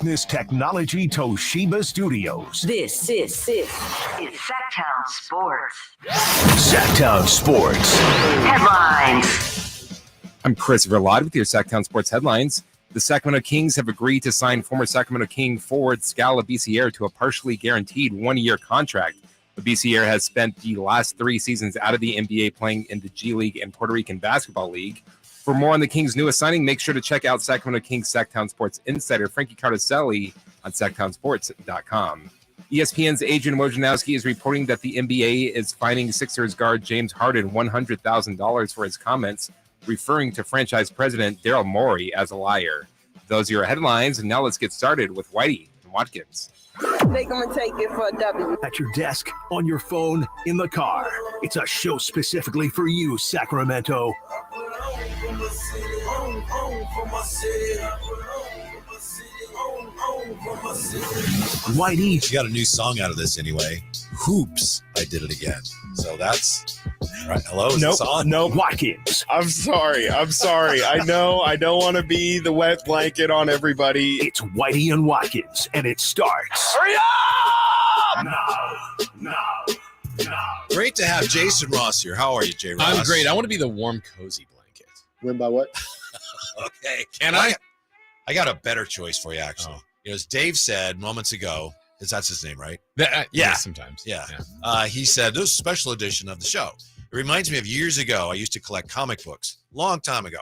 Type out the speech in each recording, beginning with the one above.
This Technology Toshiba Studios. This is Sactown Sports. Sactown Sports. Headlines. I'm Chris Verlad with your Sactown Sports headlines. The Sacramento Kings have agreed to sign former Sacramento King forward Skal Labissiere to a partially guaranteed one-year contract. Labissiere has spent the last 3 seasons out of the NBA playing in the G League and Puerto Rican Basketball League. For more on the Kings' newest signing, make sure to check out Sacramento Kings Sactown Sports insider Frankie Cardicelli on SactownSports.com. ESPN's Adrian Wojnarowski is reporting that the NBA is fining Sixers guard James Harden $100,000 for his comments, referring to franchise president Daryl Morey as a liar. Those are your headlines, and now let's get started with Whitey and Watkins. They're going to take it for a W. At your desk, on your phone, in the car. It's a show specifically for you, Sacramento. Whitey. She got a new song out of this anyway. Hoops, I did it again. So that's right. Hello, is this on? No, Watkins. I'm sorry. I know I don't want to be the wet blanket on everybody. It's Whitey and Watkins, and it starts. Hurry up! Now. Great to have Jason Ross here. How are you, Jay Ross? I'm great. I want to be the warm, cozy blanket. Win by what? Okay. Can I? I got a better choice for you, actually. Oh. You know, as Dave said moments ago, that's his name, right? Yeah. Sometimes. Yeah. He said, this is a special edition of the show. It reminds me of years ago. I used to collect comic books, long time ago.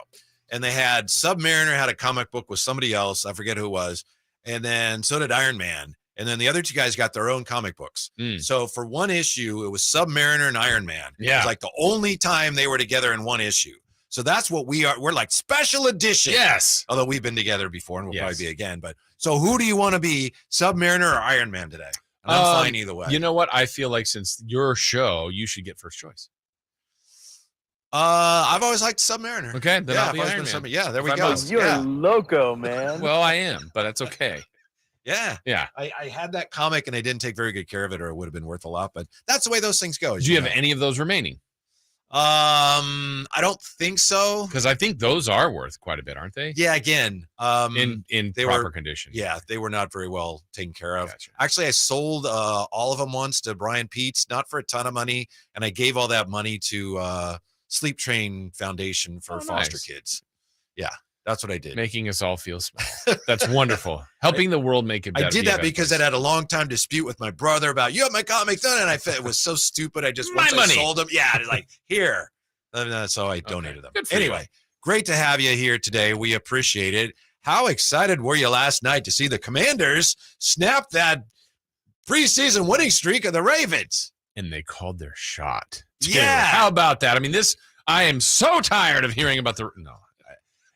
And they had Submariner had a comic book with somebody else. I forget who it was. And then so did Iron Man. And then the other 2 guys got their own comic books. So for one issue, it was Submariner and Iron Man. Yeah. It was like the only time they were together in one issue. So that's what we are. We're like special edition. Yes. Although we've been together before and we'll probably be again. But so who do you want to be, Submariner or Iron Man today? And I'm fine either way. You know what? I feel like since your show, you should get first choice. I've always liked Submariner. Okay. Then I'll be I've Iron always Man. been Yeah, there we If go. You're loco, man. Well, I am, but that's okay. Yeah. Yeah. I had that comic and I didn't take very good care of it or it would have been worth a lot, but that's the way those things go. Do you have any of those remaining? I don't think so. Because I think those are worth quite a bit, aren't they? Yeah, again. In they proper were, condition. Yeah, they were not very well taken care of. Gotcha. Actually, I sold all of them once to Brian Peets, not for a ton of money, and I gave all that money to Sleep Train Foundation for foster kids. Yeah. That's what I did. Making us all feel small. That's wonderful. Helping the world make it better. I did that because I had a long time dispute with my brother about, you have my comics done. And I felt it was so stupid. I just, once I sold them. Yeah. Like, here. So I donated them. Anyway, great to have you here today. We appreciate it. How excited were you last night to see the Commanders snap that preseason winning streak of the Ravens? And they called their shot. Yeah. How about that? I mean, I am so tired of hearing about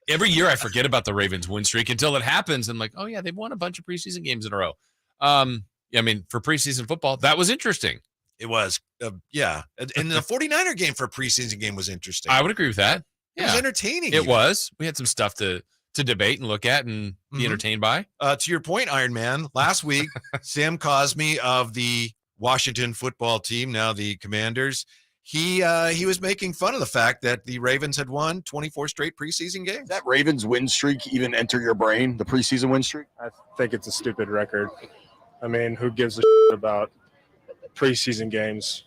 every year I forget about the Ravens win streak until it happens. And like, oh yeah, they've won a bunch of preseason games in a row. I mean, for preseason football, that was interesting. It was, yeah. And the 49er game for a preseason game was interesting. I would agree with that. It was entertaining. It was. We had some stuff to debate and look at and be entertained by. To your point, Iron Man, last week, Sam Cosme of the Washington football team, now the Commanders, he was making fun of the fact that the Ravens had won 24 straight preseason games. That Ravens win streak even enter your brain, the preseason win streak? I think it's a stupid record. I mean, who gives a shit about preseason games?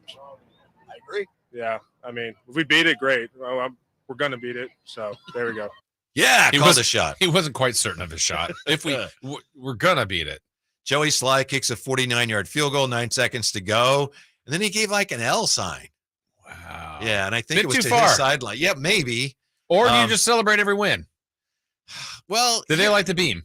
I agree. Yeah, I mean, if we beat it, great. Well, we're going to beat it, so there we go. Yeah, he called a shot. He wasn't quite certain of his shot. If we're going to beat it. Joey Sly kicks a 49-yard field goal, 9 seconds to go. And then he gave like an L sign. Wow. Yeah, and I think Bit it was too to far. his sideline. Yeah, maybe. Or do you just celebrate every win? Well, Did they like the beam?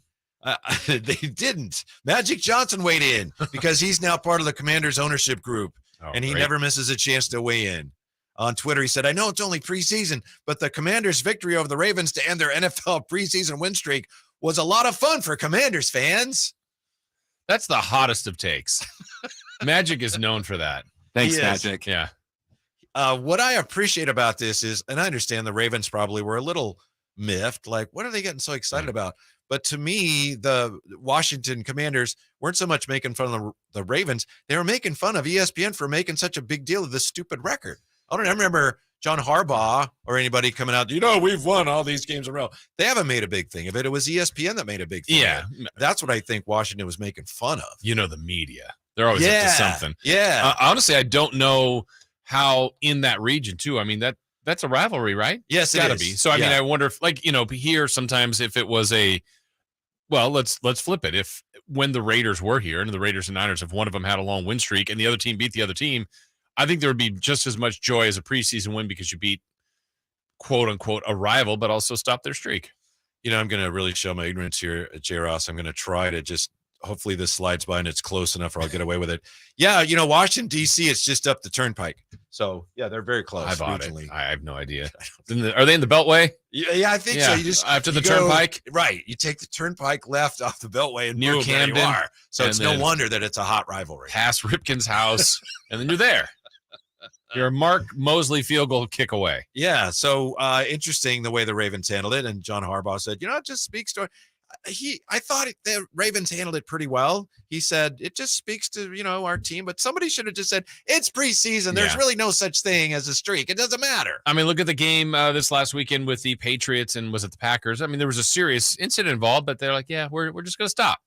they didn't. Magic Johnson weighed in because he's now part of the Commanders ownership group, and he never misses a chance to weigh in. On Twitter, he said, I know it's only preseason, but the Commanders' victory over the Ravens to end their NFL preseason win streak was a lot of fun for Commanders fans. That's the hottest of takes. Magic is known for that. Thanks, He is. Magic. Yeah. What I appreciate about this is, and I understand the Ravens probably were a little miffed, like, what are they getting so excited about? But to me, the Washington Commanders weren't so much making fun of the Ravens. They were making fun of ESPN for making such a big deal of this stupid record. I remember John Harbaugh or anybody coming out, we've won all these games in a row. They haven't made a big thing of it. It was ESPN that made a big thing of it. That's what I think Washington was making fun of. The media. They're always up to something. Yeah. Honestly, I don't know how in that region, too. I mean, that's a rivalry, right? Yes, it's got to be. So, I mean, I wonder if, here sometimes if it was let's flip it. If when the Raiders were here and the Raiders and Niners, if one of them had a long win streak and the other team beat the other team, I think there would be just as much joy as a preseason win because you beat, quote unquote, a rival, but also stop their streak. I'm going to really show my ignorance here, J. Ross. I'm going to try to just, hopefully this slides by and it's close enough or I'll get away with it. Yeah, Washington, D.C., it's just up the turnpike. So, yeah, they're very close. I bought it. I have no idea. Are they in the Beltway? Yeah, I think so. You just after the turnpike? Right. You take the turnpike left off the Beltway and near boom, Camden. There you are. So it's no wonder that it's a hot rivalry. Past Ripken's house, and then you're there. You're a Mark Mosley field goal kick away. Yeah. So interesting the way the Ravens handled it. And John Harbaugh said, it just speaks to I thought the Ravens handled it pretty well. He said, it just speaks to, our team, but somebody should have just said, it's preseason. There's really no such thing as a streak. It doesn't matter. I mean, look at the game this last weekend with the Patriots and was it the Packers? I mean, there was a serious incident involved, but they're like, yeah, we're just going to stop.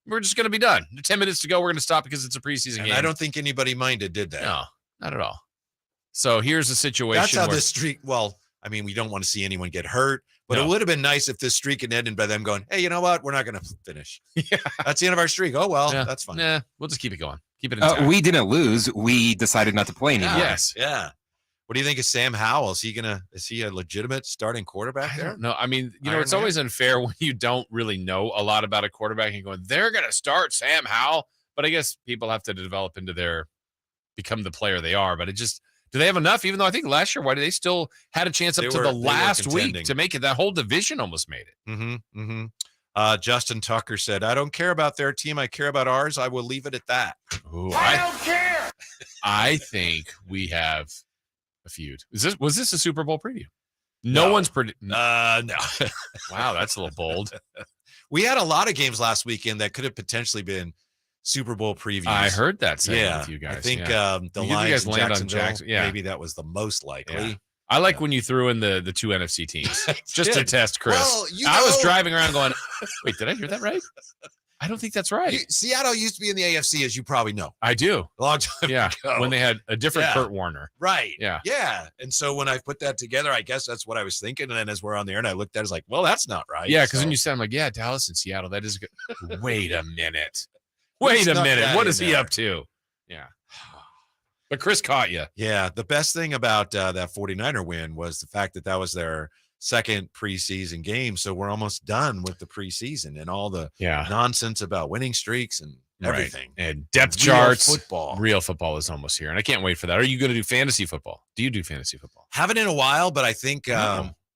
We're just going to be done. 10 minutes to go. We're going to stop because it's a preseason game. I don't think anybody minded, did that? No, not at all. So here's a situation. That's how this streak, we don't want to see anyone get hurt, but it would have been nice if this streak had ended by them going, hey, you know what? We're not going to finish. Yeah. That's the end of our streak. Oh, well, that's fine. Yeah, we'll just keep it going. Keep it intact. We didn't lose. We decided not to play anymore. Yes. Yeah. What do you think of Sam Howell? Is he a legitimate starting quarterback there? No, I mean, it's always unfair when you don't really know a lot about a quarterback and going, they're going to start Sam Howell. But I guess people have to develop become the player they are. But do they have enough? Even though I think last year, they still had a chance up to the last week to make it. That whole division almost made it. Mm-hmm. Mm-hmm. Justin Tucker said, I don't care about their team. I care about ours. I will leave it at that. Ooh, I don't care. I think we have a feud. Was this a Super Bowl preview? No one's no. Wow, that's a little bold. We had a lot of games last weekend that could have potentially been Super Bowl previews. I heard that with you guys. I think the Lions and Jacksonville, maybe that was the most likely. Yeah. I like when you threw in the two NFC teams just to test Chris. Well, I was driving around going, wait, did I hear that right? I don't think that's right. Seattle used to be in the AFC, as you probably know. I do. A long time ago. When they had a different Kurt Warner. Right. Yeah. Yeah. And so when I put that together, I guess that's what I was thinking. And then as we're on the air and I looked at it, I was like, well, that's not right. Yeah, because when you said, I'm like, Dallas and Seattle, that is good. Wait a minute. Wait a minute. What is he up to? Yeah. But Chris caught you. Yeah. The best thing about that 49er win was the fact that was their second preseason game. So we're almost done with the preseason and all the nonsense about winning streaks and everything. Right. And depth charts. Real football is almost here. And I can't wait for that. Are you going to do fantasy football? Do you do fantasy football? Haven't in a while, but I think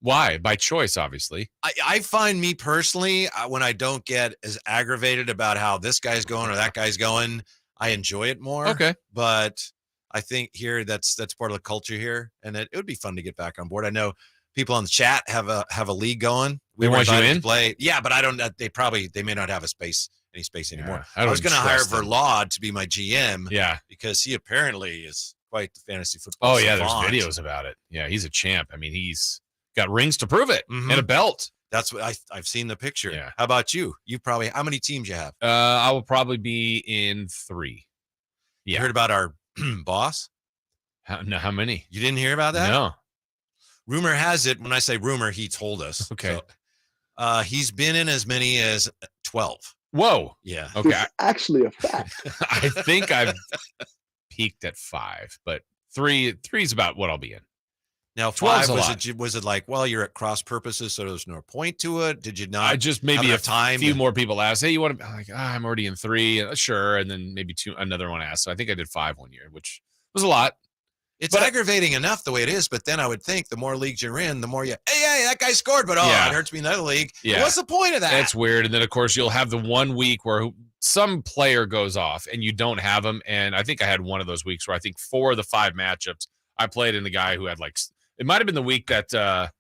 why? By choice, obviously. I find me personally, when I don't get as aggravated about how this guy's going or that guy's going, I enjoy it more. Okay. But I think here that's part of the culture here. And it would be fun to get back on board. I know people on the chat have a league going. We want you in? Play. Yeah, but I don't, they may not have any space anymore. I was going to hire Verlaud to be my GM. Yeah. Because he apparently is quite the fantasy football savant. There's videos about it. Yeah, he's a champ. I mean, he's got rings to prove it and a belt. That's what I've seen the picture. Yeah. How about you? How many teams you have? I will probably be in 3. Yeah. You heard about our boss? How many? You didn't hear about that? No. Rumor has it, when I say rumor, he told us. Okay. So, he's been in as many as 12. Whoa. Yeah. Okay. It's actually a fact. I think I've peaked at 5, but 3 is about what I'll be in. Now, 5 was it like, well, you're at cross purposes, so there's no point to it? Did you not? I just maybe have time. A few more people asked, hey, you want to? I'm like, I'm already in 3. Sure, and then maybe 2. Another one asked, so I think I did 5 one year, which was a lot. It's aggravating enough the way it is, but then I would think the more leagues you're in, the more hey, that guy scored, but it hurts me in another league. Yeah. What's the point of that? It's weird. And then, of course, you'll have the 1 week where some player goes off and you don't have him. And I think I had one of those weeks where I think 4 of the 5 matchups I played in the guy who had it might have been the week that the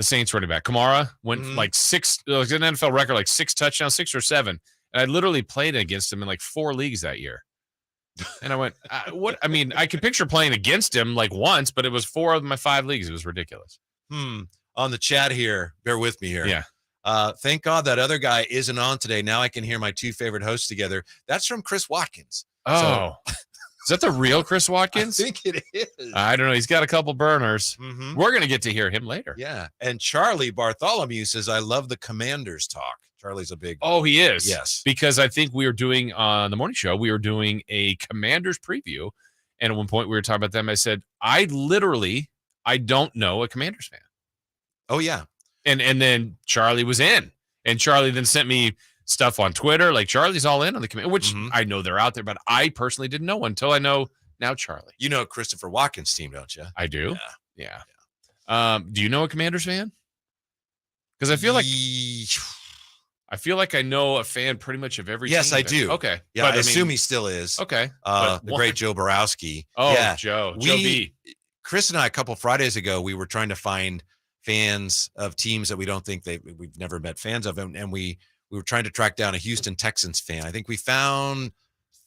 Saints running back, Kamara, went 6, it was an NFL record, 6 touchdowns, 6 or 7. And I literally played against him in 4 leagues that year. And I went, what? I mean, I could picture playing against him like once, but it was 4 of my 5 leagues. It was ridiculous. On the chat here, bear with me here. Yeah. Thank God that other guy isn't on today. Now I can hear my 2 favorite hosts together. That's from Chris Watkins. Oh, is that the real Chris Watkins? I think it is. I don't know. He's got a couple burners. Mm-hmm. We're going to get to hear him later. Yeah. And Charlie Bartholomew says, I love the Commanders talk. Charlie's a big. Oh, he is. Yes. Because I think we were doing on the morning show, we were doing a Commanders preview. And at one point we were talking about them. I said, I don't know a Commanders fan. Oh, yeah. And then Charlie was in. And Charlie then sent me stuff on Twitter. Like, Charlie's all in on the Commanders, which I know they're out there, but I personally didn't know until I know now Charlie. You know Christopher Watkins' team, don't you? I do. Yeah. Do you know a Commanders fan? Because I feel like I know a fan pretty much of every team. Yes, I do. Okay. Yeah, but I assume he still is. Okay. The great Joe Borowski. Oh, yeah. Joe B. Chris and I, a couple Fridays ago, we were trying to find fans of teams that we don't think we've never met fans of. And we were trying to track down a Houston Texans fan. I think we found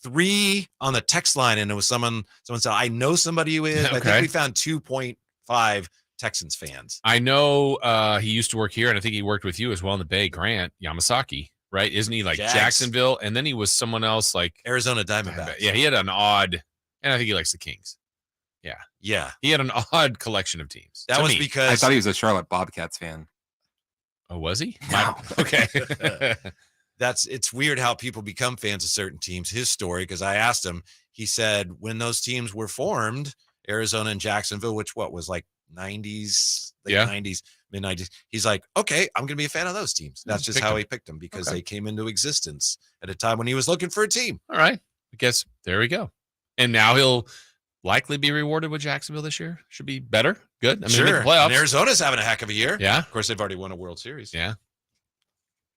3 on the text line, and it was someone said, I know somebody who is. Okay. I think we found 2.5 Texans fans. I know he used to work here, and I think he worked with you as well in the Bay. Grant Yamasaki, right? Isn't he like Jacksonville? And then he was someone else like Arizona Diamondbacks. Yeah, he had an odd, and I think he likes the Kings. Yeah. He had an odd collection of teams. That was because I thought he was a Charlotte Bobcats fan. Oh, was he? No. Okay. It's weird how people become fans of certain teams. His story, because I asked him, he said when those teams were formed, Arizona and Jacksonville, which was like 90s, late 90s, mid 90s. He's like, okay, I'm going to be a fan of those teams. That's just how he picked them because they came into existence at a time when he was looking for a team. All right. I guess there we go. And now he'll likely be rewarded with Jacksonville this year. Should be better. Good. I mean, make the playoffs. And Arizona's having a heck of a year. Yeah. Of course, they've already won a World Series. Yeah.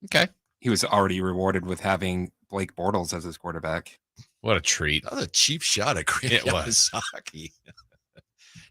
Okay. He was already rewarded with having Blake Bortles as his quarterback. What a treat. That was a cheap shot at Grant It was. Yamasaki.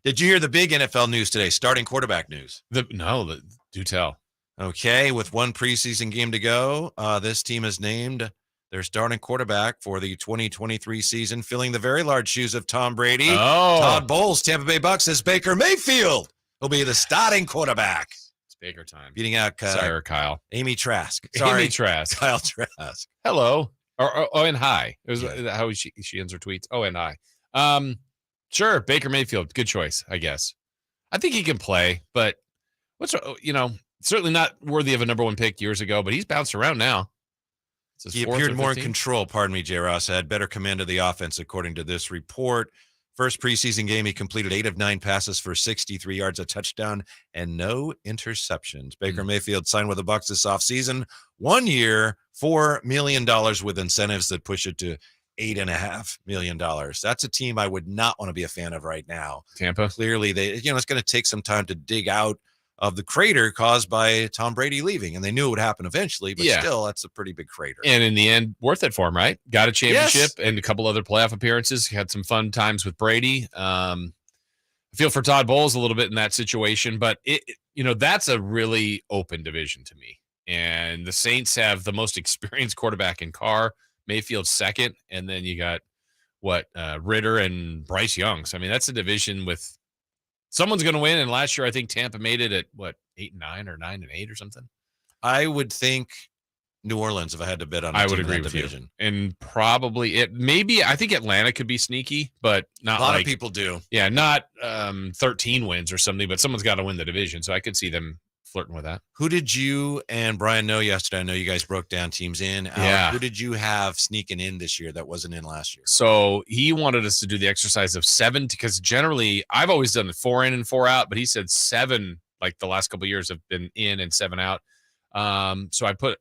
Did you hear the big NFL news today? Starting quarterback news. Do tell. Okay, with one preseason game to go, this team has named their starting quarterback for the 2023 season, filling the very large shoes of Tom Brady. Oh. Todd Bowles, Tampa Bay Bucks, says Baker Mayfield will be the starting quarterback. It's Baker time. Beating out Kyle. Amy Trask. Amy Trask. Kyle Trask. Hello. Or and hi. It was how she ends her tweets. Oh, and hi. Sure, Baker Mayfield, good choice, I guess. I think he can play, but certainly not worthy of a number 1 pick years ago, but he's bounced around now. He appeared more in control, J. Ross, had better command of the offense, according to this report. First preseason game, he completed 8 of 9 passes for 63 yards, a touchdown, and no interceptions. Baker Mayfield signed with the Bucs this offseason. 1 year, $4 million with incentives that push it to $8.5 million. That's a team I would not want to be a fan of right now. Tampa. Clearly, it's going to take some time to dig out of the crater caused by Tom Brady leaving. And they knew it would happen eventually, but still, that's a pretty big crater. And in the end, worth it for him, right? Got a championship and a couple other playoff appearances. Had some fun times with Brady. I feel for Todd Bowles a little bit in that situation, but that's a really open division to me. And the Saints have the most experienced quarterback in Carr, Mayfield second, and then you got Ritter and Bryce Young. So I mean, that's a division with someone's going to win. And last year, I think Tampa made it at 8-9 or 9-8 or something. I would think New Orleans, if I had to bet on. I would agree with you. And probably I think Atlanta could be sneaky, but not a lot of people do. Yeah, not 13 wins or something, but someone's got to win the division. So I could see them flirting with that. Who did you and Brian know yesterday? I know you guys broke down teams in. Yeah. Who did you have sneaking in this year that wasn't in last year? So he wanted us to do the exercise of 7 because generally I've always done it 4 in and 4 out, but he said 7, like the last couple of years have been in and 7 out. So I put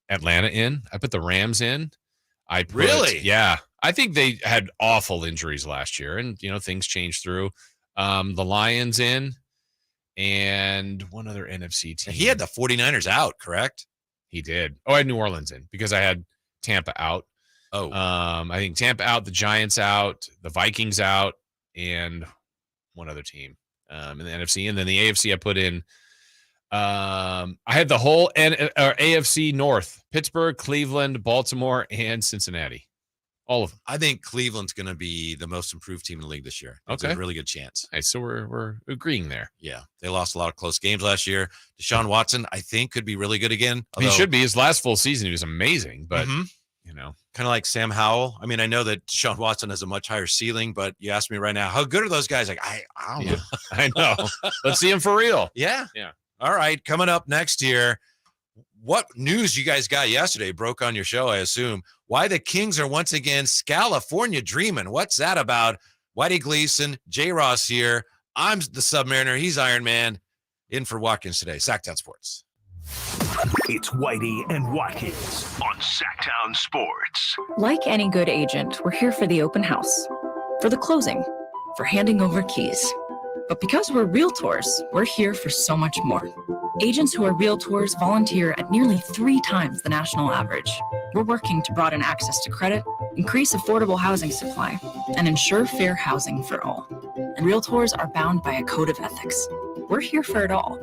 Atlanta in. I put the Rams in. Really? Yeah. I think they had awful injuries last year and, things changed through. The Lions in. And one other NFC team. He had the 49ers out, correct? He did. Oh, I had New Orleans in because I had Tampa out. Oh. I think Tampa out, the Giants out, the Vikings out, and one other team in the NFC. And then the AFC I put in. I had the whole AFC North, Pittsburgh, Cleveland, Baltimore, and Cincinnati. All of them. I think Cleveland's going to be the most improved team in the league this year. It's Okay. a really good chance. All right, so we're agreeing there. Yeah, they lost a lot of close games last year. Deshaun Watson, I think, could be really good again. He should be. His last full season, he was amazing, but kind of like Sam Howell. I mean, I know that Deshaun Watson has a much higher ceiling, but you ask me right now, how good are those guys? Like, I don't know. I know. Let's see him for real. Yeah. Yeah. All right, coming up next year, what news you guys got yesterday broke on your show, I assume. Why the Kings are once again Skal-ifornia dreaming. What's that about? Whitey Gleason, J. Ross here. I'm the Submariner. He's Iron Man. In for Watkins today. Sactown Sports. It's Whitey and Watkins on Sactown Sports. Like any good agent, we're here for the open house, for the closing, for handing over keys. But because we're realtors, we're here for so much more. Agents who are realtors volunteer at nearly 3 times the national average. We're working to broaden access to credit, increase affordable housing supply, and ensure fair housing for all. And realtors are bound by a code of ethics. We're here for it all.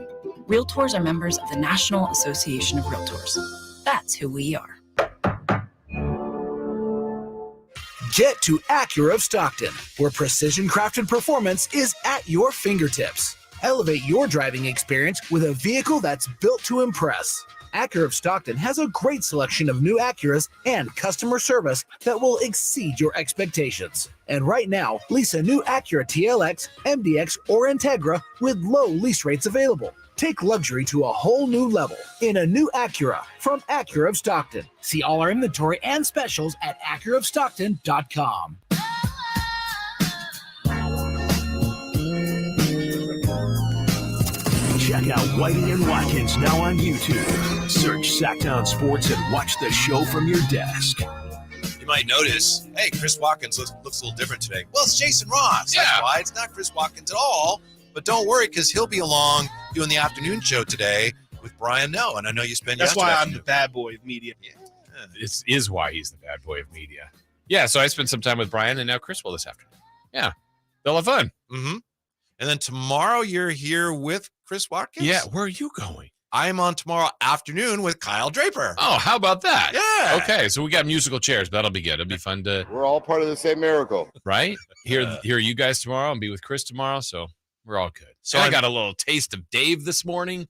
Realtors are members of the National Association of Realtors. That's who we are. Get to Acura of Stockton, where precision-crafted performance is at your fingertips. Elevate your driving experience with a vehicle that's built to impress. Acura of Stockton has a great selection of new Acuras and customer service that will exceed your expectations. And right now, lease a new Acura TLX, MDX, or Integra with low lease rates available. Take luxury to a whole new level in a new Acura from Acura of Stockton. See all our inventory and specials at acuraofstockton.com. Check out Whitey and Watkins now on YouTube. Search Sactown Sports and watch the show from your desk. You might notice, hey, Chris Watkins looks a little different today. Well, it's Jason Ross. Yeah. That's why. It's not Chris Watkins at all. But don't worry, because he'll be along doing the afternoon show today with Brian Noe. And I know you spent That's yesterday why I'm afternoon. the bad boy of media. Yeah. This is why he's the bad boy of media. Yeah, so I spent some time with Brian, and now Chris will this afternoon. Yeah, they'll have fun. Mm-hmm. And then tomorrow you're here with Chris Watkins? Yeah, where are you going? I'm on tomorrow afternoon with Kyle Draper. Oh, how about that? Yeah. Okay, so we got musical chairs. That'll be good. It'll be fun to, We're all part of the same miracle. right? Hear you guys tomorrow and be with Chris tomorrow, so we're all good. So So I I'm- got a little taste of Dave this morning.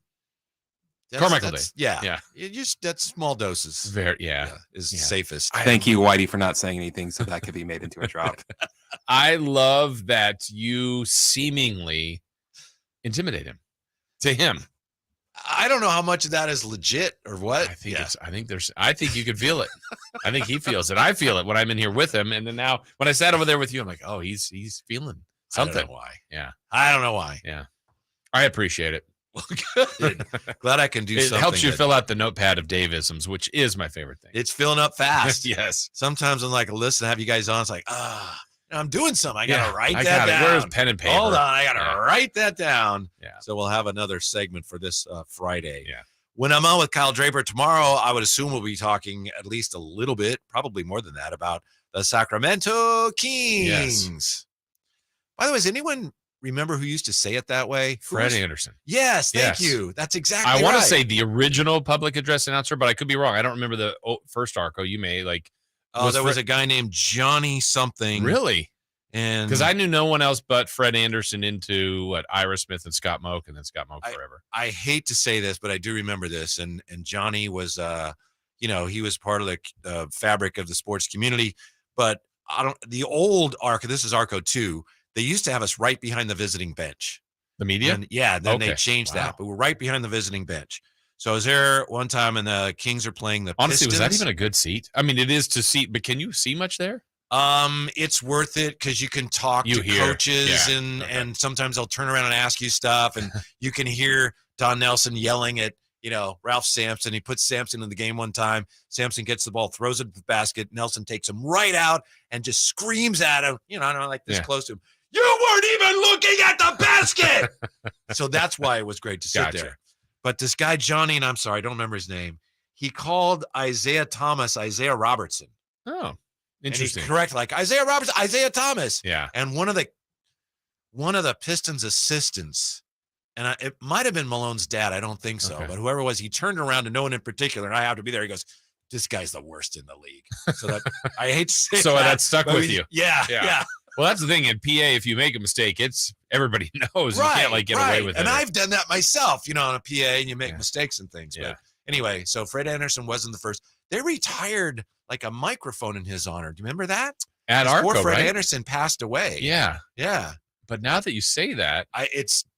That's- Carmichael that's- Day. Yeah. Yeah. You just that's small doses. Is Yeah. safest. Thank you, Whitey, for not saying anything so that could be made into a drop. I love that you seemingly intimidate him. To him. I don't know how much of that is legit or what. I think I think you can feel it. I think he feels it. I feel it when I'm in here with him. And then now when I sat over there with you, I'm like, oh, he's feeling something. I don't know why. Yeah. I don't know why. Yeah. I appreciate it. Well, good. Glad I can do It something. helps you that- fill out the notepad of Davisms, which is my favorite thing. It's filling up fast. Yes. Sometimes I'm like, listen, have you guys on? It's like, I'm doing something. I gotta write I that got it. down. Where's pen and paper? Hold on, I gotta Yeah. write that down. Yeah. So we'll have another segment for this Friday. Yeah. When I'm on with Kyle Draper tomorrow, I would assume we'll be talking at least a little bit, probably more than that, about the Sacramento Kings. Yes. By the way, does anyone remember who used to say it that way? Who Fred was- Anderson. Yes, thank Yes. you. That's exactly I right. want to say the original public address announcer, but I could be wrong. I don't remember the first Arco. You may like. Oh, there was a guy named Johnny something. Really? And Because I knew no one else but Fred Anderson into what Ira Smith and Scott Moak, and then Scott Moak forever. I hate to say this, but I do remember this. And Johnny was, he was part of the fabric of the sports community. But the old Arco, this is Arco 2, they used to have us right behind the visiting bench. The media? And, yeah, then they Okay. changed Wow. that. But we're right behind the visiting bench. So I was there one time, and the Kings are playing the Honestly, was that Pistons. even a good seat? I mean, it is to see, but can you see much there? It's worth it because you can talk You to hear. coaches Yeah. and sometimes they'll turn around and ask you stuff, and you can hear Don Nelson yelling at Ralph Sampson. He puts Sampson in the game one time. Sampson gets the ball, throws it to the basket. Nelson takes him right out and just screams at him. I don't know, like this Yeah. close to him. You weren't even looking at the basket. So that's why it was great to sit Gotcha. there. But this guy Johnny, and I'm sorry, I don't remember his name. He called Isaiah Thomas Isaiah Robertson. Oh, And interesting. he's correct, like Isaiah Robertson, Isaiah Thomas. Yeah. And one of the Pistons assistants, and it might have been Malone's dad. I don't think so, Okay. but whoever it was, he turned around to no one in particular, and I have to be there. He goes, this guy's the worst in the league. So that I hate to say so that, that stuck with you. Yeah. Well, that's the thing in PA. If you make a mistake, it's everybody knows. Right, you can't like get away with it. And I've done that myself, on a PA, and you make mistakes and things. Yeah. But anyway, so Fred Anderson wasn't the first. They retired like a microphone in his honor. Do you remember that? At Arco, before Fred right? Anderson passed away. Yeah. Yeah. But now that you say that,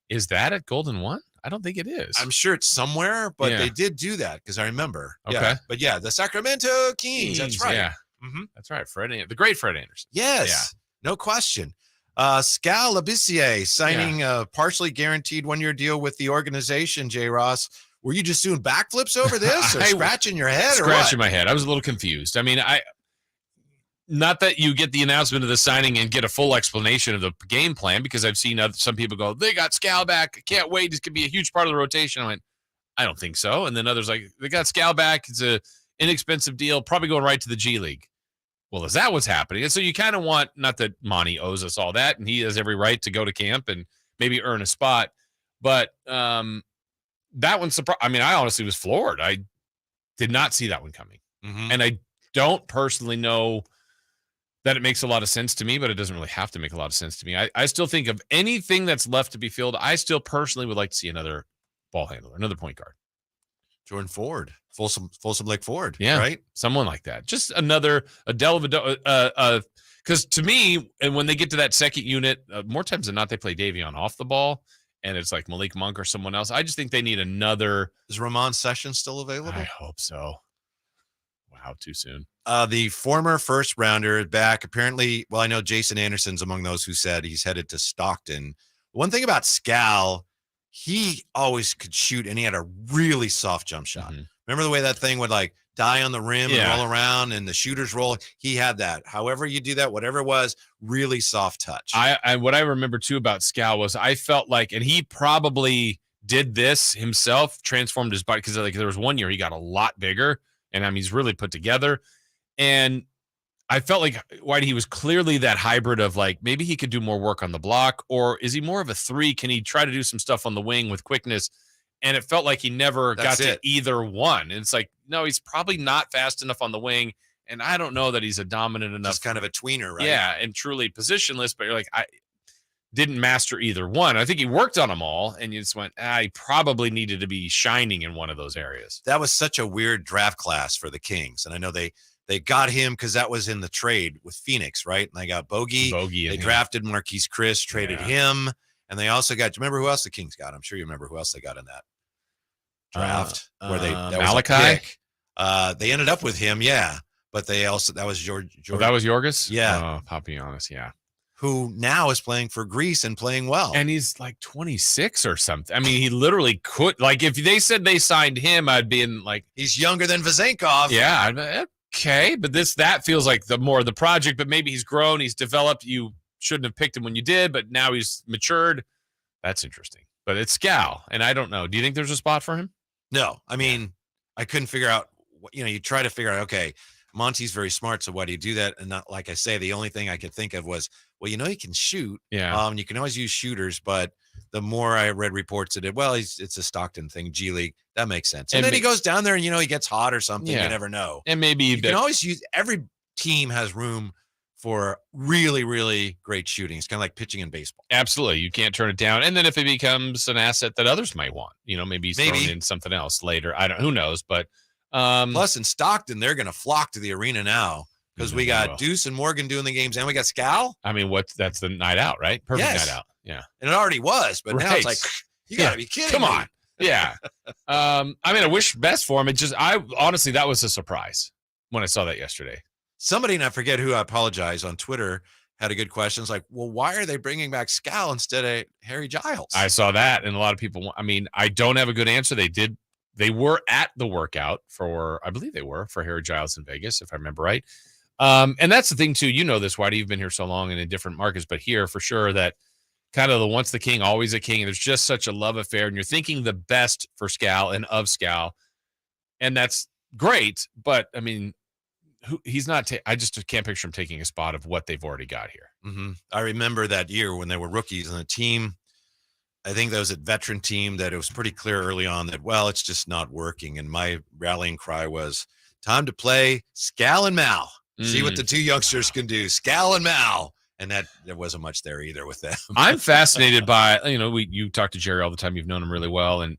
is that at Golden One? I don't think it is. I'm sure it's somewhere, but they did do that because I remember. Okay. Yeah. But yeah, the Sacramento Kings. That's right. Yeah. Mm-hmm. That's right. The great Fred Anderson. Yes. Yeah. No question. Skal Labissiere signing a partially guaranteed 1-year deal with the organization, J. Ross. Were you just doing backflips over this or scratching your head? Scratching my head. I was a little confused. I mean, not that you get the announcement of the signing and get a full explanation of the game plan, because I've seen some people go, they got Skal back. I can't wait. This could be a huge part of the rotation. I went, I don't think so. And then others like, they got Skal back. It's a inexpensive deal, probably going right to the G League. Well, is that what's happening? And so you kind of want, not that Monty owes us all that, and he has every right to go to camp and maybe earn a spot. But that one surprised. I mean, I honestly was floored. I did not see that one coming. Mm-hmm. And I don't personally know that it makes a lot of sense to me, but it doesn't really have to make a lot of sense to me. I still think of anything that's left to be filled, I still personally would like to see another ball handler, another point guard. Jordan Ford, Folsom Lake Ford. Yeah. Right. Someone like that. Just another because to me, and when they get to that second unit, more times than not, they play Davion off the ball, and it's like Malik Monk or someone else. I just think they need another. Is Ramon Sessions still available? I hope so. Wow, too soon. The former first rounder back. Apparently, well, I know Jason Anderson's among those who said he's headed to Stockton. One thing about Skal, he always could shoot, and he had a really soft jump shot. Mm-hmm. Remember the way that thing would like die on the rim and roll around, and the shooters roll? He had that. However you do that, whatever it was, really soft touch. What I remember too about Skal was I felt like, and he probably did this himself, transformed his body, because like there was 1 year he got a lot bigger, and I mean he's really put together. And I felt like Whitey, he was clearly that hybrid of like, maybe he could do more work on the block, or is he more of a 3? Can he try to do some stuff on the wing with quickness? And it felt like he never got to either one. And it's like, no, he's probably not fast enough on the wing. And I don't know that he's a dominant enough. Just kind of a tweener, right? Yeah, and truly positionless, but you're like, I didn't master either one. I think he worked on them all, and you just went, he probably needed to be shining in one of those areas. That was such a weird draft class for the Kings. And I know they got him because that was in the trade with Phoenix, right? And they got Bogey. They drafted Marquise Chris, traded him. And they also got, do you remember who else the Kings got? I'm sure you remember who else they got in that draft where that Malachi. Was a pick. They ended up with him, yeah. But they also, that was George. Oh, that was Yorgos? Yeah. Papagiannis, yeah. Who now is playing for Greece and playing well. And he's like 26 or something. I mean, he literally could, like, if they said they signed him, I'd be in like. He's younger than Vezenkov. Yeah. Okay. But that feels like the more the project, but maybe he's grown, he's developed. You shouldn't have picked him when you did, but now he's matured. That's interesting. But it's Skal, and I don't know. Do you think there's a spot for him? No. I mean, I couldn't figure out, you try to figure out, okay, Monty's very smart, so why do you do that? And not, like I say, the only thing I could think of was, well, he can shoot. Yeah. You can always use shooters, but the more I read reports that it's a Stockton thing, G League. That makes sense. And then he goes down there and, he gets hot or something. Yeah. You never know. And maybe you can always use, every team has room for really, really great shooting. It's kind of like pitching in baseball. Absolutely. You can't turn it down. And then if it becomes an asset that others might want, maybe he's thrown in something else later. Who knows? But plus in Stockton, they're going to flock to the arena now because we got Deuce and Morgan doing the games, and we got Skal. I mean, that's the night out, right? Perfect night out. Yeah. And it already was, but now it's like, you got to be kidding Come me. on. Yeah. I mean, I wish best for him. Honestly, that was a surprise when I saw that yesterday. Somebody, and I forget who, I apologize, on Twitter had a good question. It's like, well, why are they bringing back Skal instead of Harry Giles? I saw that, and a lot of people, I don't have a good answer. They were at the workout I believe they were for Harry Giles in Vegas, if I remember right. And that's the thing too, this, Whitey, you've been here so long and in different markets, but here for sure that kind of the once the king, always a king. And there's just such a love affair, and you're thinking the best for Skal and of Skal. And that's great. But he's not, I just can't picture him taking a spot of what they've already got here. Mm-hmm. I remember that year when they were rookies on the team. I think that was a veteran team that it was pretty clear early on that, well, it's just not working. And my rallying cry was, time to play Skal and Mal. See what the two youngsters can do. Skal and Mal. And there wasn't much there either with them. I'm fascinated by, you talk to Jerry all the time. You've known him really well. And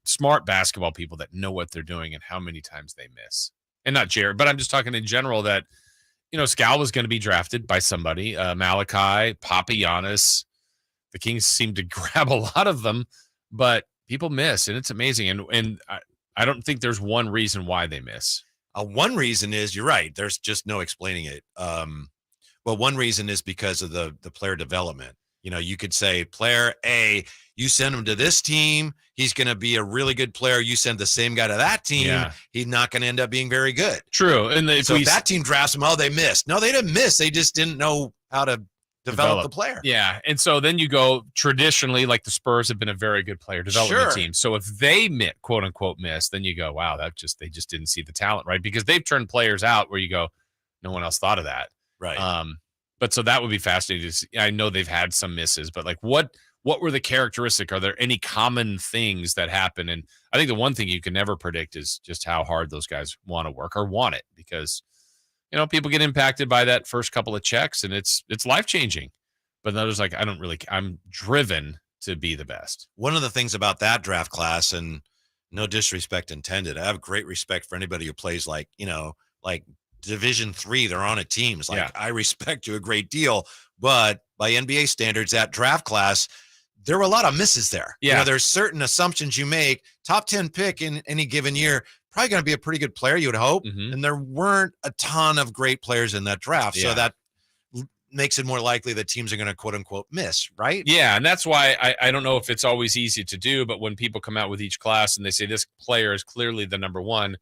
smart basketball people that know what they're doing and how many times they miss. And not Jerry, but I'm just talking in general that, Skal was going to be drafted by somebody, Malachi, Papagiannis. The Kings seem to grab a lot of them, but people miss, and it's amazing. And I don't think there's one reason why they miss. One reason is, you're right, there's just no explaining it. Well, one reason is because of the player development. You could say player A, you send him to this team, he's going to be a really good player. You send the same guy to that team, he's not going to end up being very good. True. And if that team drafts him, they missed. No, they didn't miss. They just didn't know how to develop the player. Yeah. And so then you go traditionally, like the Spurs have been a very good player development team. So if they quote unquote miss, then you go, wow, they just didn't see the talent, right? Because they've turned players out where you go, no one else thought of that. Right. But so that would be fascinating to see. I know they've had some misses, but like what were the characteristics? Are there any common things that happen? And I think the one thing you can never predict is just how hard those guys want to work or want it, because people get impacted by that first couple of checks and it's life-changing. But others like, I'm driven to be the best. One of the things about that draft class, and no disrespect intended, I have great respect for anybody who plays like Division III, they're on a teams. I respect you a great deal, but by NBA standards, that draft class, there were a lot of misses there. Yeah. There's certain assumptions you make. Top 10 pick in any given year, probably going to be a pretty good player, you would hope. Mm-hmm. And there weren't a ton of great players in that draft. So that makes it more likely that teams are going to quote unquote miss, right? Yeah. And that's why I don't know if it's always easy to do, but when people come out with each class and they say this player is clearly the number one,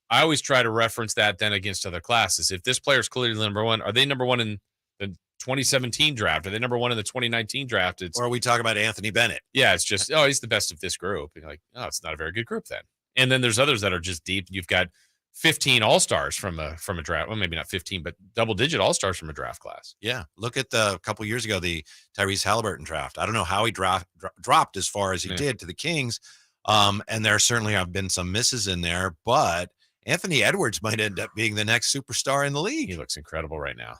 I always try to reference that then against other classes. If this player is clearly the number one, are they number one in the 2017 draft? Are they number one in the 2019 draft? Or are we talking about Anthony Bennett? Yeah, it's just, he's the best of this group. And you're like, it's not a very good group then. And then there's others that are just deep. You've got 15 all-stars from a draft. Well, maybe not 15, but double-digit all-stars from a draft class. Yeah. Look at a couple years ago, the Tyrese Halliburton draft. I don't know how he dropped as far as he did to the Kings. And there certainly have been some misses in there, but Anthony Edwards might end up being the next superstar in the league. He looks incredible right now.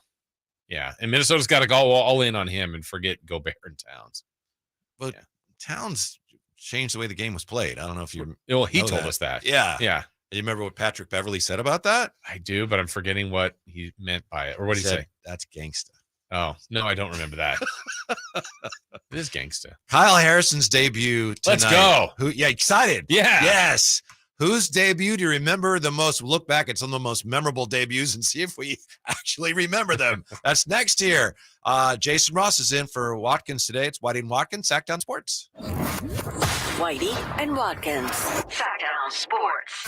Yeah. And Minnesota's got to go all in on him and forget Gobert and Towns. But Towns changed the way the game was played. I don't know if you he told us that. Yeah. Yeah. You remember what Patrick Beverley said about that? I do, but I'm forgetting what he meant by it. Or what did he say? That's gangsta. Oh, no, I don't remember that. It is gangsta. Kyle Harrison's debut tonight. Let's go. Excited. Yeah. Yes. Whose debut do you remember the most? Look back at some of the most memorable debuts and see if we actually remember them. That's next here. Jason Ross is in for Watkins today. It's Whitey and Watkins, Sactown Sports. Whitey and Watkins, Sactown Sports.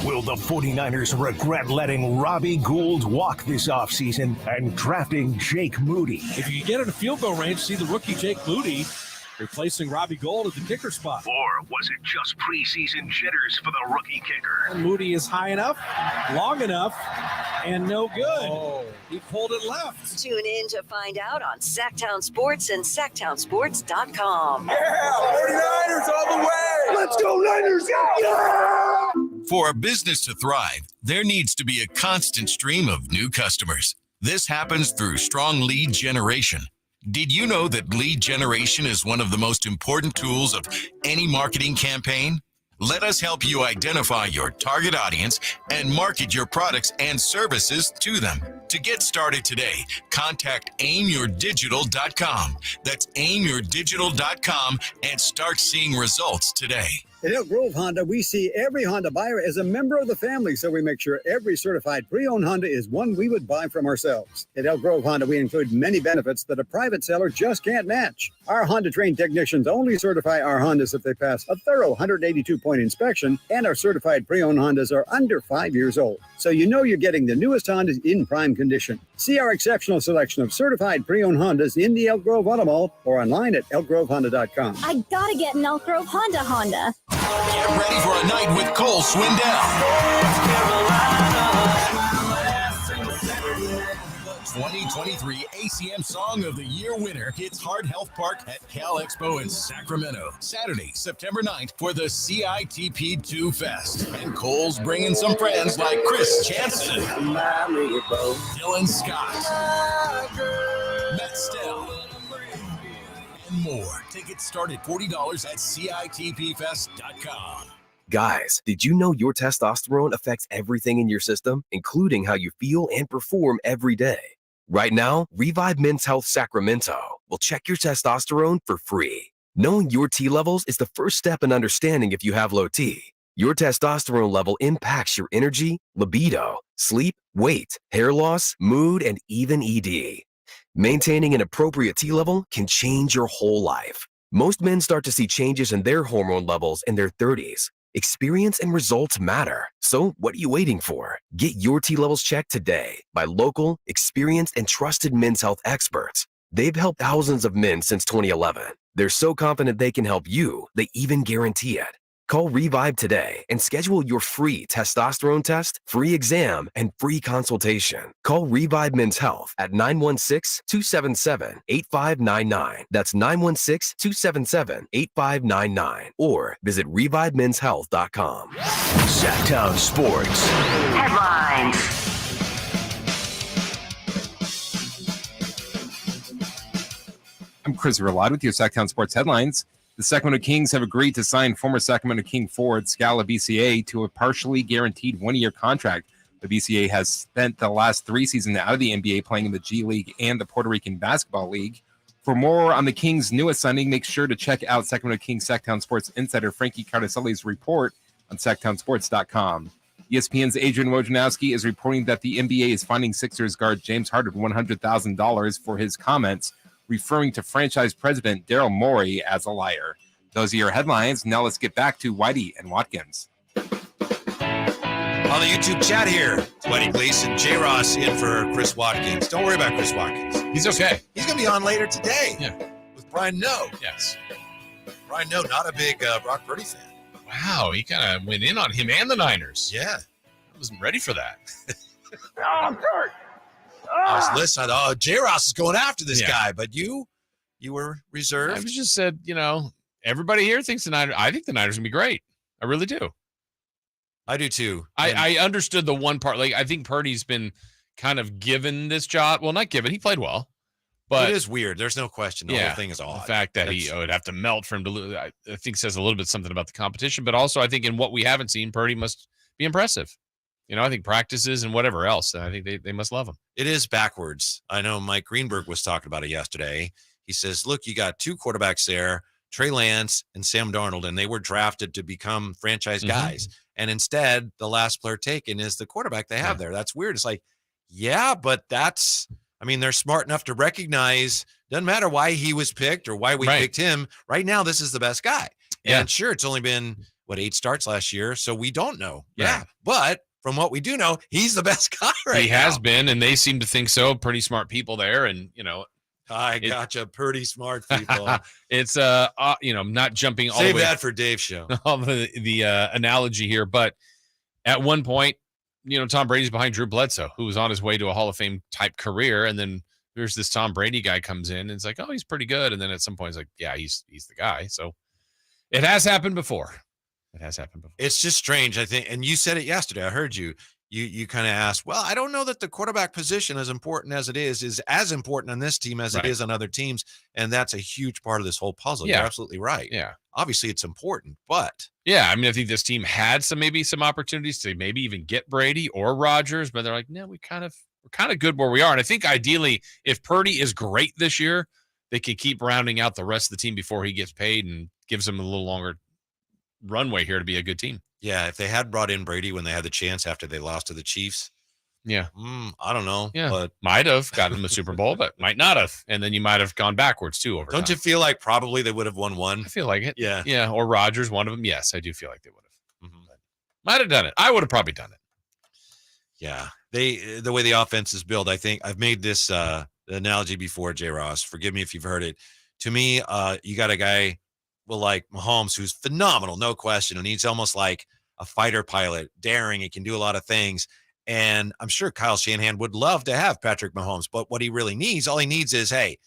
Will the 49ers regret letting Robbie Gould walk this offseason and drafting Jake Moody? If you get in a field goal range, see the rookie Jake Moody replacing Robbie Gould at the kicker spot. Or was it just preseason jitters for the rookie kicker? And Moody is high enough, long enough, and no good. Oh, he pulled it left. Tune in to find out on Sactown Sports and SactownSports.com. Yeah, 49ers all the way. Let's go Niners! Yeah! For a business to thrive, there needs to be a constant stream of new customers. This happens through strong lead generation. Did you know that lead generation is one of the most important tools of any marketing campaign? Let us help you identify your target audience and market your products and services to them. To get started today, contact aimyourdigital.com. That's aimyourdigital.com and start seeing results today. At Elk Grove Honda, we see every Honda buyer as a member of the family, so we make sure every certified pre-owned Honda is one we would buy from ourselves. At Elk Grove Honda, we include many benefits that a private seller just can't match. Our Honda-trained technicians only certify our Hondas if they pass a thorough 182-point inspection, and our certified pre-owned Hondas are under 5 years old. So you know you're getting the newest Hondas in prime condition. See our exceptional selection of certified pre-owned Hondas in the Elk Grove Auto Mall or online at elkgrovehonda.com. I gotta get an Elk Grove Honda. Get ready for a night with Cole Swindell. 2023 ACM Song of the Year winner hits Hard Health Park at Cal Expo in Sacramento, Saturday, September 9th for the CITP2 Fest. And Cole's bringing some friends like Chris Jansen, Dylan Scott, Matt Stell, and more. Tickets start at $40 at CITPFest.com. Guys, did you know your testosterone affects everything in your system, including how you feel and perform every day? Right now, Revive Men's Health Sacramento will check your testosterone for free. Knowing your T levels is the first step in understanding if you have low T. Your testosterone level impacts your energy, libido, sleep, weight, hair loss, mood, and even ED. Maintaining an appropriate T level can change your whole life. Most men start to see changes in their hormone levels in their 30s. Experience and results matter. So what are you waiting for? Get your T levels checked today by local, experienced, and trusted men's health experts. They've helped thousands of men since 2011. They're so confident they can help you, they even guarantee it. Call Revive today and schedule your free testosterone test, free exam, and free consultation. Call Revive Men's Health at 916-277-8599. That's 916-277-8599. Or visit ReviveMen'sHealth.com. Sactown Sports Headlines. I'm Chris Watkins with your Sactown Sports headlines. The Sacramento Kings have agreed to sign former Sacramento King forward Skal Labissiere to a partially guaranteed one-year contract. Labissiere has spent the last 3 seasons out of the NBA playing in the G League and the Puerto Rican Basketball League. For more on the Kings' newest signing, make sure to check out Sacramento Kings Sactown Sports insider Frankie Cardacelli's report on SactownSports.com. ESPN's Adrian Wojnarowski is reporting that the NBA is finding Sixers guard James Harden $100,000 for his comments, referring to franchise president Daryl Morey as a liar. Those are your headlines. Now let's get back to Whitey and Watkins. On the YouTube chat here, it's Whitey Gleason, J. Ross in for Chris Watkins. Don't worry about Chris Watkins. He's okay. He's going to be on later today. Yeah. With Brian No. Yes. Brian No, not a big Brock Purdy fan. Wow, he kind of went in on him and the Niners. Yeah. I wasn't ready for that. I was listening. I thought, J. Ross is going after this guy, but you were reserved. I just said, everybody here thinks the Niners. I think the Niners are going to be great. I really do. I do too. I understood the one part. Like, I think Purdy's been kind of given this job. Well, not given. He played well. But it is weird. There's no question. The whole thing is odd. The fact that he would have to melt for him to lose, I think says a little bit something about the competition. But also, I think in what we haven't seen, Purdy must be impressive. I think practices and whatever else, I think they must love him. It is backwards. I know Mike Greenberg was talking about it yesterday. He says, look, you got 2 quarterbacks there, Trey Lance and Sam Darnold, and they were drafted to become franchise guys. And instead, the last player taken is the quarterback they have there. That's weird. It's like, but they're smart enough to recognize, doesn't matter why he was picked or why we picked him. Right now, this is the best guy. And sure, it's only been, 8 starts last year, so we don't know. But from what we do know, he's the best guy right now. He has been, and they seem to think so. Pretty smart people there, and, I gotcha. Pretty smart people. It's not jumping all the way. Save that for Dave's show. All the analogy here, but at one point, Tom Brady's behind Drew Bledsoe, who was on his way to a Hall of Fame type career, and then there's this Tom Brady guy comes in, and it's like, oh, he's pretty good, and then at some point, it's like, yeah, he's the guy. So it has happened before. It's just strange, I think, and you said it yesterday. I heard you. You kind of asked, well, I don't know that the quarterback position, as important as it is as important on this team as it is on other teams. And that's a huge part of this whole puzzle. Yeah. You're absolutely right. Yeah. Obviously, it's important, but. Yeah, I think this team had some opportunities to maybe even get Brady or Rodgers, but they're like, no, we're kind of good where we are. And I think ideally, if Purdy is great this year, they could keep rounding out the rest of the team before he gets paid and gives them a little longer runway here to be a good team. Yeah, if they had brought in Brady when they had the chance after they lost to the Chiefs. Yeah. I don't know. Yeah. But might have gotten them a Super Bowl, but might not have. And then you might have gone backwards too over Don't time. You feel like probably they would have won one? I feel like it. Yeah. Yeah. Or Rodgers, one of them. Yes, I do feel like they would have. Might have done it. I would have probably done it. Yeah. The way the offense is built, I think I've made this analogy before, J. Ross. Forgive me if you've heard it. To me, you got a guy like Mahomes who's phenomenal, no question. And he's almost like a fighter pilot, daring. He can do a lot of things. And I'm sure Kyle Shanahan would love to have Patrick Mahomes, but what he really needs, all he needs is, hey,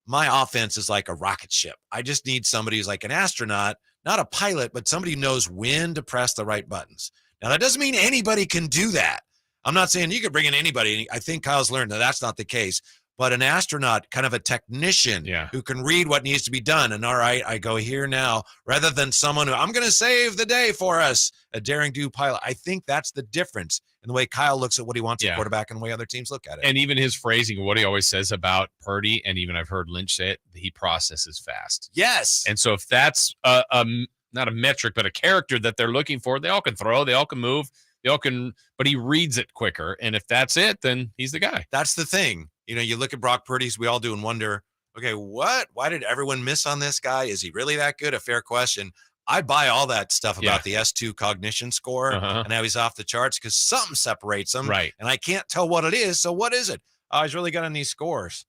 my offense is like a rocket ship. I just need somebody who's like an astronaut, not a pilot, but somebody who knows when to press the right buttons. Now, that doesn't mean anybody can do that. I'm not saying you could bring in anybody. I think Kyle's learned that that's not the case. But an astronaut, kind of a technician who can read what needs to be done. And all right, I go here now, rather than someone who I'm going to save the day for us, a daring do pilot. I think that's the difference in the way Kyle looks at what he wants a quarterback and the way other teams look at it. And even his phrasing, what he always says about Purdy, and even I've heard Lynch say it, he processes fast. Yes. And so if that's not a metric, but a character that they're looking for, they all can throw, they all can move, they all can, but he reads it quicker. And if that's it, then he's the guy. That's the thing. You know, you look at Brock Purdy, we all do, and wonder, okay, what? Why did everyone miss on this guy? Is he really that good? A fair question. I buy all that stuff about the S2 cognition score and how he's off the charts because something separates him. Right. And I can't tell what it is. So what is it? Oh, he's really good on these scores.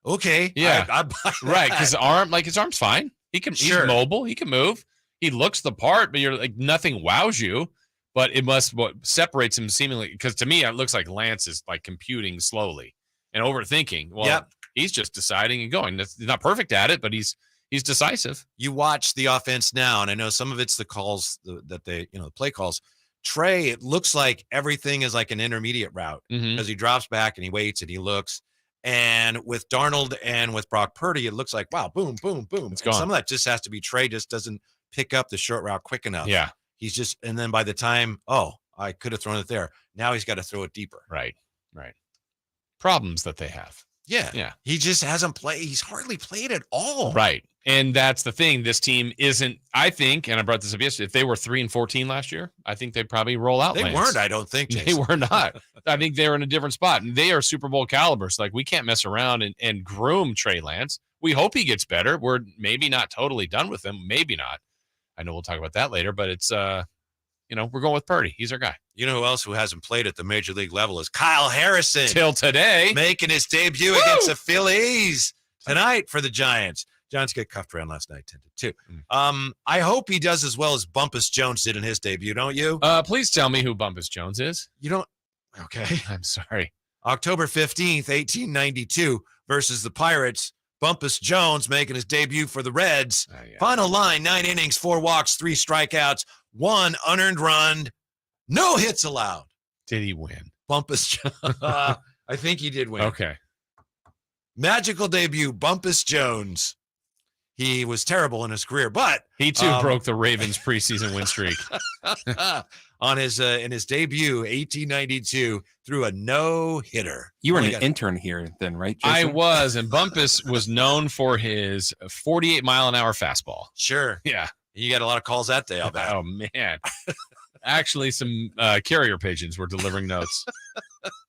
Okay. Yeah. I buy that. Right. Because his arm's fine. He's mobile. He can move. He looks the part, but you're like, nothing wows you. But it must, what separates him seemingly, because to me, it looks like Lance is like computing slowly and overthinking. Well, he's just deciding and going. He's not perfect at it, but he's decisive. You watch the offense now, and I know some of it's the calls that they, the play calls. Trey, it looks like everything is like an intermediate route because he drops back and he waits and he looks. And with Darnold and with Brock Purdy, it looks like, wow, boom, boom, boom. It's gone. Some of that just has to be Trey just doesn't pick up the short route quick enough. Yeah. He's just, and then by the time, I could have thrown it there. Now he's got to throw it deeper. Right. Problems that they have. Yeah. He just hasn't played. He's hardly played at all. Right. And that's the thing. This team isn't, I think, and I brought this up yesterday, if they were 3-14 last year, I think they'd probably roll out. They Lance. weren't, I don't think. Jason. They were not. I think they were in a different spot. And they are Super Bowl caliber. So we can't mess around and groom Trey Lance. We hope he gets better. We're maybe not totally done with him. Maybe not. I know we'll talk about that later, but it's, we're going with Purdy. He's our guy. You know who else who hasn't played at the major league level is Kyle Harrison. Till today. Making his debut against the Phillies tonight for the Giants. Giants get cuffed around last night, 10-2. I hope he does as well as Bumpus Jones did in his debut, don't you? Please tell me who Bumpus Jones is. You don't? Okay. I'm sorry. October 15th, 1892 versus the Pirates. Bumpus Jones making his debut for the Reds. Final line, 9 innings, 4 walks, 3 strikeouts, 1 unearned run, no hits allowed. Did he win? Bumpus Jones. I think he did win. Okay. Magical debut, Bumpus Jones. He was terrible in his career, but he too broke the Ravens preseason win streak. On his in his debut, 1892, threw a no-hitter. You were an intern here then, right, Jason? I was, and Bumpus was known for his 48-mile-an-hour fastball. Sure. Yeah. You got a lot of calls that day, I'll bet. Oh, man. Actually, some carrier pigeons were delivering notes.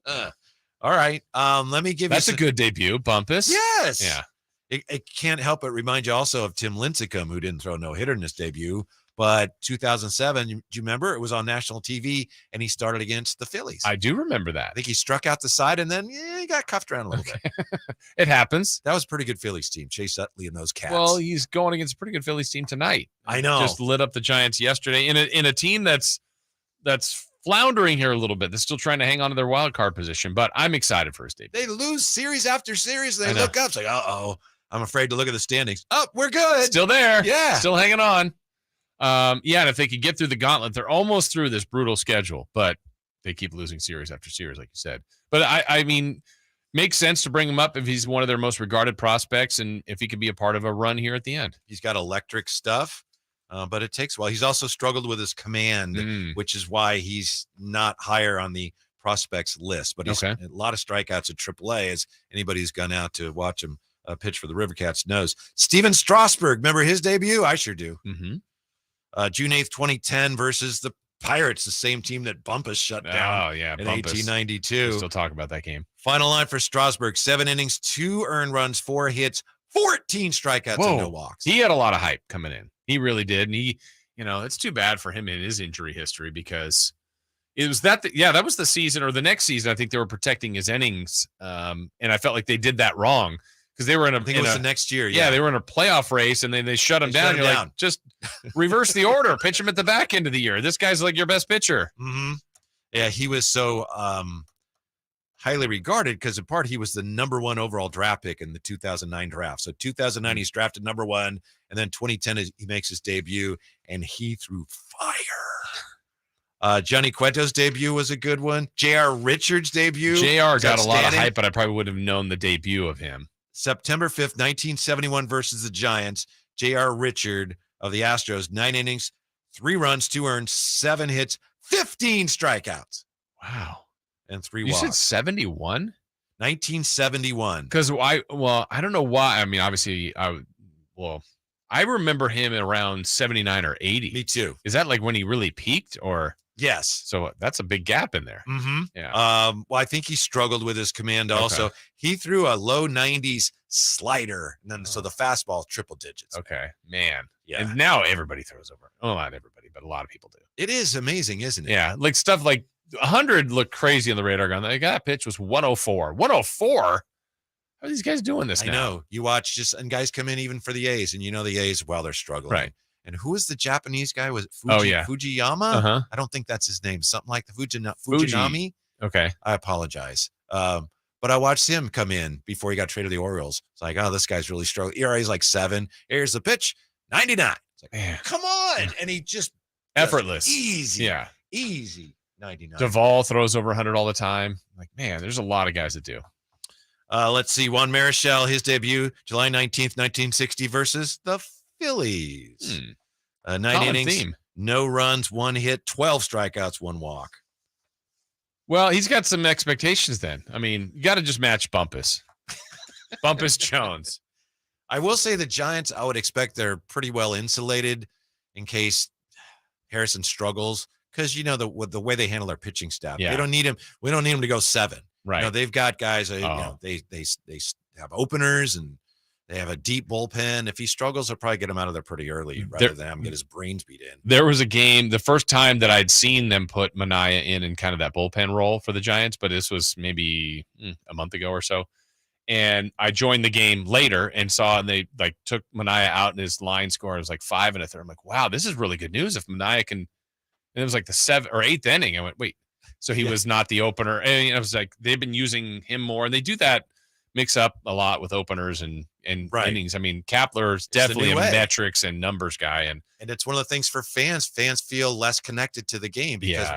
All right. Let me give That's a good debut, Bumpus. Yes. Yeah. It can't help but remind you also of Tim Lincecum, who didn't throw no-hitter in his debut. But 2007, do you remember? It was on national TV, and he started against the Phillies. I do remember that. I think he struck out the side, and then he got cuffed around a little bit. It happens. That was a pretty good Phillies team. Chase Utley and those Cats. Well, he's going against a pretty good Phillies team tonight. I know. Just lit up the Giants yesterday in a team that's floundering here a little bit. They're still trying to hang on to their wild card position, but I'm excited for his debut. They lose series after series. They look up. It's like, uh-oh. I'm afraid to look at the standings. Oh, we're good. Still there. Yeah. Still hanging on. And if they could get through the gauntlet, they're almost through this brutal schedule, but they keep losing series after series, like you said. But I mean, makes sense to bring him up if he's one of their most regarded prospects and if he could be a part of a run here at the end. He's got electric stuff, but it takes a while. He's also struggled with his command, which is why he's not higher on the prospects list. But he's a lot of strikeouts at AAA, as anybody who's gone out to watch him pitch for the River Cats knows. Steven Strasburg, remember his debut? I sure do. Mm-hmm. June 8th, 2010 versus the Pirates, the same team that Bumpus shut down in Bumpus. 1892. We'll still talk about that game. Final line for Strasburg, 7 innings, 2 earned runs, 4 hits, 14 strikeouts, and no walks. He had a lot of hype coming in. He really did. And he, it's too bad for him in his injury history because it was that was the season or the next season. I think they were protecting his innings. And I felt like they did that wrong. Because they were in it was the next year. Yeah, they were in a playoff race, and then they shut him down. You're like, just reverse the order. Pitch him at the back end of the year. This guy's like your best pitcher. Mm-hmm. Yeah, he was so highly regarded because in part he was the number 1 overall draft pick in the 2009 draft. So 2009 he's drafted number 1, and then 2010 he makes his debut and he threw fire. Johnny Cueto's debut was a good one. J.R. Richards' debut. J.R. got a lot of hype, but I probably would have known the debut of him. September 5th, 1971 versus the Giants. J.R. Richard of the Astros, 9 innings, 3 runs, 2 earned, 7 hits, 15 strikeouts. Wow. And 3 You walks. said 71? 1971. Because I don't know why. I mean, obviously, I remember him around 79 or 80. Me too. Is that like when he really peaked or? Yes. So that's a big gap in there. Mm-hmm. Yeah. Well, I think he struggled with his command also. Okay. He threw a low 90s slider, and then so the fastball triple digits. Okay, man. Yeah. And now everybody throws over. Well, not everybody, but a lot of people do. It is amazing, isn't it? Yeah, like stuff like 100 looked crazy on the radar gun. That pitch was 104. 104? How are these guys doing this now? I know. You watch and guys come in even for the A's, and you know the A's, well, they're struggling. Right. And who was the Japanese guy? Was it Fujiyama? Uh-huh. I don't think that's his name. Something like the Fujinami. Okay. I apologize. But I watched him come in before he got traded to the Orioles. It's like, oh, this guy's really struggling. ERA's like 7. Here's the pitch, 99. It's like, man, come on. And he just effortless. Easy. Yeah. Easy. 99. Duvall throws over 100 all the time. Like, man, there's a lot of guys that do. Let's see. Juan Marichal, his debut, July 19th, 1960 versus the Phillies. 9 Common innings, theme. no runs, 1 hit, 12 strikeouts, 1 walk. Well, he's got some expectations then. I mean, you got to just match Bumpus. Bumpus Jones. I will say the Giants, I would expect they're pretty well insulated in case Harrison struggles because, you know, the way they handle their pitching staff. Yeah. They don't need him. We don't need him to go 7. Right. You know, they've got guys, you know, they have openers and they have a deep bullpen. If he struggles, they'll probably get him out of there pretty early rather than have him get his brains beat in. There was a game, the first time that I'd seen them put Manaea in kind of that bullpen role for the Giants, but this was maybe a month ago or so. And I joined the game later and saw, and they like took Manaea out and his line score was like 5 1/3. I'm like, wow, this is really good news. If Manaea can, and it was like the 7th or 8th inning. I went, wait, so he was not the opener. And I was like, they've been using him more, and they do that mix up a lot with openers and innings. I mean, Kapler's definitely a metrics and numbers guy, and it's one of the things for fans. Fans feel less connected to the game because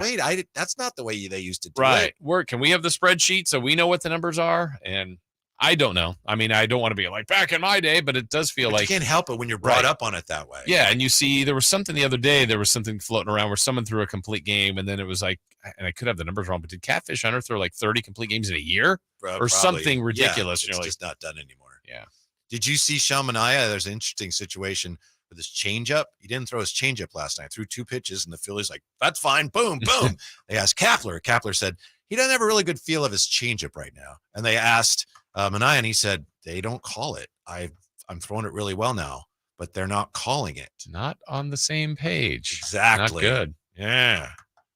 that's not the way they used to do it. Right. Can we have the spreadsheet so we know what the numbers are? And I don't know. I mean, I don't want to be like back in my day, but it does feel like you can't help it when you're brought up on it that way. Yeah, and you see there was something the other day. There was something floating around where someone threw a complete game, and then it was like, and I could have the numbers wrong, but did Catfish Hunter throw like 30 complete games in a year or Probably. something ridiculous? Yeah, it's just not done anymore. Yeah. Did you see Sean Manaea? There's an interesting situation with his changeup. He didn't throw his changeup last night. Threw 2 pitches, and the Phillies like, that's fine. Boom, boom. They asked Kapler. Kapler said he doesn't have a really good feel of his changeup right now. And they asked Manaea, and he said, they don't call it. I'm throwing it really well now, but they're not calling it. Not on the same page. Exactly. Not good. Yeah.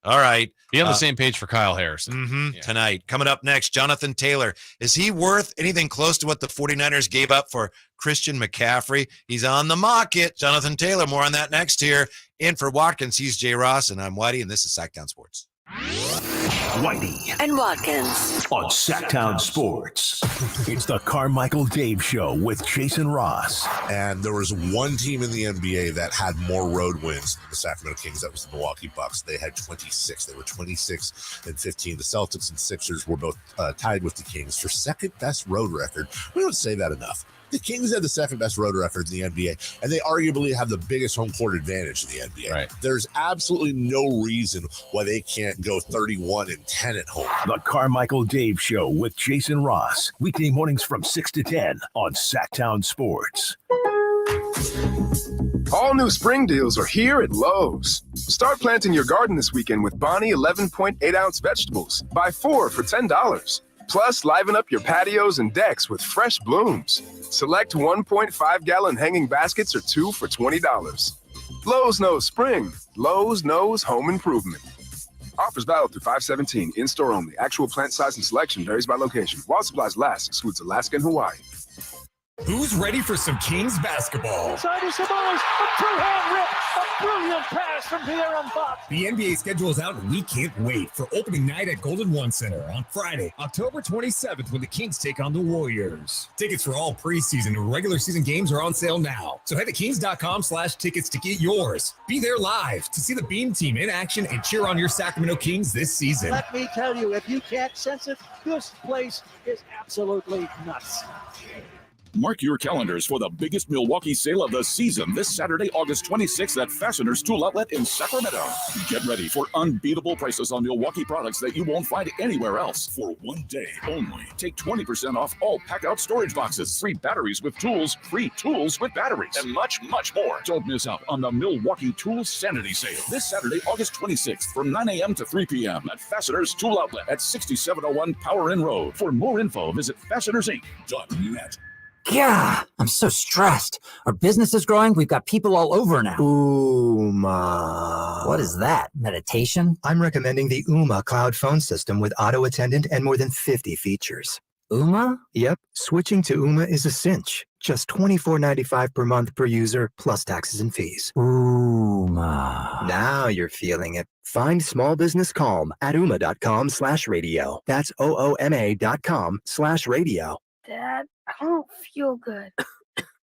All right. Be on the same page for Kyle Harrison. Tonight. Coming up next, Jonathan Taylor. Is he worth anything close to what the 49ers gave up for Christian McCaffrey? He's on the market. Jonathan Taylor, more on that next here. In for Watkins, he's Jay Ross, and I'm Whitey, and this is Sactown Sports. Whitey and Watkins on Sactown Sports. It's the Carmichael Dave Show with Jason Ross. And there was one team in the NBA that had more road wins than the Sacramento Kings. That was the Milwaukee Bucks. They had 26. They were 26-15. The Celtics and Sixers were both tied with the Kings for second best road record. We don't say that enough. The Kings have the second best road record in the NBA, and they arguably have the biggest home court advantage in the NBA. Right. There's absolutely no reason why they can't go 31-10 at home. The Carmichael Dave Show with Jason Ross. Weekday mornings from 6 to 10 on Sactown Sports. All new spring deals are here at Lowe's. Start planting your garden this weekend with Bonnie 11.8-ounce vegetables. Buy 4 for $10. Plus, liven up your patios and decks with fresh blooms. Select 1.5-gallon hanging baskets or 2 for $20. Lowe's knows spring. Lowe's knows home improvement. Offers valid through 5/17. In-store only. Actual plant size and selection varies by location. While supplies last, excludes Alaska and Hawaii. Who's ready for some Kings basketball? Side of Sabonis, a two-hand rip, a brilliant pass from De'Aaron Fox. The NBA schedule is out, and we can't wait for opening night at Golden One Center on Friday, October 27th, when the Kings take on the Warriors. Tickets for all preseason and regular season games are on sale now. So head to kings.com/tickets to get yours. Be there live to see the Beam Team in action and cheer on your Sacramento Kings this season. Let me tell you, if you can't sense it, this place is absolutely nuts. Mark your calendars for the biggest Milwaukee sale of the season this Saturday, August 26th at Fasteners Tool Outlet in Sacramento. Get ready for unbeatable prices on Milwaukee products that you won't find anywhere else. For one day only, take 20% off all pack-out storage boxes, free batteries with tools, free tools with batteries, and much, much more. Don't miss out on the Milwaukee Tool Sanity Sale this Saturday, August 26th from 9 a.m. to 3 p.m. at Fasteners Tool Outlet at 6701 Power Inn Road. For more info, visit fastenersinc.net. Yeah, I'm so stressed. Our business is growing. We've got people all over now. Ooma. What is that? Meditation? I'm recommending the Ooma cloud phone system with auto attendant and more than 50 features. Ooma? Yep. Switching to Ooma is a cinch. Just $24.95 per month per user, plus taxes and fees. Ooma. Now you're feeling it. Find small business calm at ooma.com/radio. That's OOMA.com/radio. Dad, I don't feel good.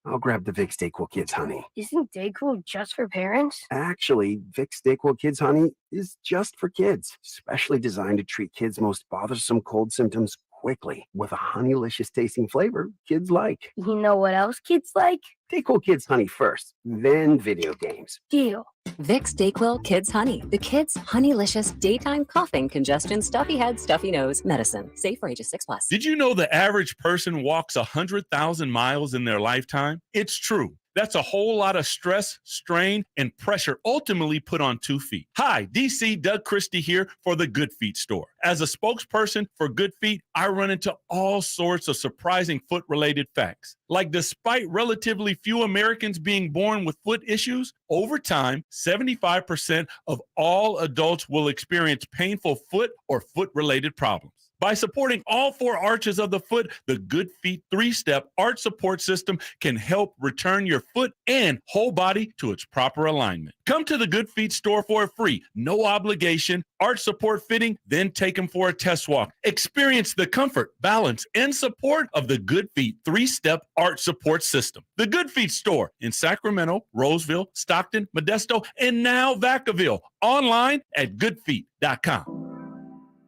I'll grab the Vicks DayQuil Kids Honey. Isn't DayQuil just for parents? Actually, Vicks DayQuil Kids Honey is just for kids, specially designed to treat kids' most bothersome cold symptoms quickly with a honeylicious tasting flavor kids like. You know what else kids like? DayQuil Kids Honey first, then video games. Deal. Vicks DayQuil Kids Honey, the kids' honeylicious daytime coughing, congestion, stuffy head, stuffy nose medicine. Safe for ages 6+. Did you know the average person walks 100,000 miles in their lifetime? It's true. That's a whole lot of stress, strain, and pressure ultimately put on 2 feet. Hi, DC Doug Christie here for the Good Feet store. As a spokesperson for Good Feet, I run into all sorts of surprising foot-related facts. Like despite relatively few Americans being born with foot issues, over time, 75% of all adults will experience painful foot or foot-related problems. By supporting all 4 arches of the foot, the Good Feet 3-step arch support system can help return your foot and whole body to its proper alignment. Come to the Good Feet store for a free, no obligation arch support fitting, then take them for a test walk. Experience the comfort, balance, and support of the Good Feet 3-step arch support system. The Good Feet store in Sacramento, Roseville, Stockton, Modesto, and now Vacaville. Online at goodfeet.com.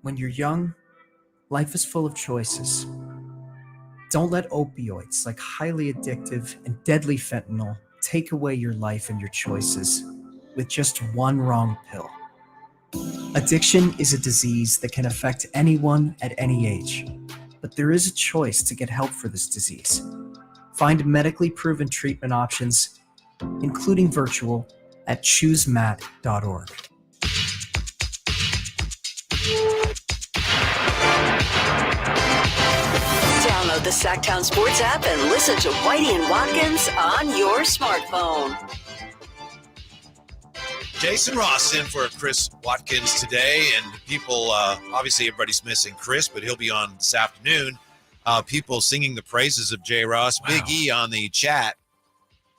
When you're young, life is full of choices. Don't let opioids like highly addictive and deadly fentanyl take away your life and your choices with just one wrong pill. Addiction is a disease that can affect anyone at any age, but there is a choice to get help for this disease. Find medically proven treatment options, including virtual, at choosemat.org. Download the Sactown Sports app and listen to Whitey and Watkins on your smartphone. Jason Ross in for Chris Watkins today, and people, obviously everybody's missing Chris, but he'll be on this afternoon. People singing the praises of J. Ross. Wow. Big E on the chat.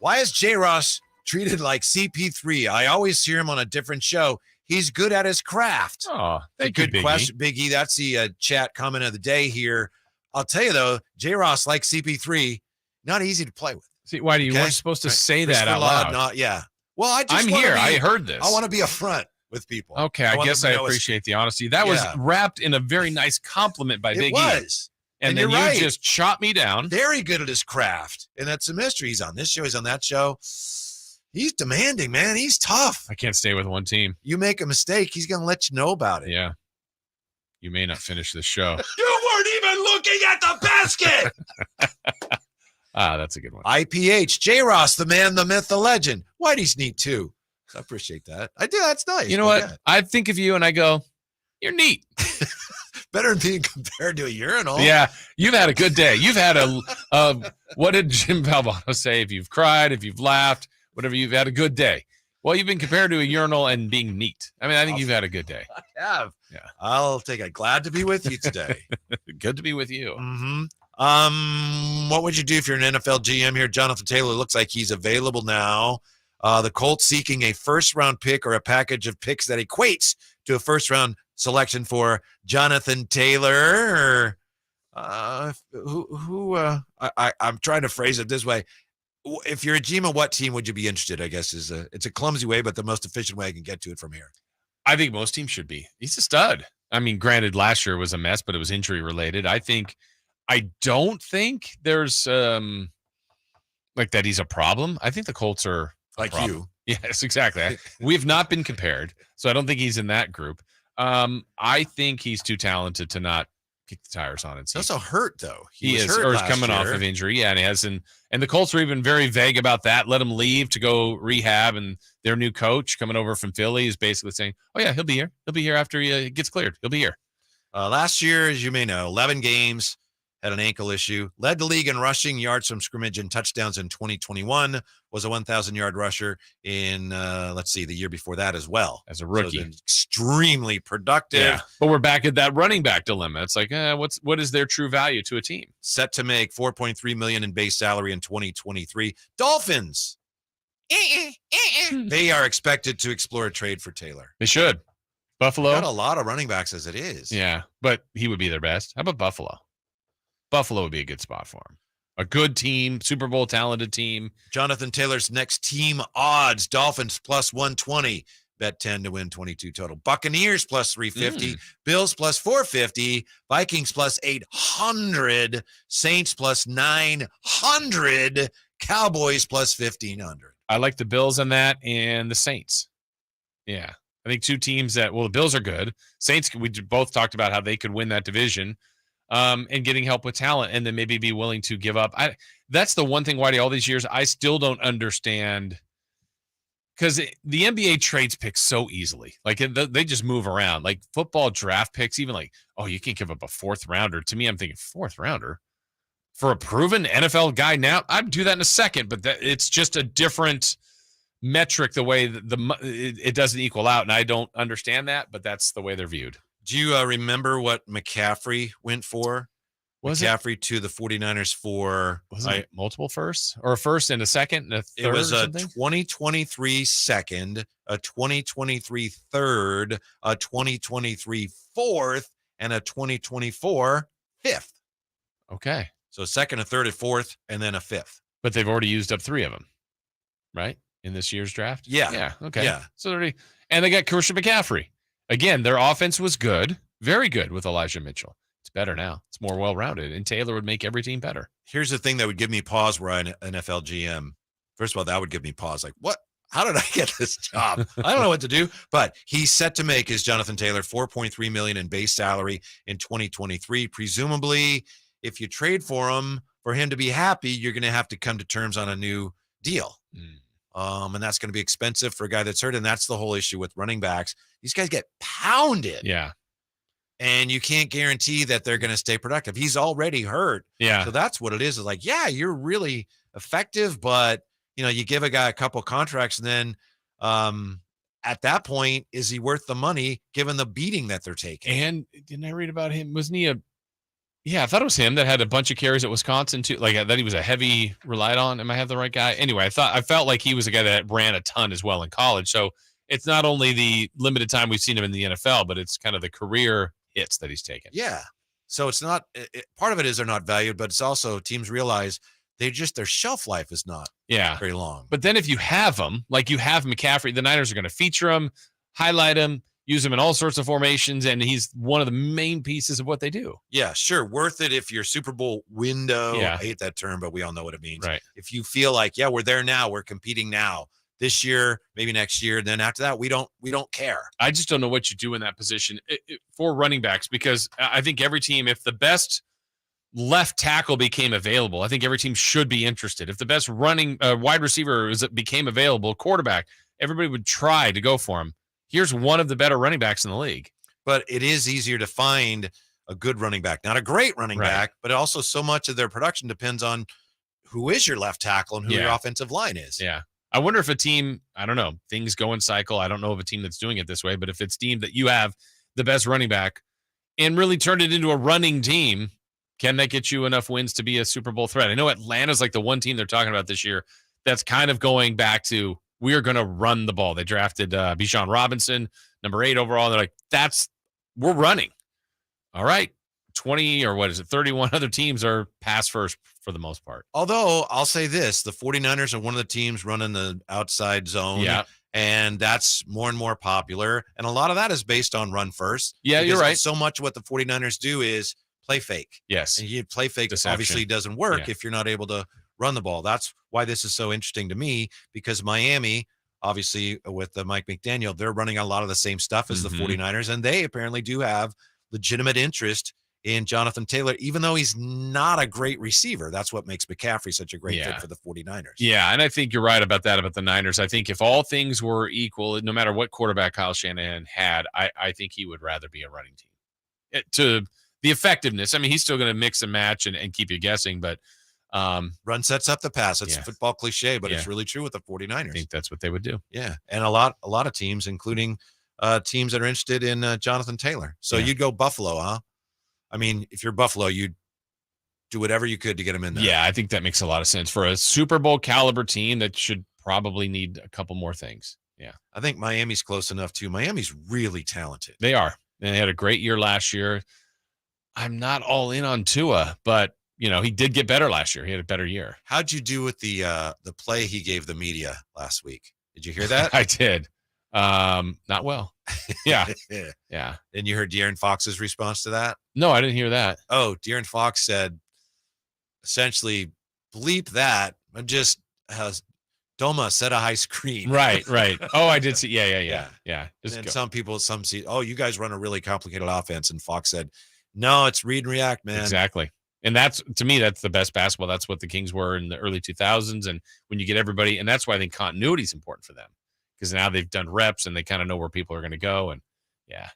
Why is J. Ross treated like CP3? I always hear him on a different show. He's good at his craft. Oh, thank you, good question, Big E. That's the chat comment of the day here. I'll tell you, though, J. Ross, like CP3, not easy to play with. See, why you weren't supposed to say that out loud? Yeah. Well, I'm here. I heard this. I want to be upfront with people. Okay, I guess I appreciate the honesty. That was wrapped in a very nice compliment by Big E. It was. And then you just shot me down. Very good at his craft. And that's a mystery. He's on this show. He's on that show. He's demanding, man. He's tough. I can't stay with one team. You make a mistake, he's going to let you know about it. Yeah. You may not finish the show. You weren't even looking at the basket. That's a good one. IPH, J. Ross, the man, the myth, the legend. Whitey's neat, too. I appreciate that. I do. That's nice. You know what? Yeah. I think of you and I go, you're neat. Better than being compared to a urinal. Yeah. You've had a good day. You've had what did Jim Valvano say? If you've cried, if you've laughed, whatever, you've had a good day. Well, you've been compared to a urinal and being neat. I mean, I think you've had a good day. I have. Yeah. I'll take it. Glad to be with you today. Good to be with you. Mm-hmm. What would you do if you're an NFL GM here? Jonathan Taylor looks like he's available now. The Colts seeking a first-round pick or a package of picks that equates to a first-round selection for Jonathan Taylor. I'm trying to phrase it this way. If you're a GM, what team would you be interested? I guess it's a clumsy way, but the most efficient way I can get to it from here. I think most teams should be. He's a stud. I mean, granted, last year was a mess, but it was injury related. I don't think there's like that he's a problem. I think the Colts are like you. Yes, exactly. We've not been compared, so I don't think he's in that group. I think he's too talented to not kick the tires on it. He's also hurt, though. He is, or is coming off of injury. Yeah, and he has. And the Colts were even very vague about that. Let him leave to go rehab, and their new coach coming over from Philly is basically saying, "Oh yeah, he'll be here. He'll be here after he gets cleared. He'll be here." Last year, as you may know, 11 games, had an ankle issue, led the league in rushing yards from scrimmage and touchdowns in 2021, was a 1,000-yard rusher in, the year before that as well. As a rookie. So extremely productive. Yeah. But we're back at that running back dilemma. It's like, what is their true value to a team? Set to make $4.3 million in base salary in 2023. Dolphins. They are expected to explore a trade for Taylor. They should. Buffalo. Got a lot of running backs as it is. Yeah, but he would be their best. How about Buffalo? Buffalo would be a good spot for him. A good team, Super Bowl talented team. Jonathan Taylor's next team odds: Dolphins plus 120, bet 10 to win 22 total. Buccaneers plus 350, Bills plus 450, Vikings plus 800, Saints plus 900, Cowboys plus 1,500. I like the Bills on that and the Saints. Yeah, I think two teams that, the Bills are good. Saints, we both talked about how they could win that division. And getting help with talent, and then maybe be willing to give up. That's the one thing, Whitey, all these years, I still don't understand, because the NBA trades picks so easily. Like, they just move around. Like, football draft picks, even like, you can't give up a fourth rounder. To me, I'm thinking fourth rounder for a proven NFL guy now. I'd do that in a second, but it's just a different metric, the way it doesn't equal out, and I don't understand that, but that's the way they're viewed. Do you remember what McCaffrey went for? McCaffrey to the 49ers for multiple firsts, or a first and a second and a third? It was a 2023 second, a 2023 third, a 2023 fourth, and a 2024 fifth. Okay. So second, a third, a fourth, and then a fifth. But they've already used up 3 of them, right? In this year's draft? Yeah. Yeah. Okay. Yeah. So and they got Christian McCaffrey. Again, their offense was good, very good with Elijah Mitchell. It's better now. It's more well-rounded, and Taylor would make every team better. Here's the thing that would give me pause where I'm an NFL GM. First of all, that would give me pause. Like, what? How did I get this job? I don't know what to do. But he's set to make, is Jonathan Taylor, $4.3 million in base salary in 2023. Presumably, if you trade for him to be happy, you're going to have to come to terms on a new deal. And that's going to be expensive for a guy that's hurt. And that's the whole issue with running backs. These guys get pounded. Yeah. And you can't guarantee that they're going to stay productive. He's already hurt. Yeah. So that's what it is. It's like, yeah, you're really effective, but you give a guy a couple contracts, and then at that point, is he worth the money given the beating that they're taking? And didn't I read about him? Wasn't he I thought it was him that had a bunch of carries at Wisconsin too. Like, that he was a heavy relied on. Am I have the right guy? Anyway, I felt like he was a guy that ran a ton as well in college. So it's not only the limited time we've seen him in the NFL, but it's kind of the career hits that he's taken. Yeah. So it's not, part of it is they're not valued, but it's also teams realize their shelf life is not very long. But then if you have them, like you have McCaffrey, the Niners are going to feature him, highlight him, use him in all sorts of formations, and he's one of the main pieces of what they do. Yeah, sure. Worth it if your Super Bowl window, I hate that term, but we all know what it means. Right. If you feel like, we're there now, we're competing now, this year, maybe next year, and then after that, we don't care. I just don't know what you do in that position for running backs, because I think every team, if the best left tackle became available, I think every team should be interested. If the best running wide receiver became available, quarterback, everybody would try to go for him. Here's one of the better running backs in the league. But it is easier to find a good running back, not a great running back, but also so much of their production depends on who is your left tackle and who your offensive line is. Yeah. I wonder if a team, I don't know, things go in cycle. I don't know of a team that's doing it this way, but if it's team that you have the best running back and really turned it into a running team, Can that get you enough wins to be a Super Bowl threat? I know Atlanta's like the one team they're talking about this year that's kind of going back to, we are going to run the ball. They drafted Bijan Robinson, number 8 overall. They're like, we're running. All right. 20 or 31 other teams are pass first for the most part. Although I'll say this, the 49ers are one of the teams running the outside zone. Yeah. And that's more and more popular. And a lot of that is based on run first. Yeah, you're right. So much what the 49ers do is play fake. Yes. And play fake Deception. obviously doesn't work if you're not able to run the ball. That's why this is so interesting to me, because Miami, obviously with Mike McDaniel, they're running a lot of the same stuff as the 49ers. And they apparently do have legitimate interest in Jonathan Taylor, even though he's not a great receiver. That's what makes McCaffrey such a great fit for the 49ers. Yeah, and I think you're right about that, about the Niners. I think if all things were equal, no matter what quarterback Kyle Shanahan had, I think he would rather be a running team. To the effectiveness, I mean, he's still going to mix and match and keep you guessing, but run sets up the pass. It's a football cliche, but it's really true with the 49ers. I think that's what they would do. Yeah, and a lot of teams, including teams that are interested in Jonathan Taylor. So you'd go Buffalo, huh? I mean, if you're Buffalo, you'd do whatever you could to get him in there. Yeah, I think that makes a lot of sense for a Super Bowl caliber team that should probably need a couple more things. Yeah. I think Miami's close enough too. Miami's really talented. They are. And they had a great year last year. I'm not all in on Tua, but he did get better last year. He had a better year. How'd you do with the play he gave the media last week? Did you hear that? I did. Not well. Yeah. Yeah. And you heard De'Aaron Fox's response to that? No, I didn't hear that. Oh, De'Aaron Fox said, essentially, bleep that. Just has Doma set a high screen. Right. Oh, I did see. Yeah. And some see, oh, you guys run a really complicated offense. And Fox said, no, it's read and react, man. Exactly. And to me, that's the best basketball. That's what the Kings were in the early 2000s. And when you get everybody, and that's why I think continuity is important for them, because now they've done reps and they kind of know where people are going to go. And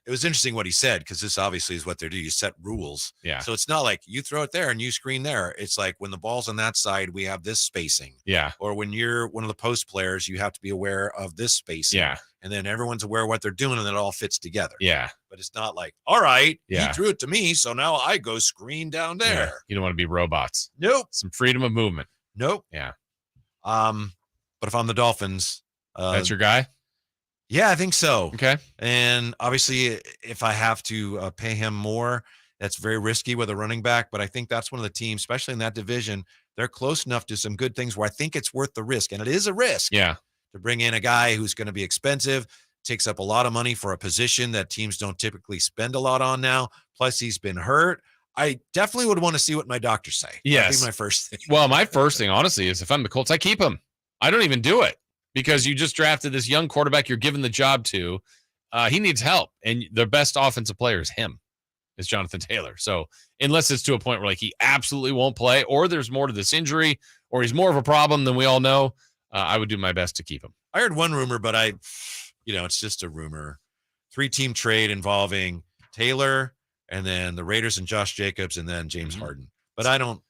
it was interesting what he said, because this obviously is what they do. You set rules. Yeah. So it's not like you throw it there and you screen there. It's like when the ball's on that side, we have this spacing. Yeah. Or when you're one of the post players, you have to be aware of this spacing. Yeah. And then everyone's aware of what they're doing, and it all fits together. Yeah. But it's not like, all right, he threw it to me, so now I go screen down there. Yeah. You don't want to be robots. Nope. Some freedom of movement. Nope. Yeah. But if I'm the Dolphins, that's your guy? Yeah, I think so. Okay. And obviously, if I have to pay him more, that's very risky with a running back. But I think that's one of the teams, especially in that division, they're close enough to some good things where I think it's worth the risk. And it is a risk. Yeah. To bring in a guy who's going to be expensive, takes up a lot of money for a position that teams don't typically spend a lot on now. Plus, he's been hurt. I definitely would want to see what my doctors say. Yes. That'd be my first thing. Well, my first thing, honestly, is if I'm the Colts, I keep him. I don't even do it. Because you just drafted this young quarterback you're giving the job to. He needs help. And the best offensive player is Jonathan Taylor. So unless it's to a point where he absolutely won't play, or there's more to this injury, or he's more of a problem than we all know, I would do my best to keep him. I heard one rumor, but it's just a rumor. 3-team trade involving Taylor and then the Raiders and Josh Jacobs and then James Harden. But I don't,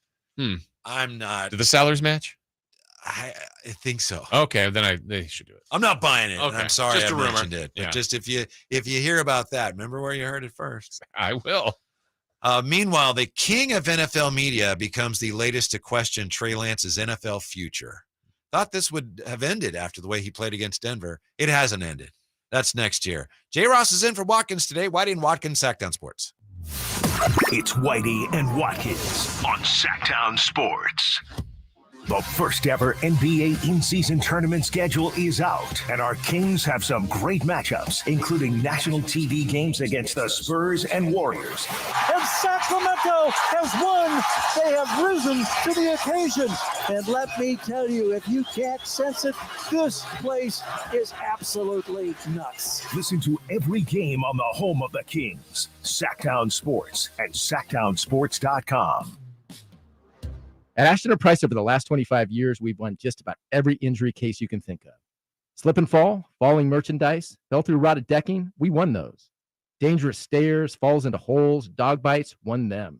I'm not. Do the salaries match? I think so. Okay, then they should do it. I'm not buying it. Okay. I'm sorry just I a rumor. mentioned it. Yeah. But just if you hear about that, remember where you heard it first. I will. Meanwhile, the king of NFL media becomes the latest to question Trey Lance's NFL future. Thought this would have ended after the way he played against Denver. It hasn't ended. That's next year. J. Ross is in for Watkins today. Whitey and Watkins, Sactown Sports. It's Whitey and Watkins on Sactown Sports. The first ever NBA in-season tournament schedule is out, and our Kings have some great matchups, including national TV games against the Spurs and Warriors. And Sacramento has won. They have risen to the occasion. And let me tell you, if you can't sense it, this place is absolutely nuts. Listen to every game on the home of the Kings, Sactown Sports and SactownSports.com. At Ashton & Price, over the last 25 years, we've won just about every injury case you can think of. Slip and fall, falling merchandise, fell through rotted decking, we won those. Dangerous stairs, falls into holes, dog bites, won them.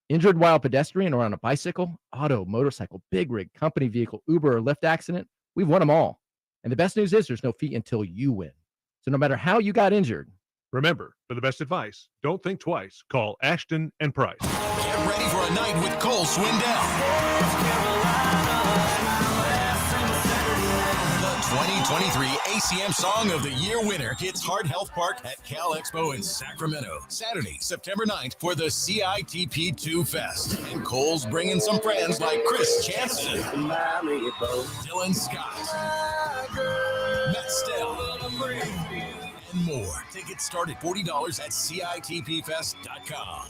Injured while pedestrian or on a bicycle, auto, motorcycle, big rig, company vehicle, Uber, or Lyft accident, we've won them all. And the best news is there's no fee until you win. So no matter how you got injured, Remember, for the best advice, don't think twice. Call Ashton and Price. Get ready for a night with Cole Swindell. The 2023 ACM Song of the Year winner hits Heart Health Park at Cal Expo in Sacramento, Saturday, September 9th for the CITP2 Fest. And Cole's bringing some friends like Chris Jansen, Dylan Scott, Matt Stell, and more. Tickets start at $40 at CITPFest.com.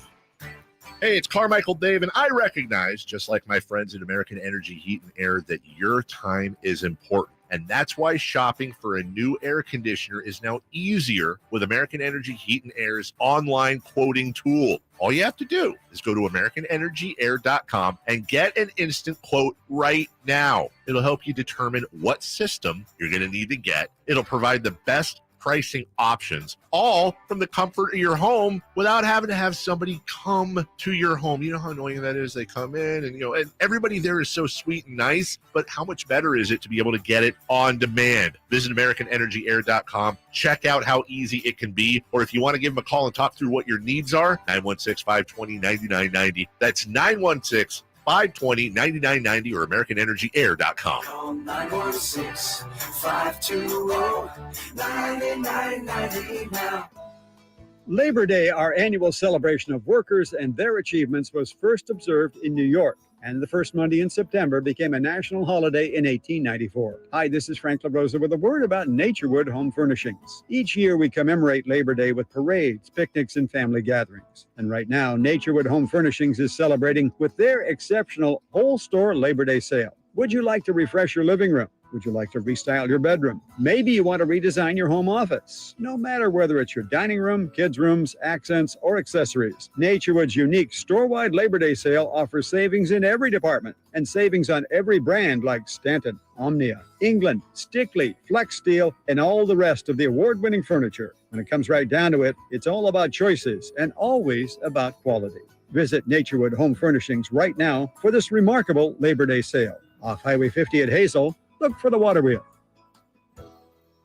Hey, it's Carmichael Dave, and I recognize, just like my friends at American Energy Heat and Air, that your time is important. And that's why shopping for a new air conditioner is now easier with American Energy Heat and Air's online quoting tool. All you have to do is go to AmericanEnergyAir.com and get an instant quote right now. It'll help you determine what system you're going to need to get. It'll provide the best pricing options, all from the comfort of your home without having to have somebody come to your home. You know how annoying that is? They come in and everybody there is so sweet and nice, but how much better is it to be able to get it on demand? Visit AmericanEnergyAir.com. Check out how easy it can be. Or if you want to give them a call and talk through what your needs are, 916-520-9990. That's 916-520-9990 or AmericanEnergyAir.com. Call 916-520-9990 now. Labor Day, our annual celebration of workers and their achievements, was first observed in New York, and the first Monday in September became a national holiday in 1894. Hi, this is Frank LaRosa with a word about Naturewood Home Furnishings. Each year we commemorate Labor Day with parades, picnics, and family gatherings. And right now, Naturewood Home Furnishings is celebrating with their exceptional whole store Labor Day sale. Would you like to refresh your living room? Would you like to restyle your bedroom? Maybe you want to redesign your home office. No matter whether it's your dining room, kids' rooms, accents, or accessories, Naturewood's unique store-wide Labor Day sale offers savings in every department and savings on every brand like Stanton, Omnia, England, Stickley, Flex Steel, and all the rest of the award-winning furniture. When it comes right down to it, it's all about choices and always about quality. Visit Naturewood Home Furnishings right now for this remarkable Labor Day sale. Off Highway 50 at Hazel, look for the water wheel.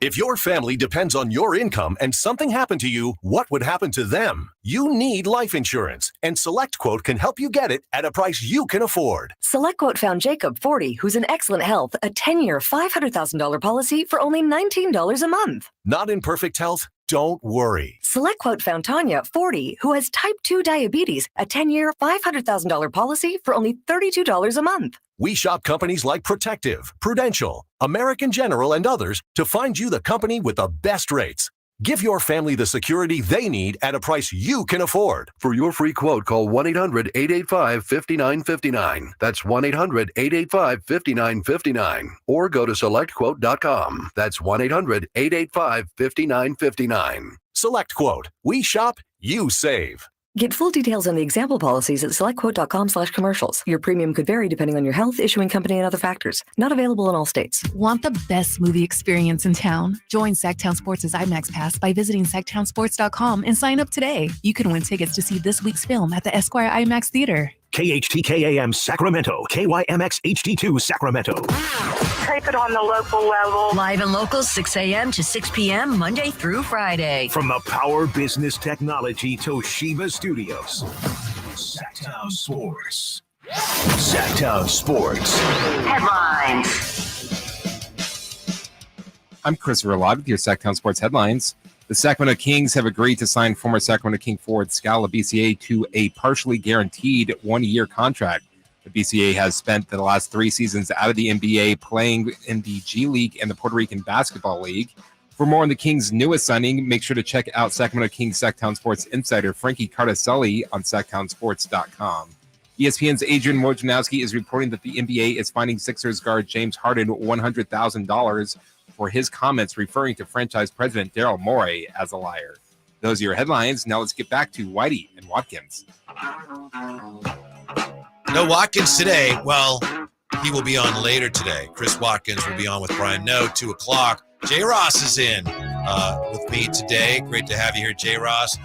If your family depends on your income and something happened to you, what would happen to them? You need life insurance, and SelectQuote can help you get it at a price you can afford. SelectQuote found Jacob, 40, who's in excellent health, a 10-year, $500,000 policy for only $19 a month. Not in perfect health? Don't worry. SelectQuote found Tanya, 40, who has type 2 diabetes, a 10-year, $500,000 policy for only $32 a month. We shop companies like Protective, Prudential, American General, and others to find you the company with the best rates. Give your family the security they need at a price you can afford. For your free quote, call 1-800-885-5959. That's 1-800-885-5959. Or go to SelectQuote.com. That's 1-800-885-5959. SelectQuote. We shop, you save. Get full details on the example policies at selectquote.com/commercials. Your premium could vary depending on your health, issuing company, and other factors. Not available in all states. Want the best movie experience in town? Join Sactown Sports' IMAX Pass by visiting SactownSports.com and sign up today. You can win tickets to see this week's film at the Esquire IMAX Theater. KHTKAM Sacramento, KYMX HD2 Sacramento. Keep it on the local level. Live and local, 6 a.m. to 6 p.m., Monday through Friday. From the Power Business Technology Toshiba Studios. Sactown Sports. Sactown Sports. Headlines. I'm Chris Watkins with your Sactown Sports headlines. The Sacramento Kings have agreed to sign former Sacramento King forward Skal Labissiere to a partially guaranteed one-year contract. The BCA has spent the last 3 seasons out of the NBA playing in the G League and the Puerto Rican Basketball League. For more on the Kings' newest signing, make sure to check out Sacramento Kings Sactown Sports insider Frankie Cardacelli on SactownSports.com. ESPN's Adrian Wojnarowski is reporting that the NBA is finding Sixers guard James Harden $100,000 for his comments referring to franchise president Daryl Morey as a liar. Those are your headlines. Now let's get back to Whitey and Watkins. No Watkins today. Well, he will be on later today. Chris Watkins will be on with Brian No, 2 o'clock. Jay Ross is in with me today. Great to have you here, Jay Ross.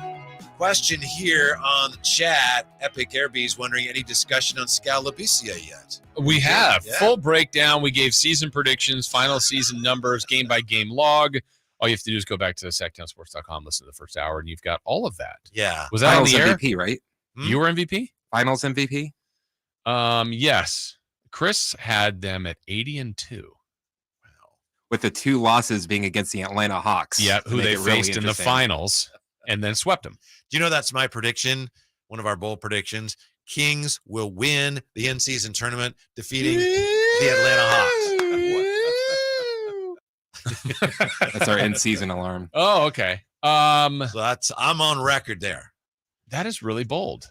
Question here on the chat. Epic Airbees wondering, any discussion on Skal Labissiere yet? We have. Yeah. Full breakdown. We gave season predictions, final season numbers, game-by-game log. all you have to do is go back to SactownSports.com, listen to the first hour, and you've got all of that. Yeah. Was that Finals on the air? MVP, right? You were MVP? Finals MVP? Yes. Chris had them at 80-2. With the 2 losses being against the Atlanta Hawks. Yeah, who they really faced in the finals and then swept them. Do you know that's my prediction? One of our bold predictions. Kings will win the in-season tournament, defeating the Atlanta Hawks. That's our in-season alarm. Oh, okay. So I'm on record there. That is really bold.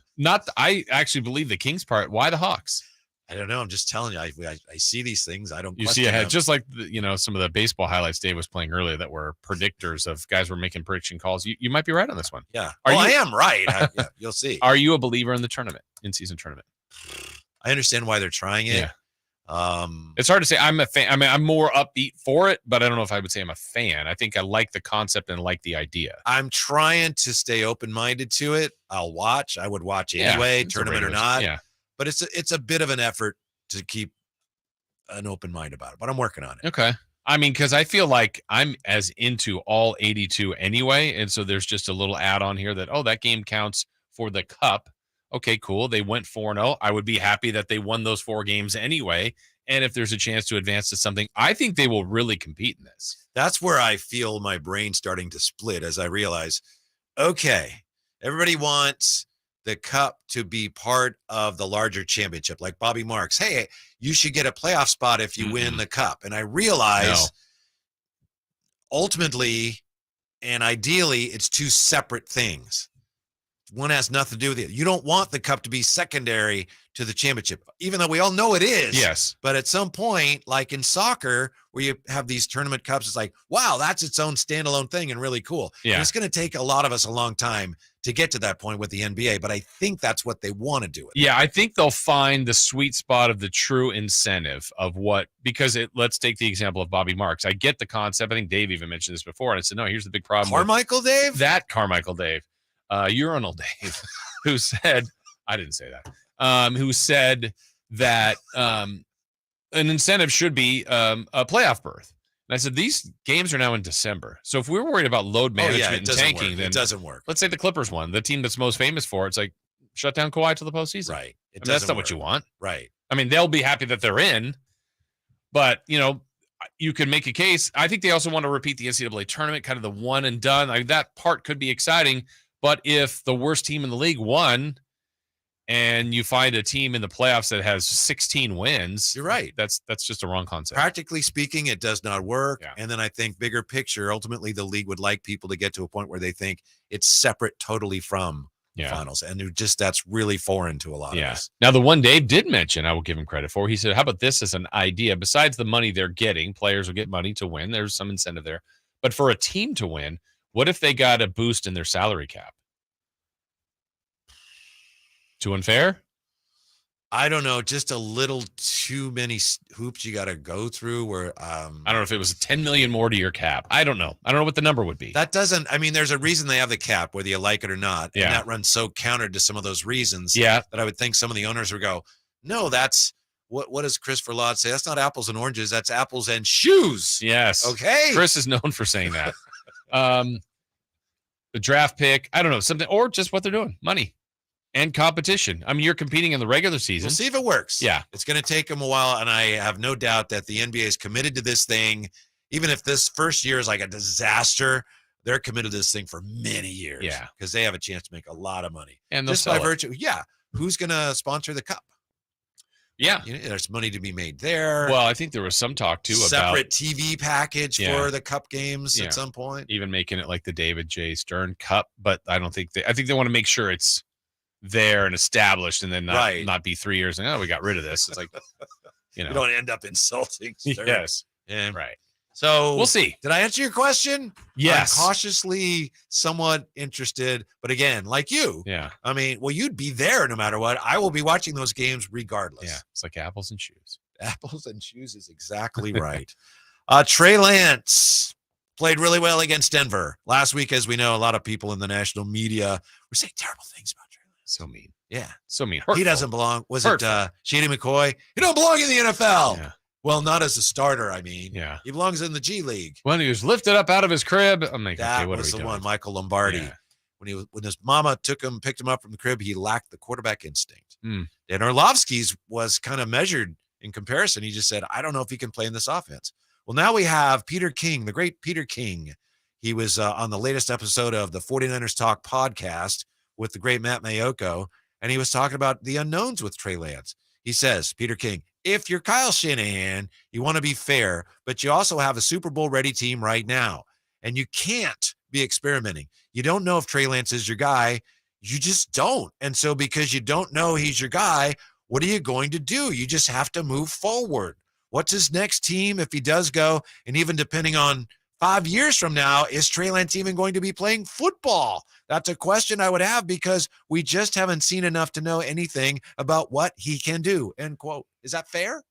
I actually believe the Kings part. Why the Hawks? I don't know. I'm just telling you. I see these things. I don't. You see ahead, just like some of the baseball highlights Dave was playing earlier that were predictors of guys were making prediction calls. You might be right on this one. Yeah. I am right. Yeah, you'll see. Are you a believer in the tournament, in-season tournament? I understand why they're trying it. Yeah. It's hard to say. I'm a fan. I mean, I'm more upbeat for it, but I don't know if I would say I'm a fan. I think I like the concept and like the idea. I'm trying to stay open-minded to it. I'll watch. I would watch anyway, tournament or not. Yeah. But it's a bit of an effort to keep an open mind about it. But I'm working on it. Okay. I mean, because I feel like I'm as into all 82 anyway, and so there's just a little add-on here that that game counts for the cup. Okay, cool. They went 4-0. I would be happy that they won those 4 games anyway. And if there's a chance to advance to something, I think they will really compete in this. That's where I feel my brain starting to split as I realize, okay, everybody wants the cup to be part of the larger championship. Like Bobby Marks, hey, you should get a playoff spot if you win the cup. And I realize ultimately and ideally it's 2 separate things. One has nothing to do with it. You don't want the cup to be secondary to the championship, even though we all know it is. Yes. But at some point, like in soccer, where you have these tournament cups, it's like, wow, that's its own standalone thing and really cool. Yeah. And it's going to take a lot of us a long time to get to that point with the NBA, but I think that's what they want to do. Yeah, I think they'll find the sweet spot of the true incentive of what, because let's take the example of Bobby Marks. I get the concept. I think Dave even mentioned this before, and I said, no, here's the big problem. Carmichael Dave? That Carmichael Dave. Urinal Dave, who said, I didn't say that, who said that an incentive should be a playoff berth. And I said, these games are now in December. So if we're worried about load management and tanking, then it doesn't work. Let's say the Clippers won, the team that's most famous for it's like shut down Kawhi till the postseason. Right. That's not what you want. Right. I mean, they'll be happy that they're in, but you can make a case. I think they also want to repeat the NCAA tournament, kind of the one and done. Like that part could be exciting. But if the worst team in the league won and you find a team in the playoffs that has 16 wins, you're right. That's just a wrong concept. Practically speaking, it does not work. Yeah. And then I think bigger picture, ultimately the league would like people to get to a point where they think it's separate totally from finals. And that's really foreign to a lot of us. Now, the one Dave did mention, I will give him credit for, he said, how about this as an idea? Besides the money they're getting, players will get money to win. There's some incentive there. But for a team to win, what if they got a boost in their salary cap? Too unfair? I don't know. Just a little too many hoops you got to go through where I don't know if it was 10 million more to your cap. I don't know. I don't know what the number would be. That doesn't, I mean, there's a reason they have the cap, whether you like it or not. Yeah. And that runs so counter to some of those reasons that I would think some of the owners would go, no, that's what does Chris Verlaud say? That's not apples and oranges. That's apples and shoes. Yes. Okay. Chris is known for saying that. The draft pick, I don't know, something, or just what they're doing, money and competition. I mean, you're competing in the regular season. We'll see if it works. Yeah. It's going to take them a while, and I have no doubt that the NBA is committed to this thing. Even if this first year is like a disaster, they're committed to this thing for many years. Yeah. Because they have a chance to make a lot of money. And just by virtue, who's going to sponsor the cup? Yeah. There's money to be made there. Well, I think there was some talk, too, about separate TV package for the cup games at some point. Even making it like the David J. Stern Cup, but I don't think I think they want to make sure it's there and established and then not be 3 years and we got rid of this. It's like, you don't end up insulting Stern. Yes. Yeah. Right. So we'll see. Did I answer your question? Yes. I'm cautiously somewhat interested, but again, like you, I mean, well, you'd be there no matter what. I will be watching those games regardless. Yeah. It's like apples and shoes. Apples and shoes is exactly right. Trey Lance played really well against Denver last week. As we know, a lot of people in the national media were saying terrible things about Trey Lance. So mean. Yeah. So mean. He doesn't belong. Was it Shady McCoy? He don't belong in the NFL. Yeah. Well, not as a starter, I mean. Yeah. He belongs in the G League. When he was lifted up out of his crib, I'm like, That okay, what was are we the doing? one, Michael Lombardi. Yeah. When his mama picked him up from the crib, he lacked the quarterback instinct. Mm. And Orlovsky's was kind of measured in comparison. He just said, I don't know if he can play in this offense. Well, now we have Peter King, the great Peter King. He was on the latest episode of the 49ers Talk podcast with the great Matt Mayoko, and he was talking about the unknowns with Trey Lance. He says, Peter King, if you're Kyle Shanahan, you want to be fair, but you also have a Super Bowl ready team right now, and you can't be experimenting. You don't know if Trey Lance is your guy. You just don't. And so because you don't know he's your guy, what are you going to do? You just have to move forward. What's his next team if he does go? And even depending on 5 years from now, is Trey Lance even going to be playing football? That's a question I would have because we just haven't seen enough to know anything about what he can do, end quote. Is that fair?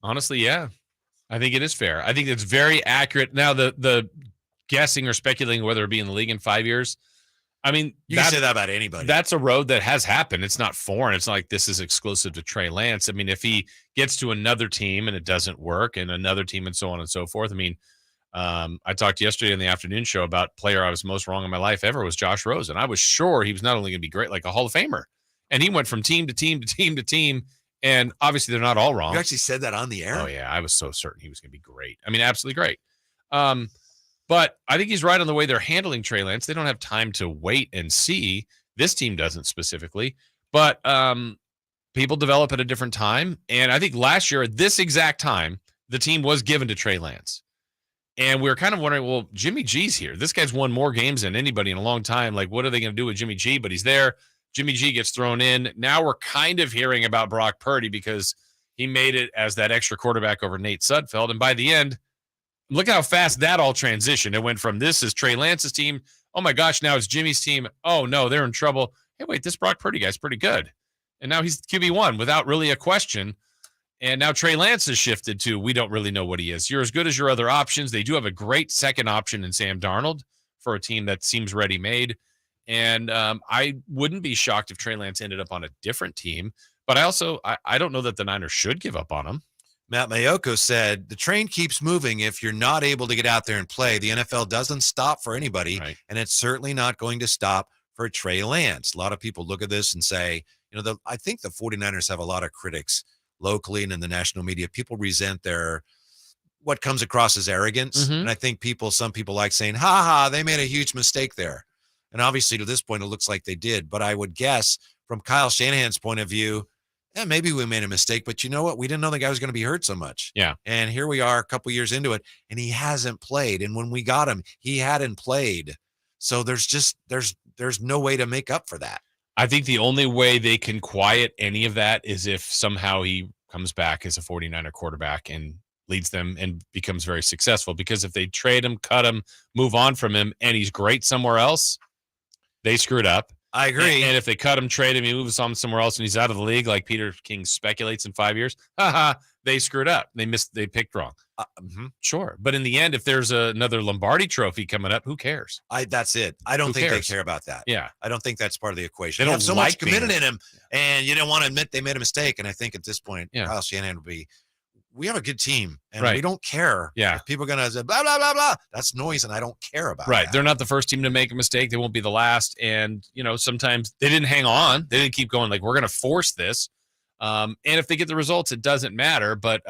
Honestly, yeah. I think it is fair. I think it's very accurate. Now, the guessing or speculating whether it be in the league in 5 years, I mean, you can say that about anybody. That's a road that has happened. It's not foreign. It's not like this is exclusive to Trey Lance. I mean, if he gets to another team and it doesn't work and another team and so on and so forth, I mean, I talked yesterday in the afternoon show about player I was most wrong in my life ever was Josh Rosen. I was sure he was not only going to be great, like a Hall of Famer, and he went from team to team to team to team, and obviously they're not all wrong. You actually said that on the air? Oh, yeah. I was so certain he was going to be great. I mean, absolutely great. But I think he's right on the way they're handling Trey Lance. They don't have time to wait and see. This team doesn't specifically, but people develop at a different time. And I think last year at this exact time, the team was given to Trey Lance. And we were kind of wondering, well, Jimmy G's here. This guy's won more games than anybody in a long time. Like, what are they going to do with Jimmy G? But he's there. Jimmy G gets thrown in. Now we're kind of hearing about Brock Purdy because he made it as that extra quarterback over Nate Sudfeld. And by the end, look how fast that all transitioned. It went from this is Trey Lance's team. Oh, my gosh, now it's Jimmy's team. Oh, no, they're in trouble. Hey, wait, this Brock Purdy guy's pretty good. And now he's QB1 without really a question. And now Trey Lance has shifted to we don't really know what he is. You're as good as your other options. They do have a great second option in Sam Darnold for a team that seems ready-made. And I wouldn't be shocked if Trey Lance ended up on a different team. But I don't know that the Niners should give up on him. Matt Mayoko said, the train keeps moving if you're not able to get out there and play. The NFL doesn't stop for anybody, right. And it's certainly not going to stop for Trey Lance. A lot of people look at this and say, I think the 49ers have a lot of critics locally and in the national media. People resent what comes across as arrogance. Mm-hmm. And I think some people like saying, ha, they made a huge mistake there. And obviously to this point, it looks like they did. But I would guess from Kyle Shanahan's point of view, maybe we made a mistake, but you know what? We didn't know the guy was going to be hurt so much. Yeah. And here we are a couple years into it, and he hasn't played. And when we got him, he hadn't played. So there's no way to make up for that. I think the only way they can quiet any of that is if somehow he comes back as a 49er quarterback and leads them and becomes very successful. Because if they trade him, cut him, move on from him, and he's great somewhere else, they screwed up. I agree. And if they cut him, trade him, he moves on somewhere else, and he's out of the league, like Peter King speculates in 5 years, they screwed up. They picked wrong. Sure. But in the end, if there's another Lombardi trophy coming up, who cares? That's it. I don't think they care about that. Yeah. I don't think that's part of the equation. They don't have so like much committed in him, and you don't want to admit they made a mistake. And I think at this point, Kyle Shanahan would be, we have a good team, and we don't care. Yeah. If people are going to say, blah, blah, blah, blah. That's noise, and I don't care about Right. that. They're not the first team to make a mistake. They won't be the last. And, sometimes they didn't hang on. They didn't keep going, like, we're going to force this. And if they get the results, it doesn't matter. But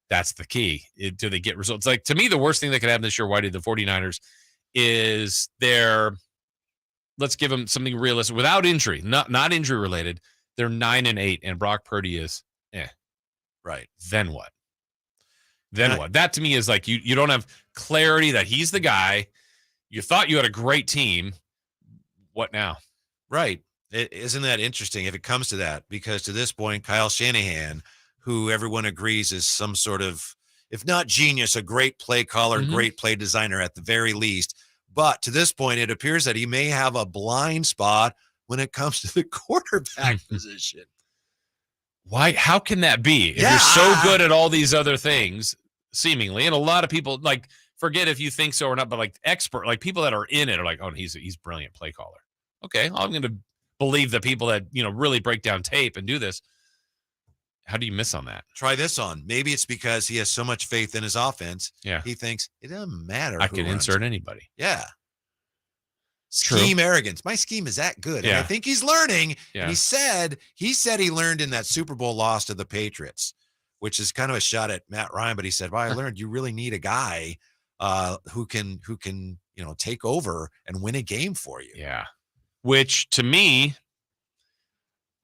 that's the key. Do they get results? Like, to me, the worst thing that could happen this year, Whitey, the 49ers, is let's give them something realistic. Without injury, not injury related, they're 9-8, and Brock Purdy is Right. Then what? What? That to me is like you don't have clarity that he's the guy. You thought you had a great team. What now? Right. Isn't that interesting if it comes to that? Because to this point, Kyle Shanahan, who everyone agrees is some sort of, if not genius, a great play caller, great play designer at the very least. But to this point, it appears that he may have a blind spot when it comes to the quarterback position. Why? How can that be? If you're so good at all these other things, seemingly, and a lot of people forget if you think so or not, but expert, people that are in it are like, oh, he's brilliant play caller. Okay, I'm going to believe the people that really break down tape and do this. How do you miss on that? Try this on. Maybe it's because he has so much faith in his offense. Yeah. He thinks it doesn't matter. I who can runs insert it. anybody. Yeah. True. Scheme arrogance. My scheme is that good. And Yeah. I think he's learning. Yeah. And he said he learned in that Super Bowl loss to the Patriots, which is kind of a shot at Matt Ryan. But he said, well, I learned you really need a guy who can, take over and win a game for you. Yeah. Which to me,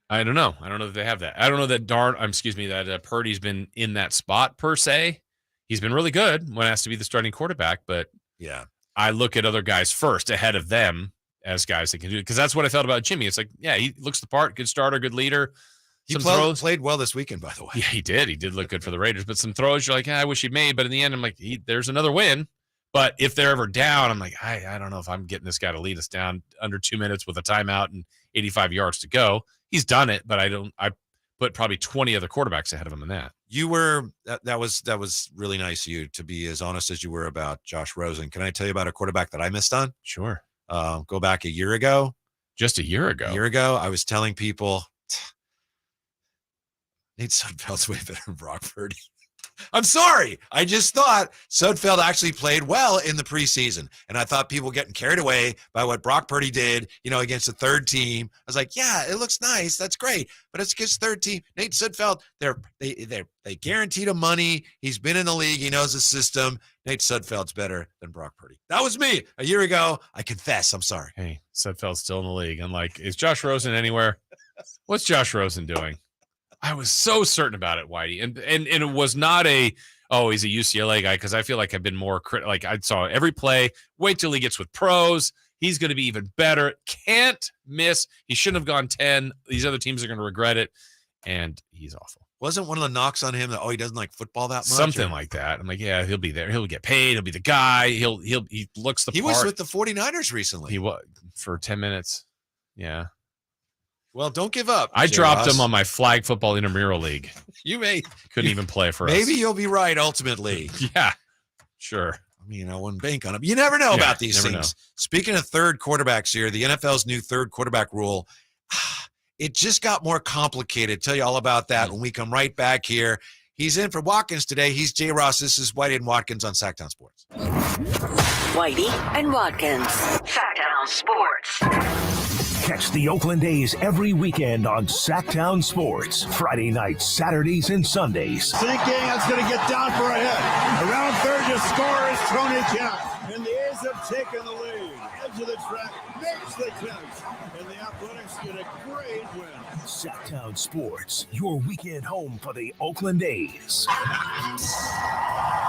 I don't know. I don't know if they have that. I don't know that Purdy's been in that spot per se. He's been really good when asked to be the starting quarterback, but yeah, I look at other guys first ahead of them as guys that can do it. Because that's what I felt about Jimmy. It's like, yeah, he looks the part, good starter, good leader. He played well this weekend, by the way. Yeah, he did. He did look good for the Raiders, but some throws you're like, I wish he'd made. But in the end, I'm like, there's another win. But if they're ever down, I'm like, I don't know if I'm getting this guy to lead us down under 2 minutes with a timeout and 85 yards to go. He's done it, but I put probably 20 other quarterbacks ahead of him in that. You were that was really nice of you to be as honest as you were about Josh Rosen. Can I tell you about a quarterback that I missed on? Sure. Go back a year ago. Just a year ago. A year ago, I was telling people Nate Sudfeld's way better than Brock Purdy. I'm sorry. I just thought Sudfeld actually played well in the preseason. And I thought people were getting carried away by what Brock Purdy did, against the third team. I was like, yeah, it looks nice. That's great. But it's against third team. Nate Sudfeld, they guaranteed him money. He's been in the league. He knows the system. Nate Sudfeld's better than Brock Purdy. That was me a year ago. I confess. I'm sorry. Hey, Sudfeld's still in the league. I'm like, is Josh Rosen anywhere? What's Josh Rosen doing? I was so certain about it, Whitey. And it was not he's a UCLA guy, because I feel like I've been more like I saw every play. Wait till he gets with pros. He's going to be even better. Can't miss. He shouldn't have gone 10. These other teams are going to regret it. And he's awful. Wasn't one of the knocks on him that, he doesn't like football that much? Something like that. I'm like, yeah, he'll be there. He'll get paid. He'll be the guy. He looks the part. He was with the 49ers recently. He was for 10 minutes. Yeah. Well, don't give up. I dropped him on my flag football intramural league. You couldn't even play for us. Maybe you'll be right ultimately. Yeah, sure. I mean, I wouldn't bank on him. You never know about these things. Know. Speaking of third quarterbacks here, the NFL's new third quarterback rule, it just got more complicated. Tell you all about that when we come right back here. He's in for Watkins today. He's J. Ross. This is Whitey and Watkins on Sactown Sports. Whitey and Watkins, Sactown Sports. Catch the Oakland A's every weekend on Sactown Sports. Friday nights, Saturdays, and Sundays. Sinking, that's going to get down for a hit. Around third to score is Tony Kemp. And the A's have taken the lead. Edge of the track, makes the catch. And the Athletics get a great win. Sactown Sports, your weekend home for the Oakland A's.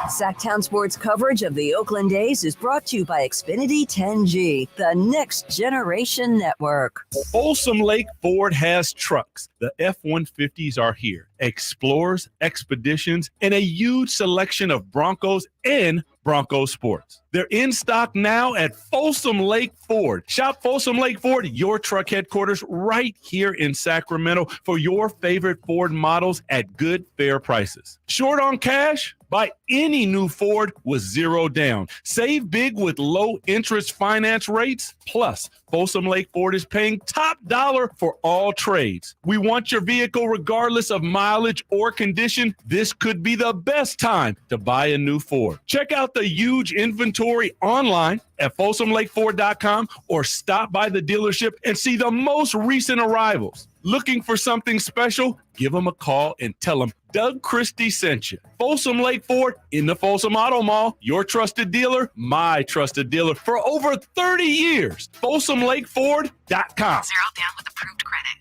Sactown Sports coverage of the Oakland A's is brought to you by Xfinity 10G, the next generation network. Folsom Lake Ford has trucks. The F-150s are here. Explorers, Expeditions, and a huge selection of Broncos and Bronco Sports. They're in stock now at Folsom Lake Ford. Shop Folsom Lake Ford, your truck headquarters, right here in Sacramento for your favorite Ford models at good, fair prices. Short on cash? Buy any new Ford with zero down. Save big with low interest finance rates. Plus, Folsom Lake Ford is paying top dollar for all trades. We want your vehicle regardless of mileage or condition. This could be the best time to buy a new Ford. Check out the huge inventory online at folsomlakeford.com or stop by the dealership and see the most recent arrivals. Looking for something special? Give them a call and tell them Doug Christie sent you. Folsom Lake Ford in the Folsom Auto Mall, your trusted dealer, my trusted dealer for over 30 years. FolsomLakeFord.com. 0 down with approved credit.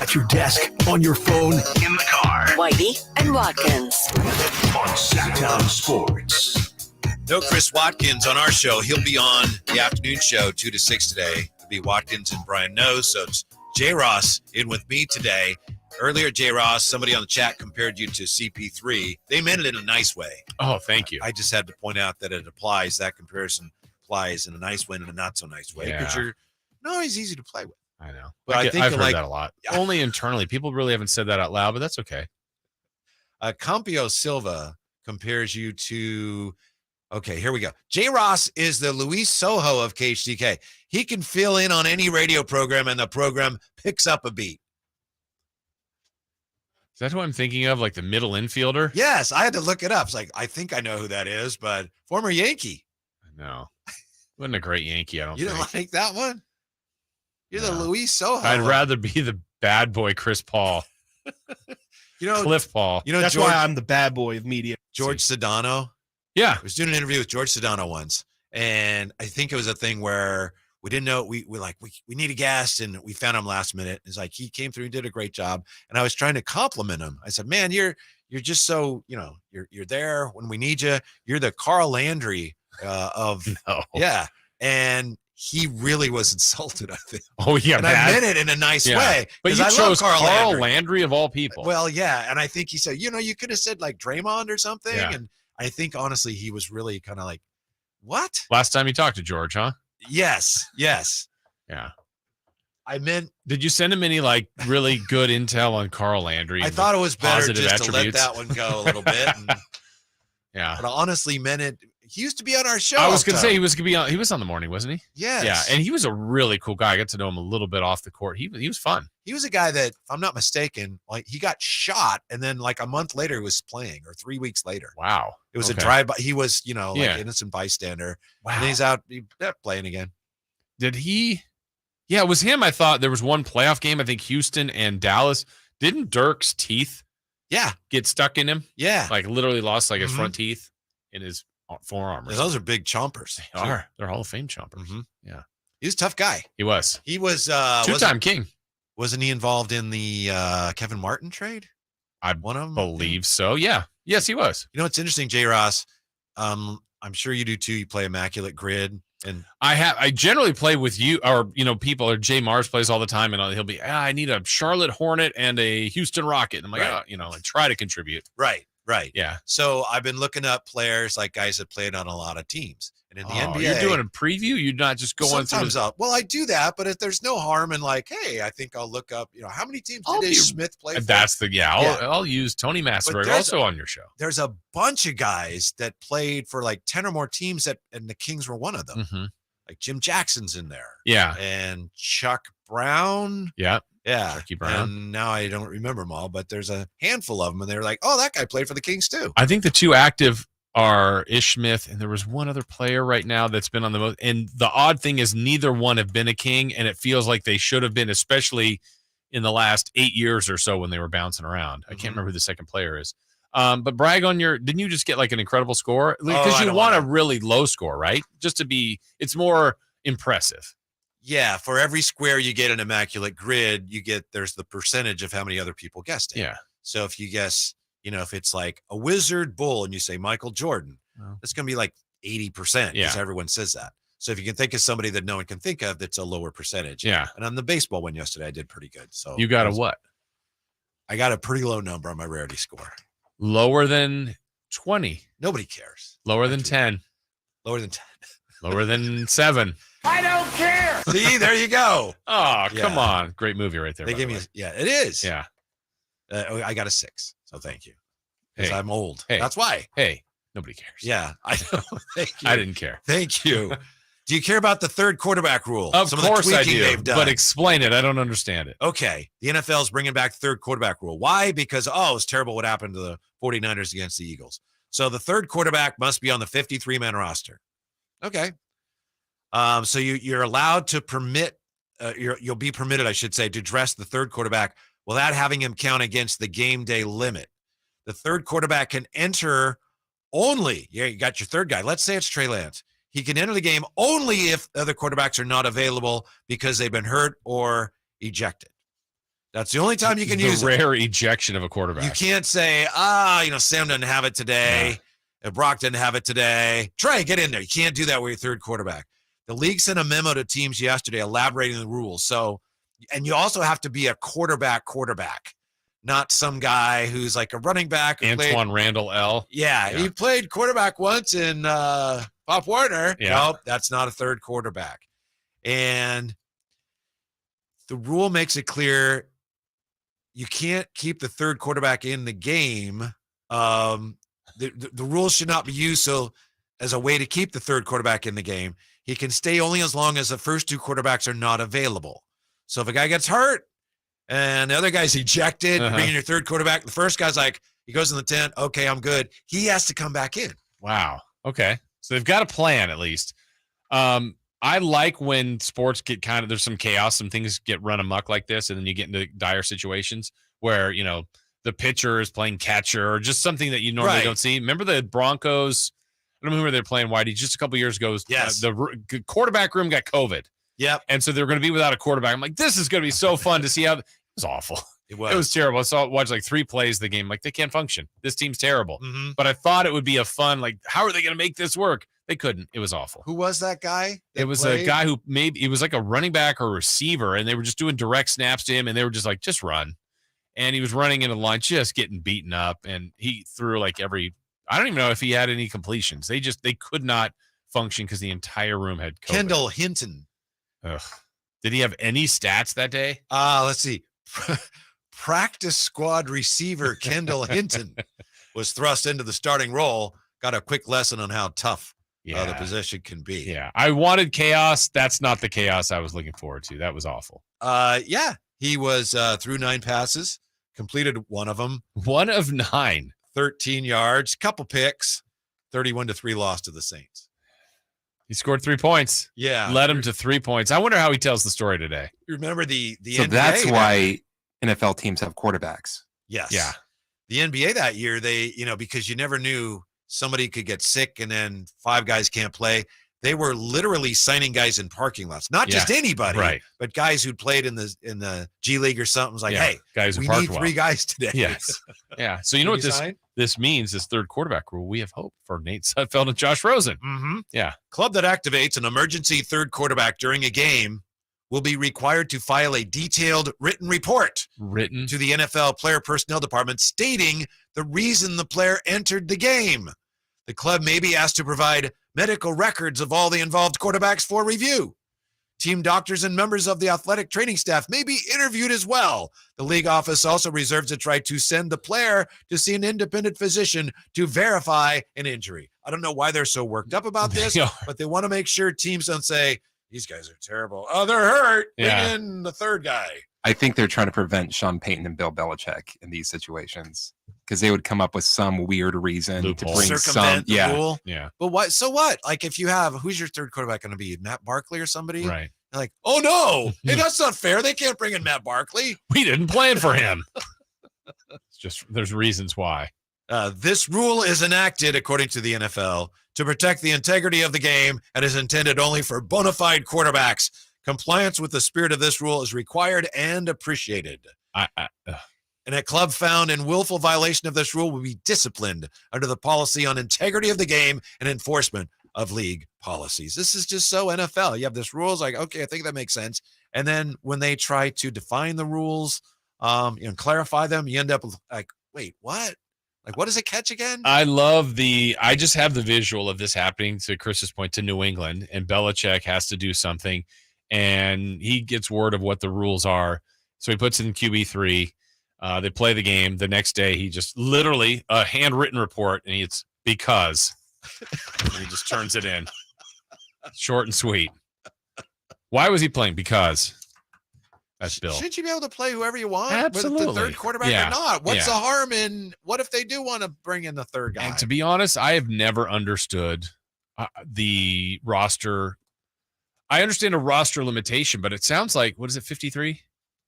At your desk, on your phone, in the car. Whitey and Watkins on Sactown Sports. No Chris Watkins on our show. He'll be on the afternoon show 2 to 6 today. It'll be Watkins and Brian Knows. So it's J. Ross in with me today. Earlier, J. Ross, somebody on the chat compared you to CP3. They meant it in a nice way. Oh, thank you. I just had to point out that it applies. That comparison applies in a nice way and a not so nice way. Because you're always easy to play with. I know. But I think I've heard that a lot. Yeah. Only internally. People really haven't said that out loud, but that's okay. Campio Silva compares you to Okay, here we go. J. Ross is the Luis Soho of KHTK. He can fill in on any radio program, and the program picks up a beat. Is that who I'm thinking of, like the middle infielder? Yes, I had to look it up. It's like, I think I know who that is, but former Yankee. No. Wasn't a great Yankee, I don't think. You didn't like that one? You're the Luis Soho. I'd rather be the bad boy Chris Paul. Cliff Paul. That's why I'm the bad boy of media. George Sedano. Yeah. I was doing an interview with George Sedano once, and I think it was a thing where we didn't know, we need a guest, and we found him last minute. It's like, he came through and did a great job. And I was trying to compliment him. I said, man, you're just so, you're there when we need you. You're the Carl Landry of, yeah. And he really was insulted, I think. Oh, yeah. And I meant it in a nice way. But you I chose love Carl Landry of all people. Well, yeah. And I think he said, you could have said like Draymond or something. Yeah. And I think, honestly, he was really kind of like, what? Last time you talked to George, huh? Yes. Yeah. I meant, did you send him any like really good intel on Carl Landry? I thought it was better just attributes? to let that one go a little bit. Yeah. But I honestly meant it. He used to be on our show. I was going to say he was on the morning, wasn't he? Yes. Yeah. And he was a really cool guy. I got to know him a little bit off the court. He was fun. He was a guy that, if I'm not mistaken, like he got shot, and then like a month later he was playing, or 3 weeks later. Wow. It was a drive-by. He was, like Yeah. innocent bystander. Wow. And he's out playing again. Did he? Yeah, it was him. I thought there was one playoff game. I think Houston and Dallas. Didn't Dirk's teeth get stuck in him? Yeah. Like literally lost like his front teeth in his forearm. Yeah, those are big chompers. They are. They're Hall of Fame chompers. Mm-hmm. Yeah. He was a tough guy. He was. He was two-time king. Wasn't he involved in the Kevin Martin trade? I believe so. Yeah. Yes, he was. You know, it's interesting, J. Ross. I'm sure you do too. You play Immaculate Grid. And I generally play with you, or people, or Jay Mars plays all the time, and he'll be, I need a Charlotte Hornet and a Houston Rocket. And I'm like, I try to contribute. Right. Yeah. So I've been looking up players, like guys that played on a lot of teams. And in the NBA, you're doing a preview. You're not just going sometimes through. Well, I do that, but if there's no harm in like, hey, I think I'll look up, how many teams did Ish Smith play for? That's I'll use Tony Massenberg also on your show. There's a bunch of guys that played for like 10 or more teams and the Kings were one of them. Mm-hmm. Like Jim Jackson's in there. Yeah. And Chuck Brown. Yeah. Chucky Brown. And now I don't remember them all, but there's a handful of them. And they're like, oh, that guy played for the Kings too. I think the two active are Ish Smith, and there was one other player right now that's been on the most. And the odd thing is neither one have been a King, and it feels like they should have been, especially in the last 8 years or so when they were bouncing around. I can't remember who the second player is. But brag on didn't you just get like an incredible score? Because you want a really low score, right? Just to be, it's more impressive. Yeah. For every square you get an Immaculate Grid, there's the percentage of how many other people guessed it. Yeah. So if you guess, if it's like a Wizard Bull and you say Michael Jordan, it's going to be like 80% because everyone says that. So if you can think of somebody that no one can think of, that's a lower percentage. Yeah. And on the baseball one yesterday, I did pretty good. So you got a what? I got a pretty low number on my rarity score. Lower than 20. Nobody cares. Lower than 10. Lower than 10. Lower than 7. I don't care. See, there you go. Oh, come on. Great movie right there. They gave me, it is. Yeah. I got a 6. So thank you. Because Hey. I'm old. Hey. That's why. Hey, nobody cares. Yeah, I know. Thank you. I didn't care. Thank you. Do you care about the third quarterback rule? Of Some course of the I tweaking do. they've done. But explain it. I don't understand it. Okay. The NFL is bringing back the third quarterback rule. Why? Because, it's terrible what happened to the 49ers against the Eagles. So the third quarterback must be on the 53-man roster. Okay. So you're allowed to permit, you'll be permitted, I should say, to dress the third quarterback without having him count against the game day limit. The third quarterback can enter only, you got your third guy. Let's say it's Trey Lance. He can enter the game only if the other quarterbacks are not available because they've been hurt or ejected. That's the only time you can use the rare ejection of a quarterback. You can't say, Sam doesn't have it today. Brock didn't have it today. Trey, get in there. You can't do that with your third quarterback. The league sent a memo to teams yesterday elaborating the rules. So, and you also have to be a quarterback, not some guy who's like a running back. Antoine Randall L. Yeah, he played quarterback once in Pop Warner. Yeah. Nope, that's not a third quarterback. And the rule makes it clear you can't keep the third quarterback in the game. The rules should not be used so as a way to keep the third quarterback in the game, he can stay only as long as the first two quarterbacks are not available. So if a guy gets hurt and the other guy's ejected, bring in your third quarterback, the first guy's like, he goes in the tent, okay, I'm good. He has to come back in. Wow. Okay. So they've got a plan at least. I like when sports get there's some chaos, some things get run amok like this, and then you get into dire situations where, the pitcher is playing catcher or just something that you normally don't see. Remember the Broncos? I don't know who they were playing, Whitey, just a couple years ago. Yes. The quarterback room got COVID. Yep. And so they're going to be without a quarterback. I'm like, this is going to be so fun to see how it was awful. It was terrible. I watched like 3 plays of the game. Like, they can't function. This team's terrible. Mm-hmm. But I thought it would be a fun, like, how are they going to make this work? They couldn't. It was awful. Who was that guy? It was a guy who it was like a running back or receiver, and they were just doing direct snaps to him, and they were just like, just run. And he was running into the line, just getting beaten up, and he threw like I don't even know if he had any completions. They could not function because the entire room had COVID. Kendall Hinton. Ugh. Did he have any stats that day? Let's see. Practice squad receiver Kendall Hinton was thrust into the starting role. Got a quick lesson on how tough the position can be. Yeah. I wanted chaos. That's not the chaos I was looking forward to. That was awful. He was through 9 passes, completed one of them. 1 of 9. 13 yards, couple picks, 31-3 loss to the Saints. He scored 3 points. Yeah. Led him to 3 points. I wonder how he tells the story today. You remember the So NBA that's why NFL teams have quarterbacks. Yes. Yeah. The NBA that year, they, because you never knew somebody could get sick and then 5 guys can't play. They were literally signing guys in parking lots, not just anybody, right, but guys who'd played in the G League or something. It was like, hey, guys, we need 3 guys today. Yes. Yeah. So you know what this means, this third quarterback rule, we have hope for Nate Sudfeld and Josh Rosen. Mm-hmm. Yeah. Club that activates an emergency third quarterback during a game will be required to file a detailed written report to the NFL Player Personnel Department stating the reason the player entered the game. The club may be asked to provide medical records of all the involved quarterbacks for review. Team doctors and members of the athletic training staff may be interviewed as well. The league office also reserves its right to send the player to see an independent physician to verify an injury. I don't know why they're so worked up about this, but they want to make sure teams don't say, these guys are terrible. Oh, they're hurt. Bring in the third guy. I think they're trying to prevent Sean Payton and Bill Belichick in these situations because they would come up with some weird reason to bring circumvent the rule. Yeah. But what? So what? Like if you have, who's your third quarterback going to be? Matt Barkley or somebody? Right. You're like, oh no, hey, that's not fair. They can't bring in Matt Barkley. We didn't plan for him. It's just there's reasons why. This rule is enacted according to the NFL to protect the integrity of the game and is intended only for bona fide quarterbacks. Compliance with the spirit of this rule is required and appreciated. And a club found in willful violation of this rule will be disciplined under the policy on integrity of the game and enforcement of league policies. This is just so NFL. You have this rules like, okay, I think that makes sense. And then when they try to define the rules and clarify them, you end up like, wait, what? Like, what is a catch again? I just have the visual of this happening, to Chris's point, to New England, and Belichick has to do something. And he gets word of what the rules are. So he puts it in QB3. They play the game. The next day, he just literally a handwritten report, and it's because. And he just turns it in. Short and sweet. Why was he playing? Because. That's Bill. Shouldn't you be able to play whoever you want? Absolutely. With the third quarterback or not? What's the harm in, what if they do want to bring in the third guy? And to be honest, I have never understood the roster. I understand a roster limitation, but it sounds like, what is it, 53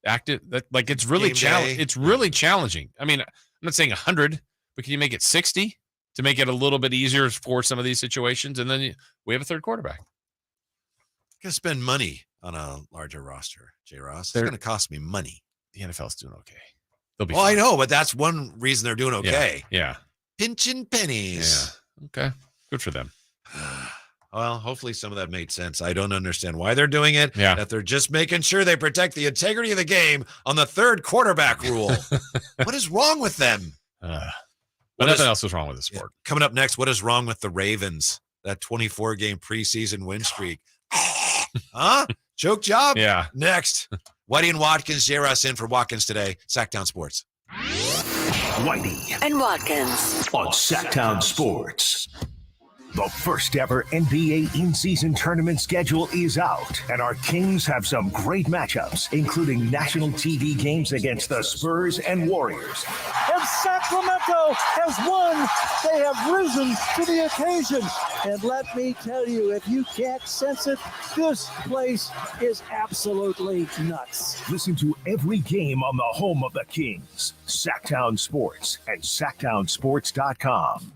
active? Like it's really challenging. It's really challenging. I mean, I'm not saying 100, but can you make it 60 to make it a little bit easier for some of these situations? And then we have a third quarterback. Gonna spend money on a larger roster, J. Ross. It's going to cost me money. The NFL's doing okay. They'll be fine. I know, but that's one reason they're doing okay. Yeah. Pinching pennies. Yeah. Okay. Good for them. Well, hopefully some of that made sense. I don't understand why they're doing it. Yeah. That they're just making sure they protect the integrity of the game on the third quarterback rule. What is wrong with them? But nothing else was wrong with the sport. Yeah. Coming up next, what is wrong with the Ravens? That 24-game preseason win streak. Huh? Choke job? Yeah. Next, Whitey and Watkins. J. Ross in for Watkins today. Sactown Sports. Whitey and Watkins on Sactown Sports. The first ever NBA in-season tournament schedule is out, and our Kings have some great matchups, including national TV games against the Spurs and Warriors. And Sacramento has won. They have risen to the occasion. And let me tell you, if you can't sense it, this place is absolutely nuts. Listen to every game on the home of the Kings, Sactown Sports and SactownSports.com.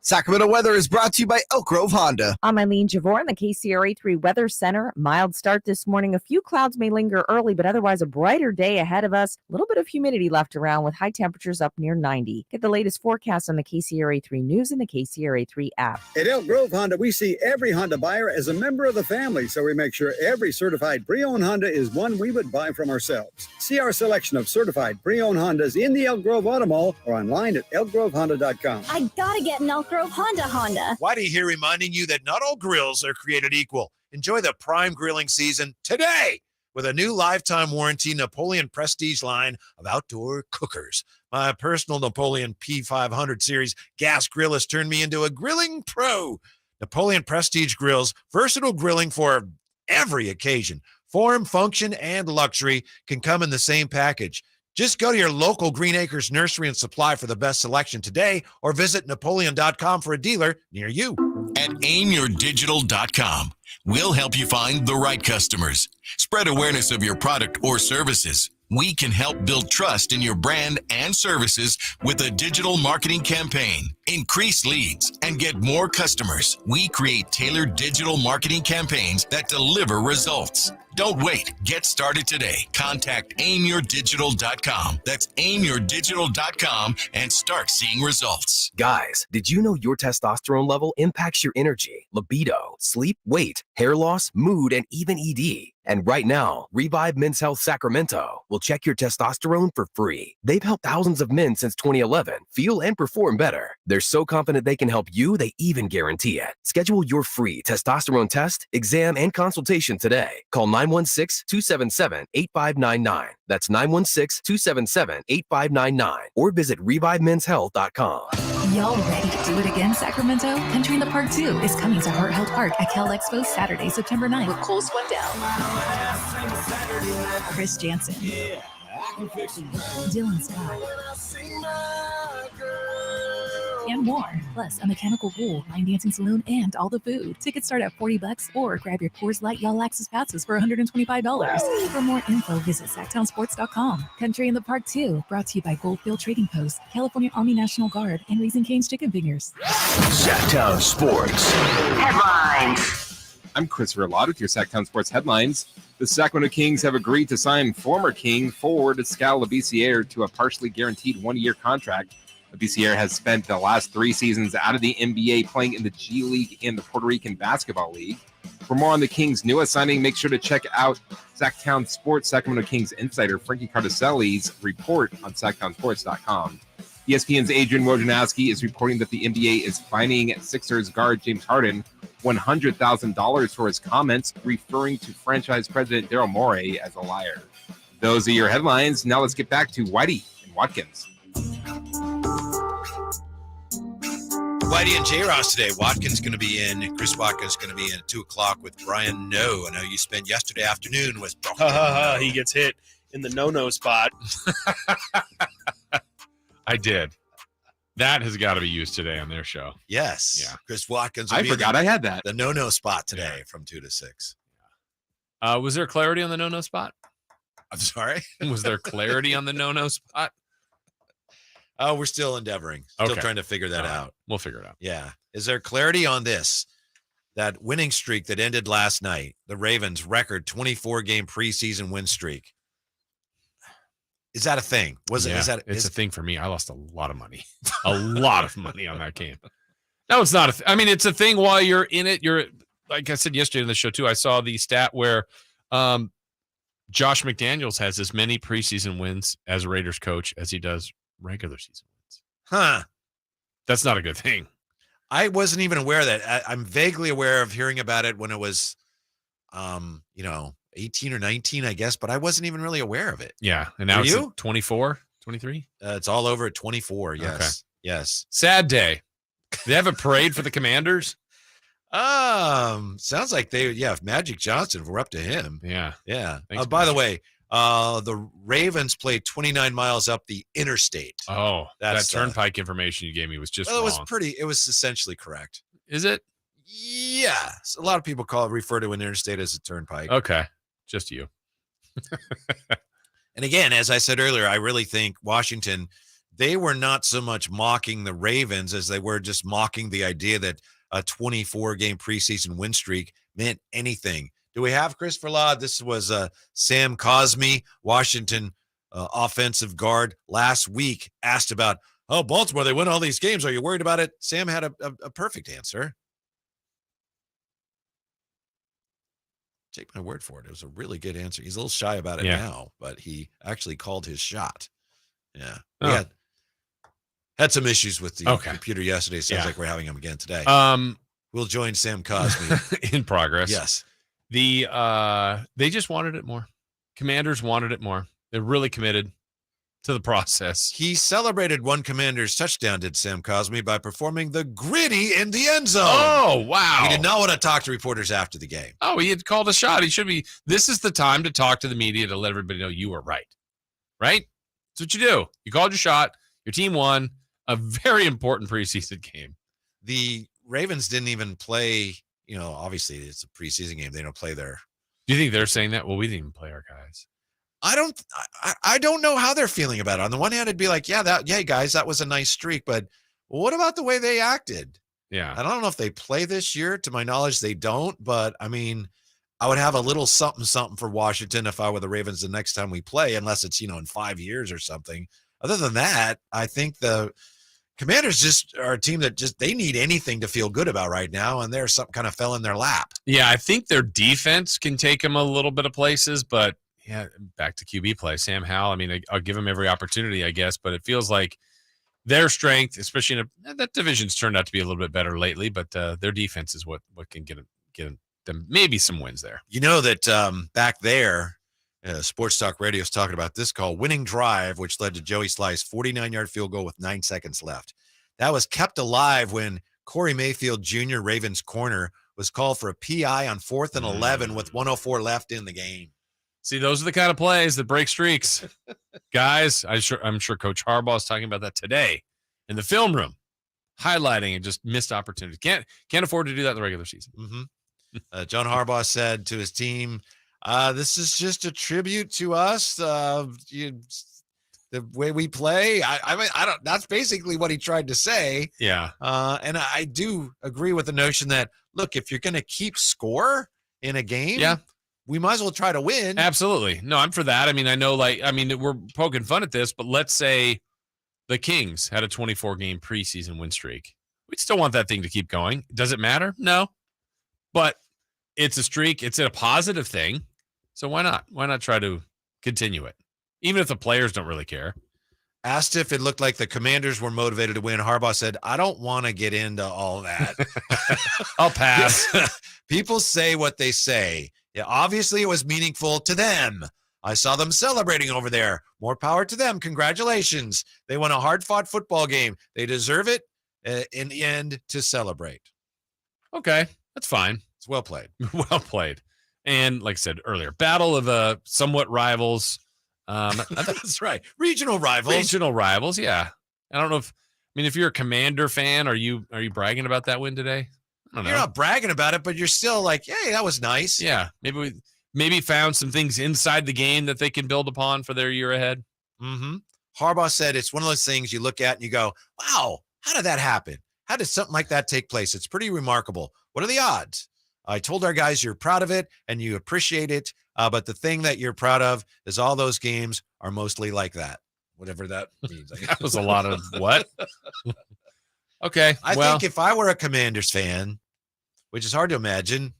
Sacramento weather is brought to you by Elk Grove Honda. I'm Eileen Javor in the KCRA 3 Weather Center. Mild start this morning. A few clouds may linger early, but otherwise a brighter day ahead of us. A little bit of humidity left around with high temperatures up near 90. Get the latest forecast on the KCRA 3 News and the KCRA 3 app. At Elk Grove Honda, we see every Honda buyer as a member of the family, so we make sure every certified pre-owned Honda is one we would buy from ourselves. See our selection of certified pre-owned Hondas in the Elk Grove Auto Mall or online at elkgrovehonda.com. I gotta get an Elk Grove Honda. Whitey here reminding you that not all grills are created equal. Enjoy the prime grilling season today with a new lifetime warranty Napoleon Prestige line of outdoor cookers. My personal Napoleon P500 series gas grill has turned me into a grilling pro. Napoleon Prestige grills, versatile grilling for every occasion. Form, function, and luxury can come in the same package. Just go to your local Green Acres Nursery and Supply for the best selection today, or visit Napoleon.com for a dealer near you. At aimyourdigital.com, we'll help you find the right customers. Spread awareness of your product or services. We can help build trust in your brand and services with a digital marketing campaign. Increase leads and get more customers. We create tailored digital marketing campaigns that deliver results. Don't wait. Get started today. Contact aimyourdigital.com. That's aimyourdigital.com and start seeing results. Guys, did you know your testosterone level impacts your energy, libido, sleep, weight, hair loss, mood, and even ED? And right now, Revive Men's Health Sacramento will check your testosterone for free. They've helped thousands of men since 2011 feel and perform better. They're so confident they can help you, they even guarantee it. Schedule your free testosterone test, exam, and consultation today. Call 916-277-8599. That's 916-277-8599. Or visit ReviveMen'sHealth.com. Y'all ready to do it again, Sacramento? Country in the Park 2 is coming to Heart Health Park at Cal Expo Saturday, September 9th with Cole Swindell, Chris Jansen, Dylan Scott, and more. Plus, a mechanical pool, line dancing saloon, and all the food. Tickets start at $40 or grab your Coors Light Y'all Access passes for $125. For more info, visit SactownSports.com. Country in the Park 2, brought to you by Goldfield Trading Post, California Army National Guard, and Raising Cane's Chicken Fingers. Sactown Sports headlines. I'm Christopher Lott with your Sactown Sports headlines. The Sacramento Kings have agreed to sign former King forward Skal Labissiere to a partially guaranteed one-year contract. Labissiere has spent the last 3 seasons out of the NBA playing in the G League and the Puerto Rican Basketball League. For more on the Kings' newest signing, make sure to check out Sactown Sports Sacramento Kings insider Frankie Cardicelli's report on SactownSports.com. ESPN's Adrian Wojnarowski is reporting that the NBA is fining Sixers guard James Harden $100,000 for his comments referring to franchise president Daryl Morey as a liar. Those are your headlines. Now let's get back to Whitey and Watkins. Whitey and J. Ross today. Watkins going to be in. Chris Watkins going to be in at 2 o'clock with Brian No. I know you spent yesterday afternoon with. He gets hit in the no spot. I did. That has got to be used today on their show. Yes. Yeah. Chris Watkins. I forgot I had that. The no spot today from 2 to 6. Was there clarity on the no spot? I'm sorry. Was there clarity on the no spot? Oh, we're still endeavoring. Still trying to figure that out. We'll figure it out. Yeah. Is there clarity on this? That winning streak that ended last night, the Ravens' record 24-game preseason win streak. Is that a thing? It's a thing for me. I lost a lot of money. A lot of money on that game. No, it's not. It's a thing while you're in it. You're, like I said yesterday in the show too, I saw the stat where Josh McDaniels has as many preseason wins as a Raiders coach as he does regular season wins. Huh. That's not a good thing. I wasn't even aware of that. I'm vaguely aware of hearing about it when it was, 18 or 19, I guess, but I wasn't even really aware of it. Yeah. And now it's 24, 23? It's all over at 24. Yes. Okay. Yes. Sad day. They have a parade for the Commanders? Sounds like Magic Johnson, if we're up to him. Yeah. Thanks, by the way, the Ravens played 29 miles up the interstate. Oh, that turnpike information you gave me was just wrong. It was essentially correct. Is it? Yeah. A lot of people refer to an interstate as a turnpike. Okay. Just you. And again, as I said earlier, I really think Washington, they were not so much mocking the Ravens as they were just mocking the idea that a 24-game preseason win streak meant anything. Do we have Christopher Law? This was Sam Cosmi, Washington offensive guard, last week, asked about, Baltimore, they win all these games. Are you worried about it? Sam had a perfect answer. Take my word for it. It was a really good answer. He's a little shy about it now, but he actually called his shot. Yeah. We had some issues with the computer yesterday. Sounds like we're having them again today. We'll join Sam Cosmi. In progress. Yes. They just wanted it more. Commanders wanted it more. They're really committed to the process. He celebrated one Commander's touchdown, did Sam Cosmi, by performing the gritty in the end zone. Oh, wow. He did not want to talk to reporters after the game. Oh, he had called a shot. He should be. This is the time to talk to the media to let everybody know you were right. Right? That's what you do. You called your shot. Your team won a very important preseason game. The Ravens didn't even play, obviously it's a preseason game. They don't play their. Do you think they're saying that? Well, we didn't even play our guys. I don't know how they're feeling about it. On the one hand, it'd be like, guys, that was a nice streak, but what about the way they acted? Yeah. I don't know if they play this year. To my knowledge, they don't, but I mean, I would have a little something for Washington if I were the Ravens the next time we play, unless it's, in 5 years or something. Other than that, I think the Commanders just are a team that they need anything to feel good about right now, and there's something kind of fell in their lap. Yeah, I think their defense can take them a little bit of places, but yeah, back to QB play. Sam Howell, I mean, I'll give him every opportunity, I guess, but it feels like their strength, especially that division's turned out to be a little bit better lately, but their defense is what can get them maybe some wins there. You know that back there, Sports Talk Radio is talking about this call, winning drive, which led to Joey Sly's 49-yard field goal with 9 seconds left. That was kept alive when Corey Mayfield Jr., Ravens corner, was called for a PI on 4th and 11 with 1:04 left in the game. See, those are the kind of plays that break streaks. Guys, I'm sure Coach Harbaugh is talking about that today in the film room, highlighting and just missed opportunities. Can't afford to do that in the regular season. Mm-hmm. John Harbaugh said to his team, this is just a tribute to us, the way we play. I mean, that's basically what he tried to say. Yeah. And I do agree with the notion that, look, if you're going to keep score in a game, we might as well try to win. Absolutely. No, I'm for that. I mean, we're poking fun at this, but let's say the Kings had a 24-game preseason win streak. We'd still want that thing to keep going. Does it matter? No. But it's a streak. It's a positive thing. So why not? Why not try to continue it? Even if the players don't really care. Asked if it looked like the Commanders were motivated to win, Harbaugh said, I don't want to get into all that. I'll pass. People say what they say. Yeah, obviously it was meaningful to them. I saw them celebrating over there. More power to them. Congratulations. They won a hard-fought football game. They deserve it in the end to celebrate. Okay, that's fine. It's well played. Well played. And like I said earlier, battle of somewhat rivals. That's right. Regional rivals. Regional rivals, yeah. I don't know if you're a Commander fan, are you bragging about that win today? I don't know. You're not bragging about it, but you're still like, hey, that was nice. Yeah. Maybe found some things inside the game that they can build upon for their year ahead. Mm-hmm. Harbaugh said it's one of those things you look at and you go, wow, how did that happen? How did something like that take place? It's pretty remarkable. What are the odds? I told our guys you're proud of it and you appreciate it, but the thing that you're proud of is all those games are mostly like that. Whatever that means. That was a lot of what? Okay. I think if I were a Commanders fan, which is hard to imagine,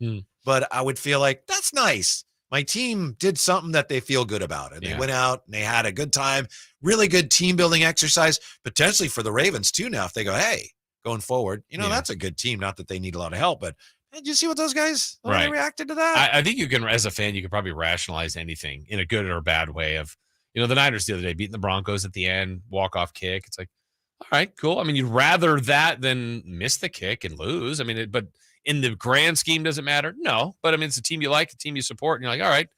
but I would feel like that's nice. My team did something that they feel good about. And they went out and they had a good time. Really good team building exercise, potentially for the Ravens too now. If they go, hey, going forward, that's a good team. Not that they need a lot of help, but did you see what those guys they reacted to that? I think you can, as a fan, you could probably rationalize anything in a good or a bad way of, the Niners the other day beating the Broncos at the end, walk-off kick. It's like, All right, cool. I mean, you'd rather that than miss the kick and lose. I mean, but in the grand scheme, does it matter? No. But I mean, it's a team you like, a team you support, and you're like, all right,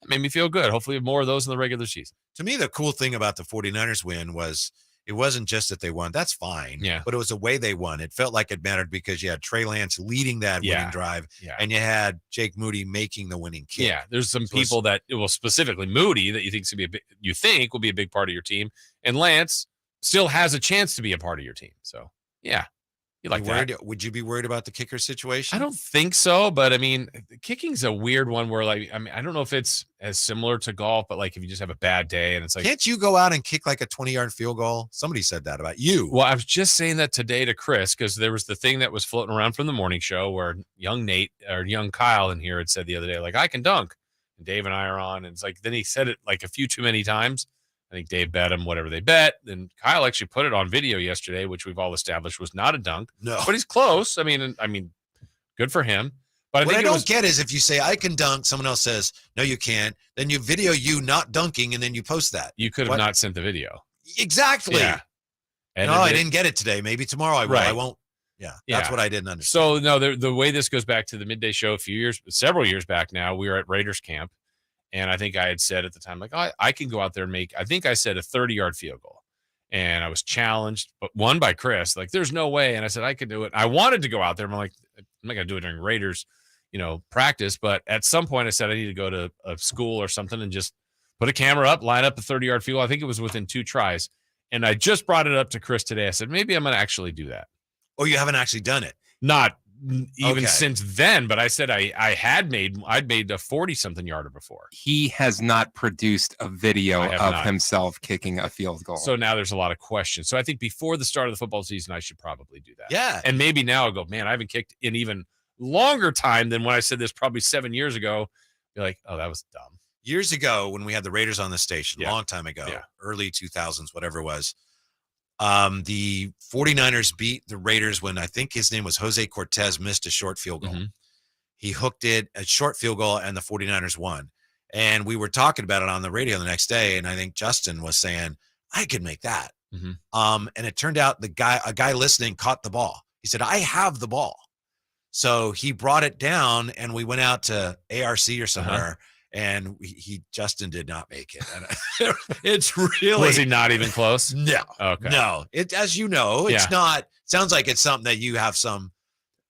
that made me feel good. Hopefully, we have more of those in the regular season. To me, the cool thing about the 49ers win was it wasn't just that they won. That's fine. Yeah. But it was the way they won. It felt like it mattered because you had Trey Lance leading that winning drive, and you had Jake Moody making the winning kick. Yeah, there's some people that, well, specifically Moody, that you think will be a big part of your team, and Lance still has a chance to be a part of your team. So, yeah, you like that. Would you be worried about the kicker situation? I don't think so, but I mean, kicking's a weird one where, like, I mean, I don't know if it's as similar to golf, but like if you just have a bad day and it's like, can't you go out and kick like a 20-yard field goal? Somebody said that about you. Well, I was just saying that today to Chris because there was the thing that was floating around from the morning show where young Kyle in here had said the other day, like, I can dunk. And Dave and I are on, and it's like, then he said it like a few too many times. I think Dave bet him whatever they bet. Then Kyle actually put it on video yesterday, which we've all established was not a dunk. No, but he's close. I mean, good for him. But what I don't get is if you say I can dunk, someone else says no, you can't. Then you video you not dunking, and then you post that. You could have not sent the video. Exactly. Yeah. And no, I didn't get it today. Maybe tomorrow I will. Right. I won't. Yeah, that's what I didn't understand. So no, the way this goes back to the midday show several years back now, we were at Raiders camp. And I think I had said at the time, like, I can go out there and make, I think I said a 30-yard field goal. And I was challenged, but won by Chris. Like, there's no way. And I said, I could do it. I wanted to go out there. I'm like, I'm not going to do it during Raiders, practice. But at some point I said I need to go to a school or something and just put a camera up, line up a 30-yard field goal. I think it was within 2 tries. And I just brought it up to Chris today. I said, maybe I'm going to actually do that. Oh, you haven't actually done it? Not even since then, but I said I'd made a 40-something yarder before. He has not produced a video of himself kicking a field goal. So now there's a lot of questions. So I think before the start of the football season, I should probably do that. Yeah. And maybe now I'll go, man, I haven't kicked in even longer time than when I said this probably 7 years ago. Be like, oh, that was dumb. Years ago when we had the Raiders on the station, a long time ago, early 2000s, whatever it was, the 49ers beat the Raiders when I think his name was Jose Cortez missed a short field goal. He hooked it, a short field goal, and the 49ers won. And we were talking about it on the radio the next day, and I think Justin was saying, I could make that. And it turned out a guy listening caught the ball. He said, I have the ball. So he brought it down, and we went out to ARC or somewhere, and Justin did not make it. And it's really, was he not even close? No. Okay. No. It, as you know, it's not. Sounds like it's something that you have some.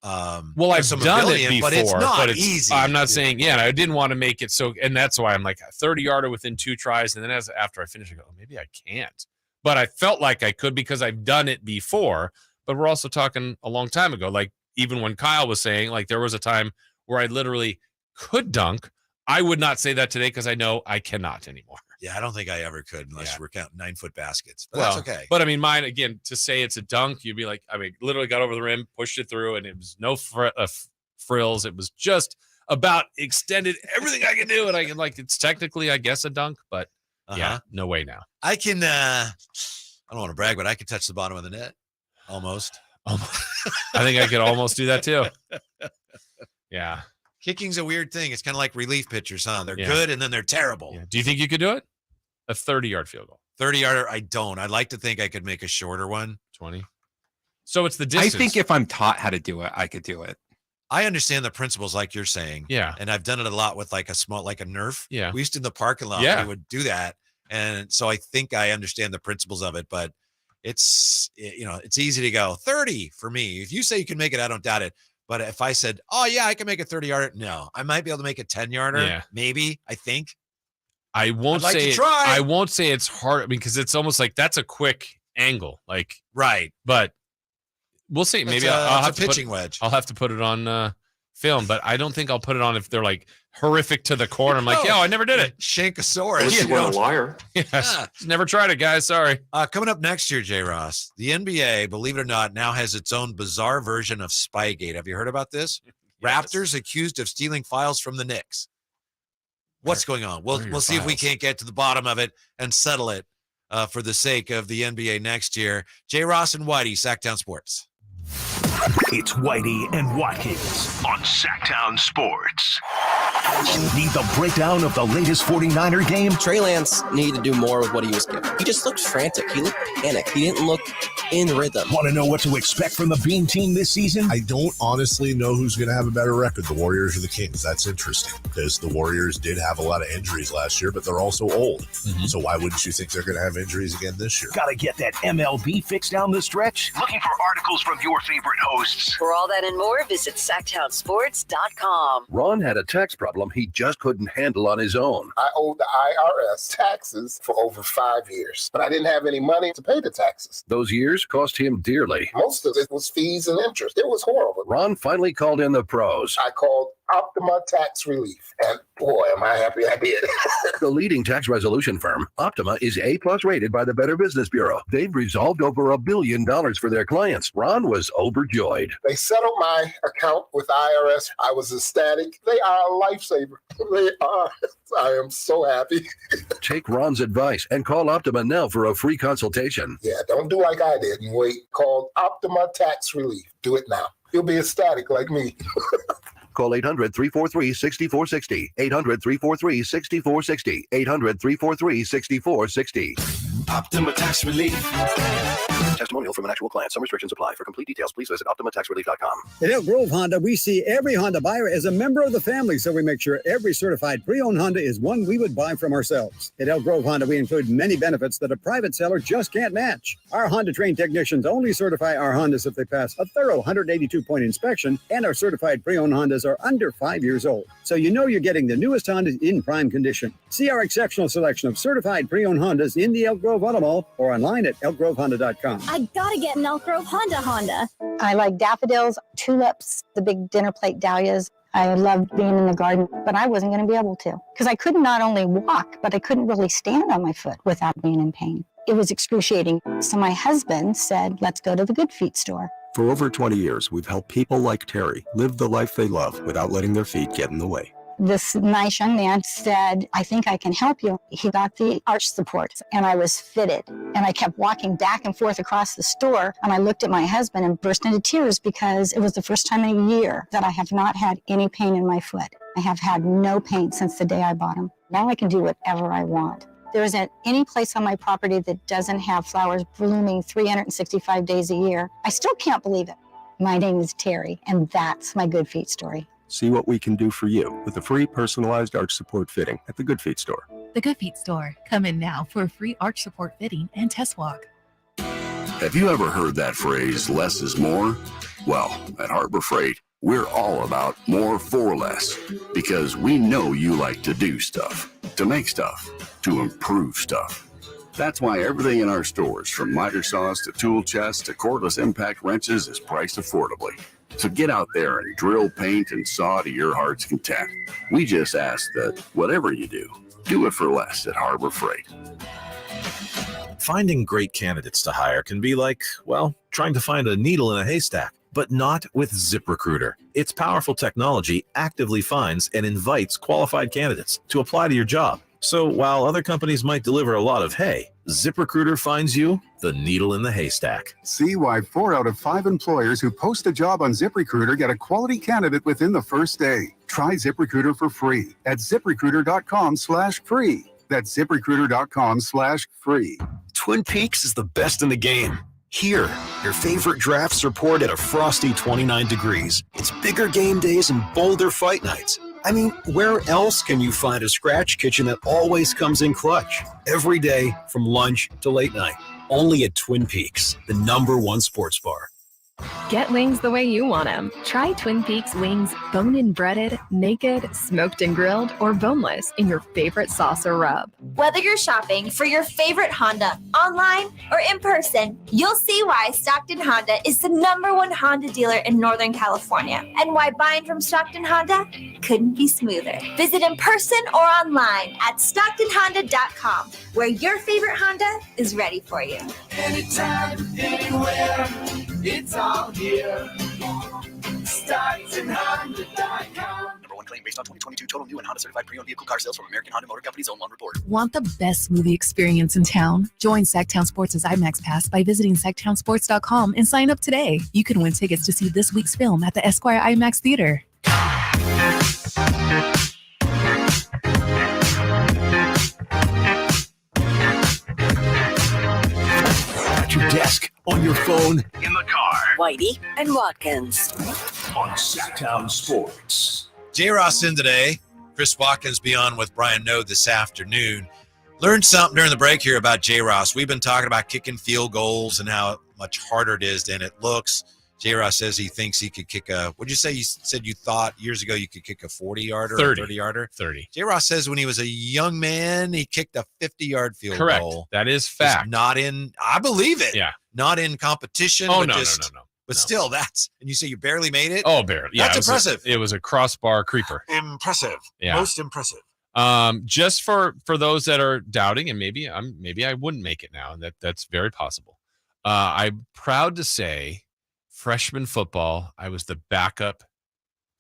Well, I've done it before, but it's not easy. I'm not saying, and I didn't want to make it so, and that's why I'm like a 30-yarder within 2 tries, and then after I finish, I go, maybe I can't. But I felt like I could because I've done it before. But we're also talking a long time ago. Like even when Kyle was saying, like there was a time where I literally could dunk. I would not say that today because I know I cannot anymore. Yeah, I don't think I ever could unless you were counting 9-foot baskets. But that's okay. But I mean, mine, again, to say it's a dunk, you'd be like, I mean, literally got over the rim, pushed it through, and it was no frills. It was just about extended everything I can do. And I can, like, it's technically, I guess, a dunk, but yeah, no way now. I can, I don't want to brag, but I can touch the bottom of the net. Almost. I think I could almost do that too. Yeah. Kicking's a weird thing. It's kind of like relief pitchers, huh? They're good and then they're terrible. Yeah. Do you think you could do it? A 30-yard field goal. 30-yarder, I don't. I'd like to think I could make a shorter one. 20. So it's the distance. I think if I'm taught how to do it, I could do it. I understand the principles like you're saying. Yeah. And I've done it a lot with like a Nerf. Yeah. We used to in the parking lot. Yeah. We would do that. And so I think I understand the principles of it, but it's easy to go 30 for me. If you say you can make it, I don't doubt it. But if I said, oh, yeah, I can make a 30-yarder. No, I might be able to make a 10-yarder. Yeah. Maybe, I think. I won't say I won't say it's hard because it's almost like that's a quick angle. Like, right. But we'll see. Maybe I'll have a pitching wedge. I'll have to put it on film, but I don't think I'll put it on if they're like horrific to the corner. I'm like, yo, I never did it. Shankosaurus. You a liar. Never tried it, guys. Sorry. Coming up next year, J. Ross, the NBA, believe it or not, now has its own bizarre version of Spygate. Have you heard about this? Yes. Raptors accused of stealing files from the Knicks. What's going on? We'll see if we can't get to the bottom of it and settle it for the sake of the NBA next year. J. Ross and Whitey, Sactown Sports. It's Whitey and Watkins on Sactown Sports. Need the breakdown of the latest 49er game? Trey Lance needed to do more with what he was given. He just looked frantic. He looked panicked. He didn't look in rhythm. Want to know what to expect from the Bean team this season? I don't honestly know who's going to have a better record, the Warriors or the Kings. That's interesting because the Warriors did have a lot of injuries last year, but they're also old. So why wouldn't you think they're going to have injuries again this year? Got to get that MLB fix down the stretch? Looking for articles from your favorite hosts? For all that and more, visit SactownSports.com. Ron had a tax problem he just couldn't handle on his own. I owed the IRS taxes for over 5 years, but I didn't have any money to pay the taxes. Those years cost him dearly. Most of it was fees and interest. It was horrible. Ron finally called in the pros. I called Optima Tax Relief, and boy, am I happy I did. The leading tax resolution firm, Optima, is A+ rated by the Better Business Bureau. They've resolved over $1 billion for their clients. Ron was overjoyed. They settled my account with IRS. I was ecstatic. They are a lifesaver. They are. I am so happy. Take Ron's advice and call Optima now for a free consultation. Yeah, don't do like I did and wait. Call Optima Tax Relief. Do it now. You'll be ecstatic like me. Call 800-343-6460. 800-343-6460. 800-343-6460. Optima Tax Relief. Testimonial from an actual client. Some restrictions apply. For complete details, please visit OptimaTaxRelief.com. At Elk Grove Honda, we see every Honda buyer as a member of the family, so we make sure every certified pre-owned Honda is one we would buy from ourselves. At Elk Grove Honda, we include many benefits that a private seller just can't match. Our Honda-trained technicians only certify our Hondas if they pass a thorough 182-point inspection, and our certified pre-owned Hondas are under 5 years old. So you know you're getting the newest Hondas in prime condition. See our exceptional selection of certified pre-owned Hondas in the Elk Grove Auto Mall or online at elkgrovehonda.com. I gotta get an Elk Grove Honda. I like daffodils, tulips, the big dinner plate dahlias. I loved being in the garden, but I wasn't going to be able to because I could not only walk, but I couldn't really stand on my foot without being in pain. It was excruciating. So my husband said, let's go to the Good Feet store. For over 20 years, we've helped people like Terry live the life they love without letting their feet get in the way. This nice young man said, I think I can help you. He got the arch support and I was fitted. And I kept walking back and forth across the store. And I looked at my husband and burst into tears because it was the first time in a year that I have not had any pain in my foot. I have had no pain since the day I bought them. Now I can do whatever I want. There isn't any place on my property that doesn't have flowers blooming 365 days a year. I still can't believe it. My name is Terry, and that's my Good Feet story. See what we can do for you with a free personalized arch support fitting at the Good Feet store. The Good Feet store. Come in now for a free arch support fitting and test walk. Have you ever heard that phrase, less is more? Well, at Harbor Freight, we're all about more for less because we know you like to do stuff, to make stuff, to improve stuff. That's why everything in our stores, from miter saws to tool chests to cordless impact wrenches, is priced affordably. So get out there and drill, paint, and saw to your heart's content. We just ask that whatever you do it for less at Harbor Freight. Finding great candidates to hire can be like, well, trying to find a needle in a haystack, but not with ZipRecruiter. Its powerful technology actively finds and invites qualified candidates to apply to your job. So while other companies might deliver a lot of hay, ZipRecruiter finds you the needle in the haystack. See why 4 out of 5 employers who post a job on ZipRecruiter get a quality candidate within the first day. Try ZipRecruiter for free at ZipRecruiter.com/free. That's ZipRecruiter.com/free. Twin Peaks is the best in the game. Here, your favorite drafts report at a frosty 29 degrees. It's bigger game days and bolder fight nights. I mean, where else can you find a scratch kitchen that always comes in clutch? Every day, from lunch to late night. Only at Twin Peaks, the #1 sports bar. Get wings the way you want them. Try Twin Peaks wings bone-in breaded, naked, smoked and grilled, or boneless in your favorite sauce or rub. Whether you're shopping for your favorite Honda online or in person, you'll see why Stockton Honda is the #1 Honda dealer in Northern California and why buying from Stockton Honda couldn't be smoother. Visit in person or online at StocktonHonda.com, where your favorite Honda is ready for you. Anytime, anywhere, it's all here. StocktonHonda.com. #1 claim based on 2022 total new and Honda certified pre-owned vehicle car sales from American Honda Motor Company's own report. Want the best movie experience in town? Join Sactown Sports' IMAX Pass by visiting SactownSports.com and sign up today. You can win tickets to see this week's film at the Esquire IMAX Theater. At your desk, on your your phone, in the car. Whitey and Watkins on Sactown Sports. J-Ross in today. Chris Watkins be on with Brian Node this afternoon. Learned something during the break here about J-Ross. We've been talking about kicking field goals and how much harder it is than it looks. J-Ross says he thinks he could kick a, what'd you say? You said you thought years ago you could kick a 40-yarder or a 30-yarder? 30. J-Ross says when he was a young man, he kicked a 50-yard field Correct. goal. That is fact. Just not in, I believe it. Yeah. Not in competition. Oh, but no. But still, that's, and you say you barely made it? Oh, barely. Yeah, that's impressive. It was a crossbar creeper. Impressive. Yeah. Most impressive. Just for those that are doubting, and maybe I wouldn't make it now, and that's very possible. I'm proud to say, freshman football, I was the backup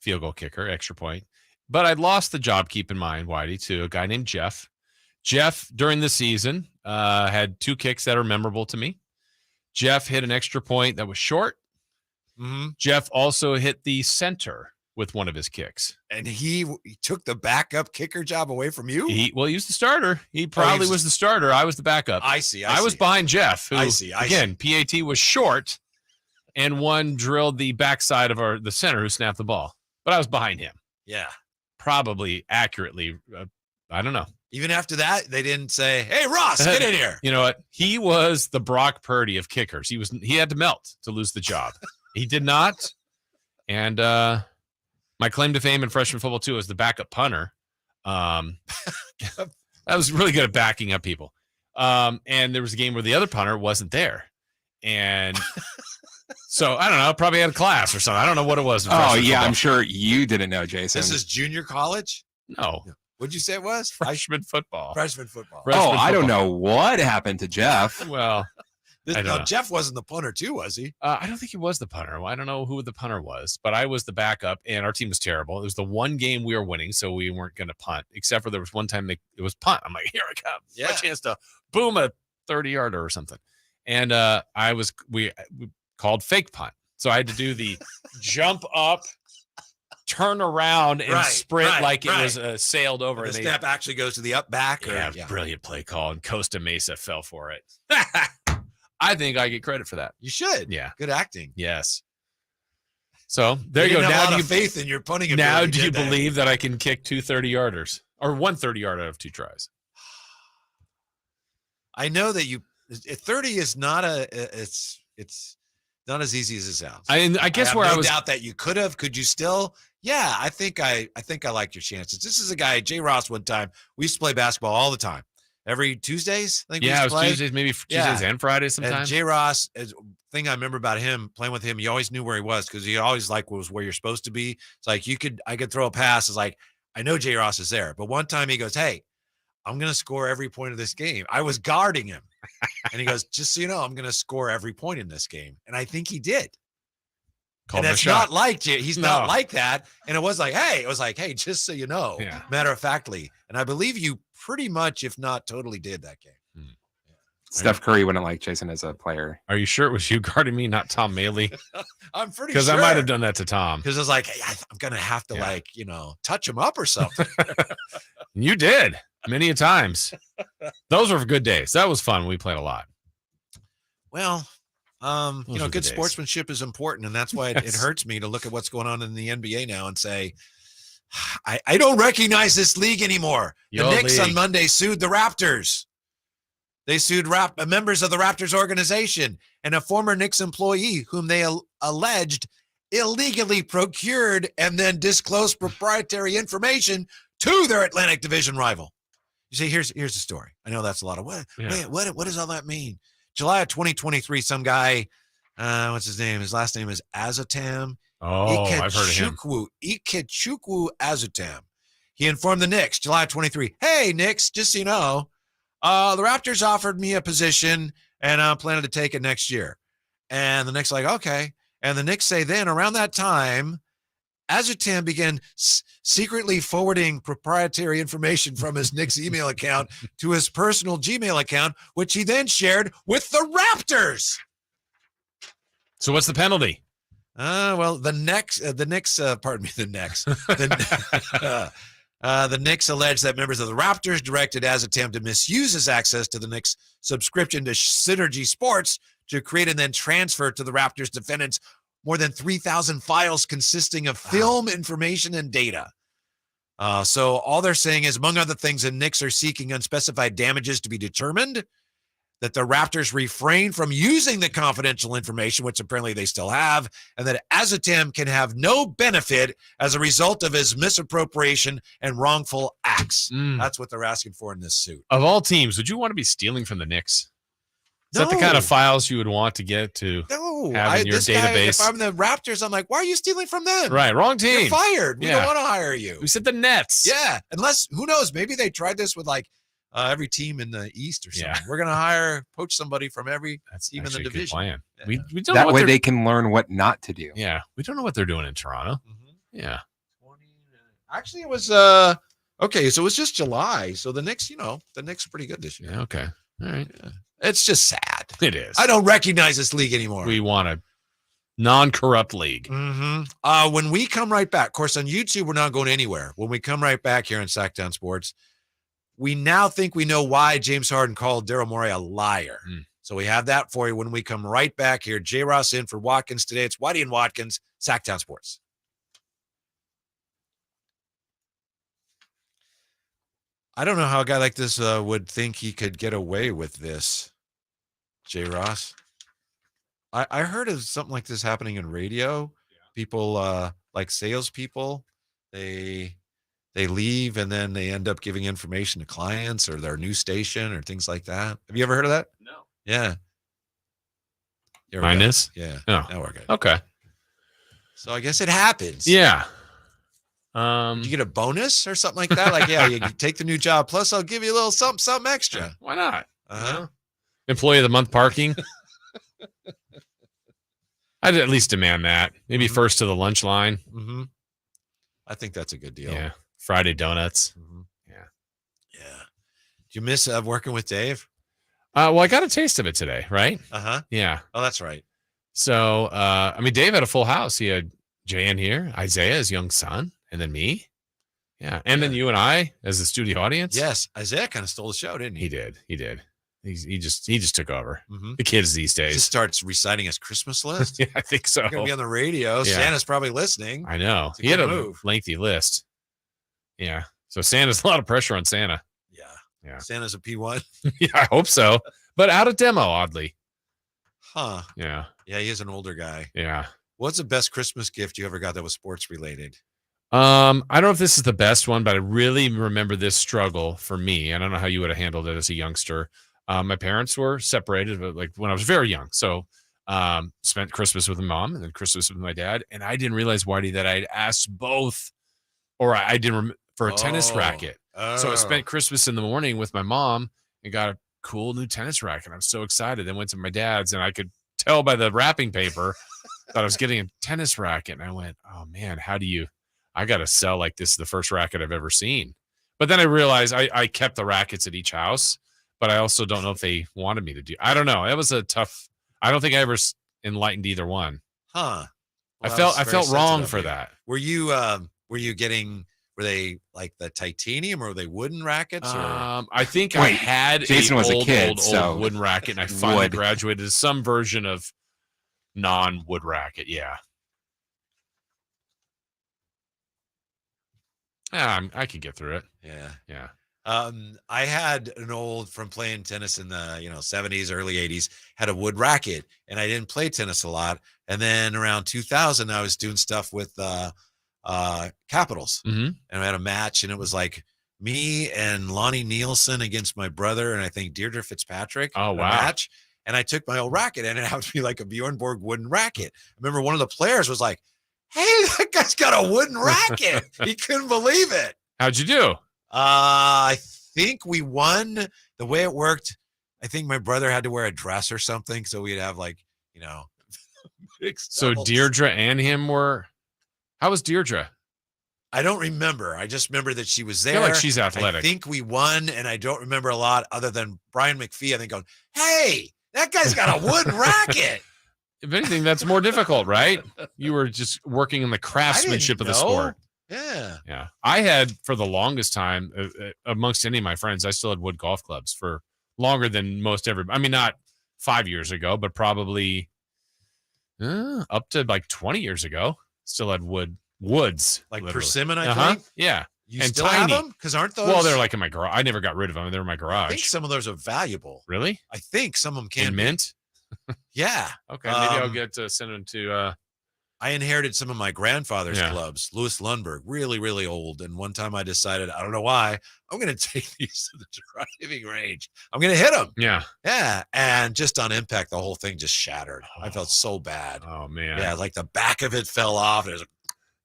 field goal kicker, extra point, but I lost the job. Keep in mind, Whitey, to a guy named Jeff. Jeff during the season had 2 kicks that are memorable to me. Jeff hit an extra point that was short. Mm-hmm. Jeff also hit the center with one of his kicks. And he took the backup kicker job away from you? He was the starter. He probably was the starter. I was the backup. I see. I was behind Jeff, who, I see. again, PAT was short, and one drilled the backside of the center who snapped the ball. But I was behind him. Yeah. Probably accurately. I don't know. Even after that, they didn't say, hey, Ross, get in here. You know what? He was the Brock Purdy of kickers. He had to melt to lose the job. He did not. And my claim to fame in freshman football, too, was the backup punter. I was really good at backing up people. And there was a game where the other punter wasn't there. And so, I don't know, probably had a class or something. I don't know what it was. Oh, yeah, I'm sure you didn't know, Jason. This is junior college? No. What'd you say it was? Freshman football. Freshman football. I don't know what happened to Jeff. Well, Jeff wasn't the punter too, was he? I don't think he was the punter. I don't know who the punter was, but I was the backup, and our team was terrible. It was the one game we were winning, so we weren't going to punt, except for there was one time it was punt. I'm like, here I come. Yeah. My chance to boom a 30-yarder or something. And we called fake punt. So I had to do the jump up, turn around, and sprint like it was sailed over. And the snap actually goes to the up back. Brilliant play call, and Costa Mesa fell for it. I think I get credit for that. You should. Yeah. Good acting. Yes. So there you go. Now, now do you have faith in your punting ability? Now do you believe that I can kick 2 30-yarders or 1 30-yarder out of 2 tries? I know that 30 is not it's not as easy as it sounds. I guess I I was doubt that you could have. Could you still? Yeah, I think I like your chances. This is a guy, J. Ross. One time we used to play basketball all the time. Every Tuesdays, I think. Yeah, it was Tuesdays, maybe Tuesdays and Fridays sometimes. And J. Ross, thing I remember about him playing with him, you always knew where he was because he always was where you're supposed to be. It's like I could throw a pass. It's like I know J. Ross is there, but one time he goes, "Hey, I'm gonna score every point of this game." I was guarding him, and he goes, "Just so you know, I'm gonna score every point in this game," and I think he did. And that's not like he's not like that. And it was like, hey, just so you know, matter of factly. And I believe you pretty much, if not totally, did that game. Yeah. Steph Curry wouldn't like Jason as a player. Are you sure it was you guarding me, not Tom Maley? I'm pretty sure. Because I might have done that to Tom. Because I was like, hey, I'm going to have to touch him up or something. You did many a times. Those were good days. That was fun. We played a lot. Well, good sportsmanship is important, and that's why it hurts me to look at what's going on in the NBA now and say, I don't recognize this league anymore. The Knicks on Monday sued the Raptors. They sued members of the Raptors organization and a former Knicks employee whom they alleged illegally procured and then disclosed proprietary information to their Atlantic Division rival. You see, here's the story. I know that's a lot of what does all that mean? July of 2023, some guy, what's his name? His last name is Azotam. Oh, I've heard of him. Ikechukwu Azotam. He informed the Knicks, July 23. Hey, Knicks, just so you know, the Raptors offered me a position, and I'm planning to take it next year. And the Knicks like, okay. And the Knicks say then, around that time, Azotam began secretly forwarding proprietary information from his Knicks email account to his personal Gmail account, which he then shared with the Raptors. So what's the penalty? The Knicks allege that members of the Raptors directed Azotam to misuse his access to the Knicks subscription to Synergy Sports to create and then transfer to the Raptors defendants more than 3,000 files consisting of film, information, and data. So all they're saying is, among other things, the Knicks are seeking unspecified damages to be determined, that the Raptors refrain from using the confidential information, which apparently they still have, and that Azatem can have no benefit as a result of his misappropriation and wrongful acts. That's what they're asking for in this suit. Of all teams, would you want to be stealing from the Knicks? Is that the kind of files you would want to get to have in your database? If I'm the Raptors, I'm like, why are you stealing from them? Right, wrong team. You're fired. We don't want to hire you. We said the Nets. Yeah, unless, who knows, maybe they tried this with like every team in the East or something. Yeah. We're going to poach somebody from every team in the division. Good plan. Yeah. We don't that way they can learn what not to do. Yeah, we don't know what they're doing in Toronto. Yeah. Actually, it was okay. So it was just July. So the Knicks, the Knicks are pretty good this year. Yeah, okay. All right. Yeah. It's just sad. It is. I don't recognize this league anymore. We want a non-corrupt league. When we come right back, of course, on YouTube, we're not going anywhere. When we come right back here in Sactown Sports, we now think we know why James Harden called Daryl Morey a liar. So we have that for you when we come right back here. J. Ross in for Watkins today. It's Whitey and Watkins, Sactown Sports. I don't know how a guy like this would think he could get away with this, J. Ross. I heard of something like this happening in radio. People like salespeople, they leave and then they end up giving information to clients or their news station or things like that. Have you ever heard of that? No. Yeah. Minus? Yeah. Oh. Now we're good. Okay. So I guess it happens. Yeah. Did you get a bonus or something like that? Like, yeah, you take the new job. Plus, I'll give you a little something extra. Why not? Employee of the month parking. I'd at least demand that. Maybe first to the lunch line. I think that's a good deal. Yeah. Friday donuts. Yeah. Do you miss working with Dave? Well, I got a taste of it today, right? Yeah. Oh, that's right. So, Dave had a full house. He had Jay in here, Isaiah, his young son, and then me. Yeah. And then you and I as the studio audience. Yes. Isaiah kind of stole the show, didn't he? He did. He just took over. The kids these days. He just starts reciting his Christmas list. Yeah, I think so. He's going to be on the radio. Yeah. Santa's probably listening. I know. He had a lengthy list. Yeah. So Santa's a lot of pressure on Santa. Yeah. Santa's a P1. Yeah, I hope so. But out of demo, oddly. Huh. Yeah. Yeah, he is an older guy. Yeah. What's the best Christmas gift you ever got that was sports related? I don't know if this is the best one, but I really remember this struggle for me. I don't know how you would have handled it as a youngster. My parents were separated, but like when I was very young. So spent Christmas with my mom and then Christmas with my dad. And I didn't realize, Whitey, that I'd asked both, or I didn't for a tennis racket. So I spent Christmas in the morning with my mom and got a cool new tennis racket. I'm so excited. Then went to my dad's and I could tell by the wrapping paper that I was getting a tennis racket. And I went, oh man, I got to sell like this is the first racket I've ever seen. But then I realized I kept the rackets at each house, but I also don't know if they wanted me to do. I don't know. It was a tough. I don't think I ever enlightened either one. Huh. Well, I felt wrong for that. Were they like the titanium or were they wooden rackets? Or? I think I had Jason was a kid, old wooden racket, and I finally graduated to some version of non-wood racket. Yeah. I can get through it. Yeah. I had an old from playing tennis in the 70s, early 80s, had a wood racket, and I didn't play tennis a lot. And then around 2000, I was doing stuff with Capitals, and I had a match, and it was like me and Lonnie Nielsen against my brother, and I think Deirdre Fitzpatrick. Oh wow! Match, and I took my old racket, and it happened to be like a Bjorn Borg wooden racket. I remember one of the players was like, "Hey, that guy's got a wooden racket!" He couldn't believe it. How'd you do? I think we won. The way it worked, I think my brother had to wear a dress or something, so we'd have So Deirdre and him were. How was Deirdre? I don't remember. I just remember that she was there. I feel like she's athletic. I think we won, and I don't remember a lot other than Brian McPhee, I think, going, "Hey, that guy's got a wooden racket." If anything, that's more difficult, right? You were just working in the craftsmanship of the sport. Yeah. I had, for the longest time, amongst any of my friends, I still had wood golf clubs for longer than most everybody. I mean, not 5 years ago, but probably up to like 20 years ago. Still had woods. Like literally. persimmon, I think? Yeah. You and still tiny. have them? Because aren't those? Well, they're like in my garage. I never got rid of them. They were in my garage. I think some of those are valuable. Really? I think some of them can in be. mint? Yeah. Okay, maybe I'll get to send them to. I inherited some of my grandfather's clubs, Louis Lundberg, really, really old. And one time I decided, I don't know why, I'm going to take these to the driving range. I'm going to hit them. Yeah. Yeah. And just on impact, the whole thing just shattered. I felt so bad. Oh, man. Yeah. Like the back of it fell off. There's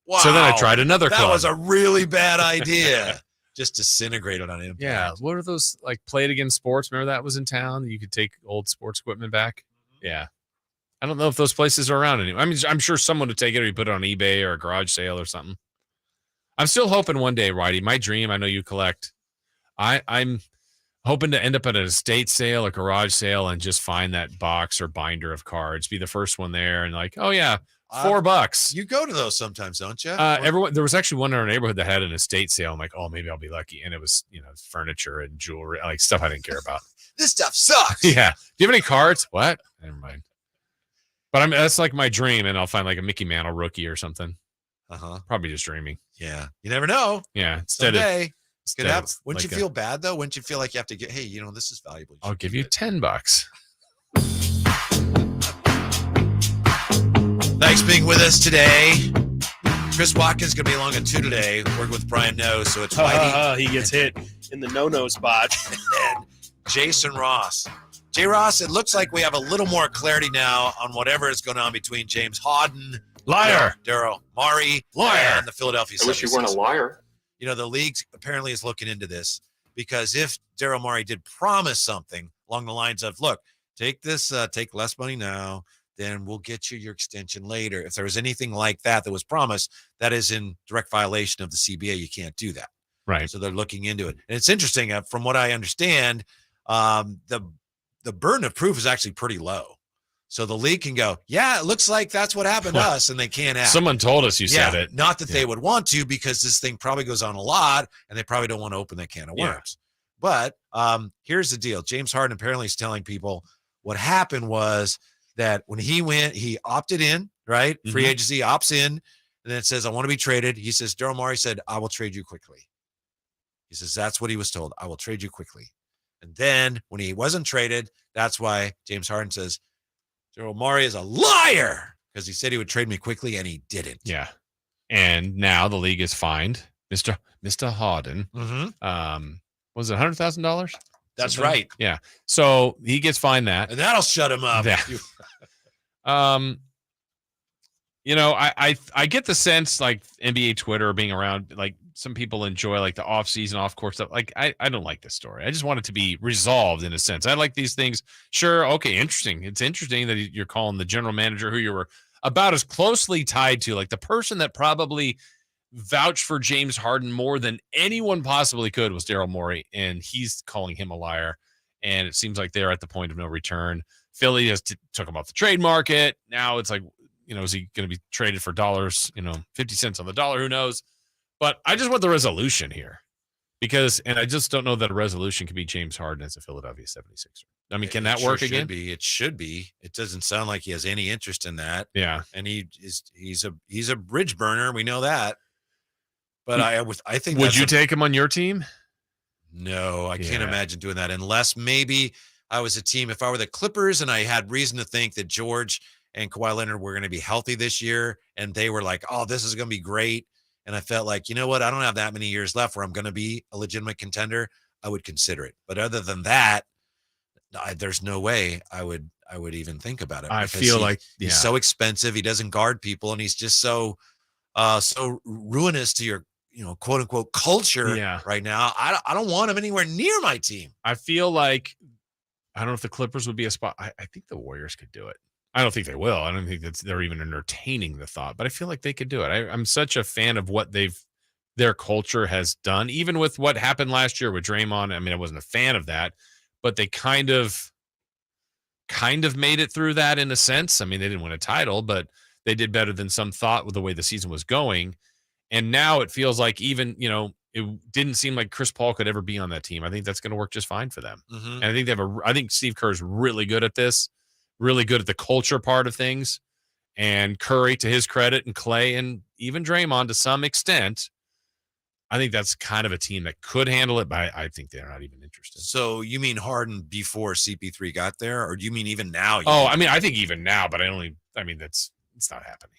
wow. So then I tried another club. That was a really bad idea. Just disintegrated on impact. Yeah. What are those, like, Play It Again Sports? Remember that was in town? You could take old sports equipment back? Yeah. I don't know if those places are around anymore. I mean, I'm sure someone would take it or you put it on eBay or a garage sale or something. I'm still hoping one day, Whitey, my dream, I know you collect. I'm hoping to end up at an estate sale, a garage sale, and just find that box or binder of cards, be the first one there and like, oh, yeah, $4. You go to those sometimes, don't you? Everyone, there was actually one in our neighborhood that had an estate sale. I'm like, oh, maybe I'll be lucky. And it was, furniture and jewelry, like stuff I didn't care about. This stuff sucks. Yeah. Do you have any cards? What? Never mind. But that's like my dream, and I'll find like a Mickey Mantle rookie or something. Probably just dreaming. Yeah. You never know. Yeah. Someday. Could happen. Wouldn't like you feel bad though? Wouldn't you feel like you have to get, hey, this is valuable. I'll give you $10. Thanks for being with us today. Chris Watkins going to be along at 2 today, working with Brian No. So it's Whitey. He gets hit in the no spot. And Jason Ross. Jay Ross, it looks like we have a little more clarity now on whatever is going on between James Harden, liar, Daryl Morey, liar, and the Philadelphia 76ers. I wish you weren't a liar. The league apparently is looking into this because if Daryl Morey did promise something along the lines of, look, take this, take less money now, then we'll get you your extension later. If there was anything like that was promised, that is in direct violation of the CBA. You can't do that. Right. So they're looking into it. And it's interesting. From what I understand, the burden of proof is actually pretty low. So the league can go, yeah, it looks like that's what happened to us, and they can't act. Someone told us you said it. Not that they would want to, because this thing probably goes on a lot, and they probably don't want to open that can of worms. But here's the deal. James Harden apparently is telling people what happened was that when he went, he opted in, right? Free agency, opts in, and then it says, I want to be traded. He says, Daryl Morey said, I will trade you quickly. He says, that's what he was told. I will trade you quickly. And then when he wasn't traded, that's why James Harden says, Daryl Morey is a liar because he said he would trade me quickly and he didn't. Yeah. And now the league is fined Mr. Harden. Was it $100,000? That's right. Yeah. So he gets fined that. And that'll shut him up. Yeah. I get the sense like NBA Twitter being around, like some people enjoy like the off-season, off-court stuff. Like I don't like this story. I just want it to be resolved in a sense. I like these things. Sure. Okay. Interesting. It's interesting that you're calling the general manager who you were about as closely tied to, like the person that probably vouched for James Harden more than anyone possibly could was Daryl Morey, and he's calling him a liar. And it seems like they're at the point of no return. Philly has took him off the trade market. Now it's like, is he going to be traded for dollars, 50 cents on the dollar? Who knows? But I just want the resolution here and I just don't know that a resolution can be James Harden as a Philadelphia 76er. I mean, can that work again? It should be. It doesn't sound like he has any interest in that. Yeah. And he's a bridge burner. We know that. But I think would you take him on your team? No, I can't imagine doing that unless maybe I was a team. If I were the Clippers and I had reason to think that George and Kawhi Leonard were going to be healthy this year, and they were like, oh, this is going to be great. And I felt like, you know what? I don't have that many years left where I'm going to be a legitimate contender. I would consider it. But other than that, there's no way I would even think about it. I feel like he's so expensive. He doesn't guard people, and he's just so ruinous to your, quote unquote culture right now. I don't want him anywhere near my team. I feel like, I don't know if the Clippers would be a spot. I think the Warriors could do it. I don't think they will. I don't think they're even entertaining the thought, but I feel like they could do it. I'm such a fan of what their culture has done, even with what happened last year with Draymond. I mean, I wasn't a fan of that, but they kind of made it through that in a sense. I mean, they didn't win a title, but they did better than some thought with the way the season was going. And now it feels like even, it didn't seem like Chris Paul could ever be on that team. I think that's going to work just fine for them. Mhm. And I think I think Steve Kerr's really good at this, really good at the culture part of things. And Curry, to his credit, and Clay, and even Draymond to some extent, I think that's kind of a team that could handle it, but I think they're not even interested. So you mean Harden before CP3 got there, or do you mean even now? I think even now, but it's not happening.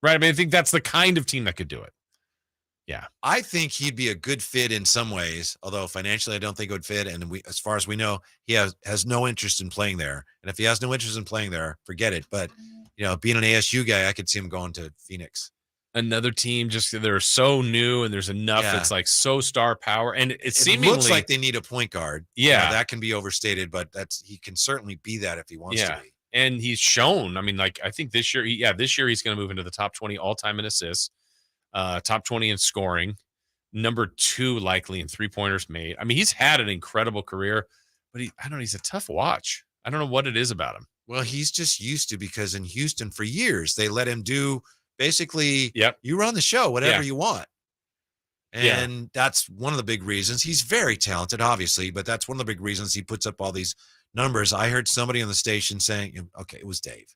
Right? I mean, I think that's the kind of team that could do it. Yeah. I think he'd be a good fit in some ways, although financially I don't think it would fit. And as far as we know, he has no interest in playing there. And if he has no interest in playing there, forget it. But, being an ASU guy, I could see him going to Phoenix. Another team, just they're so new and there's enough. Yeah. It's like so star power. And it seemingly looks like they need a point guard. Yeah. That can be overstated, but he can certainly be that if he wants to be. And he's shown, I think this year, this year he's going to move into the top 20 all-time in assists, top 20 in scoring, number 2 likely in three-pointers made. I mean, he's had an incredible career, but he's a tough watch. I don't know what it is about him. Well, he's just used to, because in Houston for years, they let him do basically, you run the show, whatever you want. And that's one of the big reasons. He's very talented, obviously, but that's one of the big reasons he puts up all these numbers. I heard somebody on the station saying, okay, it was Dave.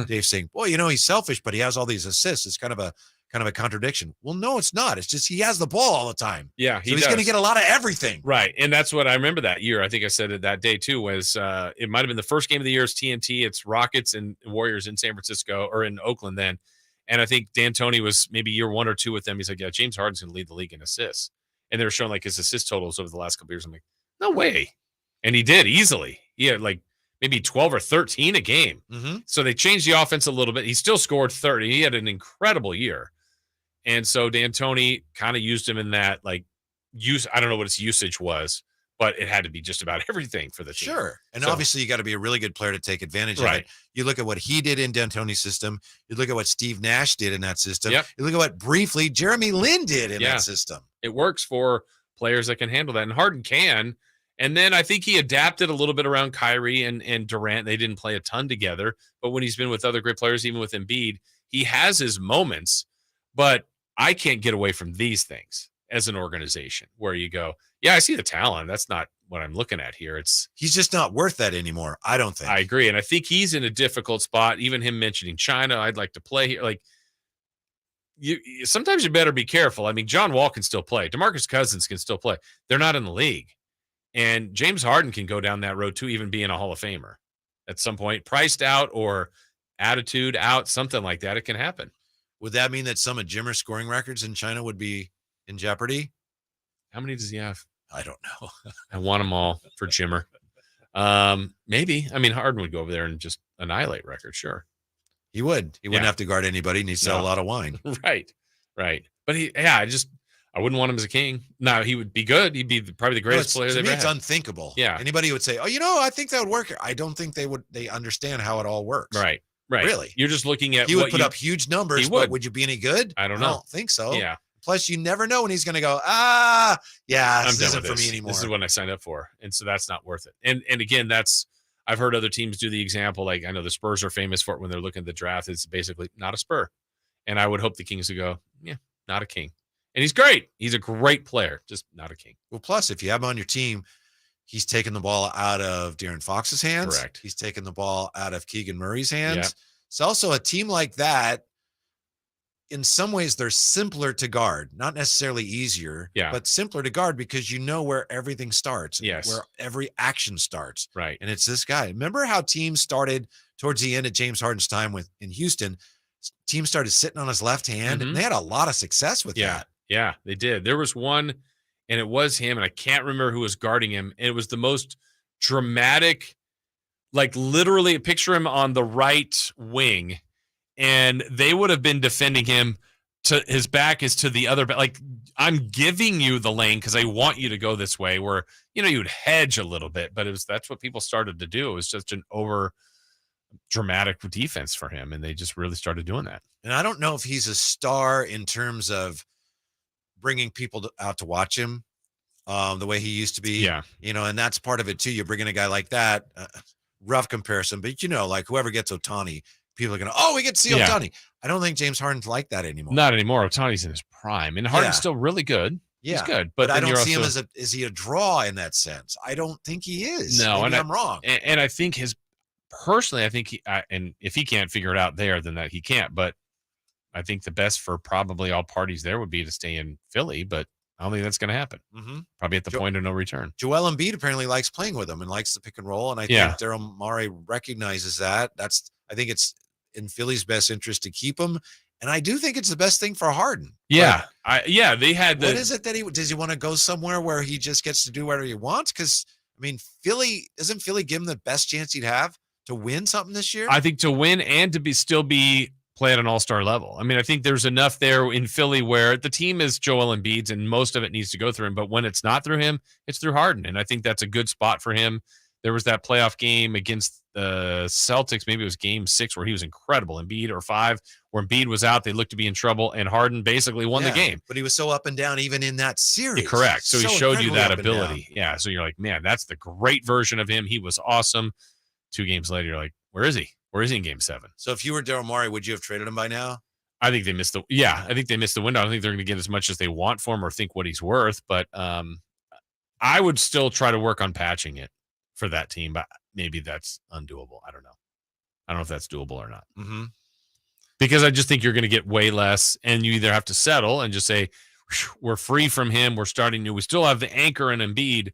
Dave saying, well, he's selfish, but he has all these assists. It's kind of a contradiction. Well, no, it's not. It's just he has the ball all the time. Yeah, so he's going to get a lot of everything. Right, and that's what I remember that year. I think I said it that day too. Was it might have been the first game of the year is TNT. It's Rockets and Warriors in San Francisco or in Oakland then. And I think D'Antoni was maybe year 1 or 2 with them. He's like, yeah, James Harden's going to lead the league in assists. And they were showing like his assist totals over the last couple years. I'm like, no way. And he did easily. He had like maybe 12 or 13 a game. Mm-hmm. So they changed the offense a little bit. He still scored 30. He had an incredible year. And so D'Antoni kind of used him in that I don't know what his usage was, but it had to be just about everything for the team. Sure. And obviously you got to be a really good player to take advantage of it. You look at what he did in D'Antoni's system. You look at what Steve Nash did in that system. Yep. You look at what briefly Jeremy Lin did in that system. It works for players that can handle that. And Harden can. And then I think he adapted a little bit around Kyrie and Durant. They didn't play a ton together. But when he's been with other great players, even with Embiid, he has his moments. But I can't get away from these things as an organization where you go, yeah, I see the talent. That's not what I'm looking at here. He's just not worth that anymore. I don't think. I agree. And I think he's in a difficult spot. Even him mentioning China, I'd like to play here. Like sometimes you better be careful. I mean, John Wall can still play. DeMarcus Cousins can still play. They're not in the league. And James Harden can go down that road too, even being a Hall of Famer at some point, priced out or attitude out, something like that. It can happen. Would that mean that some of Jimmer's scoring records in China would be in jeopardy? How many does he have? I don't know. I want them all for Jimmer. Maybe. I mean, Harden would go over there and just annihilate records. Sure. He would. He wouldn't have to guard anybody, and he'd sell a lot of wine. Right. But I wouldn't want him as a king. No, he would be good. He'd be probably the greatest player they've ever had. It's unthinkable. Yeah. Anybody would say, oh, I think that would work. I don't think they understand how it all works. Right. Really? You're just looking at he would put up huge numbers, but would you be any good? I don't know. I don't think so. Yeah. Plus, you never know when he's going to go, this isn't for me anymore. This is what I signed up for. And so that's not worth it. And again, I've heard other teams do the example. Like I know the Spurs are famous for it when they're looking at the draft. It's basically not a Spur. And I would hope the Kings would go, yeah, not a king. And he's great. He's a great player, just not a king. Well, plus, if you have him on your team, he's taking the ball out of De'Aaron Fox's hands. Correct. He's taking the ball out of Keegan Murray's hands. Yeah. It's also a team like that. In some ways, they're simpler to guard, not necessarily easier, but simpler to guard because you know where everything starts, where every action starts. Right. And it's this guy. Remember how teams started towards the end of James Harden's time in Houston? Teams started sitting on his left hand, and they had a lot of success with that. Yeah, they did. There was one, and it was him, and I can't remember who was guarding him. And it was the most dramatic, like literally picture him on the right wing, and they would have been defending him to his back is to the other. Like I'm giving you the lane because I want you to go this way. Where you would hedge a little bit, but that's what people started to do. It was just an over dramatic defense for him, and they just really started doing that. And I don't know if he's a star in terms of bringing people out to watch him the way he used to be. Yeah. And that's part of it too. You bring in a guy like that, rough comparison, but like whoever gets Ohtani, people are going to, we get to see Ohtani. I don't think James Harden's like that anymore. Not anymore. Ohtani's in his prime, and Harden's still really good. Yeah, he's good. But I then don't you're see him also- is he a draw in that sense? I don't think he is. No, Maybe and I'm wrong. And I think personally, I think and if he can't figure it out there, then that he can't. But I think the best for probably all parties there would be to stay in Philly, but I don't think that's going to happen. Mm-hmm. Probably at the point of no return. Joel Embiid apparently likes playing with him and likes the pick and roll, and I think Daryl Morey recognizes that. I think it's in Philly's best interest to keep him, and I do think it's the best thing for Harden. Yeah, they had what is it that does he want to go somewhere where he just gets to do whatever he wants? Because I mean, doesn't Philly give him the best chance he'd have to win something this year? I think to win and to still play at an all-star level. I mean, I think there's enough there in Philly where the team is Joel Embiid's and most of it needs to go through him. But when it's not through him, it's through Harden. And I think that's a good spot for him. There was that playoff game against the Celtics. Maybe it was game 6 where he was incredible. Embiid or 5 where Embiid was out. They looked to be in trouble and Harden basically won the game. But he was so up and down even in that series. Yeah, correct. So he showed you that ability. Down. Yeah. So you're like, man, that's the great version of him. He was awesome. 2 games later, you're like, where is he? Where is he in game 7? So if you were Daryl Morey, would you have traded him by now? I think they missed the window. I don't think they're going to get as much as they want for him or think what he's worth, but I would still try to work on patching it for that team, but maybe that's undoable. I don't know. I don't know if that's doable or not. Mm-hmm. Because I just think you're going to get way less, and you either have to settle and just say, we're free from him. We're starting new. We still have the anchor and Embiid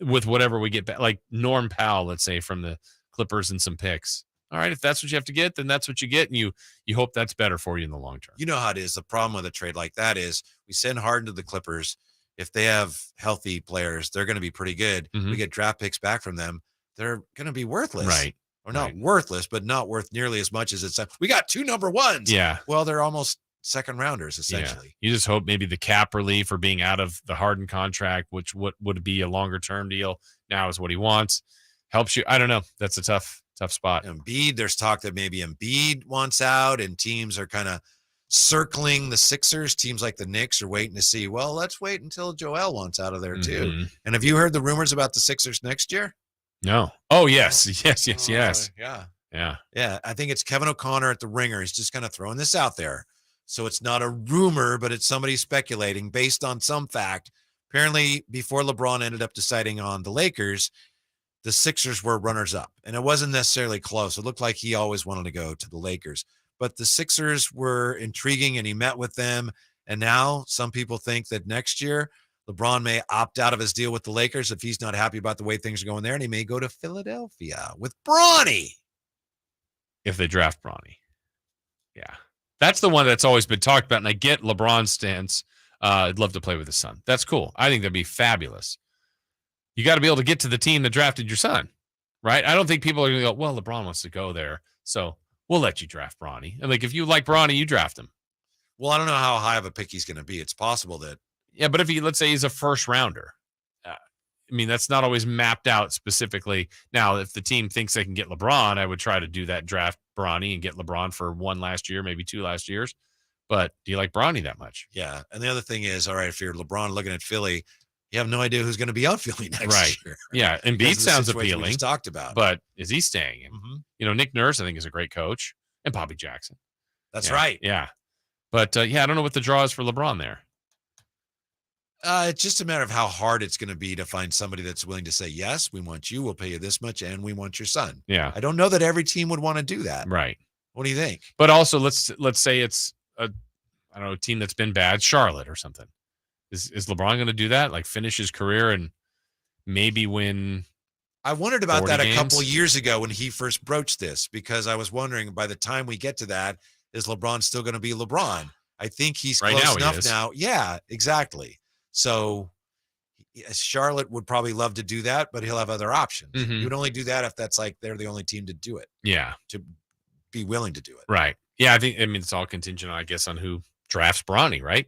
with whatever we get back, like Norm Powell, let's say, from the Clippers and some picks. All right, if that's what you have to get, then that's what you get, and you hope that's better for you in the long term. You know how it is. The problem with a trade like that is we send Harden to the Clippers. If they have healthy players, they're going to be pretty good. Mm-hmm. We get draft picks back from them. They're going to be worthless. Right. Or not worthless, but not worth nearly as much as it's. We got 2 number 1s. Yeah. Well, they're almost second rounders, essentially. Yeah. You just hope maybe the cap relief or being out of the Harden contract, which would be a longer term deal, now is what he wants. Helps you. I don't know. That's a tough spot. Embiid, there's talk that maybe Embiid wants out, and teams are kind of circling the Sixers. Teams like the Knicks are waiting to see, well, let's wait until Joel wants out of there too. Mm-hmm. And have you heard the rumors about the Sixers next year? No. Oh, yes. Yes. Yeah. I think it's Kevin O'Connor at the Ringer. He's just kind of throwing this out there. So it's not a rumor, but it's somebody speculating based on some fact. Apparently, before LeBron ended up deciding on the Lakers, the Sixers were runners up, and it wasn't necessarily close. It looked like he always wanted to go to the Lakers, but the Sixers were intriguing, and he met with them. And now some people think that next year LeBron may opt out of his deal with the Lakers if he's not happy about the way things are going there, and he may go to Philadelphia with Bronny. If they draft Bronny. Yeah. That's the one that's always been talked about, and I get LeBron's stance. I'd love to play with his son. That's cool. I think that'd be fabulous. You got to be able to get to the team that drafted your son, right? I don't think people are going to go, well, LeBron wants to go there, so we'll let you draft Bronny. And like, if you like Bronny, you draft him. Well, I don't know how high of a pick he's going to be. It's possible that. Yeah, but if let's say he's a first rounder, I mean, that's not always mapped out specifically. Now, if the team thinks they can get LeBron, I would try to do that, draft Bronny and get LeBron for 1 last year, maybe 2 last years. But do you like Bronny that much? Yeah. And the other thing is, all right, if you're LeBron looking at Philly, you have no idea who's going to be out Philly next year. Yeah. Embiid sounds appealing. We just talked about. But is he staying? Mm-hmm. You know, Nick Nurse, I think, is a great coach. And Bobby Jackson. That's right. Yeah. But, I don't know what the draw is for LeBron there. It's just a matter of how hard it's going to be to find somebody that's willing to say, yes, we want you, we'll pay you this much, and we want your son. Yeah. I don't know that every team would want to do that. Right. What do you think? But also, let's say it's a team that's been bad, Charlotte or something. Is LeBron going to do that? Like finish his career and maybe win? I wondered about that games? A couple of years ago when he first broached this, because I was wondering by the time we get to that, is LeBron still going to be LeBron? I think he's right close now enough now. Yeah, exactly. So Charlotte would probably love to do that, but he'll have other options. Mm-hmm. He would only do that if that's like they're the only team to do it. Yeah. To be willing to do it. Right. Yeah, I mean, it's all contingent, I guess, on who drafts Bronny, right?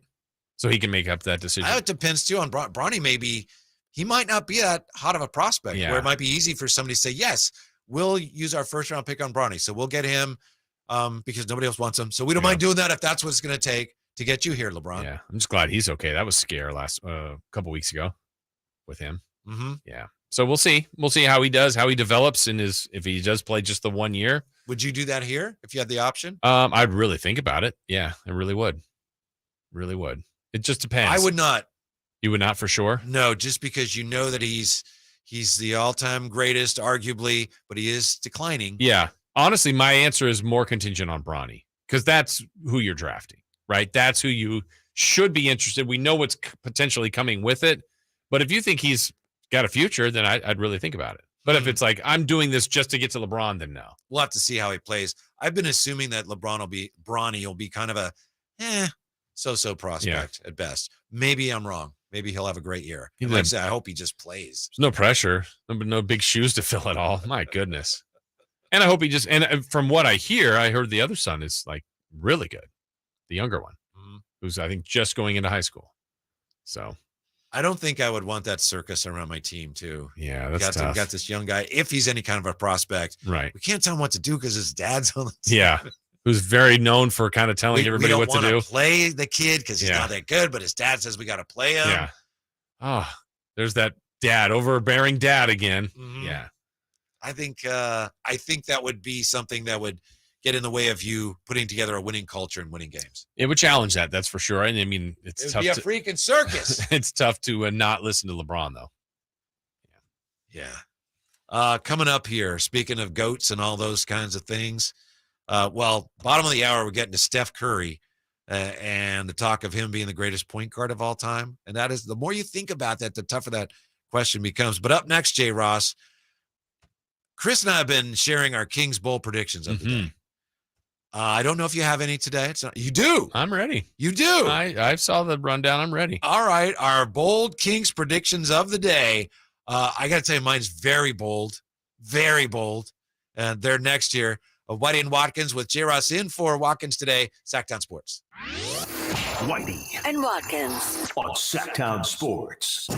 So he can make up that decision. It depends, too, on Bronny. He might not be that hot of a prospect, where it might be easy for somebody to say, yes, we'll use our first-round pick on Bronny, so we'll get him because nobody else wants him. So we don't mind doing that if that's what it's going to take to get you here, LeBron. Yeah, I'm just glad he's okay. That was scare last couple weeks ago with him. Mm-hmm. Yeah. So we'll see. We'll see how he does, how he develops, and if he does play just the 1 year. Would you do that here if you had the option? I'd really think about it. Yeah, I really would. Really would. It just depends. I would not. You would not for sure? No, just because you know that he's the all-time greatest, arguably, but he is declining. Yeah. Honestly, my answer is more contingent on Bronny because that's who you're drafting, right? That's who you should be interested. We know what's potentially coming with it. But if you think he's got a future, then I'd really think about it. But if it's like, I'm doing this just to get to LeBron, then no. We'll have to see how he plays. I've been assuming that Bronny will be kind of a so-so prospect at best. Maybe I'm wrong. Maybe he'll have a great year. Like I said, I hope he just plays. There's no pressure. No big shoes to fill at all. My goodness. And I hope and from what I hear, I heard the other son is like really good. The younger one, who's I think just going into high school. So I don't think I would want that circus around my team too. Yeah, that's tough. We got this young guy. If he's any kind of a prospect, right? We can't tell him what to do because his dad's on the team. Yeah, who's very known for kind of telling everybody what to do. Play the kid because he's not that good, but his dad says we got to play him. Yeah. Oh, there's that overbearing dad again. Mm-hmm. Yeah. I think that would be something that would get in the way of you putting together a winning culture and winning games. It would challenge that, that's for sure. And I mean, it would be a freaking circus. It's tough to not listen to LeBron, though. Yeah. Coming up here, speaking of goats and all those kinds of things, bottom of the hour, we're getting to Steph Curry and the talk of him being the greatest point guard of all time. And that is, the more you think about that, the tougher that question becomes. But up next, Jay Ross, Chris and I have been sharing our Kings Bowl predictions of the day. I don't know if you have any today. You do. I'm ready. You do. I saw the rundown. I'm ready. All right. Our bold Kings predictions of the day. I got to tell you, mine's very bold. Very bold. And they're next year. Whitey and Watkins with J. Ross in for Watkins Today, Sactown Sports. Whitey and Watkins on Sactown Sports.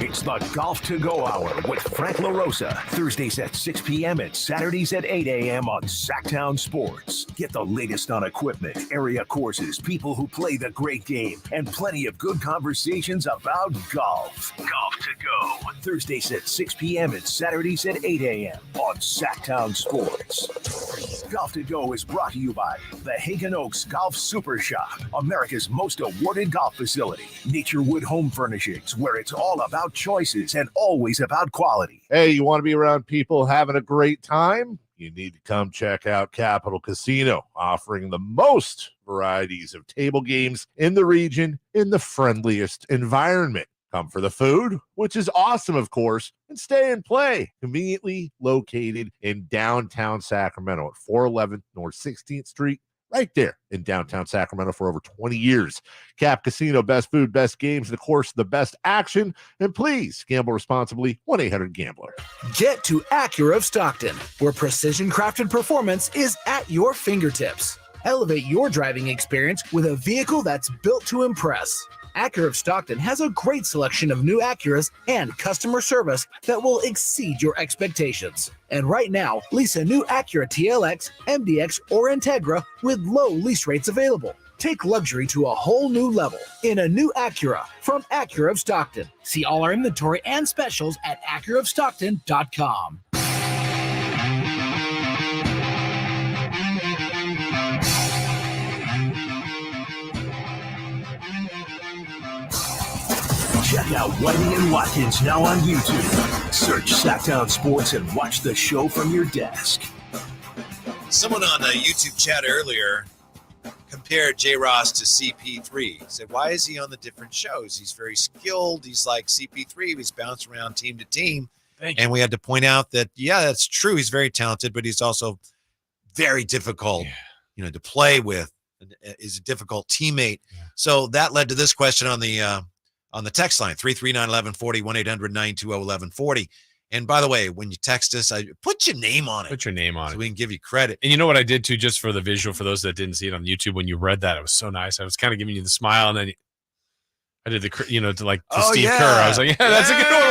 It's the Golf to Go Hour with Frank LaRosa. Thursdays at 6 p.m. and Saturdays at 8 a.m. on Sactown Sports. Get the latest on equipment, area courses, people who play the great game, and plenty of good conversations about golf. Golf to Go. Thursdays at 6 p.m. and Saturdays at 8 a.m. on Sactown Sports. Golf to Go is brought to you by the Hagen Oaks Golf Super Shop, America's most awarded golf facility. Naturewood Home Furnishings, where it's all about choices and always about quality. Hey, you want to be around people having a great time? You need to come check out Capital Casino, offering the most varieties of table games in the region in the friendliest environment. Come for the food, which is awesome, of course, and stay and play. Conveniently located in downtown Sacramento at 411 North 16th Street, right there in downtown Sacramento for over 20 years. Cap Casino, best food, best games, and of course, the best action. And please gamble responsibly. 1-800-GAMBLER. Get to Acura of Stockton, where precision-crafted performance is at your fingertips. Elevate your driving experience with a vehicle that's built to impress. Acura of Stockton has a great selection of new Acuras and customer service that will exceed your expectations. And right now, lease a new Acura TLX, MDX, or Integra with low lease rates available. Take luxury to a whole new level in a new Acura from Acura of Stockton. See all our inventory and specials at acuraofstockton.com. Check out Whitey and Watkins now on YouTube. Search Sactown Sports and watch the show from your desk. Someone on the YouTube chat earlier compared J. Ross to CP3. He said, why is he on the different shows? He's very skilled. He's like CP3. He's bounced around team to team. And we had to point out that, that's true. He's very talented, but he's also very difficult, to play with. Is a difficult teammate. So that led to this question on the text line, 339-1140, 1-800-920-1140. And by the way, when you text us, put your name on it. Put your name on it. So we can give you credit. And you know what I did too, just for the visual, for those that didn't see it on YouTube, when you read that, it was so nice. I was kind of giving you the smile, and then I did the, to Steve Kerr. I was like, that's a good one,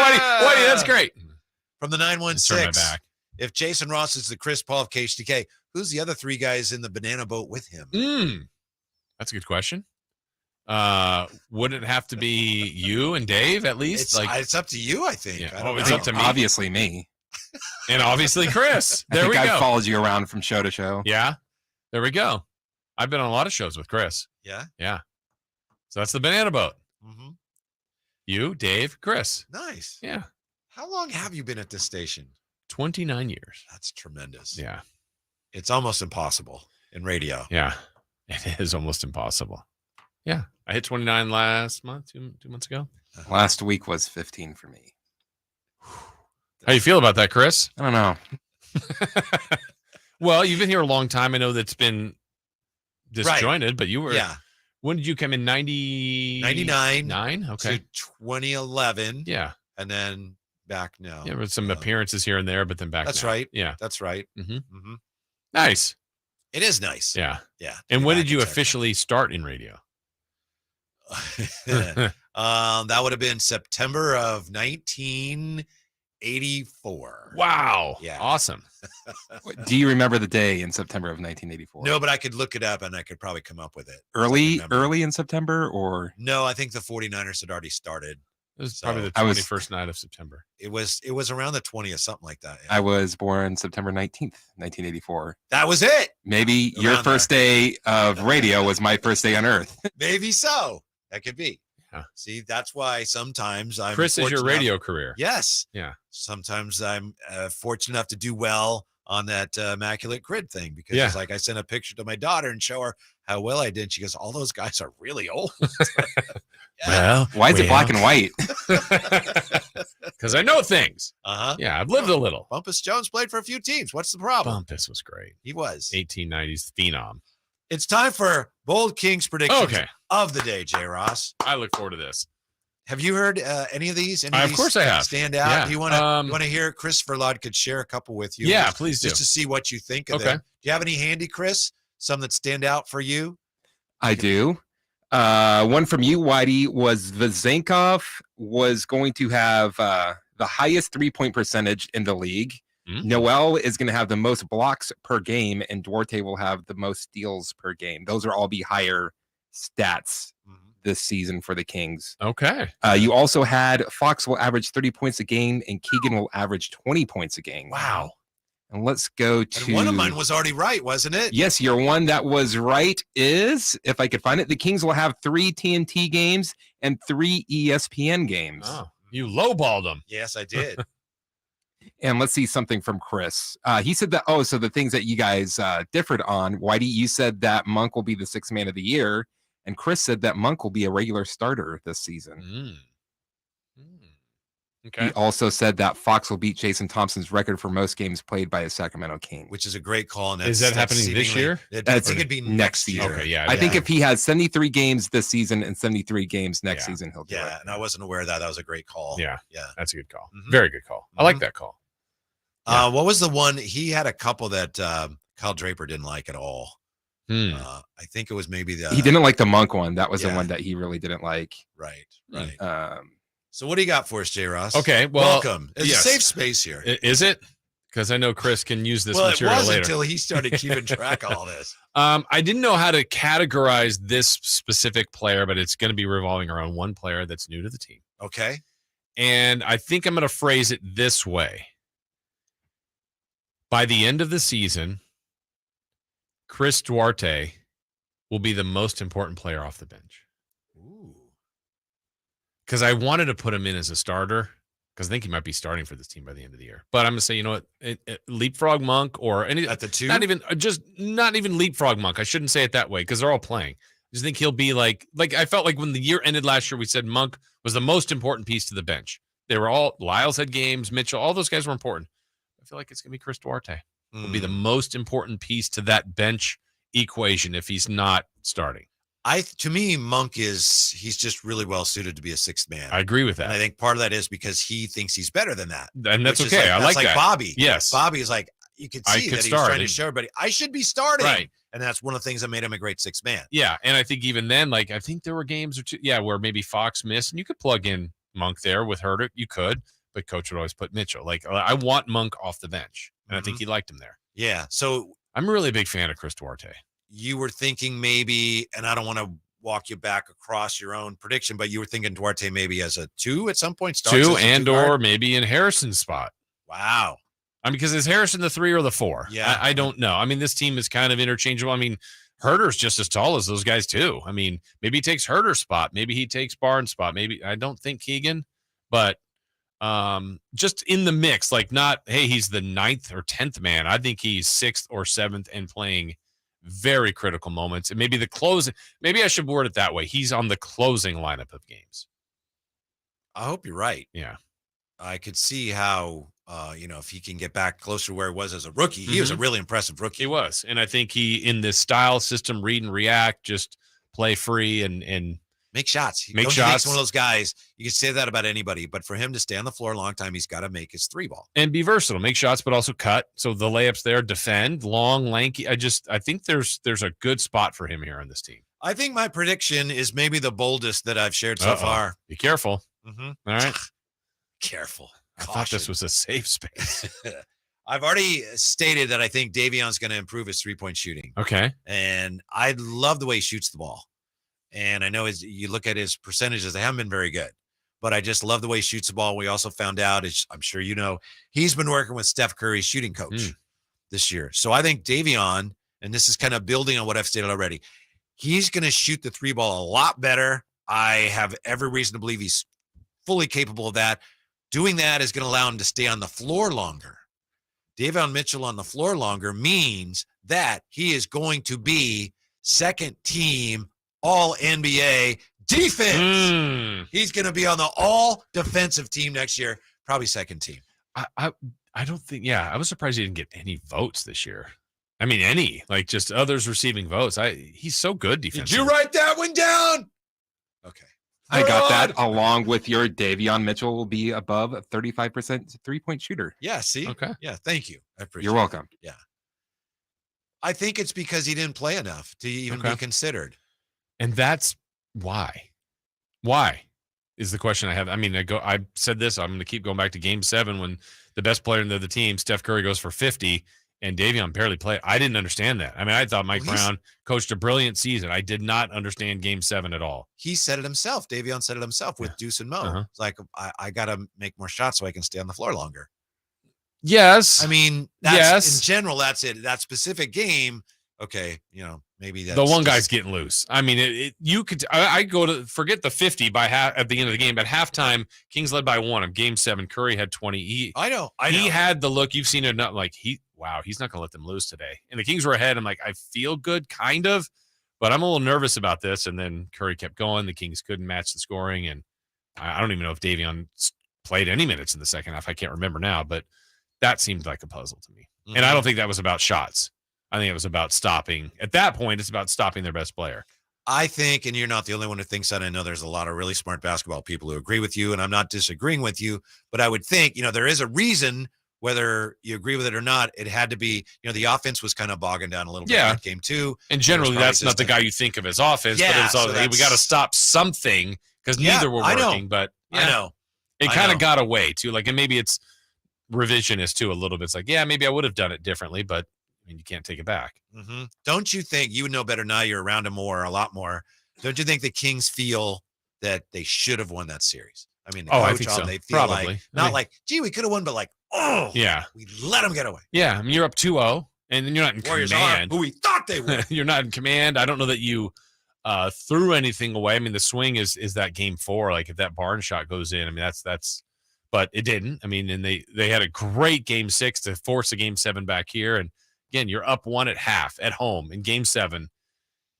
Whitey, that's great. From the 916, if Jason Ross is the Chris Paul of KHTK, who's the other three guys in the banana boat with him? That's a good question. Would it have to be you and Dave at least? It's up to you, I think. Yeah. It's up to me. Obviously me. And obviously Chris. There we go. I've followed you around from show to show. Yeah. There we go. I've been on a lot of shows with Chris. Yeah. Yeah. So that's the banana boat. Mm-hmm. You, Dave, Chris. Nice. Yeah. How long have you been at this station? 29 years. That's tremendous. Yeah. It's almost impossible in radio. Yeah. It is almost impossible. Yeah. I hit 29 last month, two months ago. Last week was 15 for me. How you feel about that, Chris? I don't know. Well, you've been here a long time. I know that's been disjointed, but you were. Yeah. When did you come in? 99? Okay. To 2011. Yeah. And then back now. Yeah, with some appearances here and there, but then back. That's now. right. Yeah. That's right. Mm-hmm. Mm-hmm. Nice. It is nice. Yeah. Yeah. And when did you officially start in radio? That would have been September of 1984. Wow. Yeah. Awesome. Do you remember the day in September of 1984? No, but I could look it up and I could probably come up with it. Early in September, or no? I think the 49ers had already started. It was probably the 21st night of September. It was around the 20th, something like that. Yeah. I was born September 19th, 1984. That was it. Maybe your first day of radio was my first day on Earth. Maybe so. That could be. Yeah. See, that's why sometimes I'm Chris is your fortunate radio enough- career. Yes. Yeah. Sometimes I'm fortunate enough to do well on that immaculate grid thing because Yeah. it's like I sent a picture to my daughter and show her how well I did. She goes, all those guys are really old. Well, why is it black and white? Because I know things. Uh-huh. Yeah, I've lived a little. Bumpus Jones played for a few teams. What's the problem? Bumpus was great. He was. 1890s phenom. It's time for Bold Kings predictions Okay. of the day, J. Ross. I look forward to this. Have you heard any of these? Any Of course I have. Stand out? Yeah. Do you want to hear? Christopher Lod could share a couple with you. Yeah, just, please do. Just to see what you think of Okay. them. Do you have any handy, Chris? Some that stand out for you? I do. One from you, Whitey, was Vazenkov was going to have the highest 3-point percentage in the league. Mm-hmm. Noel is going to have the most blocks per game, and Duarte will have the most steals per game. Those are all be higher stats this season for the Kings. Okay. You also had Fox will average 30 points a game, and Keegan will average 20 points a game. Wow. And let's go to And one of mine was already right, wasn't it? Yes, your one that was right is, if I could find it, the Kings will have 3 TNT games and 3 ESPN games. Oh, you lowballed them. Yes, I did. And let's see something from Chris. He said that, so the things that you guys differed on, Whitey, you said that Monk will be the 6th man of the year, and Chris said that Monk will be a regular starter this season. Okay. He also said that Fox will beat Jason Thompson's record for most games played by a Sacramento King. Which is a great call. And Is that happening this seemingly- year? I think it'd be next year. Okay, yeah. I think if he has 73 games this season and 73 games next season, he'll do it. Yeah, and I wasn't aware of that. That was a great call. Yeah. Yeah. That's a good call. Very good call. I like that call. What was the one? He had a couple that Kyle Draper didn't like at all. I think it was maybe the. He didn't like the Monk one. That was the yeah. one that he really didn't like. Right. Right. Um, So what do you got for us, J. Ross? Okay. Well, welcome. It's yes. a safe space here. Is it? Because I know Chris can use this well, material it was later. until he started keeping track of all this. I didn't know how to categorize this specific player, but it's going to be revolving around one player that's new to the team. Okay. And I think I'm going to phrase it this way. By the end of the season, Chris Duarte will be the most important player off the bench. Because I wanted to put him in as a starter because I think he might be starting for this team by the end of the year. But I'm going to say, you know what, leapfrog Monk or any at the 2, not even leapfrog Monk. I shouldn't say it that way because they're all playing. I just think he'll be like I felt like when the year ended last year, we said Monk was the most important piece to the bench. They were all Lyles had games, Mitchell, all those guys were important. I feel like it's going to be Chris Duarte. Will be the most important piece to that bench equation if he's not starting. To me, Monk he's just really well suited to be a 6th man. I agree with that. And I think part of that is because he thinks he's better than that. And that's which is okay. I that's like that. Bobby. Yes. Bobby is like, you could I see could that he's start. trying to show everybody, I should be starting. Right. And that's one of the things that made him a great 6th man. Yeah. And I think even then, I think there were games or two, where maybe Fox missed and you could plug in Monk there with Herder. You could, but coach would always put Mitchell. I want Monk off the bench. And I think he liked him there. Yeah. So I'm really a big fan of Chris Duarte. You were thinking maybe, and I don't want to walk you back across your own prediction, but you were thinking Duarte maybe as a 2 at some point. 2 and or maybe in Harrison's spot. Wow. I mean, because is Harrison the 3 or the 4? Yeah. I don't know. I mean, this team is kind of interchangeable. I mean, Herder's just as tall as those guys too. I mean, maybe he takes Herder's spot. Maybe he takes Barnes' spot. Maybe I don't think Keegan, but just in the mix, like not, hey, he's the 9th or 10th man. I think he's 6th or 7th and playing very critical moments. And maybe the closing, maybe I should word it that way. He's on the closing lineup of games. I hope you're right. Yeah. I could see how, if he can get back closer to where he was as a rookie, he was a really impressive rookie. He was. And I think he, in this style system, read and react, just play free and make shots. Make He's shots. one of those guys. You can say that about anybody, but for him to stay on the floor a long time, he's got to make his 3-ball. And be versatile, make shots, but also cut. So the layups there, defend, long, lanky. I think there's a good spot for him here on this team. I think my prediction is maybe the boldest that I've shared so far. Be careful. Mm-hmm. All right. Careful. I thought this was a safe space. I've already stated that I think Davion's going to improve his 3-point shooting. Okay. And I love the way he shoots the ball. And I know you look at his percentages, they haven't been very good. But I just love the way he shoots the ball. We also found out, as I'm sure you know, he's been working with Steph Curry's shooting coach this year. So I think Davion, and this is kind of building on what I've stated already, he's going to shoot the 3-ball a lot better. I have every reason to believe he's fully capable of that. Doing that is going to allow him to stay on the floor longer. Davion Mitchell on the floor longer means that he is going to be second team all NBA defense. He's going to be on the all defensive team next year, probably second team. I don't think, I was surprised he didn't get any votes this year. I mean, any, just others receiving votes. He's so good defensively. Did you write that one down? Okay. I got that, along with your Davion Mitchell will be above 35% 3-point shooter. Yeah, see? Okay. Yeah, thank you. I appreciate You're welcome. It. Yeah. I think it's because he didn't play enough to even be considered. And that's why. Why is the question I have. I mean, I said this, I'm going to keep going back to game 7 when the best player in the team, Steph Curry, goes for 50 and Davion barely played. I didn't understand that. I mean, I thought Mike Brown coached a brilliant season. I did not understand game 7 at all. He said it himself. Davion said it himself with Deuce and Mo. It's like, I got to make more shots so I can stay on the floor longer. Yes. I mean, in general, that's it. That specific game, okay, maybe that's the one guy's getting loose. I mean, you could. I go to forget the 50 at the end of the game. At halftime, Kings led by 1 of game 7. Curry had 20. I know. He had the look. You've seen it. Not like he's not going to let them lose today. And the Kings were ahead. I'm like, I feel good, kind of, but I'm a little nervous about this. And then Curry kept going. The Kings couldn't match the scoring, and I don't even know if Davion played any minutes in the second half. I can't remember now, but that seemed like a puzzle to me. Mm-hmm. And I don't think that was about shots. I think it was about stopping. At that point, it's about stopping their best player. I think, and you're not the only one who thinks that. I know there's a lot of really smart basketball people who agree with you, and I'm not disagreeing with you, but I would think, there is a reason, whether you agree with it or not, it had to be, the offense was kind of bogging down a little bit in game 2. And generally, that's not the guy you think of as offense, but it was all, hey, we got to stop something because neither were working. But I know. It kind of got away, too. And maybe it's revisionist, too, a little bit. It's like, maybe I would have done it differently, but you can't take it back. Mm-hmm. Don't you think, you would know better now, you're around him a lot more. Don't you think the Kings feel that they should have won that series? I mean, I think so. They feel Probably. Gee, we could have won, but we let them get away. Yeah, I mean, you're up 2-0, and then you're not in Warriors command. Are who we thought they were. You're not in command. I don't know that you threw anything away. I mean, the swing is that game 4. Like, if that Barnes shot goes in, I mean, that's but it didn't. I mean, and they had a great game 6 to force a game 7 back here, and again, you're up 1 at half at home in game 7.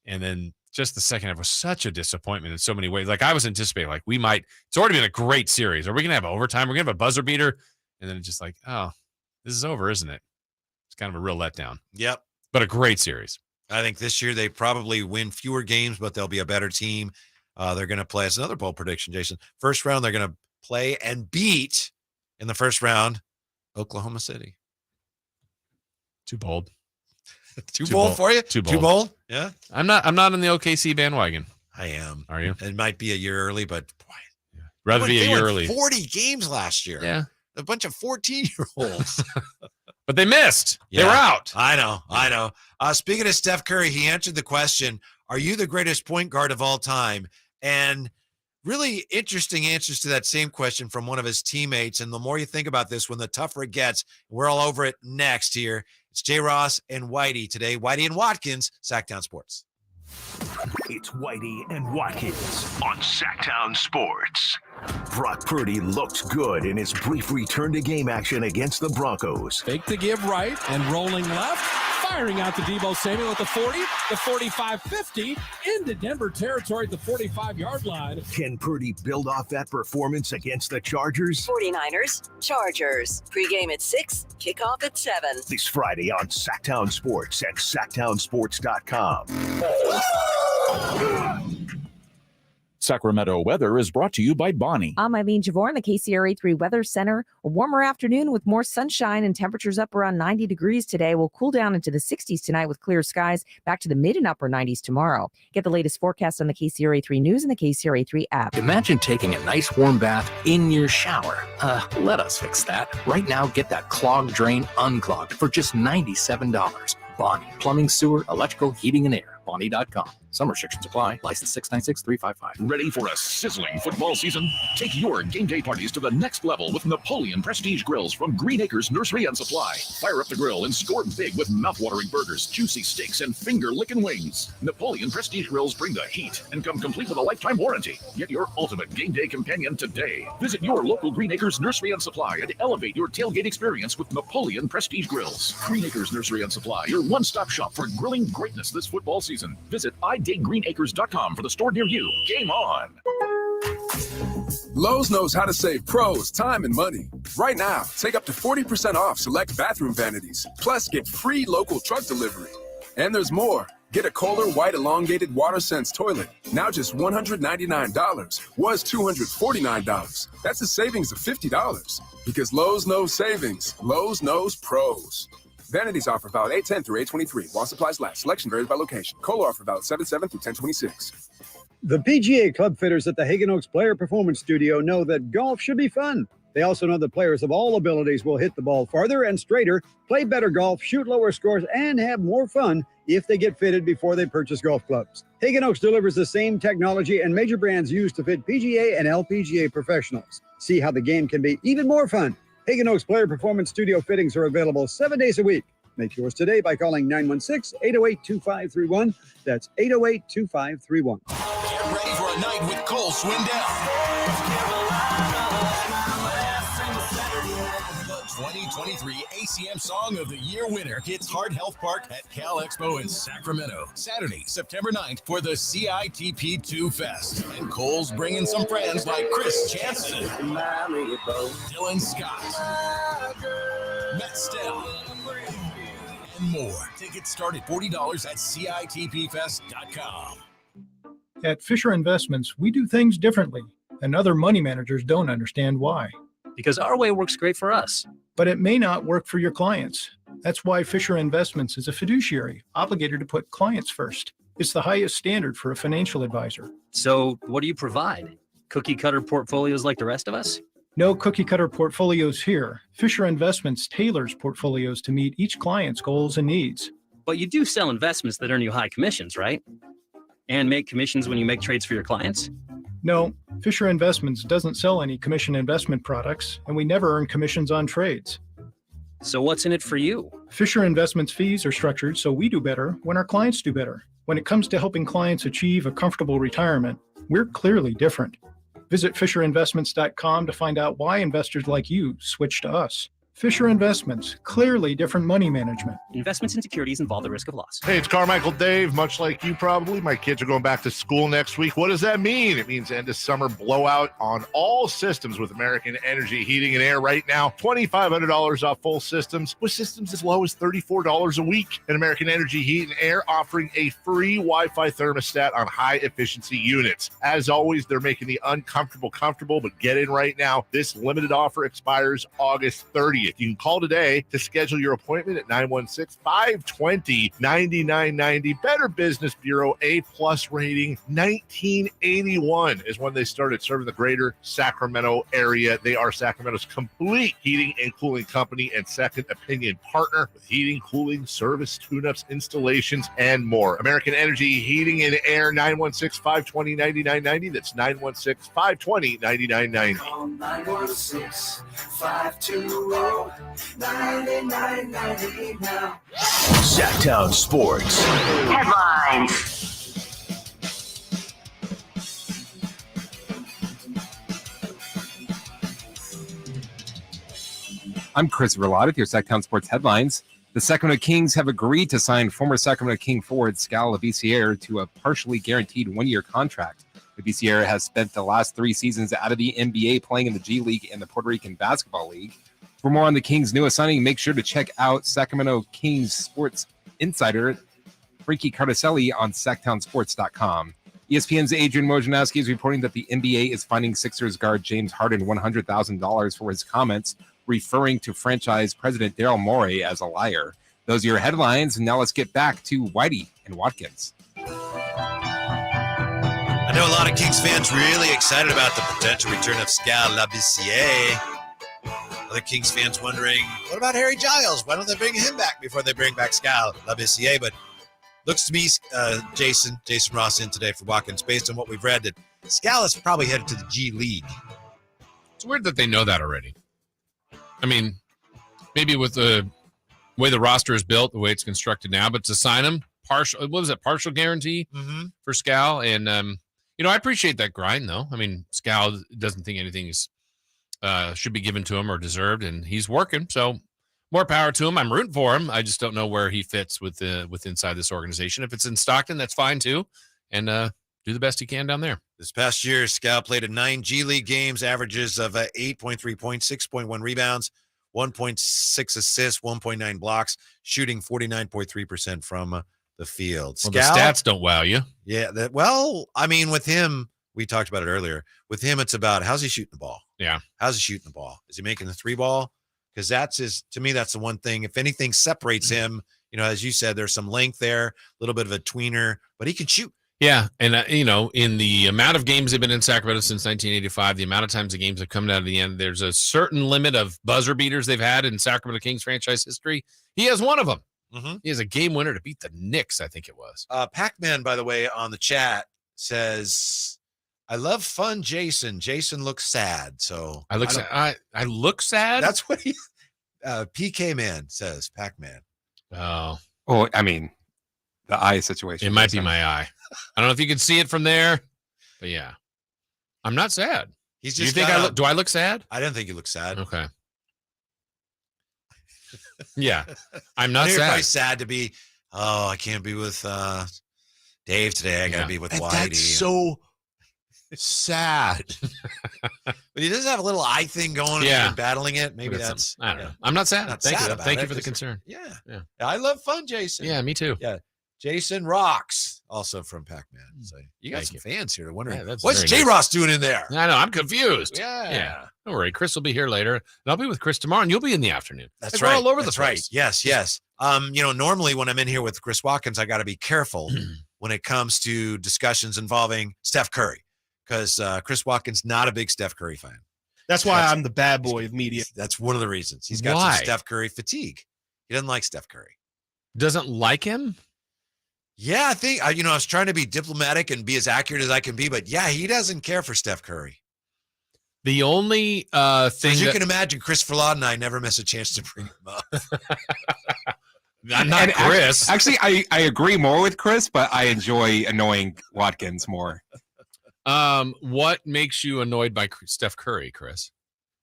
And then just the second half was such a disappointment in so many ways. Like, I was anticipating, it's already been a great series. Are we going to have overtime? We're going to have a buzzer beater. And then it's just like, oh, this is over, isn't it? It's kind of a real letdown. Yep. But a great series. I think this year they probably win fewer games, but they'll be a better team. They're going to play, as another bold prediction, Jason. First round, they're going to play and beat in the first round Oklahoma City. Too bold. Too bold for you? Too bold. Too bold? Yeah. I'm not on the OKC bandwagon. I am. Are you? It might be a year early, but boy. Yeah. Rather be a year early. 40 games last year. Yeah. A bunch of 14-year-olds. But they missed. Yeah. They were out. I know. Speaking of Steph Curry, he answered the question, are you the greatest point guard of all time? And Really interesting answers to that same question from one of his teammates. And the more you think about this, when the tougher it gets, we're all over it next here. It's J. Ross and Whitey today. Whitey and Watkins, Sactown Sports. It's Whitey and Watkins on Sactown Sports. Brock Purdy looked good in his brief return to game action against the Broncos. Fake the give right and rolling left. Firing out to Deebo Samuel at the 40, the 45, 50, into Denver territory at the 45-yard line. Can Purdy build off that performance against the Chargers? 49ers, Chargers. Pregame at 6, kickoff at 7. This Friday on Sactown Sports at SactownSports.com. Sacramento weather is brought to you by Bonnie. I'm Eileen Javor in the KCRA 3 Weather Center. A warmer afternoon with more sunshine and temperatures up around 90 degrees today. Will cool down into the 60s tonight with clear skies. Back to the mid and upper 90s tomorrow. Get the latest forecast on the KCRA 3 News and the KCRA 3 app. Imagine taking a nice warm bath in your shower. Let us fix that. Right now, get that clogged drain unclogged for just $97. Bonnie. Plumbing, sewer, electrical, heating, and air. Bonnie.com. Some restrictions apply. License 696-355. Ready for a sizzling football season? Take your game day parties to the next level with Napoleon Prestige Grills from Green Acres Nursery and Supply. Fire up the grill and score big with mouthwatering burgers, juicy steaks, and finger-licking wings. Napoleon Prestige Grills bring the heat and come complete with a lifetime warranty. Get your ultimate game day companion today. Visit your local Green Acres Nursery and Supply and elevate your tailgate experience with Napoleon Prestige Grills. Green Acres Nursery and Supply, your one-stop shop for grilling greatness this football season. Visit idategreenacres.com for the store near you. Game on. Lowe's knows how to save pros time and money. Right now, take up to 40% off select bathroom vanities. Plus, get free local truck delivery. And there's more. Get a Kohler White Elongated Water Sense toilet. Now just $199. Was $249. That's a savings of $50. Because Lowe's knows savings. Lowe's knows pros. Vanities offer valid 8/10 through 8/23. While supplies last. Selection varies by location. Kohler offer valid 7/7 through 10/26. The PGA club fitters at the Hagen Oaks Player Performance Studio know that golf should be fun. They also know that players of all abilities will hit the ball farther and straighter, play better golf, shoot lower scores, and have more fun if they get fitted before they purchase golf clubs. Hagen Oaks delivers the same technology and major brands used to fit PGA and LPGA professionals. See how the game can be even more fun. Hagen Oaks Player Performance Studio fittings are available 7 days a week. Make yours today by calling 916-808-2531. That's 808-2531. Get ready for a night with Cole Swindell. The 2023 ACM Song of the Year winner hits Heart Health Park at Cal Expo in Sacramento. Saturday, September 9th for the CITP2 Fest. And Cole's bringing some friends like Chris Jansen, Dylan Scott, Matt Stell, and more. Tickets start at $40 at CITPFest.com. At Fisher Investments, we do things differently, and other money managers don't understand why. Because our way works great for us. But it may not work for your clients. That's why Fisher Investments is a fiduciary, obligated to put clients first. It's the highest standard for a financial advisor. So what do you provide? Cookie cutter portfolios like the rest of us? No cookie cutter portfolios here. Fisher Investments tailors portfolios to meet each client's goals and needs. But you do sell investments that earn you high commissions, right? And make commissions when you make trades for your clients? No, Fisher Investments doesn't sell any commission investment products, and we never earn commissions on trades. So what's in it for you? Fisher Investments fees are structured so we do better when our clients do better. When it comes to helping clients achieve a comfortable retirement, we're clearly different. Visit FisherInvestments.com to find out why investors like you switch to us. Fisher Investments, clearly different money management. Investments in securities involve the risk of loss. Hey, it's Carmichael Dave. Much like you probably, my kids are going back to school next week. What does that mean? It means end of summer blowout on all systems with American Energy Heating and Air right now. $2,500 off full systems, with systems as low as $34 a week. And American Energy Heat and Air offering a free Wi-Fi thermostat on high-efficiency units. As always, they're making the uncomfortable comfortable, but get in right now. This limited offer expires August 30th. 30th. You can call today to schedule your appointment at 916-520-9990. Better Business Bureau A+ rating. 1981 is when they started serving the greater Sacramento area. They are Sacramento's complete heating and cooling company and second opinion partner with heating, cooling, service, tune-ups, installations, and more. American Energy Heating and Air, 916-520-9990. That's 916-520-9990. Call 916-520-9990 now. Sactown Sports. Headlines. I'm Chris Watkins with your Sactown Sports headlines. The Sacramento Kings have agreed to sign former Sacramento King forward Skal Labissiere to a partially guaranteed one-year contract. Labissiere has spent the last 3 seasons out of the NBA playing in the G League and the Puerto Rican Basketball League. For more on the Kings' newest signing, make sure to check out Sacramento Kings sports insider Frankie Cardicelli on SactownSports.com. ESPN's Adrian Wojnarowski is reporting that the NBA is finding Sixers guard James Harden $100,000 for his comments referring to franchise president Daryl Morey as a liar. Those are your headlines. Now let's get back to Whitey and Watkins. I know a lot of Kings fans really excited about the potential return of Skal Labissiere. Other Kings fans wondering, what about Harry Giles? Why don't they bring him back before they bring back Skal Labissiere? But looks to me, Jason Ross in today for Watkins, based on what we've read, that Skal is probably headed to the G League. It's weird that they know that already. I mean, maybe with the way the roster is built, the way it's constructed now, but to sign him, partial guarantee for Skal. And, I appreciate that grind, though. I mean, Skal doesn't think anything is should be given to him or deserved, and he's working. So more power to him. I'm rooting for him. I just don't know where he fits with inside this organization. If it's in Stockton, that's fine, too. And do the best he can down there. This past year, Skal played in 9 G League games, averages of 8.3 points, 6.1 rebounds, 1.6 assists, 1.9 blocks, shooting 49.3% from the field. Well, the stats don't wow you. Yeah. With him, we talked about it earlier. With him, it's about how's he shooting the ball? Yeah. How's he shooting the ball? Is he making the 3 ball? Because to me, that's the one thing. If anything separates him, as you said, there's some length there, a little bit of a tweener, but he can shoot. Yeah, and, in the amount of games they've been in Sacramento since 1985, the amount of times the games have come down to the end, there's a certain limit of buzzer beaters they've had in Sacramento Kings franchise history. He has one of them. Mm-hmm. He has a game winner to beat the Knicks, I think it was. Pac-Man, by the way, on the chat says, I love fun Jason. Jason looks sad. So I look sad? That's what he PK Man says, Pac-Man. Oh, I mean, the eye situation. It might be my eye. I don't know if you can see it from there, but yeah, I'm not sad. He's just. Do I look sad? I don't think you look sad. Okay. Yeah, I'm not You're sad. probably sad to be. Oh, I can't be with Dave today. I gotta be with Whitey. That's so sad. But he does have a little eye thing going. Yeah, and battling it. Maybe that's. I don't know. I'm not sad. Not Thank sad you. about Thank it, you for the 'cause- concern. Yeah. Yeah. I love fun, Jason. Yeah, me too. Yeah. Jason rocks, also from Pac-Man. So you got Thank some you. fans here wondering, Yeah, that's what's very J. nice. Ross doing in there? I know. I'm confused. Yeah. Don't worry. Chris will be here later, and I'll be with Chris tomorrow, and you'll be in the afternoon. That's We're right. all over That's the place. right. Yes. Normally when I'm in here with Chris Watkins, I got to be careful when it comes to discussions involving Steph Curry, because Chris Watkins not a big Steph Curry fan. That's why I'm the bad boy of media. That's one of the reasons. He's got Why? some Steph Curry fatigue. He doesn't like Steph Curry. Doesn't like him? Yeah, I think I was trying to be diplomatic and be as accurate as I can be, but yeah, he doesn't care for Steph Curry. The only thing As you can imagine, Christopher Law and I never miss a chance to bring him up. Not Chris. Actually, I agree more with Chris, but I enjoy annoying Watkins more. What makes you annoyed by Steph Curry, Chris?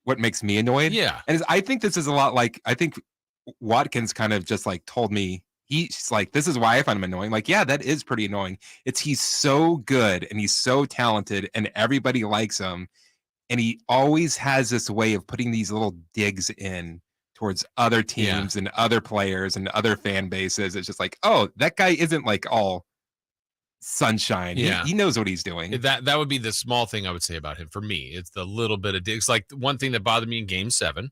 What makes me annoyed? Yeah. And I think this is a lot like, I think Watkins kind of just like told me, he's like, this is why I find him annoying. Like, yeah, that is pretty annoying. He's so good and he's so talented and everybody likes him. And he always has this way of putting these little digs in towards other teams and other players and other fan bases. It's just like, oh, that guy isn't like all sunshine. Yeah. He knows what he's doing. That would be the small thing I would say about him. For me, it's the little bit of digs. Like one thing that bothered me in Game 7,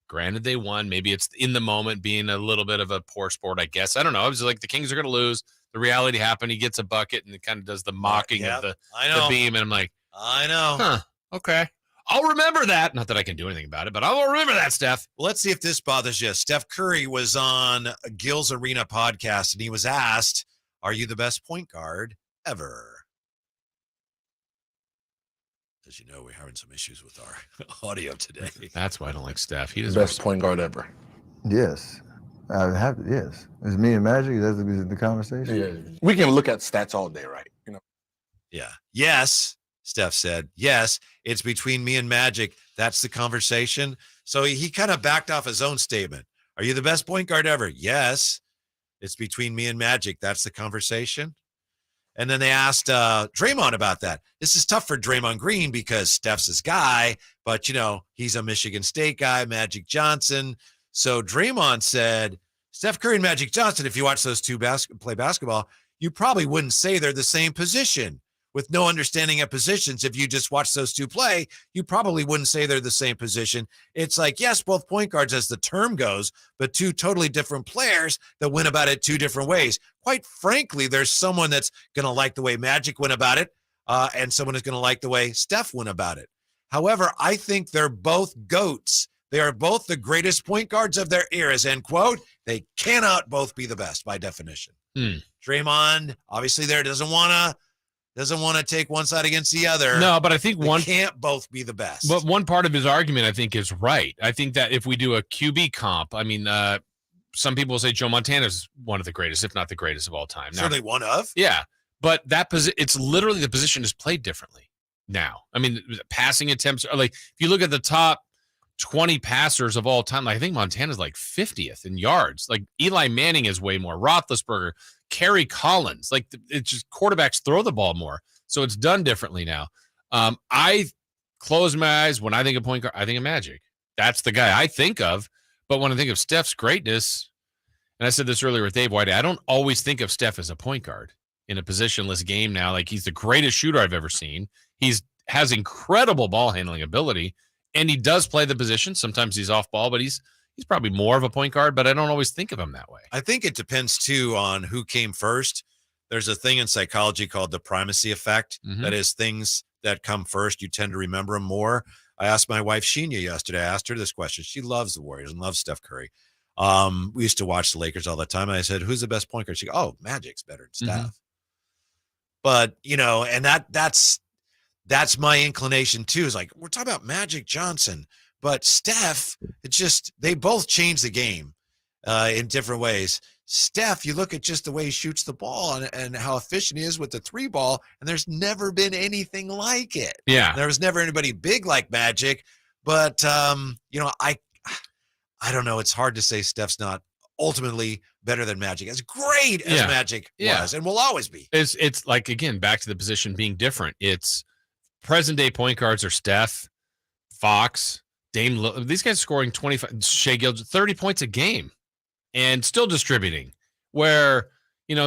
Granted, they won. Maybe it's in the moment being a little bit of a poor sport, I guess. I don't know. I was like, the Kings are going to lose. The reality happened. He gets a bucket and it kind of does the mocking of the beam. And I'm like, I know. Huh. Okay. I'll remember that. Not that I can do anything about it, but I'll remember that, Steph. Well, let's see if this bothers you. Steph Curry was on Gil's Arena podcast, and he was asked, are you the best point guard ever? As you know, we're having some issues with our audio today. That's why I don't like Steph. He The doesn't. best point guard ever. Yes. I have. Yes. It's me and Magic. That's the conversation. Yeah. We can look at stats all day, right? You know. Yeah. Yes, Steph said. Yes, it's between me and Magic. That's the conversation. So he kind of backed off his own statement. Are you the best point guard ever? Yes. It's between me and Magic. That's the conversation. And then they asked Draymond about that. This is tough for Draymond Green because Steph's his guy, but, he's a Michigan State guy, Magic Johnson. So Draymond said, Steph Curry and Magic Johnson, if you watch those two play basketball, you probably wouldn't say they're the same position. With no understanding of positions, if you just watch those two play, you probably wouldn't say they're the same position. It's like, yes, both point guards as the term goes, but two totally different players that went about it two different ways. Quite frankly, there's someone that's going to like the way Magic went about it, and someone is going to like the way Steph went about it. However, I think they're both GOATs. They are both the greatest point guards of their eras, end quote. They cannot both be the best by definition. Draymond, obviously there doesn't want to take one side against the other. No, but I think they can't both be the best. But one part of his argument, I think, is right. I think that if we do a QB comp, I mean, some people say Joe Montana is one of the greatest, if not the greatest of all time. Certainly one of. Yeah, but it's literally the position is played differently now. I mean, passing attempts are like, if you look at the top 20 passers of all time, I think Montana's like 50th in yards. Like Eli Manning is way more. Roethlisberger, Kerry Collins, like it's just quarterbacks throw the ball more. So it's done differently now. I close my eyes when I think of point guard, I think of Magic. That's the guy I think of. But when I think of Steph's greatness, and I said this earlier with Dave Whitey, I don't always think of Steph as a point guard in a positionless game now. Like he's the greatest shooter I've ever seen. Has incredible ball handling ability, and he does play the position. Sometimes he's off ball, but he's probably more of a point guard, but I don't always think of him that way. I think it depends, too, on who came first. There's a thing in psychology called the primacy effect. Mm-hmm. That is, things that come first, you tend to remember them more. I asked my wife, Sheena, yesterday. I asked her this question. She loves the Warriors and loves Steph Curry. We used to watch the Lakers all the time. And I said, who's the best point guard? She goes, oh, Magic's better than Steph. Mm-hmm. But, and that's my inclination, too. Is like, we're talking about Magic Johnson. But Steph, they both change the game in different ways. Steph, you look at just the way he shoots the ball and how efficient he is with the three ball, and there's never been anything like it. Yeah. There was never anybody big like Magic. But, I don't know. It's hard to say Steph's not ultimately better than Magic. As great as Magic was and will always be. It's like, again, back to the position being different. It's present-day point guards are Steph, Fox, Dame, these guys scoring 25, Shea Gilgeous, 30 points a game and still distributing. Where,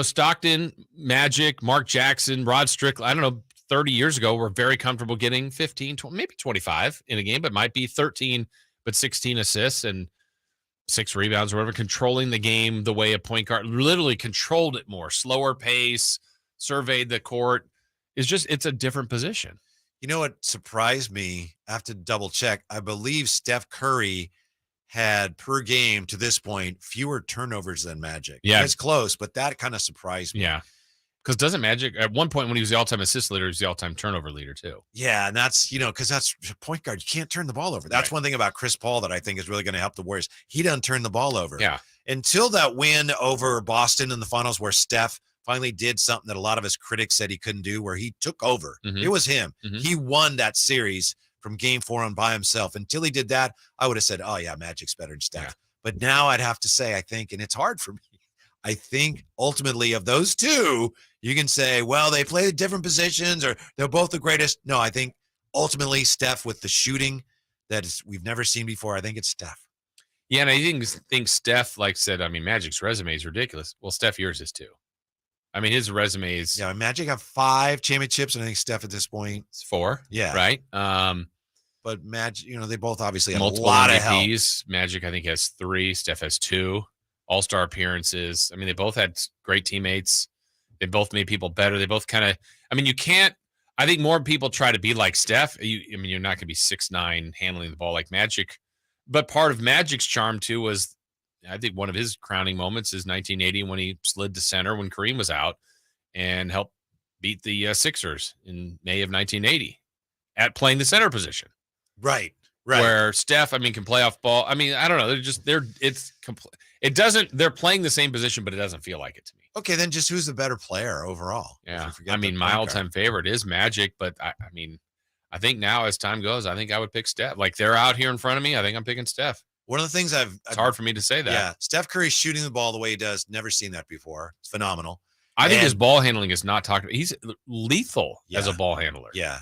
Stockton, Magic, Mark Jackson, Rod Strickland, I don't know, 30 years ago were very comfortable getting 15, 20, maybe 25 in a game, but might be 13, but 16 assists and 6 rebounds or whatever, controlling the game the way a point guard literally controlled it more, slower pace, surveyed the court. It's a different position. You know what surprised me? I have to double check. I believe Steph Curry had per game to this point fewer turnovers than Magic. Yeah. It's close, but that kind of surprised me. Yeah. Because doesn't Magic, at one point when he was the all-time assist leader, he was the all-time turnover leader too. Yeah, and that's, because that's point guard. You can't turn the ball over. That's one thing about Chris Paul that I think is really going to help the Warriors. He doesn't turn the ball over. Yeah. Until that win over Boston in the finals where Steph finally did something that a lot of his critics said he couldn't do, where he took over. Mm-hmm. It was him. Mm-hmm. He won that series from game 4 on by himself. Until he did that, I would have said, oh, yeah, Magic's better than Steph. Yeah. But now I'd have to say, I think, and it's hard for me, I think ultimately of those two, you can say, well, they play different positions or they're both the greatest. No, I think ultimately Steph with the shooting that we've never seen before, I think it's Steph. Yeah, and I think Steph, like said, Magic's resume is ridiculous. Well, Steph, yours is too. His resume is... Yeah, Magic have 5 championships, and I think Steph at this point... It's 4. Yeah. Right? but Magic, they both obviously have multiple a lot of help. MVPs. Magic, I think, has 3. Steph has 2 All-Star appearances. I mean, they both had great teammates. They both made people better. They both kind of. I mean, you can't. I think more people try to be like Steph. You're not going to be 6'9", handling the ball like Magic. But part of Magic's charm too was, I think, one of his crowning moments is 1980 when he slid to center when Kareem was out and helped beat the Sixers in May of 1980 at playing the center position. Right. Where Steph, can play off ball. I don't know. They're playing the same position, but it doesn't feel like it to me. Okay, then just who's the better player overall? Yeah. My all-time favorite is Magic, but I think now as time goes, I think I would pick Steph. Like they're out here in front of me. I think I'm picking Steph. One of the things it's hard for me to say that. Yeah. Steph Curry shooting the ball the way he does. Never seen that before. It's phenomenal. I think his ball handling is not talked about. He's lethal as a ball handler. Yeah.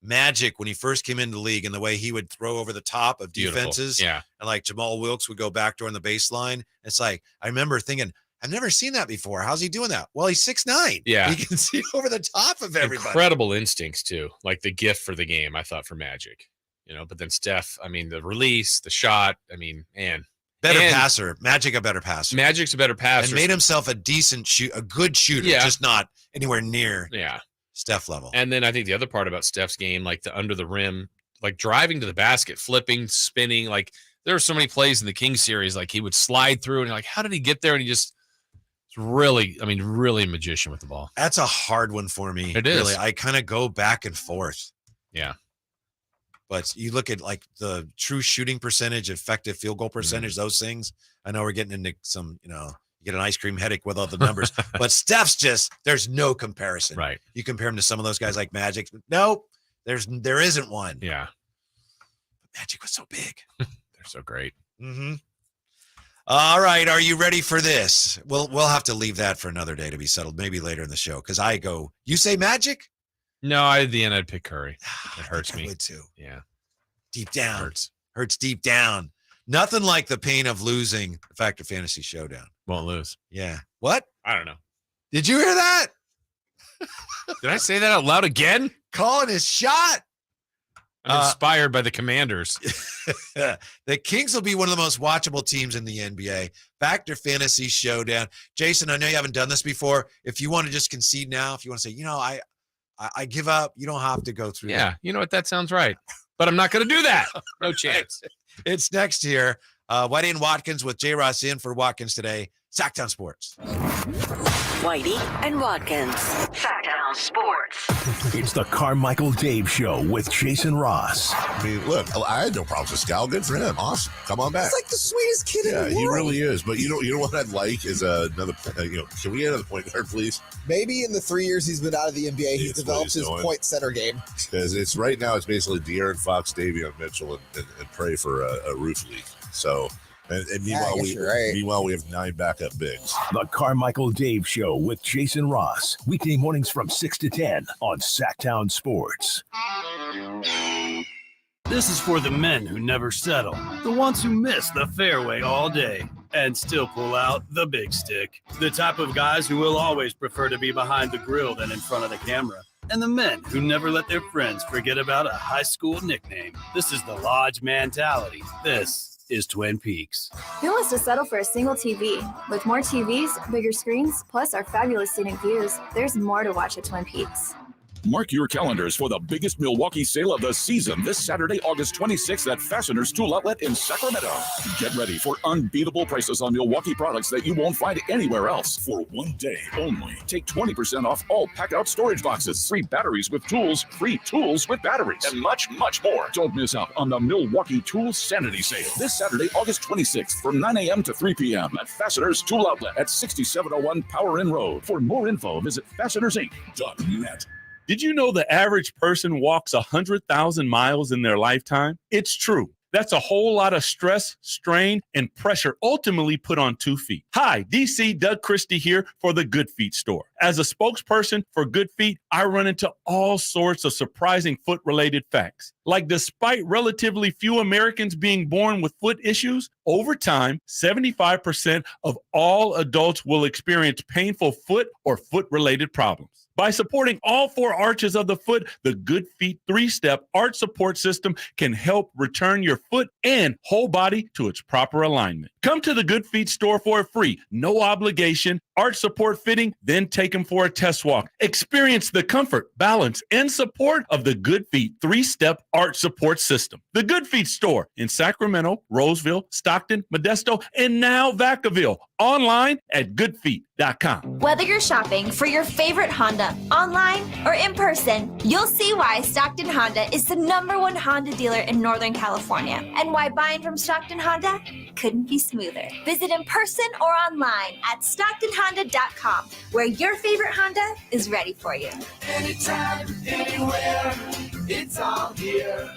Magic, when he first came into the league and the way he would throw over the top of defenses. Yeah. And like Jamal Wilkes would go back during the baseline. It's like, I remember thinking, I've never seen that before. How's he doing that? Well, he's 6'9". Yeah. He can see over the top of everybody. Incredible instincts too. Like the gift for the game, I thought, for Magic. But then Steph, the release, the shot, man. Better passer. Magic a better passer. Magic's a better passer. And made himself a good shooter, just not anywhere near Steph level. And then I think the other part about Steph's game, like the under the rim, like driving to the basket, flipping, spinning, like there were so many plays in the Kings series, like he would slide through and you're like, how did he get there? And he just really a magician with the ball. That's a hard one for me. It is. Really. I kind of go back and forth. Yeah. But you look at like the true shooting percentage, effective field goal percentage, those things. I know we're getting into some, you get an ice cream headache with all the numbers, but Steph's there's no comparison. Right. You compare him to some of those guys like Magic. Nope. There isn't one. Yeah. But Magic was so big. They're so great. Mm-hmm. All right. Are you ready for this? We'll have to leave that for another day to be settled, maybe later in the show. Cause you say Magic? No, at the end I'd pick Curry. It hurts me. I would too. Yeah. Deep down. Hurts deep down. Nothing like the pain of losing the Factor Fantasy Showdown. Won't lose. Yeah. What? I don't know. Did you hear that? Did I say that out loud again? Calling his shot. I'm inspired by the Commanders. The Kings will be one of the most watchable teams in the NBA. Factor Fantasy Showdown. Jason, I know you haven't done this before. If you want to just concede now, if you want to say, I give up, you don't have to go through that. Yeah, you know what? That sounds right. But I'm not going to do that. No chance. It's next here. Whitey and Watkins with J. Ross in for Watkins today. Sactown Sports. Whitey and Watkins. Sactown Sports. It's the Carmichael Dave Show with Jason Ross. Look, I had no problems with Skal. Good for him. Awesome. Come on back. He's like the sweetest kid in the world. Yeah, he really is. But you know what I'd like is another. Can we get another point guard, please? Maybe in the 3 years he's been out of the NBA, he's developed his point center game. Because it's right now, it's basically De'Aaron Fox, Davion Mitchell, and pray for a roof leak. So. And meanwhile, we have 9 backup bigs. The Carmichael Dave Show with Jason Ross. Weekday mornings from 6 to 10 on Sactown Sports. This is for the men who never settle. The ones who miss the fairway all day and still pull out the big stick. The type of guys who will always prefer to be behind the grill than in front of the camera. And the men who never let their friends forget about a high school nickname. This is the Lodge mentality. This is Twin Peaks. Who wants to settle for a single TV? With more TVs, bigger screens, plus our fabulous scenic views, there's more to watch at Twin Peaks. Mark your calendars for the biggest Milwaukee sale of the season this Saturday, August 26th at Fasteners Tool Outlet in Sacramento. Get ready for unbeatable prices on Milwaukee products that you won't find anywhere else. For 1 day only, take 20% off all pack-out storage boxes, free batteries with tools, free tools with batteries, and much, much more. Don't miss out on the Milwaukee Tool Sanity Sale this Saturday, August 26th from 9 a.m. to 3 p.m. at Fasteners Tool Outlet at 6701 Power Inn Road. For more info, visit fastenersinc.net. Did you know the average person walks 100,000 miles in their lifetime? It's true. That's a whole lot of stress, strain, and pressure ultimately put on 2 feet. Hi, DC Doug Christie here for the Good Feet store. As a spokesperson for Good Feet, I run into all sorts of surprising foot-related facts. Like, despite relatively few Americans being born with foot issues, over time, 75% of all adults will experience painful foot or foot-related problems. By supporting all 4 arches of the foot, the Good Feet 3-step arch support system can help return your foot and whole body to its proper alignment. Come to the Good Feet store for a free, no obligation arch support fitting, then take them for a test walk. Experience the comfort, balance, and support of the Good Feet 3-step arch support system. The Good Feet store in Sacramento, Roseville, Stockton, Modesto, and now Vacaville. Online at goodfeet.com. Whether you're shopping for your favorite Honda online or in person, you'll see why Stockton Honda is the #1 Honda dealer in Northern California, and why buying from Stockton Honda couldn't be smoother. Visit in person or online at StocktonHonda.com, where your favorite Honda is ready for you. Anytime, anywhere, it's all here.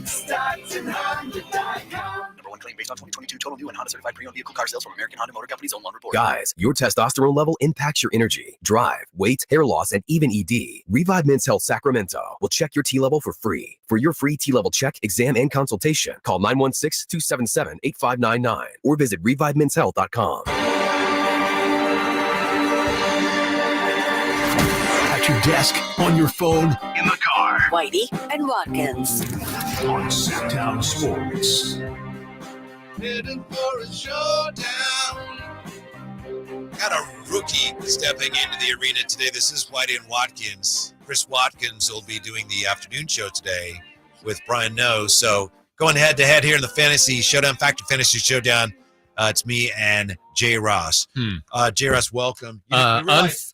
StocktonHonda.com. #1 claim based on 2022 total new and Honda certified pre-owned vehicle car sales from American Honda Motor Company's own loan report. Guys, your testosterone level impacts your energy, drive, weight, hair loss, and even ED. Revive Men's Health Sacramento will check your T level for free. For your free T level check, exam, and consultation, call 916-277-8599 or visit revivemenshealth.com. At your desk, on your phone, in the car. Whitey and Watkins. On Sactown Sports. Heading for a showdown. Got a rookie stepping into the arena today. This is Whitey and Watkins. Chris Watkins will be doing the afternoon show today with Brian Noe. So going head to head here in the Fantasy Showdown, Factor Fantasy Showdown. It's me and Jay Ross. Jay Ross, welcome.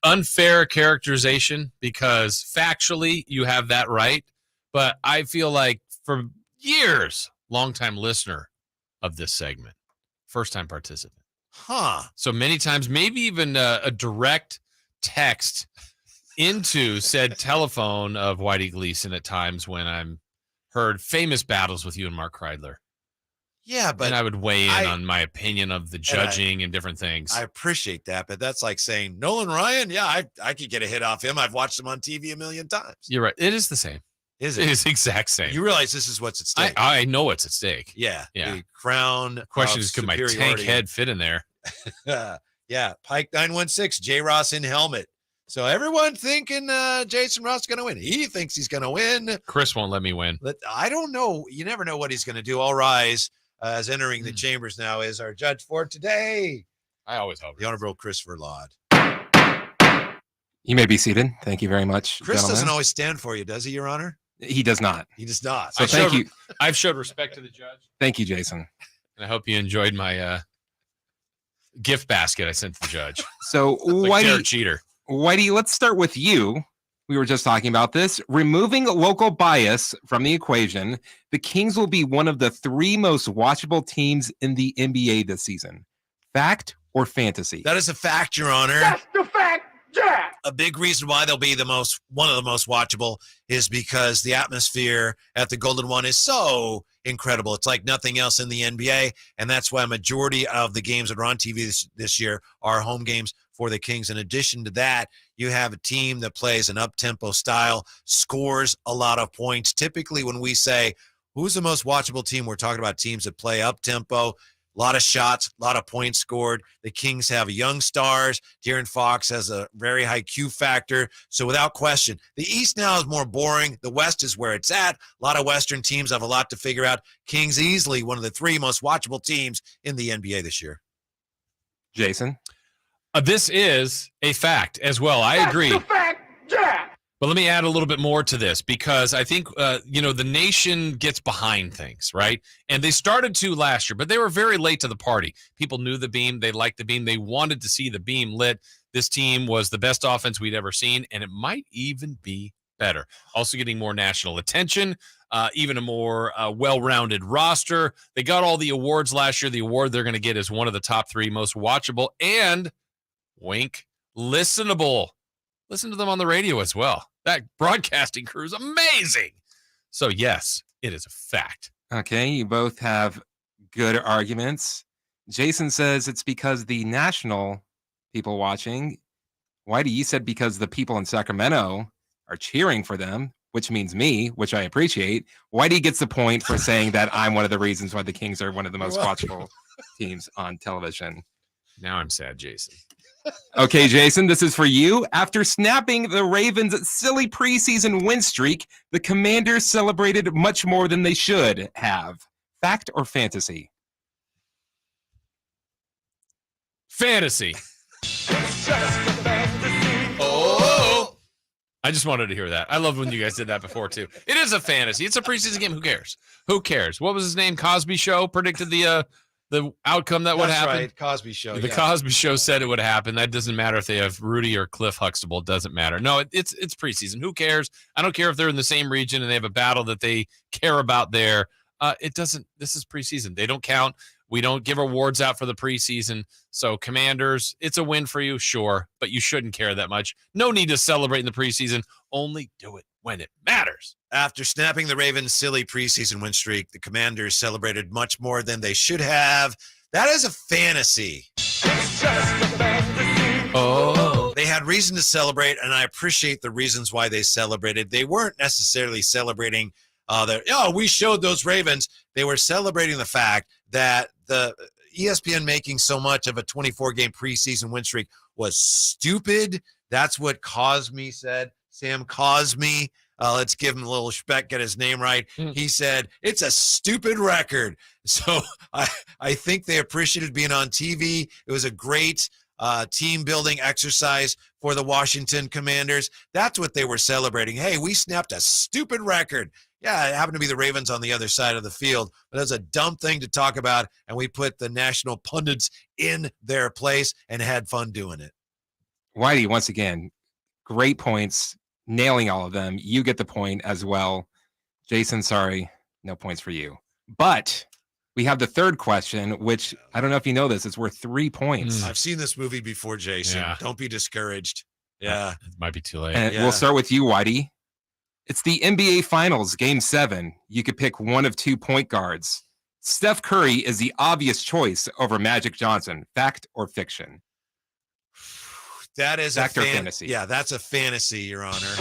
Unfair characterization, because factually you have that right. But I feel like for years, longtime listener of this segment, first-time participant. So many times, maybe even a direct text into said telephone of Whitey Gleason at times when I'm heard famous battles with you and Mark Kreidler. Yeah, but and I would weigh in on my opinion of the judging and different things. I appreciate that, but that's like saying Nolan Ryan. Yeah, I could get a hit off him. I've watched him on TV a million times. You're right. It is the same. Is it? It is the exact same. You realize this is what's at stake. I know what's at stake. Yeah. Yeah. The crown. The question is, could my tank head fit in there? Yeah. Pike 916, J Ross in helmet. So everyone thinking Jason Ross is going to win. He thinks he's going to win. Chris won't let me win. I don't know. You never know what he's going to do. All rise. As entering the chambers now is our judge for today. I always hope. The Honorable Christopher Laud. You may be seated. Thank you very much, Chris gentlemen. doesn't always stand for you, does he, Your Honor? He does not. He does not. So thank you. I've showed respect to the judge. Thank you, Jason. And I hope you enjoyed my gift basket I sent to the judge. So like Derek Cheater. Whitey, let's start with you. We were just talking about this. Removing local bias from the equation, the Kings will be one of the 3 most watchable teams in the NBA this season. Fact or fantasy? That is a fact, Your Honor. That's the fact, Jack. A big reason why they'll be one of the most watchable is because the atmosphere at the Golden One is so incredible. It's like nothing else in the NBA, and that's why a majority of the games that are on TV this year are home games for the Kings. In addition to that, you have a team that plays an up-tempo style, scores a lot of points. Typically, when we say, who's the most watchable team, we're talking about teams that play up-tempo, a lot of shots, a lot of points scored. The Kings have young stars. De'Aaron Fox has a very high Q factor. So without question, the East now is more boring. The West is where it's at. A lot of Western teams have a lot to figure out. Kings easily one of the 3 most watchable teams in the NBA this year. Jason? This is a fact as well. I agree. That's the fact, Jack. But let me add a little bit more to this, because I think, the nation gets behind things, right? And they started to last year, but they were very late to the party. People knew the beam. They liked the beam. They wanted to see the beam lit. This team was the best offense we'd ever seen, and it might even be better. Also getting more national attention, even a more well-rounded roster. They got all the awards last year. The award they're going to get is one of the top 3 most watchable and, wink, listenable. Listen to them on the radio as well. That broadcasting crew is amazing. So, yes, it is a fact. Okay, you both have good arguments. Jason says it's because the national people watching. Whitey, you said because the people in Sacramento are cheering for them. which means me, which I appreciate. Whitey gets the point for saying that I'm one of the reasons why the Kings are one of the most watchable teams on television. Now I'm sad, Jason. Okay, Jason, this is for you. After snapping the Ravens' silly preseason win streak, the Commanders celebrated much more than they should have. Fact or fantasy? Fantasy. Oh, I just wanted to hear that. I love when you guys did that before, too. It is a fantasy. It's a preseason game. Who cares? Who cares? What was his name? Cosby Show predicted the outcome that would happen. Right. Cosby Show. The Cosby Show said it would happen. That doesn't matter if they have Rudy or Cliff Huxtable. It doesn't matter. No, it's preseason. Who cares? I don't care if they're in the same region and they have a battle that they care about there. It doesn't. This is preseason. They don't count. We don't give awards out for the preseason. So Commanders, it's a win for you, sure, but you shouldn't care that much. No need to celebrate in the preseason. Only do it when it matters. After snapping the Ravens' silly preseason win streak, the Commanders celebrated much more than they should have. That is a fantasy. Oh. They had reason to celebrate, and I appreciate the reasons why they celebrated. They weren't necessarily celebrating we showed those Ravens. They were celebrating the fact that the ESPN making so much of a 24-game preseason win streak was stupid. That's what Cosme said. Sam Cosme. Let's give him a little respect, get his name right. He said, it's a stupid record. So I think they appreciated being on TV. It was a great team-building exercise for the Washington Commanders. That's what they were celebrating. Hey, we snapped a stupid record. Yeah, it happened to be the Ravens on the other side of the field, but that's a dumb thing to talk about, and we put the national pundits in their place and had fun doing it. Whitey, once again, great points, nailing all of them. You get the point as well. Jason, sorry, no points for you. But we have the third question, which I don't know if you know this. It's worth 3 points. I've seen this movie before, Jason. Yeah. Don't be discouraged. Yeah. It might be too late. And we'll start with you, Whitey. It's the NBA Finals, Game 7. You could pick one of 2 point guards. Steph Curry is the obvious choice over Magic Johnson. Fact or fiction? That is Fact or fantasy. Yeah, that's a fantasy, Your Honor.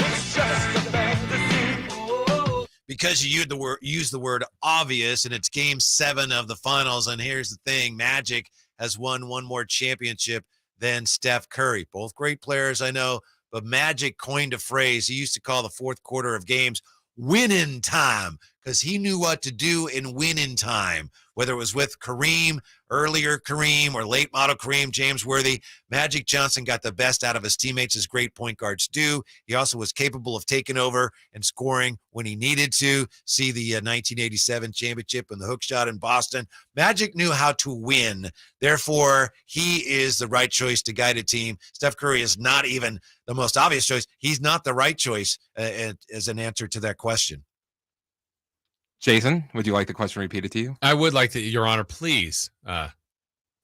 Because you used the word obvious, and it's Game 7 of the Finals. And here's the thing: Magic has won one more championship than Steph Curry. Both great players, I know. But Magic coined a phrase. He used to call the fourth quarter of games winning time, because he knew what to do in winning time, whether it was with Kareem, earlier Kareem, or late model Kareem, James Worthy. Magic Johnson got the best out of his teammates as great point guards do. He also was capable of taking over and scoring when he needed to. See the 1987 championship and the hook shot in Boston. Magic knew how to win. Therefore, he is the right choice to guide a team. Steph Curry is not even the most obvious choice. He's not the right choice as an answer to that question. Jason, would you like the question repeated to you? I would like to, Your Honor, please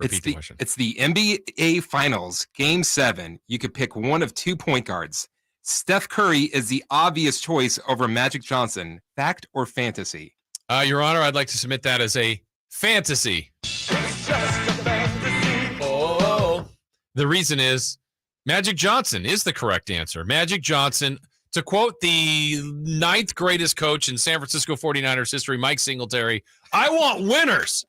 repeat the question. It's the NBA Finals, Game 7. You could pick one of 2 point guards. Steph Curry is the obvious choice over Magic Johnson. Fact or fantasy? Your Honor, I'd like to submit that as a fantasy. Oh. The reason is Magic Johnson is the correct answer. Magic Johnson, to quote the 9th greatest coach in San Francisco 49ers history, Mike Singletary, I want winners.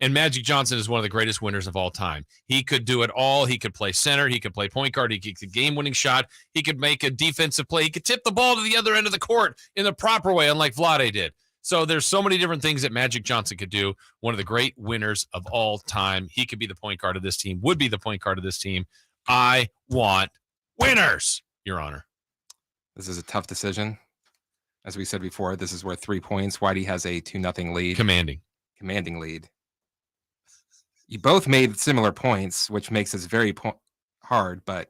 And Magic Johnson is one of the greatest winners of all time. He could do it all. He could play center. He could play point guard. He could get a game-winning shot. He could make a defensive play. He could tip the ball to the other end of the court in the proper way, unlike Vlade did. So there's so many different things that Magic Johnson could do. One of the great winners of all time. He could be the point guard of this team, would be the point guard of this team. I want winners, Your Honor. This is a tough decision. As we said before, this is worth 3 points. Whitey has a 2-0 lead. Commanding lead. You both made similar points, which makes this very hard, but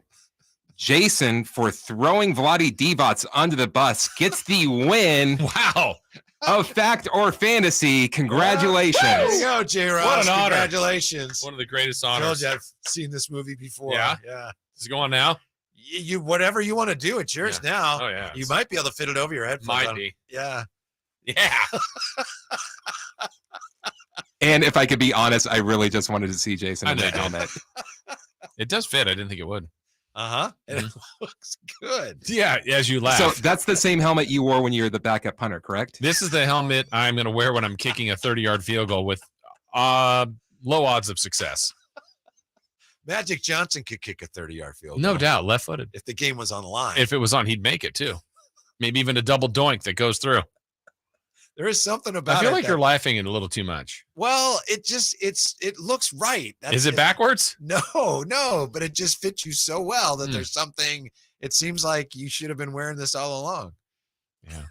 Jason, for throwing Vlade Divac under the bus, gets the win. Wow. Of fact or fantasy. Congratulations. There you go, J-Ross. What an honor. Congratulations. One of the greatest honors. I've seen this movie before. Yeah? Does it go on now? You whatever you want to do, it's yours now. Oh, yeah. You might be able to fit it over your headphones. Might be. Yeah. Yeah. And if I could be honest, I really just wanted to see Jason in that helmet. It does fit. I didn't think it would. And it looks good. Yeah, as you laugh. So that's the same helmet you wore when you were the backup punter, correct? This is the helmet I'm going to wear when I'm kicking a 30-yard field goal with low odds of success. Magic Johnson could kick a 30-yard field goal. No doubt, left-footed. If the game was on the line. If it was on, he'd make it too. Maybe even a double doink that goes through. There is something about it. I feel like you're laughing a little too much. Well, it looks right. Is it backwards? No, but it just fits you so well that there's something. It seems like you should have been wearing this all along. Yeah.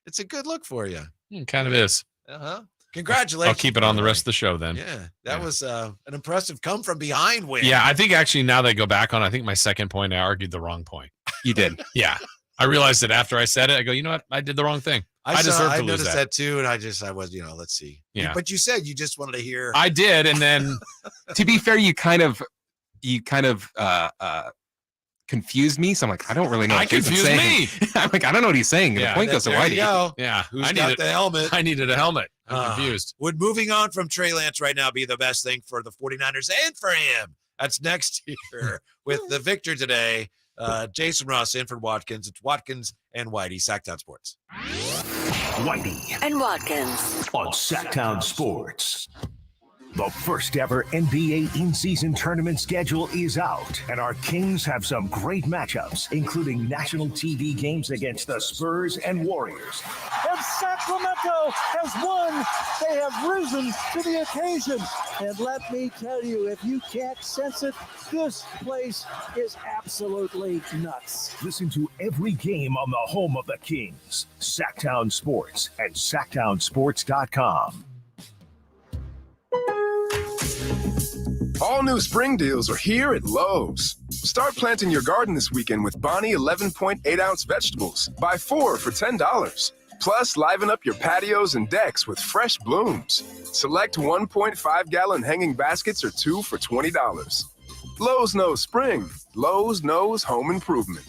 It's a good look for you. It kind of is. Congratulations. I'll keep it on the rest of the show then. Yeah, that was an impressive come from behind win. Yeah, I think actually now that I go back on, I think my second point, I argued the wrong point. You did. Yeah. I realized it after I said it. I go, you know what? I did the wrong thing. I deserve to lose noticed that too, and I was, let's see. Yeah. But you said you just wanted to hear. I did, and then to be fair, you kind of confused me. So I'm like, I don't really know. I confused me. I'm like, I don't know what he's saying. Yeah, the point goes to Whitey. Yeah. Who's got the helmet? I needed a helmet. I'm confused. Would moving on from Trey Lance right now be the best thing for the 49ers and for him? That's next year with the victor today. Jason Ross in for Watkins. It's Watkins and Whitey, Sactown Sports. Whitey and Watkins on Sactown Sports. The first ever NBA in-season tournament schedule is out, and our Kings have some great matchups, including national TV games against the Spurs and Warriors. And Sacramento has won. They have risen to the occasion. And let me tell you, if you can't sense it, this place is absolutely nuts. Listen to every game on the home of the Kings, Sactown Sports and SactownSports.com. All new spring deals are here at Lowe's. Start planting your garden this weekend with Bonnie 11.8-ounce vegetables. Buy 4 for $10. Plus, liven up your patios and decks with fresh blooms. Select 1.5-gallon hanging baskets or 2 for $20. Lowe's knows spring. Lowe's knows home improvement.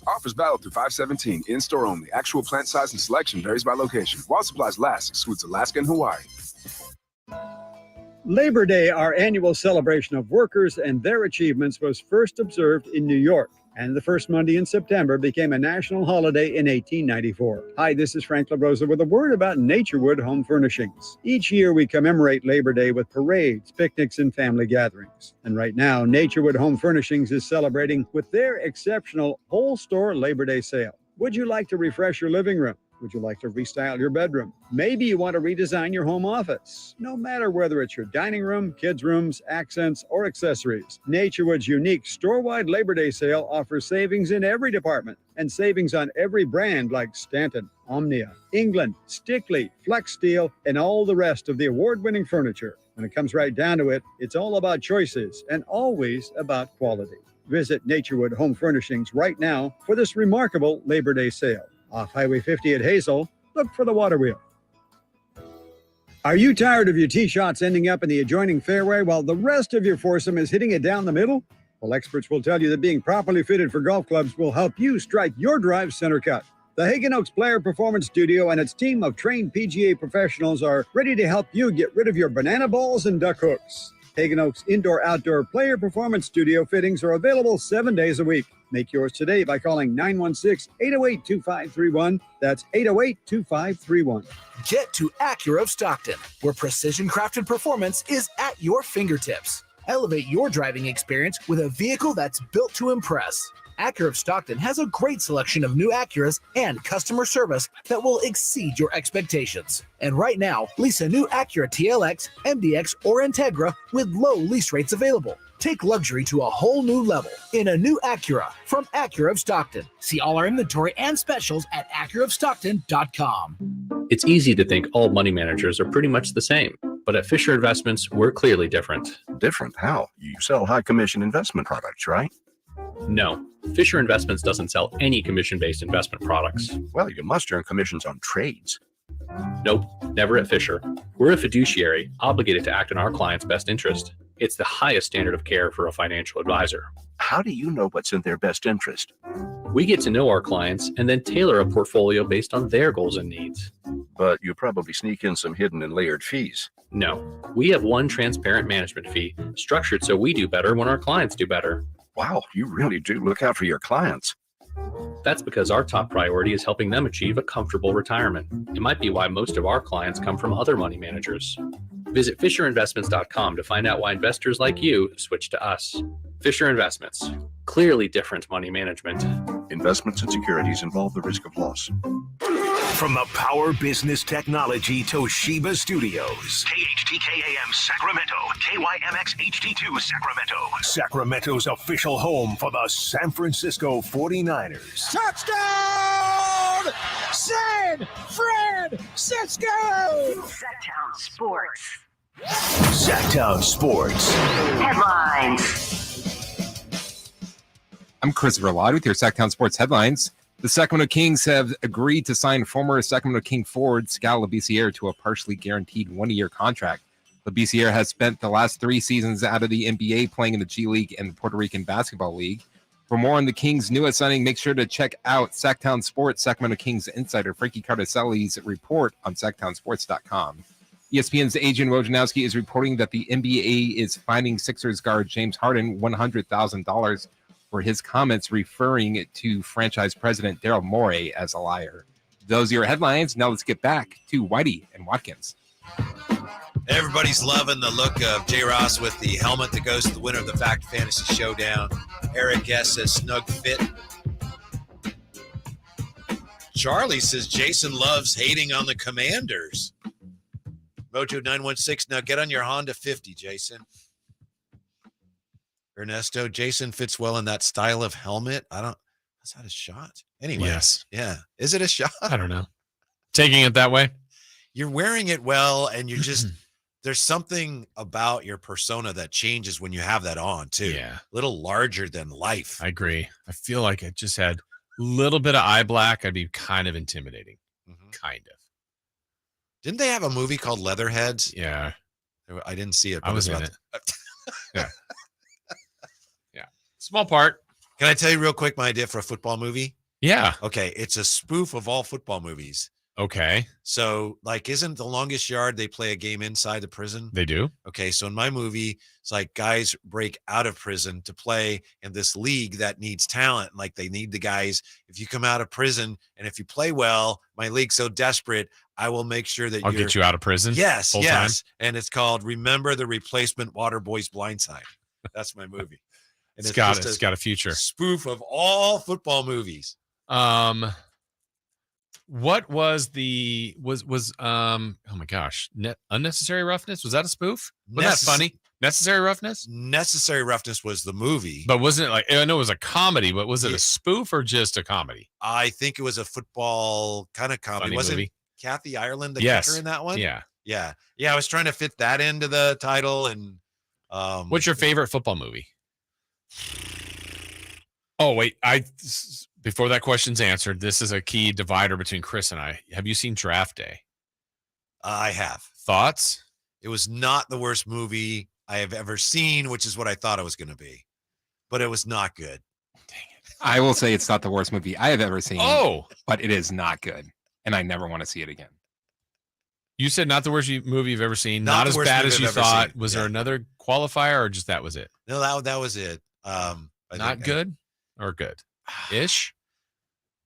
Offers valid through 5/17. In-store only. Actual plant size and selection varies by location. While supplies last, excludes Alaska and Hawaii. Labor Day, our annual celebration of workers and their achievements, was first observed in New York, and the first Monday in September became a national holiday in 1894. Hi, this is Frank LaRosa with a word about Naturewood Home Furnishings. Each year we commemorate Labor Day with parades, picnics, and family gatherings. And right now, Naturewood Home Furnishings is celebrating with their exceptional whole store Labor Day sale. Would you like to refresh your living room? Would you like to restyle your bedroom? Maybe you want to redesign your home office. No matter whether it's your dining room, kids' rooms, accents, or accessories, Naturewood's unique store-wide Labor Day sale offers savings in every department and savings on every brand like Stanton, Omnia, England, Stickley, Flex Steel, and all the rest of the award-winning furniture. When it comes right down to it, it's all about choices and always about quality. Visit Naturewood Home Furnishings right now for this remarkable Labor Day sale. Off Highway 50 at Hazel, look for the water wheel. Are you tired of your tee shots ending up in the adjoining fairway while the rest of your foursome is hitting it down the middle? Well, experts will tell you that being properly fitted for golf clubs will help you strike your drive center cut. The Hagen Oaks Player Performance Studio and its team of trained PGA professionals are ready to help you get rid of your banana balls and duck hooks. Hagen Oaks Indoor-Outdoor Player Performance Studio fittings are available 7 days a week. Make yours today by calling 916-808-2531. That's 808-2531. Get to Acura of Stockton, where precision-crafted performance is at your fingertips. Elevate your driving experience with a vehicle that's built to impress. Acura of Stockton has a great selection of new Acuras and customer service that will exceed your expectations. And right now, lease a new Acura TLX, MDX, or Integra with low lease rates available. Take luxury to a whole new level in a new Acura from Acura of Stockton. See all our inventory and specials at AcuraofStockton.com. It's easy to think all money managers are pretty much the same, but at Fisher Investments, we're clearly different. Different? How? You sell high commission investment products, right? No, Fisher Investments doesn't sell any commission-based investment products. Well, you must earn commissions on trades. Nope, never at Fisher. We're a fiduciary, obligated to act in our client's best interest. It's the highest standard of care for a financial advisor. How do you know what's in their best interest? We get to know our clients and then tailor a portfolio based on their goals and needs. But you probably sneak in some hidden and layered fees. No, we have one transparent management fee, structured so we do better when our clients do better. Wow, you really do look out for your clients. That's because our top priority is helping them achieve a comfortable retirement. It might be why most of our clients come from other money managers. Visit FisherInvestments.com to find out why investors like you switch to us. Fisher Investments. Clearly different money management. Investments and securities involve the risk of loss. From the Power Business Technology Toshiba Studios. KHTKAM Sacramento. KYMX HD2 Sacramento. Sacramento's official home for the San Francisco 49ers. Touchdown! San Francisco! Sactown Sports. Sactown Sports. Headlines. I'm Christopher Lott with your Sactown Sports headlines. The Sacramento Kings have agreed to sign former Sacramento King forward Skal Labissiere to a partially guaranteed one-year contract. Labissiere has spent the last 3 seasons out of the NBA playing in the G League and the Puerto Rican Basketball League. For more on the Kings' newest signing, make sure to check out Sactown Sports Sacramento Kings insider Frankie Cardicelli's report on SactownSports.com. ESPN's Adrian Wojnarowski is reporting that the NBA is fining Sixers guard James Harden $100,000 for his comments referring to franchise president Daryl Morey as a liar. Those are your headlines. Now let's get back to Whitey and Watkins. Everybody's loving the look of J. Ross with the helmet that goes to the winner of the Fact Fantasy Showdown. Eric S. says snug fit. Charlie says Jason loves hating on the Commanders. Mojo 916. Now get on your Honda 50, Jason. Ernesto, Jason fits well in that style of helmet. Is that a shot? Anyway. Yes. Yeah. Is it a shot? I don't know. Taking it that way. You're wearing it well, and you're just, there's something about your persona that changes when you have that on, too. Yeah. A little larger than life. I agree. I feel like I just had a little bit of eye black. I'd be kind of intimidating. Kind of. Didn't they have a movie called Leatherheads? Yeah. I didn't see it. I was in it. Yeah. Small part. Can I tell you real quick my idea for a football movie? Yeah. Okay. It's a spoof of all football movies. Okay. So, like, isn't The Longest Yard, they play a game inside the prison? They do. Okay. So in my movie, it's like guys break out of prison to play in this league that needs talent. Like, they need the guys. If you come out of prison and if you play well, my league's so desperate, I will make sure that I'll get you out of prison. Yes. Full yes. time. And it's called Remember the Replacement Waterboy's Blindside. That's my movie. And It's got a future. Spoof of all football movies. What was oh my gosh, Unnecessary Roughness? Was that a spoof? Was that funny? Necessary Roughness? Necessary Roughness was the movie. But wasn't it like, I know it was a comedy, but was it a spoof or just a comedy? I think it was a football kind of comedy. Funny Wasn't movie. Kathy Ireland the kicker in that one? Yeah. Yeah. Yeah. I was trying to fit that into the title. And what's your favorite football movie? Oh, wait. Before that question's answered, this is a key divider between Chris and I. Have you seen Draft Day? I have. Thoughts? It was not the worst movie I have ever seen, which is what I thought it was going to be. But it was not good. Dang it. I will say it's not the worst movie I have ever seen. Oh. But it is not good. And I never want to see it again. You said not the worst movie you've ever seen. Not Not the as worst bad movie as I've you ever thought. seen. Was Yeah. there another qualifier or just that was it? No, that was it. Not good or good-ish?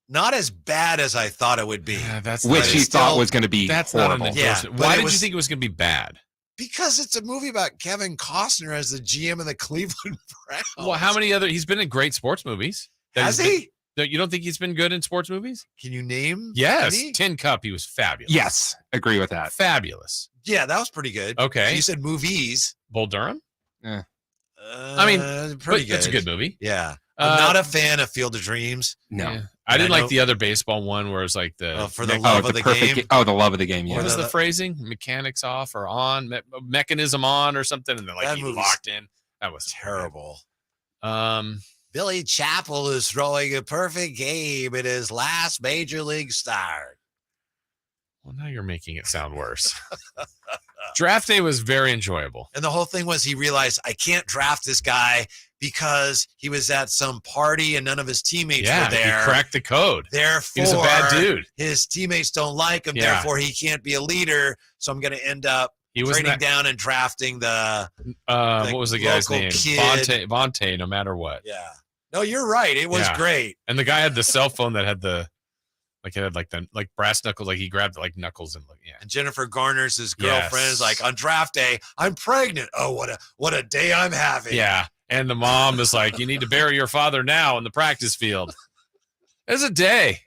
Not as bad as I thought it would be. Yeah, that's Which you thought was going to be That's horrible. not an endorsement. Why did you think it was going to be bad? Because it's a movie about Kevin Costner as the GM of the Cleveland Browns. Well, how many he's been in great sports movies. Has he? You don't think he's been good in sports movies? Can you name? Yes. any? Tin Cup, he was fabulous. Yes. Agree with that. Fabulous. Yeah, that was pretty good. Okay. So you said movies. Bull Durham? Yeah. I mean, pretty but good. it's a good movie. Yeah. I'm not a fan of Field of Dreams. No. Yeah. I didn't like the other baseball one where it's like the for the love of the game. Oh, the love of the game. Yeah. What was the phrasing? Mechanics off or on, mechanism on or something, and then like That he movie's locked in. That was terrible. Billy Chappell is throwing a perfect game in his last major league start. Well, now you're making it sound worse. Draft Day was very enjoyable. And the whole thing was he realized I can't draft this guy because he was at some party and none of his teammates were there. He cracked the code. Therefore, he was a bad dude. His teammates don't like him. Yeah. Therefore, he can't be a leader. So I'm going to end up He was trading down and drafting the what was the guy's name? Vontae, no matter what. Yeah. No, you're right. It was great. And the guy had the cell phone that had the brass knuckles, like he grabbed like knuckles and And Jennifer Garner's his girlfriend is like, on draft day, I'm pregnant. Oh, what a day I'm having. Yeah. And the mom is like, you need to bury your father now in the practice field. It's a day.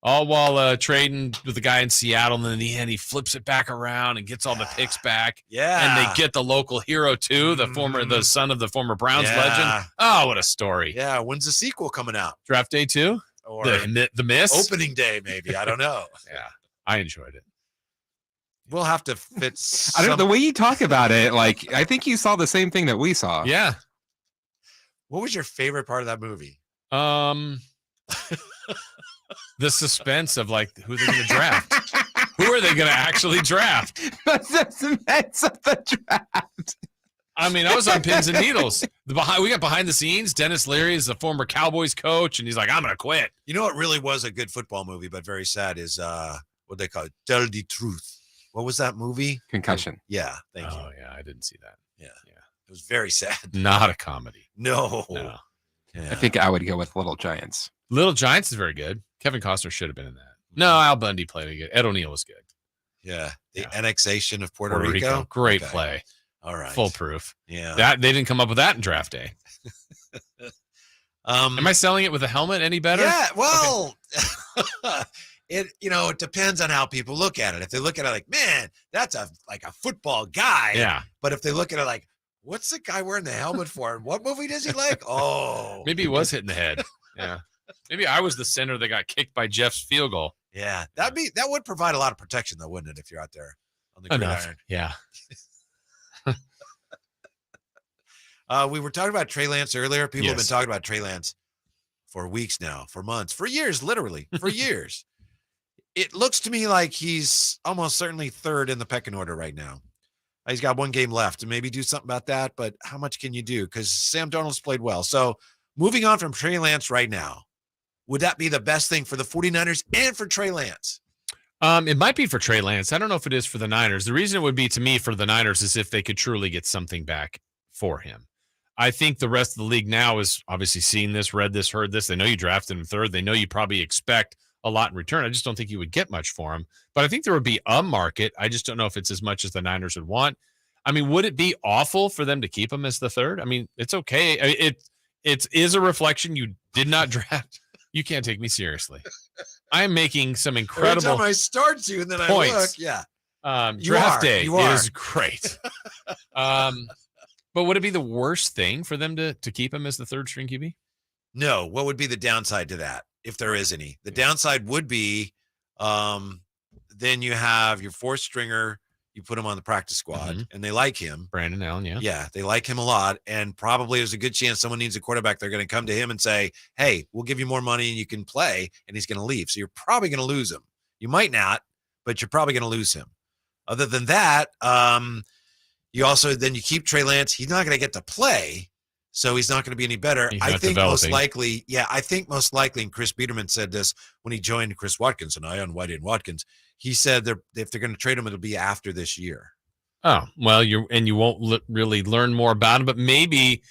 All while trading with the guy in Seattle, and then in the end, he flips it back around and gets all the picks back. Yeah, and they get the local hero too, the son of the former Browns legend. Oh, what a story! Yeah, when's the sequel coming out? Draft day 2, or the miss opening day, maybe. I don't know. Yeah, I enjoyed it. We'll have to fit. I don't. The way you talk about it, like I think you saw the same thing that we saw. Yeah. What was your favorite part of that movie? The suspense of like who they're going to draft. Who are they going to actually draft? The suspense of the draft. I mean, I was on pins and needles. We got behind the scenes. Dennis Leary is the former Cowboys coach, and he's like, "I'm going to quit." You know what really was a good football movie, but very sad is what they call it, Tell the Truth. What was that movie? Concussion. Yeah, thank you. Oh yeah, I didn't see that. Yeah, it was very sad. Not a comedy. No. Yeah. I think I would go with Little Giants. Little Giants is very good. Kevin Costner should have been in that. No, Al Bundy played it good. Ed O'Neill was good. Yeah, the annexation of Puerto Rico. Great play. All right, foolproof. Yeah, that they didn't come up with that in draft day. Am I selling it with a helmet any better? Yeah, well, it depends on how people look at it. If they look at it like, man, that's a football guy. Yeah. But if they look at it like, what's the guy wearing the helmet for? And what movie does he like? Oh, maybe he was hitting the head. Yeah. Maybe I was the center that got kicked by Jeff's field goal. Yeah, that would provide a lot of protection, though, wouldn't it? If you're out there on the gridiron. Yeah. We were talking about Trey Lance earlier. People have been Yes. talking about Trey Lance for weeks now, for months, for years, literally for years. It looks to me like he's almost certainly third in the pecking order right now. He's got one game left, and maybe do something about that. But how much can you do? Because Sam Darnold's played well. So moving on from Trey Lance right now, would that be the best thing for the 49ers and for Trey Lance? It might be for Trey Lance. I don't know if it is for the Niners. The reason it would be to me for the Niners is if they could truly get something back for him. I think the rest of the league now is obviously seen this, read this, heard this. They know you drafted him third. They know you probably expect a lot in return. I just don't think you would get much for him. But I think there would be a market. I just don't know if it's as much as the Niners would want. I mean, would it be awful for them to keep him as the third? I mean, it's okay. It is a reflection you did not draft. You can't take me seriously. I am making some incredible Every time I start you and then points. I look, yeah. Draft day is great. But would it be the worst thing for them to keep him as the third string QB? No. What would be the downside to that, if there is any? The downside would be then you have your fourth stringer, you put him on the practice squad, and they like him. Brandon Allen, yeah. Yeah, they like him a lot, and probably there's a good chance someone needs a quarterback. They're going to come to him and say, hey, we'll give you more money and you can play, and he's going to leave. So you're probably going to lose him. You might not, but you're probably going to lose him. Other than that, you also then you keep Trey Lance. He's not going to get to play, so he's not going to be any better. I think most likely, and Chris Biederman said this when he joined Chris Watkins and I on Whitey and Watkins. He said if they're going to trade him, it'll be after this year. Oh, well, you won't really learn more about him, but maybe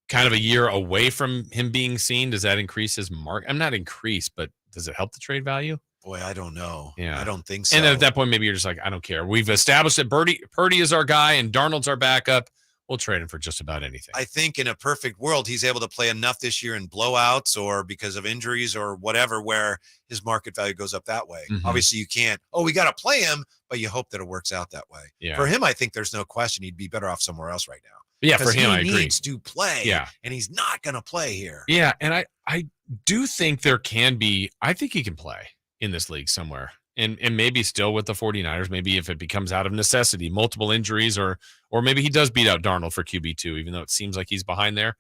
kind of a year away from him being seen. Does that increase his mark? I'm not increase, but does it help the trade value? Boy, I don't know. Yeah, I don't think so. And at that point, maybe you're just like, I don't care. We've established that Purdy is our guy and Darnold's our backup. We'll trade him for just about anything. I think in a perfect world, he's able to play enough this year in blowouts or because of injuries or whatever, where his market value goes up that way. Mhm. Obviously, you can't, we got to play him, but you hope that it works out that way. Yeah. For him, I think there's no question he'd be better off somewhere else right now. Yeah, for Because him, I he agree. needs to play, Yeah. and he's not going to play here. Yeah, and I do think there can be – I think he can play in this league somewhere. And maybe still with the 49ers, maybe if it becomes out of necessity, multiple injuries, or maybe he does beat out Darnold for QB2, even though it seems like he's behind there.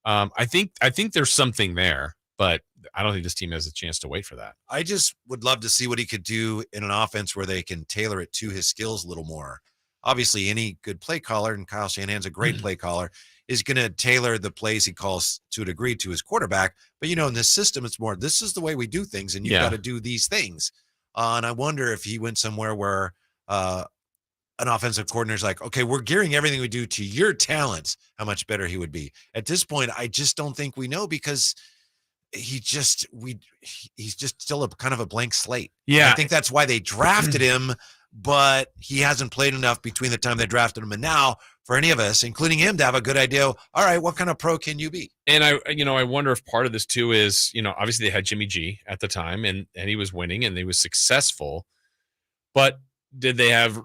I think there's something there, but I don't think this team has a chance to wait for that. I just would love to see what he could do in an offense where they can tailor it to his skills a little more. Obviously, any good play caller, and Kyle Shanahan's a great play caller, is going to tailor the plays he calls to a degree to his quarterback. But, in this system, it's more, this is the way we do things, and you've got to do these things. And I wonder if he went somewhere where an offensive coordinator is like, okay, we're gearing everything we do to your talents, how much better he would be. At this point, I just don't think we know because he's just still a kind of a blank slate. Yeah. I think that's why they drafted him, but he hasn't played enough between the time they drafted him and now for any of us, including him, to have a good idea. All right, what kind of pro can you be? And I wonder if part of this too is, obviously they had Jimmy G at the time and he was winning and he was successful, but did they have,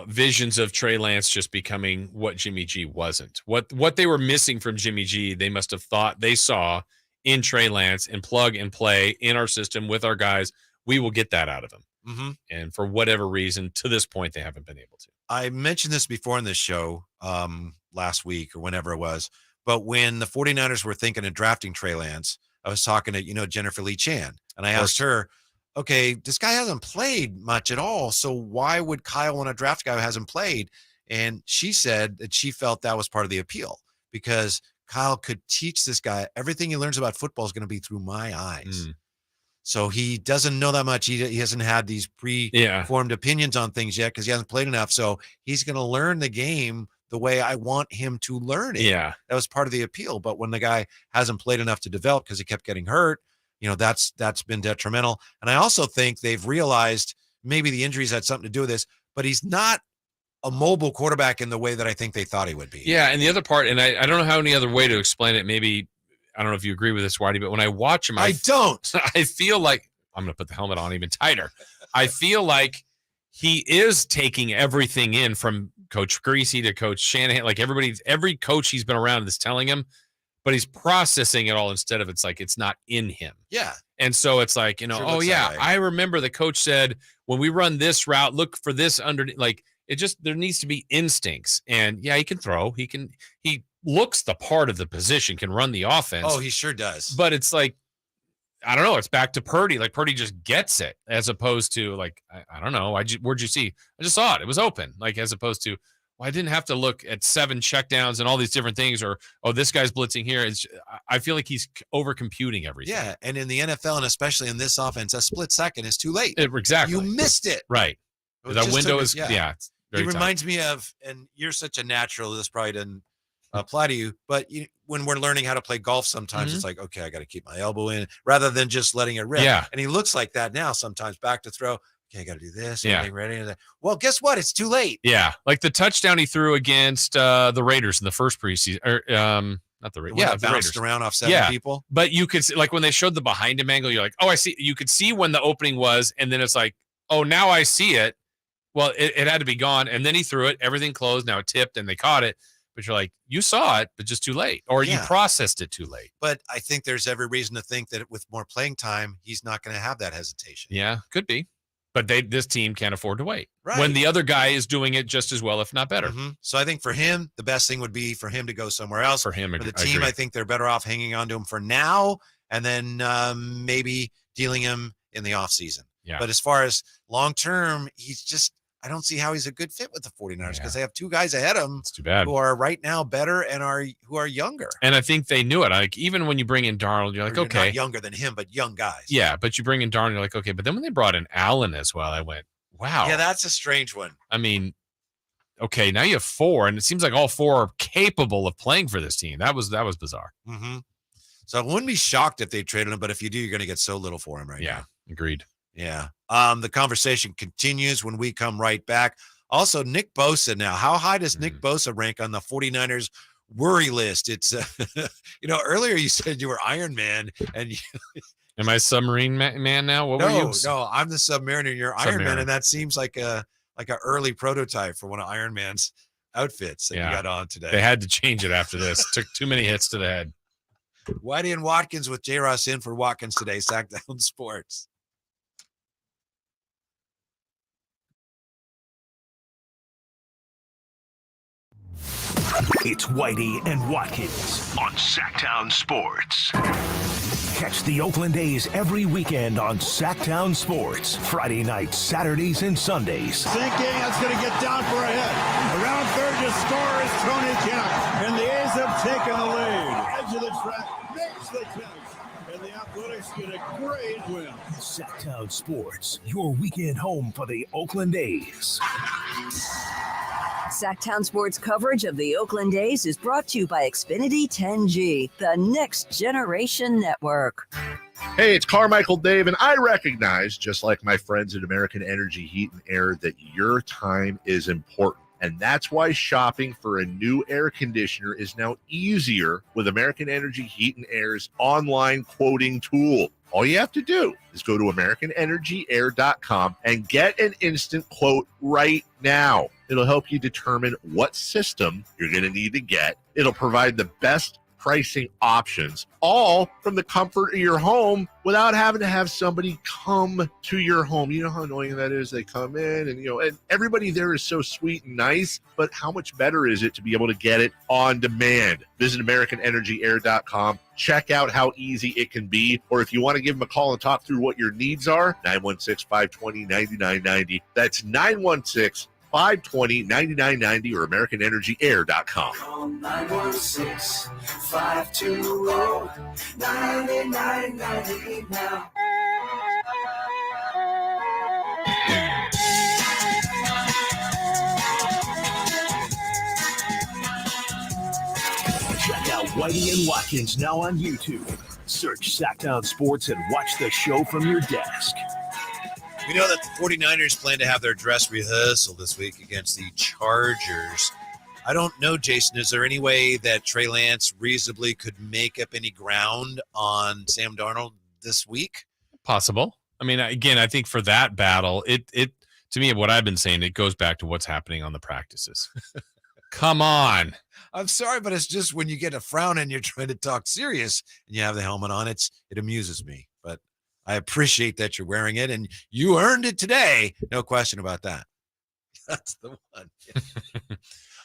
visions of Trey Lance just becoming what Jimmy G wasn't? What they were missing from Jimmy G, they must have thought they saw in Trey Lance, and plug and play in our system with our guys. We will get that out of him. Mm-hmm. And for whatever reason, to this point, they haven't been able to. I mentioned this before in this show last week or whenever it was, but when the 49ers were thinking of drafting Trey Lance, I was talking to, Jennifer Lee Chan, and I asked her, okay, this guy hasn't played much at all, so why would Kyle want to draft a guy who hasn't played? And she said that she felt that was part of the appeal because Kyle could teach this guy everything he learns about football is going to be through my eyes. So he doesn't know that much. He hasn't had these pre-formed opinions on things yet because he hasn't played enough. So he's going to learn the game the way I want him to learn it. Yeah. That was part of the appeal. But when the guy hasn't played enough to develop because he kept getting hurt, that's been detrimental. And I also think they've realized maybe the injuries had something to do with this, but he's not a mobile quarterback in the way that I think they thought he would be. Yeah, and the other part, and I don't know how any other way to explain it. Maybe, I don't know if you agree with this, Whitey, but when I watch him, I don't. I feel like, I'm going to put the helmet on even tighter. I feel like he is taking everything in from Coach Greasy to Coach Shanahan. Like every coach he's been around is telling him, but he's processing it all instead of it's not in him. Yeah. And so it's like, I remember the coach said, when we run this route, look for this under, there needs to be instincts. And yeah, he can throw. He looks the part of the position, can run the offense. Oh, he sure does. But it's like, I don't know. It's back to Purdy. Like Purdy just gets it as opposed to I don't know. Where'd you see? I just saw it. It was open. As opposed to, I didn't have to look at 7 checkdowns and all these different things or, this guy's blitzing here. I feel like he's over computing everything. Yeah. And in the NFL and especially in this offense, a split second is too late. Exactly. You missed it. Right. That window is, He very reminds me of, and you're such a natural, this probably doesn't apply to you, but when we're learning how to play golf, sometimes it's like, okay, I got to keep my elbow in rather than just letting it rip. Yeah. And he looks like that now, sometimes back to throw. Okay, I got to do this. Yeah. Getting ready. Well, guess what? It's too late. Yeah. Like the touchdown he threw against the Raiders in the first preseason, not the Raiders. Yeah. The bounced around off 7 people. But you could see, when they showed the behind him angle, you're like, oh, I see. You could see when the opening was, and then it's like, oh, now I see it. Well, it had to be gone. And then he threw it. Everything closed. Now it tipped and they caught it. But you're like, you saw it, but just too late. Or you processed it too late. But I think there's every reason to think that with more playing time, he's not going to have that hesitation. Yeah, could be. But this team can't afford to wait. Right. When the other guy is doing it just as well, if not better. Mm-hmm. So I think for him, the best thing would be for him to go somewhere else. For him, for the team, I think they're better off hanging on to him for now and then maybe dealing him in the offseason. Yeah. But as far as long-term, I don't see how he's a good fit with the 49ers because they have 2 guys ahead of him it's too bad. Who are right now better and who are younger. And I think they knew it. Even when you bring in Darnold, you're like, you're okay. Not younger than him, but young guys. Yeah, but you bring in Darnold, you're like, okay. But then when they brought in Allen as well, I went, wow. Yeah, that's a strange one. I mean, okay, now you have 4, and it seems like all 4 are capable of playing for this team. That was bizarre. Mm-hmm. So I wouldn't be shocked if they traded him, but if you do, you're going to get so little for him right now. Yeah, agreed. Yeah. The conversation continues when we come right back. Also, Nick Bosa now. How high does Nick Bosa rank on the 49ers worry list? It's, earlier you said you were Iron Man. And am I Submarine Man now? What were you? No, I'm the Submariner and you're Iron Man. And that seems like a early prototype for one of Iron Man's outfits that you got on today. They had to change it after this. Took too many hits to the head. Whitey and Watkins with J. Ross in for Watkins today, Sactown Sports. It's Whitey and Watkins on Sactown Sports. Catch the Oakland A's every weekend on Sactown Sports. Friday nights, Saturdays, and Sundays. Sinking, that's going to get down for a hit. Around third to score is Tony Kennett. And the A's have taken the lead. Edge of the track makes the catch. And the Athletics get a great win. Sactown Sports, your weekend home for the Oakland A's. Sactown Sports coverage of the Oakland A's is brought to you by Xfinity 10G, the next generation network. Hey, it's Carmichael Dave, and I recognize, just like my friends at American Energy Heat and Air, that your time is important. And that's why shopping for a new air conditioner is now easier with American Energy Heat and Air's online quoting tool. All you have to do is go to AmericanEnergyAir.com and get an instant quote right now. It'll help you determine what system you're going to need to get. It'll provide the best pricing options, all from the comfort of your home without having to have somebody come to your home. You know how annoying that is? They come in and everybody there is so sweet and nice, but how much better is it to be able to get it on demand? Visit AmericanEnergyAir.com. Check out how easy it can be. Or if you want to give them a call and talk through what your needs are, 916-520-9990. That's 916-520-9990 or AmericanEnergyAir.com. Call 916-520-9990 now. Check out Whitey and Watkins now on YouTube. Search Sactown Sports and watch the show from your desk. We know that the 49ers plan to have their dress rehearsal this week against the Chargers. I don't know, Jason, is there any way that Trey Lance reasonably could make up any ground on Sam Darnold this week? Possible. I mean, again, I think for that battle, it to me, what I've been saying, it goes back to what's happening on the practices. Come on. I'm sorry, but it's just when you get a frown and you're trying to talk serious and you have the helmet on, it amuses me. But I appreciate that you're wearing it, and you earned it today. No question about that. That's the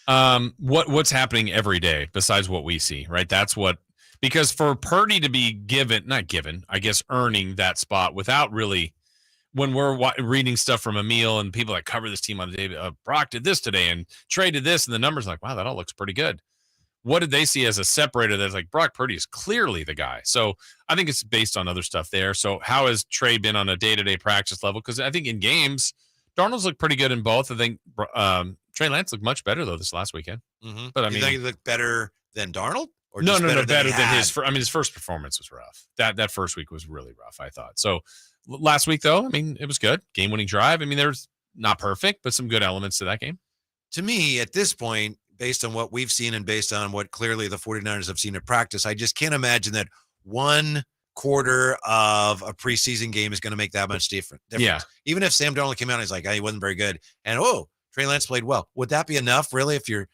one. What's happening every day besides what we see, right? That's what, because for Purdy to be earning that spot without really, when we're reading stuff from Emil and people that cover this team on the day, Brock did this today and Trey did this, and the numbers are like, wow, that all looks pretty good. What did they see as a separator that's like, Brock Purdy is clearly the guy? So I think it's based on other stuff there. So how has Trey been on a day-to-day practice level? Because I think in games, Darnold's looked pretty good in both. I think Trey Lance looked much better, though, this last weekend. Mm-hmm. But I you mean, think he looked better than Darnold? Or no, better than his. His first performance was rough. That first week was really rough, I thought. So last week, though, I mean, it was good. Game-winning drive. I mean, there's not perfect, but some good elements to that game. To me, at this point, based on what we've seen and based on what clearly the 49ers have seen in practice, I just can't imagine that one quarter of a preseason game is going to make that much difference. Yeah. Even if Sam Darnold came out and he's like, he wasn't very good, and Trey Lance played well, would that be enough, really, if you're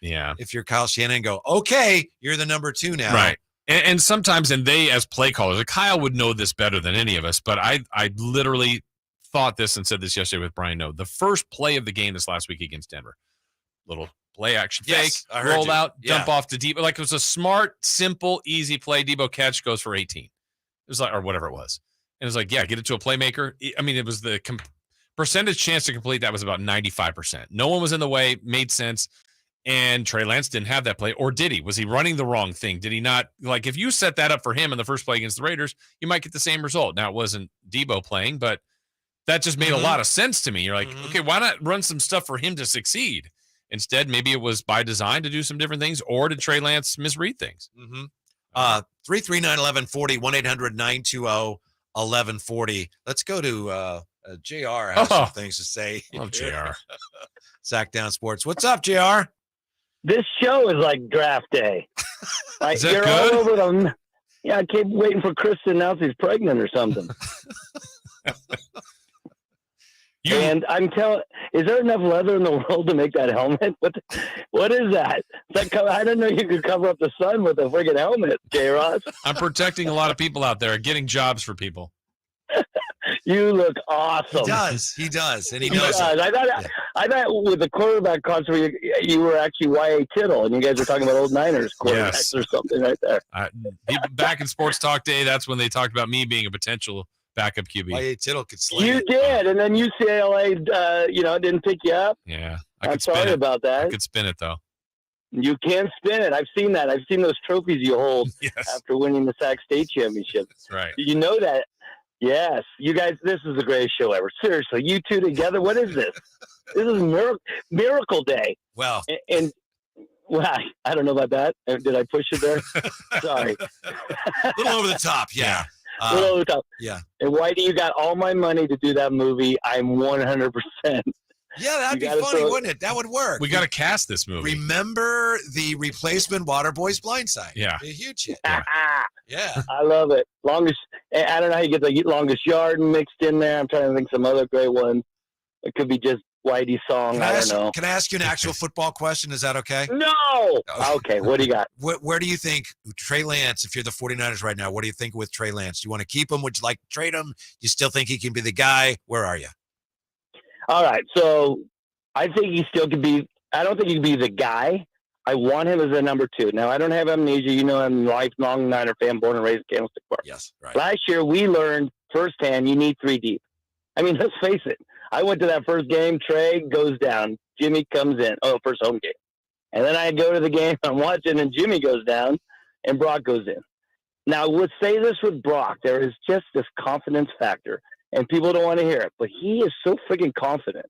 Kyle Shanahan and go, okay, you're the number 2 now? Right. And sometimes, and they as play callers, Kyle would know this better than any of us, but I literally thought this and said this yesterday with Brian Noe. The first play of the game this last week against Denver, little play action fake, roll out, dump off to Debo. Like, it was a smart, simple, easy play. Debo catch goes for 18. It was like, or whatever it was. And it was like, get it to a playmaker. I mean, it was the percentage chance to complete that was about 95%. No one was in the way, made sense. And Trey Lance didn't have that play, or did he? Was he running the wrong thing? Did he not? Like, if you set that up for him in the first play against the Raiders, you might get the same result. Now, it wasn't Debo playing, but that just made a lot of sense to me. You're like, okay, why not run some stuff for him to succeed? Instead, maybe it was by design to do some different things, or did Trey Lance misread things? 339-1140, 1-800-920-1140. Let's go to JR has some things to say. Love JR. Sactown Sports. What's up, JR? This show is like draft day. Like, Is that you're good? all over them. Yeah, I keep waiting for Chris to announce he's pregnant or something. And I'm telling, is there enough leather in the world to make that helmet? What is that? I didn't know you could cover up the sun with a friggin' helmet, J-Ross. I'm protecting a lot of people out there, getting jobs for people. You look awesome. He does, and he knows does. it. I thought with the quarterback concert, you were actually Y.A. Tittle, and you guys were talking about old Niners quarterbacks or something right there. Back in Sports Talk Day, that's when they talked about me being a potential backup QB. Y.A. Tittle could slay You it. did, and then UCLA, didn't pick you up. Yeah, I'm sorry about that. I could spin it though. You can spin it. I've seen that. I've seen those trophies you hold after winning the Sac State Championship. That's right. Did you know that? Yes. You guys, this is the greatest show ever. Seriously, you two together. What is this? This is miracle day. Well, and well, I don't know about that. Did I push it there? Sorry. A little over the top. Yeah. A little over the top. Yeah. And Whitey, you got all my money to do that movie. I'm 100%. Yeah, that'd be funny, wouldn't it? That would work. We got to cast this movie. Remember the replacement Waterboy's Blindside? Yeah. A huge hit. Yeah. I love it. Longest, I don't know how you get the longest yard mixed in there. I'm trying to think some other great ones. It could be just Whitey's song. I don't know. Can I ask you an actual football question? Is that okay? No. Okay. What do you got? Where do you think Trey Lance, if you're the 49ers right now, what do you think with Trey Lance? Do you want to keep him? Would you like to trade him? You still think he can be the guy? Where are you? All right, so I think he still could be. I don't think he could be the guy. I want him as a number 2. Now, I don't have amnesia. You know, I'm a lifelong Niner fan, born and raised in Candlestick Park. Yes, right. Last year, we learned firsthand you need 3 deep. I mean, let's face it. I went to that first game. Trey goes down. Jimmy comes in. Oh, first home game. And then I go to the game I'm watching, and Jimmy goes down, and Brock goes in. Now, let's say this with Brock. There is just this confidence factor. And people don't want to hear it, but he is so freaking confident.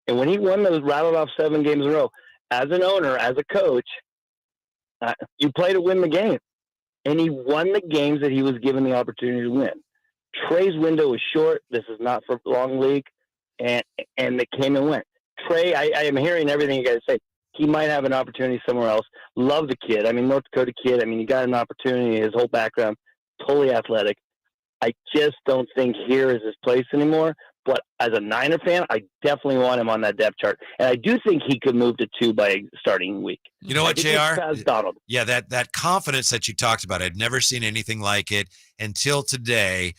And when he rattled off 7 games in a row, as an owner, as a coach, you play to win the game. And he won the games that he was given the opportunity to win. Trey's window is short. This is not for long league. And it came and went. Trey, I am hearing everything you guys say. He might have an opportunity somewhere else. Love the kid. I mean, North Dakota kid. I mean, he got an opportunity. His whole background, totally athletic. I just don't think here is his place anymore. But as a Niner fan, I definitely want him on that depth chart. And I do think he could move to 2 by starting week. You know what, JR? Donald. Yeah, that confidence that you talked about, I'd never seen anything like it until today.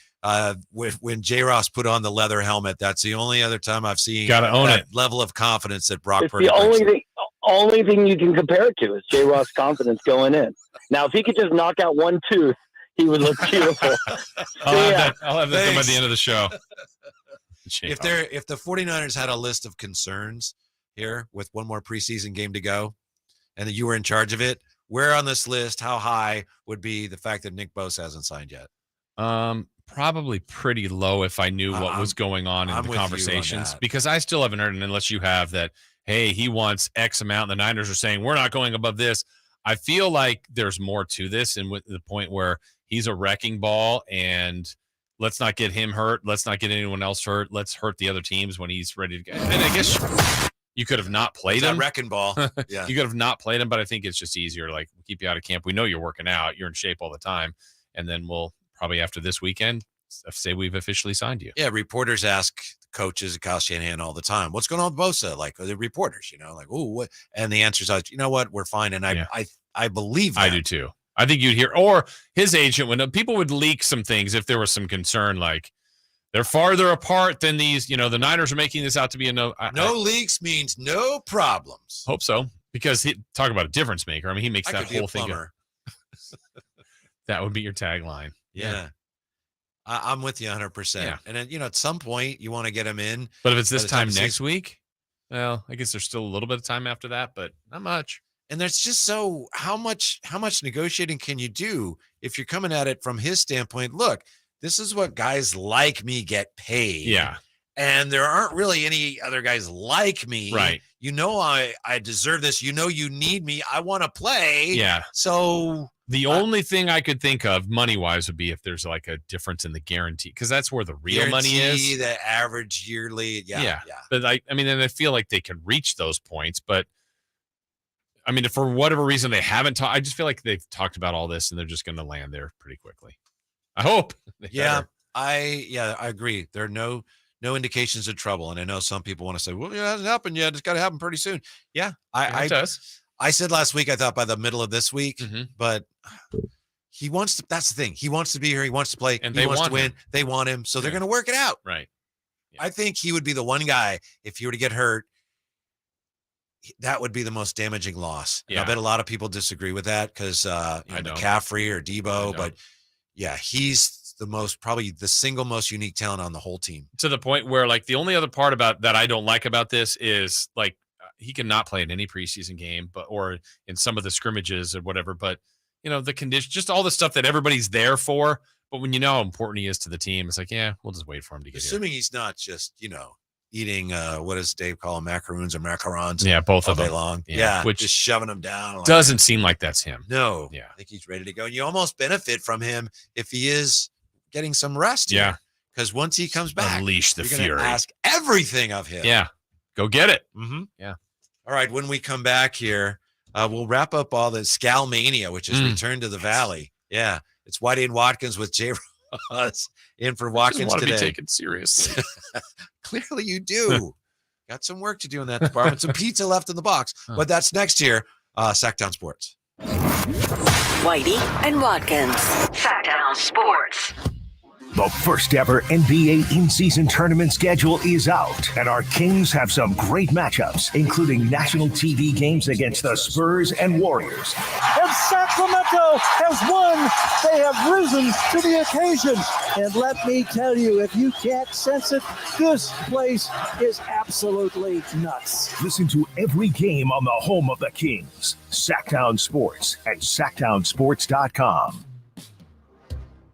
When J. Ross put on the leather helmet, that's the only other time I've seen that level of confidence that Brock Purdy brings. The only thing you can compare it to is J. Ross' confidence going in. Now, if he could just knock out one tooth, he would look beautiful. I'll have that by the end of the show. If the 49ers had a list of concerns here with one more preseason game to go, and that you were in charge of it, where on this list, how high would be the fact that Nick Bosa hasn't signed yet? Probably pretty low if I knew what was going on in the conversations, because I still haven't heard, and unless you have that, hey, he wants X amount, and the Niners are saying we're not going above this. I feel like there's more to this, and with the point where he's a wrecking ball, and let's not get him hurt. Let's not get anyone else hurt. Let's hurt the other teams when he's ready to go. And I guess you could have not played him. That wrecking ball. Yeah. You could have not played him, but I think it's just easier. Like, we'll keep you out of camp. We know you're working out. You're in shape all the time. And then we'll probably after this weekend say we've officially signed you. Yeah, reporters ask coaches at Kyle Shanahan all the time, what's going on with Bosa? Like, the reporters, like, oh, what? And the answer is, you know what? We're fine. And I believe that. I do too. I think you'd hear, or his agent, when people would leak some things if there was some concern, like they're farther apart than these, the Niners are making this out to be a no. No leaks means no problems. Hope so, because talk about a difference maker. I mean, he makes that whole thing. That would be your tagline. Yeah. I'm with you 100%. Yeah. And then, at some point you want to get him in. But if it's this time next week, well, I guess there's still a little bit of time after that, but not much. And there's just how much negotiating can you do if you're coming at it from his standpoint? Look, this is what guys like me get paid. Yeah. And there aren't really any other guys like me. Right. I deserve this. You need me. I want to play. Yeah. So the only thing I could think of money-wise would be if there's like a difference in the guarantee, because that's where the real money is. The average yearly. Yeah. But and I feel like they can reach those points, but I mean, if for whatever reason they haven't talked, I just feel like they've talked about all this and they're just going to land there pretty quickly. I hope. Yeah, I agree. There are no indications of trouble. And I know some people want to say, well, it hasn't happened yet. It's got to happen pretty soon. Yeah, it does. I said last week, I thought by the middle of this week, but he wants to, that's the thing. He wants to be here. He wants to play. And he wants to win. him. They want him. So they're going to work it out. Right. Yeah. I think he would be the one guy, if he were to get hurt, that would be the most damaging loss. And I bet a lot of people disagree with that because McCaffrey or Debo, but yeah, he's probably the single most unique talent on the whole team. To the point where, like, the only other part about that I don't like about this is, like, he can not play in any preseason game, or in some of the scrimmages or whatever. But the condition, just all the stuff that everybody's there for. But when you know how important he is to the team, it's like, yeah, we'll just wait for him to get Assuming he's not just eating what does Dave call them, macaroons or macarons? Yeah, both all of day them long. Yeah, which just shoving them down. Doesn't seem like that's him. No. Yeah, I think he's ready to go. And you almost benefit from him if he is getting some rest. Yeah, because once he comes back, unleash the you're fury. Ask everything of him. Yeah, go get it. Mm-hmm. Yeah. All right. When we come back here, we'll wrap up all the Skal-mania, which is returned to the Valley. Yeah, it's Whitey and Watkins with J. Ross in for Watkins today. Be taken serious. Clearly, you do. Got some work to do in that department. Some pizza left in the box, but that's next year. Sactown Sports. Whitey and Watkins. Sactown Sports. The first ever NBA in-season tournament schedule is out, and our Kings have some great matchups, including national TV games against the Spurs and Warriors. And Sacramento has won. They have risen to the occasion. And let me tell you, if you can't sense it, this place is absolutely nuts. Listen to every game on the home of the Kings, Sactown Sports at SactownSports.com.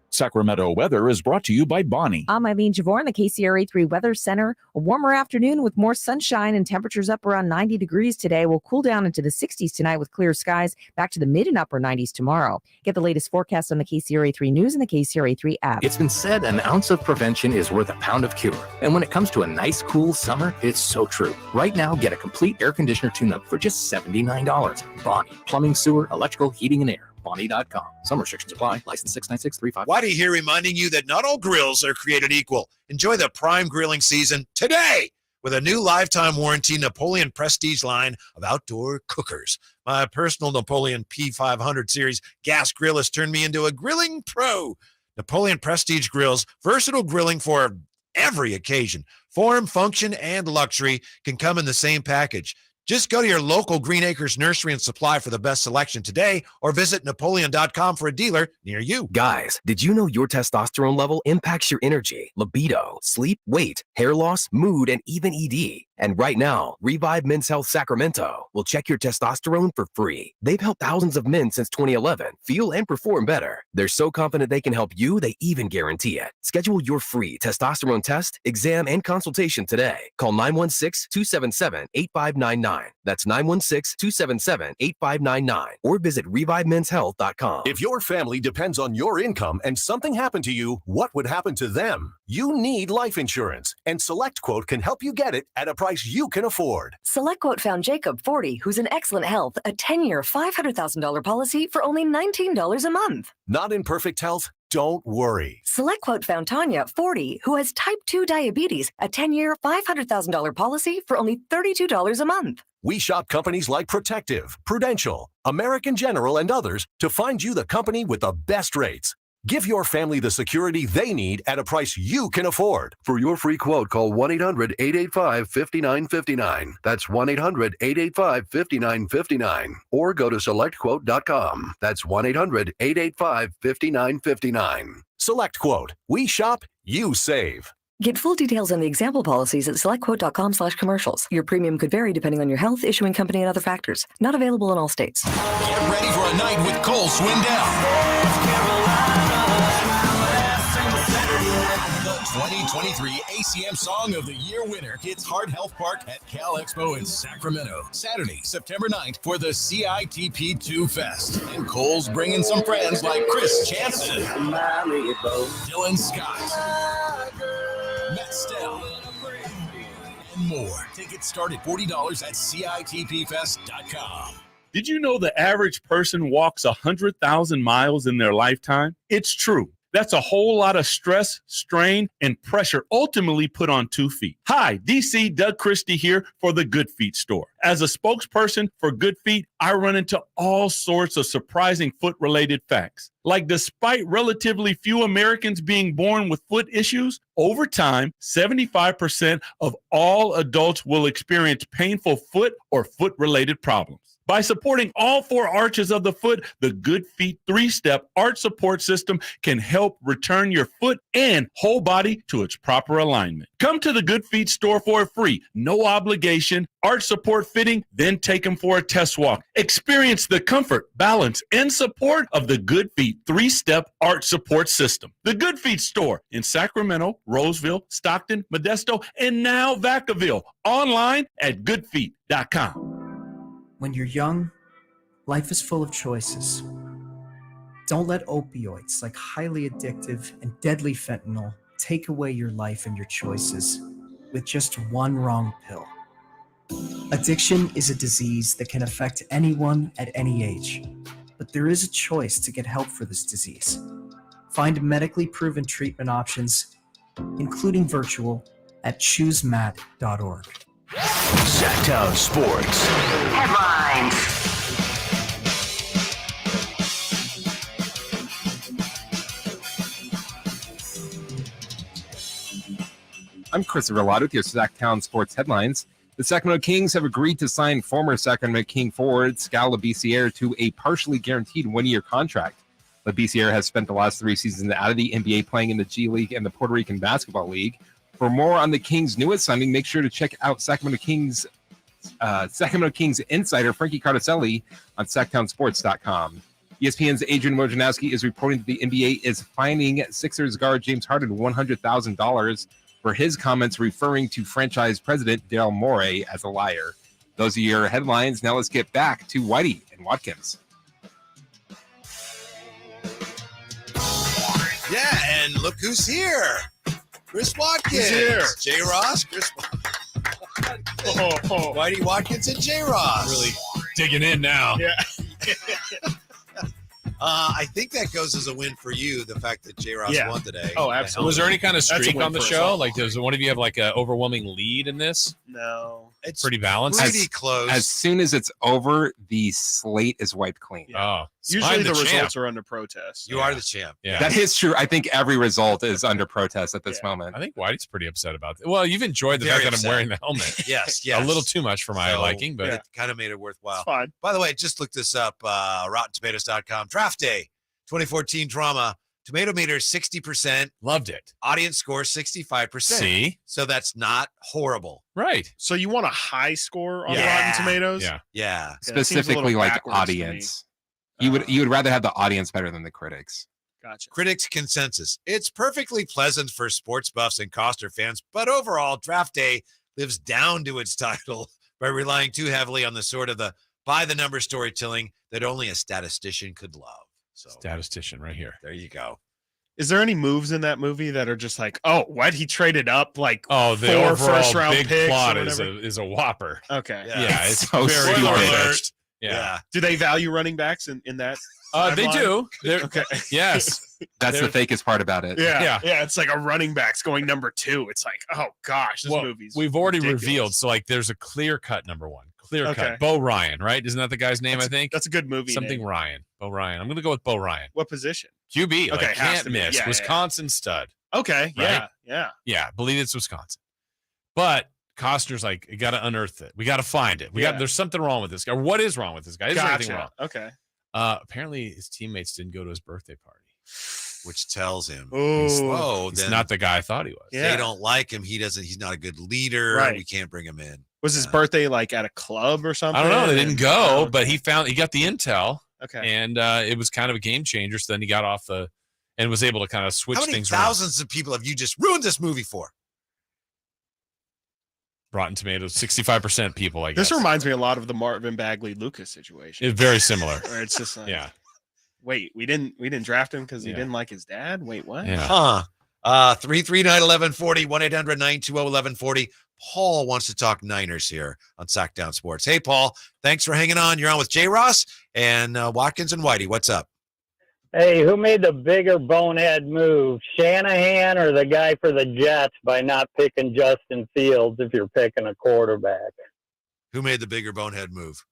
Sacramento weather is brought to you by Bonnie. I'm Eileen Javor in the KCRA 3 Weather Center. A warmer afternoon with more sunshine and temperatures up around 90 degrees today. Will cool down into the 60s tonight with clear skies, back to the mid and upper 90s tomorrow. Get the latest forecast on the KCRA 3 News and the KCRA 3 app. It's been said an ounce of prevention is worth a pound of cure. And when it comes to a nice, cool summer, it's so true. Right now, get a complete air conditioner tune-up for just $79. Bonnie, plumbing, sewer, electrical, heating, and air. Bonnie.com. Some restrictions apply. License 69635. Whitey here reminding you that not all grills are created equal. Enjoy the prime grilling season today with a new lifetime warranty Napoleon Prestige line of outdoor cookers. My personal Napoleon P500 series gas grill has turned me into a grilling pro. Napoleon Prestige grills, versatile grilling for every occasion. Form, function, and luxury can come in the same package. Just go to your local Green Acres Nursery and Supply for the best selection today, or visit Napoleon.com for a dealer near you. Guys, did you know your testosterone level impacts your energy, libido, sleep, weight, hair loss, mood, and even ED? And right now, Revive Men's Health Sacramento will check your testosterone for free. They've helped thousands of men since 2011 feel and perform better. They're so confident they can help you, they even guarantee it. Schedule your free testosterone test, exam, and consultation today. Call 916-277-8599. That's 916-277-8599. Or visit ReviveMen'sHealth.com. If your family depends on your income and something happened to you, what would happen to them? You need life insurance, and SelectQuote can help you get it at a price you can afford. SelectQuote found Jacob, 40, who's in excellent health, a 10-year, $500,000 policy for only $19 a month. Not in perfect health? Don't worry. SelectQuote found Tanya, 40, who has type 2 diabetes, a 10-year, $500,000 policy for only $32 a month. We shop companies like Protective, Prudential, American General, and others to find you the company with the best rates. Give your family the security they need at a price you can afford. For your free quote, call 1-800-885-5959. That's 1-800-885-5959. Or go to SelectQuote.com. That's 1-800-885-5959. SelectQuote. We shop, you save. Get full details on the example policies at selectquote.com/commercials. Your premium could vary depending on your health, issuing company, and other factors. Not available in all states. Get ready for a night with Cole Swindell. The 2023 ACM Song of the Year winner hits Heart Health Park at Cal Expo in Sacramento, Saturday, September 9th for the CITP2 Fest. And Cole's bringing some friends like Chris Chanson, Dylan Scott, Matt Stell, and more. Tickets start at $40 at CITPFest.com. Did you know the average person walks 100,000 miles in their lifetime? It's true. That's a whole lot of stress, strain, and pressure ultimately put on 2 feet. Hi, DC Doug Christie here for the Good Feet store. As a spokesperson for Good Feet, I run into all sorts of surprising foot-related facts. Like, despite relatively few Americans being born with foot issues, over time, 75% of all adults will experience painful foot or foot-related problems. By supporting all 4 arches of the foot, the Good Feet 3-step arch support system can help return your foot and whole body to its proper alignment. Come to the Good Feet store for a free, no obligation arch support fitting, then take them for a test walk. Experience the comfort, balance, and support of the Good Feet 3-step arch support system. The Good Feet store in Sacramento, Roseville, Stockton, Modesto, and now Vacaville. Online at goodfeet.com. When you're young, life is full of choices. Don't let opioids like highly addictive and deadly fentanyl take away your life and your choices with just one wrong pill. Addiction is a disease that can affect anyone at any age, but there is a choice to get help for this disease. Find medically proven treatment options, including virtual, at choosemat.org. Sactown Sports Headlines. I'm Chris Watkins with your Sactown Sports Headlines. The Sacramento Kings have agreed to sign former Sacramento King forward Skal Labissiere to a partially guaranteed one-year contract. Labissiere has spent the last 3 seasons out of the NBA playing in the G League and the Puerto Rican Basketball League. For more on the Kings' newest signing, make sure to check out Sacramento Kings insider Frankie Cardicelli on SactownSports.com. ESPN's Adrian Wojnarowski is reporting that the NBA is fining Sixers guard James Harden $100,000 for his comments referring to franchise president Daryl Morey as a liar. Those are your headlines. Now let's get back to Whitey and Watkins. Yeah, and look who's here. Chris Watkins. Who's here? J. Ross, Chris Whitey Watkins and J. Ross. Really digging in now. Yeah. I think that goes as a win for you, the fact that J. Ross won today. Oh, absolutely. Was there any kind of That's a streak win on the for us show? all. Like, does one of you have like an overwhelming lead in this? No. It's pretty balanced. pretty close. As soon as it's over, the slate is wiped clean. Oh, Usually the champ. results are under protest. You are the champ. Yeah. That is true. I think every result is under protest at this moment. I think Whitey's pretty upset about it. Well, you've enjoyed the Very fact that upset. I'm wearing the helmet. Yes. A little too much for my liking, but it kind of made it worthwhile. It's fine. By the way, just look this up. RottenTomatoes.com. Draft Day 2014 drama. Tomato meter 60%. Loved it. Audience score 65%. See? So that's not horrible. Right. So you want a high score on Yeah. Rotten Tomatoes? Yeah. Yeah. Specifically, like audience. You would rather have the audience better than the critics. Gotcha. Critics' consensus. It's perfectly pleasant for sports buffs and Coster fans, but overall, Draft Day lives down to its title by relying too heavily on the sort of the by-the-number storytelling that only a statistician could love. So Statistician right here. there you go. Is there any moves in that movie that are just like, oh, what? He traded up like Oh, the 4 overall first-round big picks or plot whatever? is a whopper. Okay. Yeah, it's so very stupid. far-fetched. Yeah. Yeah. Do they value running backs in that? They timeline? do. They're, Okay. Yes. That's the fakest part about it. Yeah. It's like a running back's going number 2. It's like, oh gosh, this Well, movie's. we've already ridiculous. revealed. So, like, there's a clear cut number one. Clear Okay. cut. Bo Ryan, right? Isn't that the guy's name? I think That's a good movie. something name. Ryan. Bo Ryan. I'm going to go with Bo Ryan. What position? QB. Okay, Like, has can't to be. miss. Yeah, yeah. Wisconsin stud. Okay. Right? Yeah. Yeah, believe it's Wisconsin. But Costner's like, you got to unearth it. We got to find it. There's something wrong with this guy. What is wrong with this guy? Is there anything wrong? Okay. Apparently, his teammates didn't go to his birthday party. Which tells him, Oh, He's then not the guy I thought he was. Yeah. they don't like him. He's not a good leader. Right. We can't bring him in. Was his birthday like at a club or something? I don't know. They didn't go, Oh, but he got the intel, okay. and it was kind of a game changer. So then he got off and was able to kind of switch How many things around. thousands of people have you just ruined this movie for? Rotten Tomatoes, 65% people, I guess. This reminds me a lot of the Marvin Bagley Lucas situation. It's very similar. Where it's just like, Yeah. wait, we didn't draft him because he Yeah. didn't like his dad. Wait, what? Yeah. Huh. 339-1140, 1-800-920-1140. Paul wants to talk Niners here on Sactown Sports. Hey, Paul, thanks for hanging on. You're on with J. Ross and Watkins and Whitey. What's up? Hey, who made the bigger bonehead move, Shanahan or the guy for the Jets by not picking Justin Fields if you're picking a quarterback? Who made the bigger bonehead move?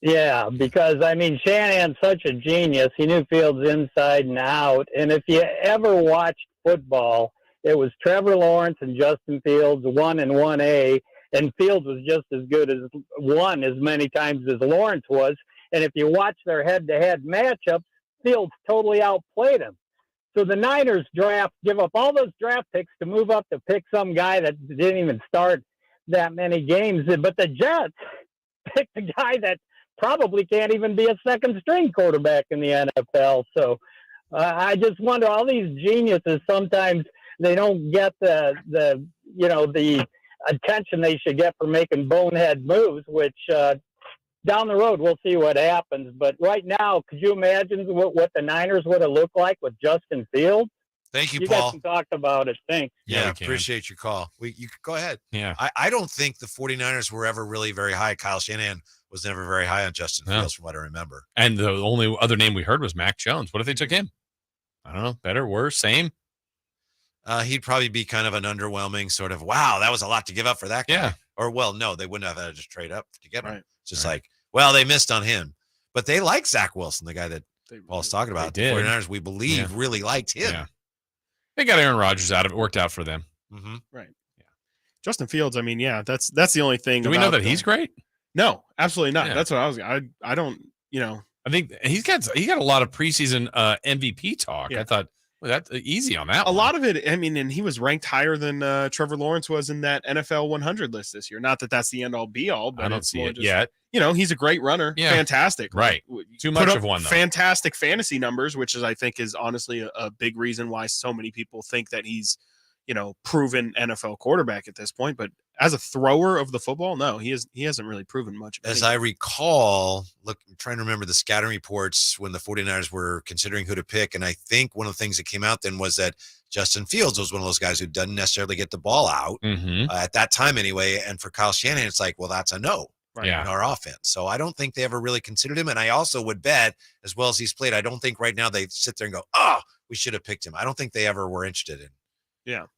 Yeah, because, I mean, Shanahan's such a genius. He knew Fields inside and out. And if you ever watched football, it was Trevor Lawrence and Justin Fields, 1 and 1A. and Fields was just as good as many times as Lawrence was. And if you watch their head-to-head matchups, Fields totally outplayed him. So the Niners give up all those draft picks to move up to pick some guy that didn't even start that many games. But the Jets picked a guy that probably can't even be a second-string quarterback in the NFL. So I just wonder, all these geniuses, sometimes they don't get the attention they should get for making bonehead moves, which down the road we'll see what happens. But right now, could you imagine what the Niners would have looked like with Justin Fields? Thank you, You Paul. guys talked about it. Thanks. Yeah, appreciate your call. You go ahead. Yeah. I don't think the 49ers were ever really very high. Kyle Shanahan was never very high on Justin Fields, from what I remember. And the only other name we heard was Mac Jones. What if they took him? I don't know. Better, worse, same? He'd probably be kind of an underwhelming sort of, wow, that was a lot to give up for that guy. Yeah. Or, well, no, they wouldn't have had to just trade up to get him. It's just like, well, they missed on him. But they like Zach Wilson, the guy that Paul's talking about. The 49ers, we believe, really liked him. Yeah. They got Aaron Rodgers out of it. Worked out for them. Mm-hmm. Right. Yeah. Justin Fields, I mean, yeah, that's the only thing. Do we know that he's great? No, absolutely not. Yeah. That's what I don't, I think he got a lot of preseason MVP talk. Yeah. I thought, well, that's easy on that a one. lot of it, I mean, and he was ranked higher than Trevor Lawrence was in that NFL 100 list this year. Not that that's the end all be all, but I don't it's see more it just, yet. He's a great runner. Yeah. Fantastic. Right. Too Put much up of one, though. Fantastic fantasy numbers, which is, I think, is honestly a big reason why so many people think that he's, proven NFL quarterback at this point. But as a thrower of the football, no, he hasn't really proven much. As I recall, I'm trying to remember the scouting reports when the 49ers were considering who to pick. And I think one of the things that came out then was that Justin Fields was one of those guys who doesn't necessarily get the ball out at that time anyway. And for Kyle Shanahan, it's like, well, that's a no in our offense. So I don't think they ever really considered him. And I also would bet, as well as he's played, I don't think right now they sit there and go, oh, we should have picked him. I don't think they ever were interested in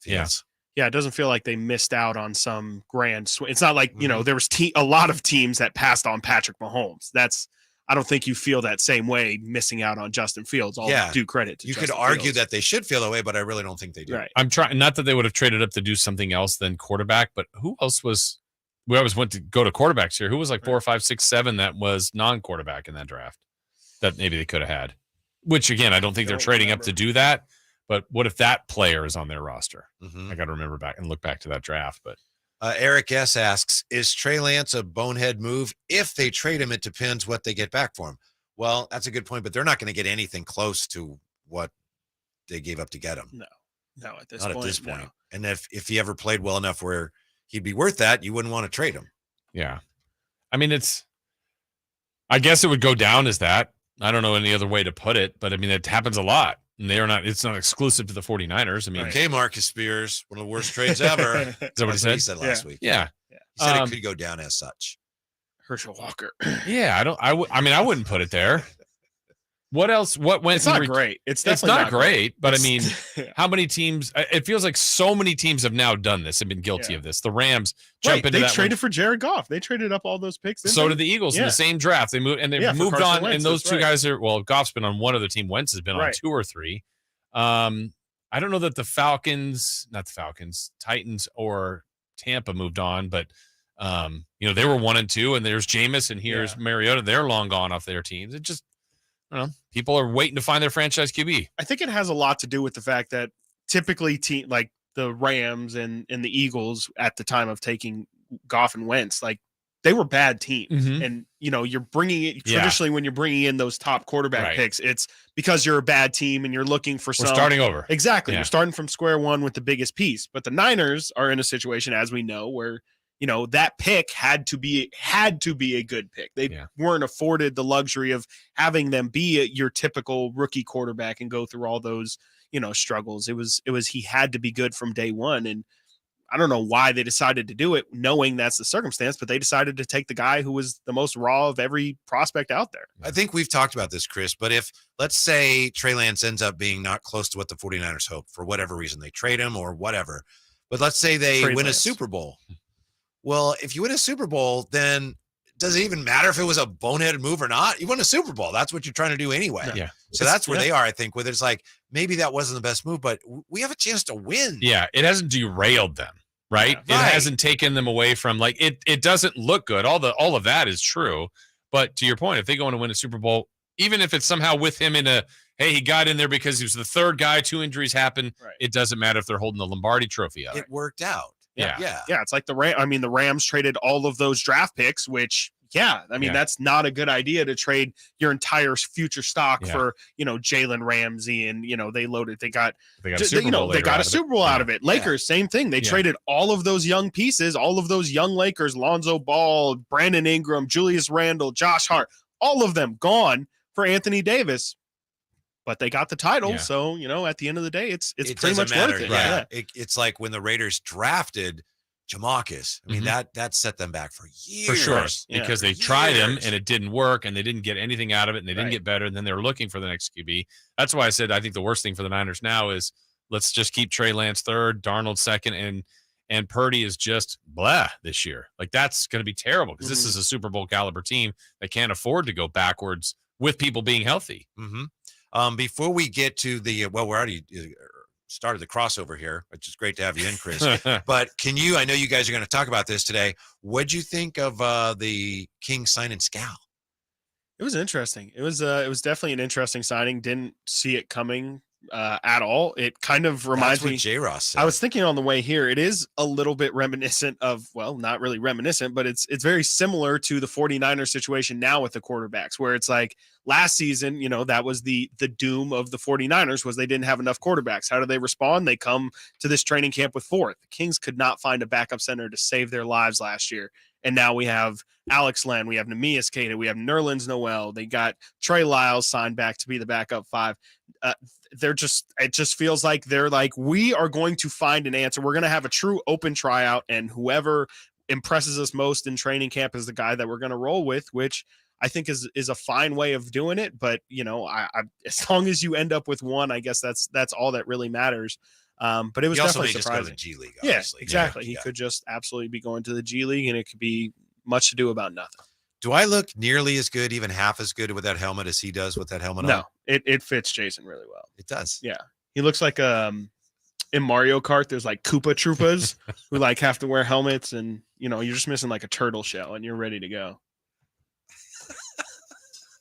Fields. Yeah, it doesn't feel like they missed out on some grand swing. It's not like, there was a lot of teams that passed on Patrick Mahomes. I don't think you feel that same way missing out on Justin Fields. All due credit to you Justin could argue Fields. that they should feel that way, but I really don't think they do. Right. I'm trying, not that they would have traded up to do something else than quarterback, but who else was, we always went to go to quarterbacks here. Who was like 4, 5, 6, 7 that was non-quarterback in that draft that maybe they could have had? Which, again, I don't think they're trading up to do that. But what if that player is on their roster? I got to remember back and look back to that draft. But Eric S. asks, is Trey Lance a bonehead move? If they trade him, it depends what they get back for him. Well, that's a good point, but they're not going to get anything close to what they gave up to get him. No, at this not point. At this point. No. And if he ever played well enough where he'd be worth that, you wouldn't want to trade him. Yeah. I mean, I guess it would go down as that. I don't know any other way to put it, but I mean, it happens a lot. And it's not exclusive to the 49ers. I mean, okay, Marcus Spears, one of the worst trades ever. Is that what he said? Last week. Yeah. He said it could go down as such. Herschel Walker. Yeah, I wouldn't put it there. What else? What went? It's not great. It's not great. But I mean, how many teams? It feels like so many teams have now done this and been guilty of this. The Rams jump into they that. traded for Jared Goff. They traded up all those picks. So did the Eagles in the same draft. They moved and they've moved on. Wentz, and those two guys are Goff's been on one other team. Wentz has been on 2 or 3. I don't know that Titans or Tampa moved on, but they were 1 and 2, and there's Jameis and here's Mariota. They're long gone off their teams. It just, I don't know. People are waiting to find their franchise QB. I think it has a lot to do with the fact that typically like the Rams and the Eagles at the time of taking Goff and Wentz, like they were bad teams. And, you're bringing it traditionally when you're bringing in those top quarterback picks, it's because you're a bad team and you're looking for We're starting over. Exactly. You're starting from square one with the biggest piece. But the Niners are in a situation, as we know, where that pick had to be a good pick. They weren't afforded the luxury of having them be your typical rookie quarterback and go through all those, struggles. It was he had to be good from day one. And I don't know why they decided to do it, knowing that's the circumstance, but they decided to take the guy who was the most raw of every prospect out there. I think we've talked about this, Chris, but if, let's say, Trey Lance ends up being not close to what the 49ers hope for whatever reason, they trade him or whatever, but let's say they win a Super Bowl. Well, if you win a Super Bowl, then does it even matter if it was a boneheaded move or not? You won a Super Bowl. That's what you're trying to do anyway. Yeah. So that's where they are, I think, where it's like, maybe that wasn't the best move, but we have a chance to win. Yeah. It hasn't derailed them. right? Yeah. It hasn't taken them away from like it doesn't look good. All of that is true. But to your point, if they go on to win a Super Bowl, even if it's somehow with him in hey, he got in there because he was the third guy, 2 injuries happen. Right. It doesn't matter if they're holding the Lombardi trophy up. It worked out. Yeah. It's like the Rams traded all of those draft picks, which that's not a good idea to trade your entire future stock for, Jalen Ramsey and, they got a Super Bowl out of it. Lakers, same thing. They traded all of those young pieces, all of those young Lakers, Lonzo Ball, Brandon Ingram, Julius Randle, Josh Hart, all of them gone for Anthony Davis. But they got the title, so at the end of the day, it's pretty much worth it. Right. Yeah. It's like when the Raiders drafted Jamarcus. I mean, that set them back for years. For sure, because they tried him and it didn't work, and they didn't get anything out of it, and they didn't get better. And then they were looking for the next QB. That's why I said I think the worst thing for the Niners now is let's just keep Trey Lance third, Darnold second, and Purdy is just blah this year. Like that's going to be terrible because this is a Super Bowl caliber team that can't afford to go backwards with people being healthy. Before we get to the we already started the crossover here, which is great to have you in, Chris. But I know you guys are going to talk about this today. What'd you think of the Kings signing Skal? It was interesting. It was definitely an interesting signing. Didn't see it coming at all. It kind of reminds me. J-Ross said. I was thinking on the way here, it is a little bit reminiscent of, well, not really reminiscent, but it's very similar to the 49ers situation now with the quarterbacks, where it's like last season, that was the doom of the 49ers was they didn't have enough quarterbacks. How do they respond? They come to this training camp with 4th. The Kings could not find a backup center to save their lives last year. And now we have Alex Len, we have Neemias Queta, we have Nerlens Noel. They got Trey Lyles signed back to be the backup 5. It just feels like they're like, we are going to find an answer. We're going to have a true open tryout, and whoever impresses us most in training camp is the guy that we're going to roll with, which I think is a fine way of doing it. But, I as long as you end up with one, I guess that's all that really matters. But it was definitely surprising. Just go to the G League, obviously. Yeah, exactly. He could just absolutely be going to the G League, and it could be much to do about nothing. Do I look nearly as good, even half as good with that helmet as he does with that helmet on? No, it fits Jason really well. It does. Yeah. He looks like in Mario Kart, there's like Koopa Troopas who like have to wear helmets, and you're just missing like a turtle shell and you're ready to go.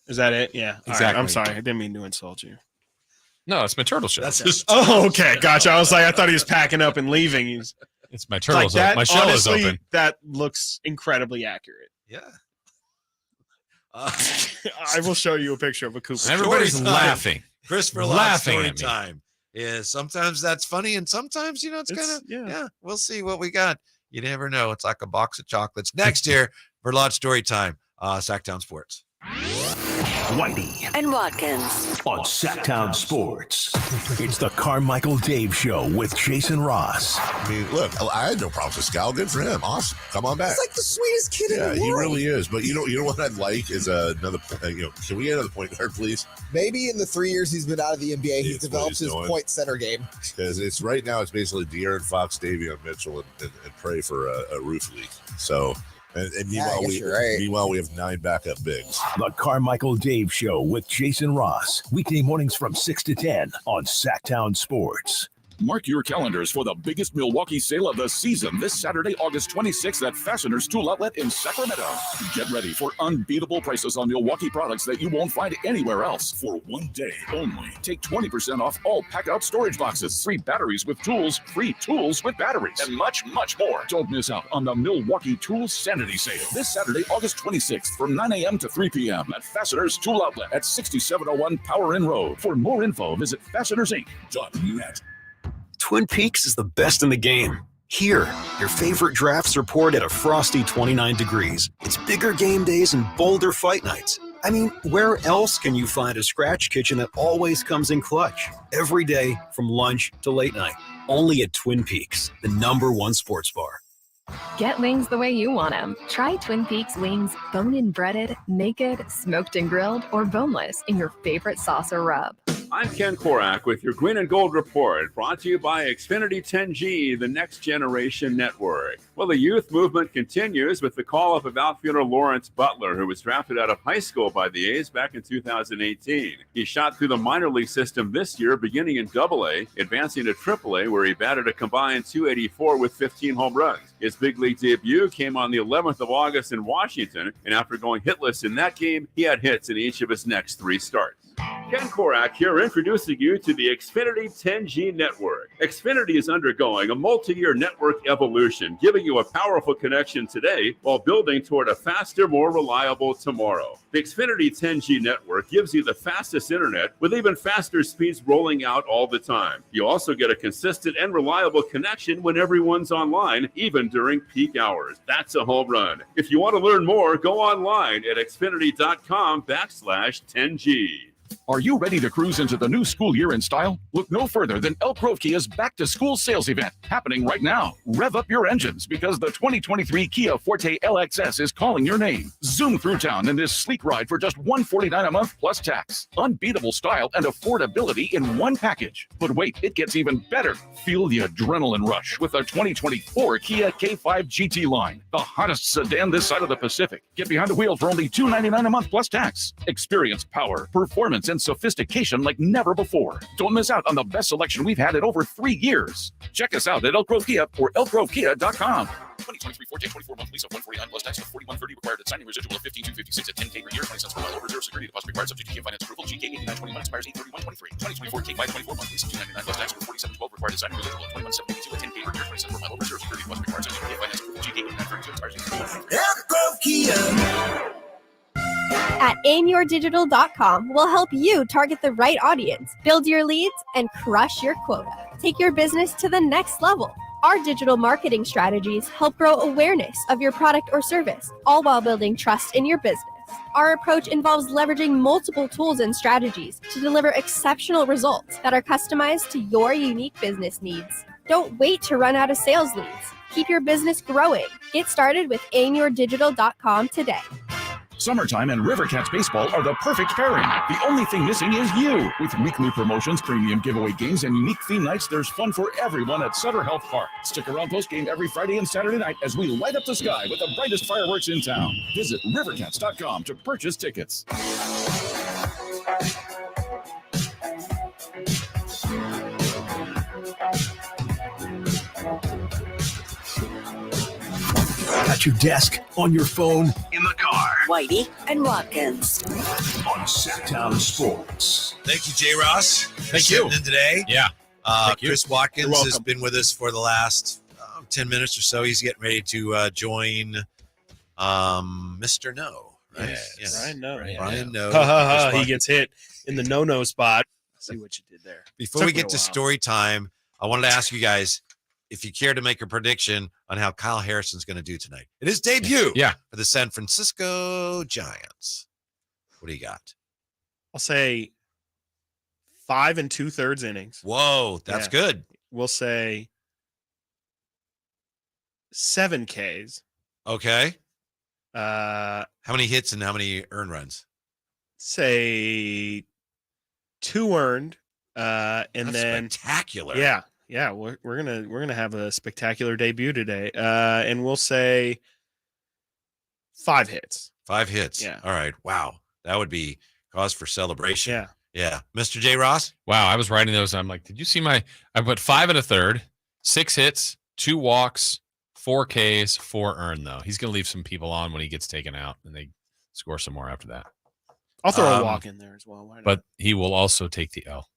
Is that it? Yeah. Exactly. Right, I'm sorry. I didn't mean to insult you. No, it's my turtle shell. Okay. Gotcha. I was like, I thought he was packing up and leaving. It's my turtle shell. My shell honestly, is open. That looks incredibly accurate. Yeah. I will show you a picture of a Koopa. Everybody's laughing. Christopher laughing story time. Yeah, sometimes that's funny, and sometimes it's kind of we'll see what we got. You never know. It's like a box of chocolates. Next year, Verlot story time. Sactown Sports. Whitey and Watkins on Sactown Sports. It's the Carmichael Dave Show with Jason Ross. I mean, look, I had no problems with Skal. Good for him. Awesome. Come on back. He's like the sweetest kid in the world. Yeah, he really is. But you know what I'd like is another. Can we get another point guard, please? Maybe in the 3 years he's been out of the NBA, he's developed his point center game. Because it's right now, it's basically De'Aaron Fox, Davion Mitchell, and pray for a roof leak. So. And meanwhile, we have 9 backup bigs. The Carmichael Dave Show with Jason Ross. Weekday mornings from 6 to 10 on Sactown Sports. Mark your calendars for the biggest Milwaukee sale of the season this Saturday, August 26th at Fasteners Tool Outlet in Sacramento. Get ready for unbeatable prices on Milwaukee products that you won't find anywhere else. For 1 day only, take 20% off all pack-out storage boxes, free batteries with tools, free tools with batteries, and much, much more. Don't miss out on the Milwaukee Tools Sanity Sale this Saturday, August 26th from 9 a.m. to 3 p.m. at Fasteners Tool Outlet at 6701 Power Inn Road. For more info, visit fastenersinc.net. Twin Peaks is the best in the game. Here, your favorite drafts are poured at a frosty 29 degrees. It's bigger game days and bolder fight nights. I mean, where else can you find a scratch kitchen that always comes in clutch? Every day, from lunch to late night. Only at Twin Peaks, the #1 sports bar. Get wings the way you want them. Try Twin Peaks wings bone-in breaded, naked, smoked and grilled, or boneless in your favorite sauce or rub. I'm Ken Korak with your Green and Gold Report, brought to you by Xfinity 10G, the next generation network. Well, the youth movement continues with the call-up of outfielder Lawrence Butler, who was drafted out of high school by the A's back in 2018. He shot through the minor league system this year, beginning in Double-A, advancing to Triple-A, where he batted a combined .284 with 15 home runs. His big league debut came on the 11th of August in Washington, and after going hitless in that game, he had hits in each of his next 3 starts. Ken Korak here, introducing you to the Xfinity 10G network. Xfinity is undergoing a multi-year network evolution, giving you a powerful connection today while building toward a faster, more reliable tomorrow. The Xfinity 10G network gives you the fastest internet with even faster speeds rolling out all the time. You also get a consistent and reliable connection when everyone's online, even during peak hours. That's a home run. If you want to learn more, go online at xfinity.com/10G. Are you ready to cruise into the new school year in style? Look no further than Elk Grove Kia's back-to-school sales event happening right now. Rev up your engines because the 2023 Kia Forte LXS is calling your name. Zoom through town in this sleek ride for just $149 a month plus tax. Unbeatable style and affordability in one package. But wait, it gets even better. Feel the adrenaline rush with the 2024 Kia K5 GT line, the hottest sedan this side of the Pacific. Get behind the wheel for only $299 a month plus tax. Experience power, performance, and sophistication like never before. Don't miss out on the best selection we've had in over 3 years. Check us out at Elk Grove Kia or elkgrovekia.com. 2023 Forte 24-month lease of $149 plus tax of $41.30 required at signing, residual of $15,256 at $10K per year, 20 cents per mile over, zero security deposit required, subject to Kia finance approval. GK 8921 expires 8/31/23. 2024 K5 24-month lease of $299 plus tax of $47.12 required at signing, residual of $21,782 at $10K per year, 20 cents per mile over, zero security deposit required, subject to Kia finance approval. GK 8932 expires 8/31/23. Elk Grove Kia. At aimyourdigital.com, we'll help you target the right audience, build your leads, and crush your quota. Take your business to the next level. Our digital marketing strategies help grow awareness of your product or service, all while building trust in your business. Our approach involves leveraging multiple tools and strategies to deliver exceptional results that are customized to your unique business needs. Don't wait to run out of sales leads. Keep your business growing. Get started with aimyourdigital.com today. Summertime and River Cats baseball are the perfect pairing. The only thing missing is you. With weekly promotions, premium giveaway games, and unique theme nights, there's fun for everyone at Sutter Health Park. Stick around post-game every Friday and Saturday night as we light up the sky with the brightest fireworks in town. Visit rivercats.com to purchase tickets. At your desk, on your phone, in the car. Whitey and Watkins. On Sactown Sports. Thank you, J. Ross. Thank you. In today. Yeah. Chris Watkins has been with us for the last 10 minutes or so. He's getting ready to join Mr. No. Right? Yes. Ryan No. Ryan No. He gets hit in the no spot. See what you did there. Before we get to story time, I wanted to ask you guys if you care to make a prediction on how Kyle Harrison's going to do tonight. It is debut for the San Francisco Giants. What do you got? I'll say 5 2/3 innings. Whoa, that's good. We'll say 7 Ks. Okay. How many hits and how many earned runs? Say 2 earned. And that's then spectacular. Yeah, we're gonna have a spectacular debut today, and we'll say 5 hits. 5 hits. Yeah. All right. Wow, that would be cause for celebration. Yeah. Yeah. Mr. J. Ross. Wow, I was writing those. I'm like, did you see I put 5 1/3, 6 hits, 2 walks, 4 Ks, 4 earned though. He's gonna leave some people on when he gets taken out, and they score some more after that. I'll throw a walk in there as well. Why not? But he will also take the L.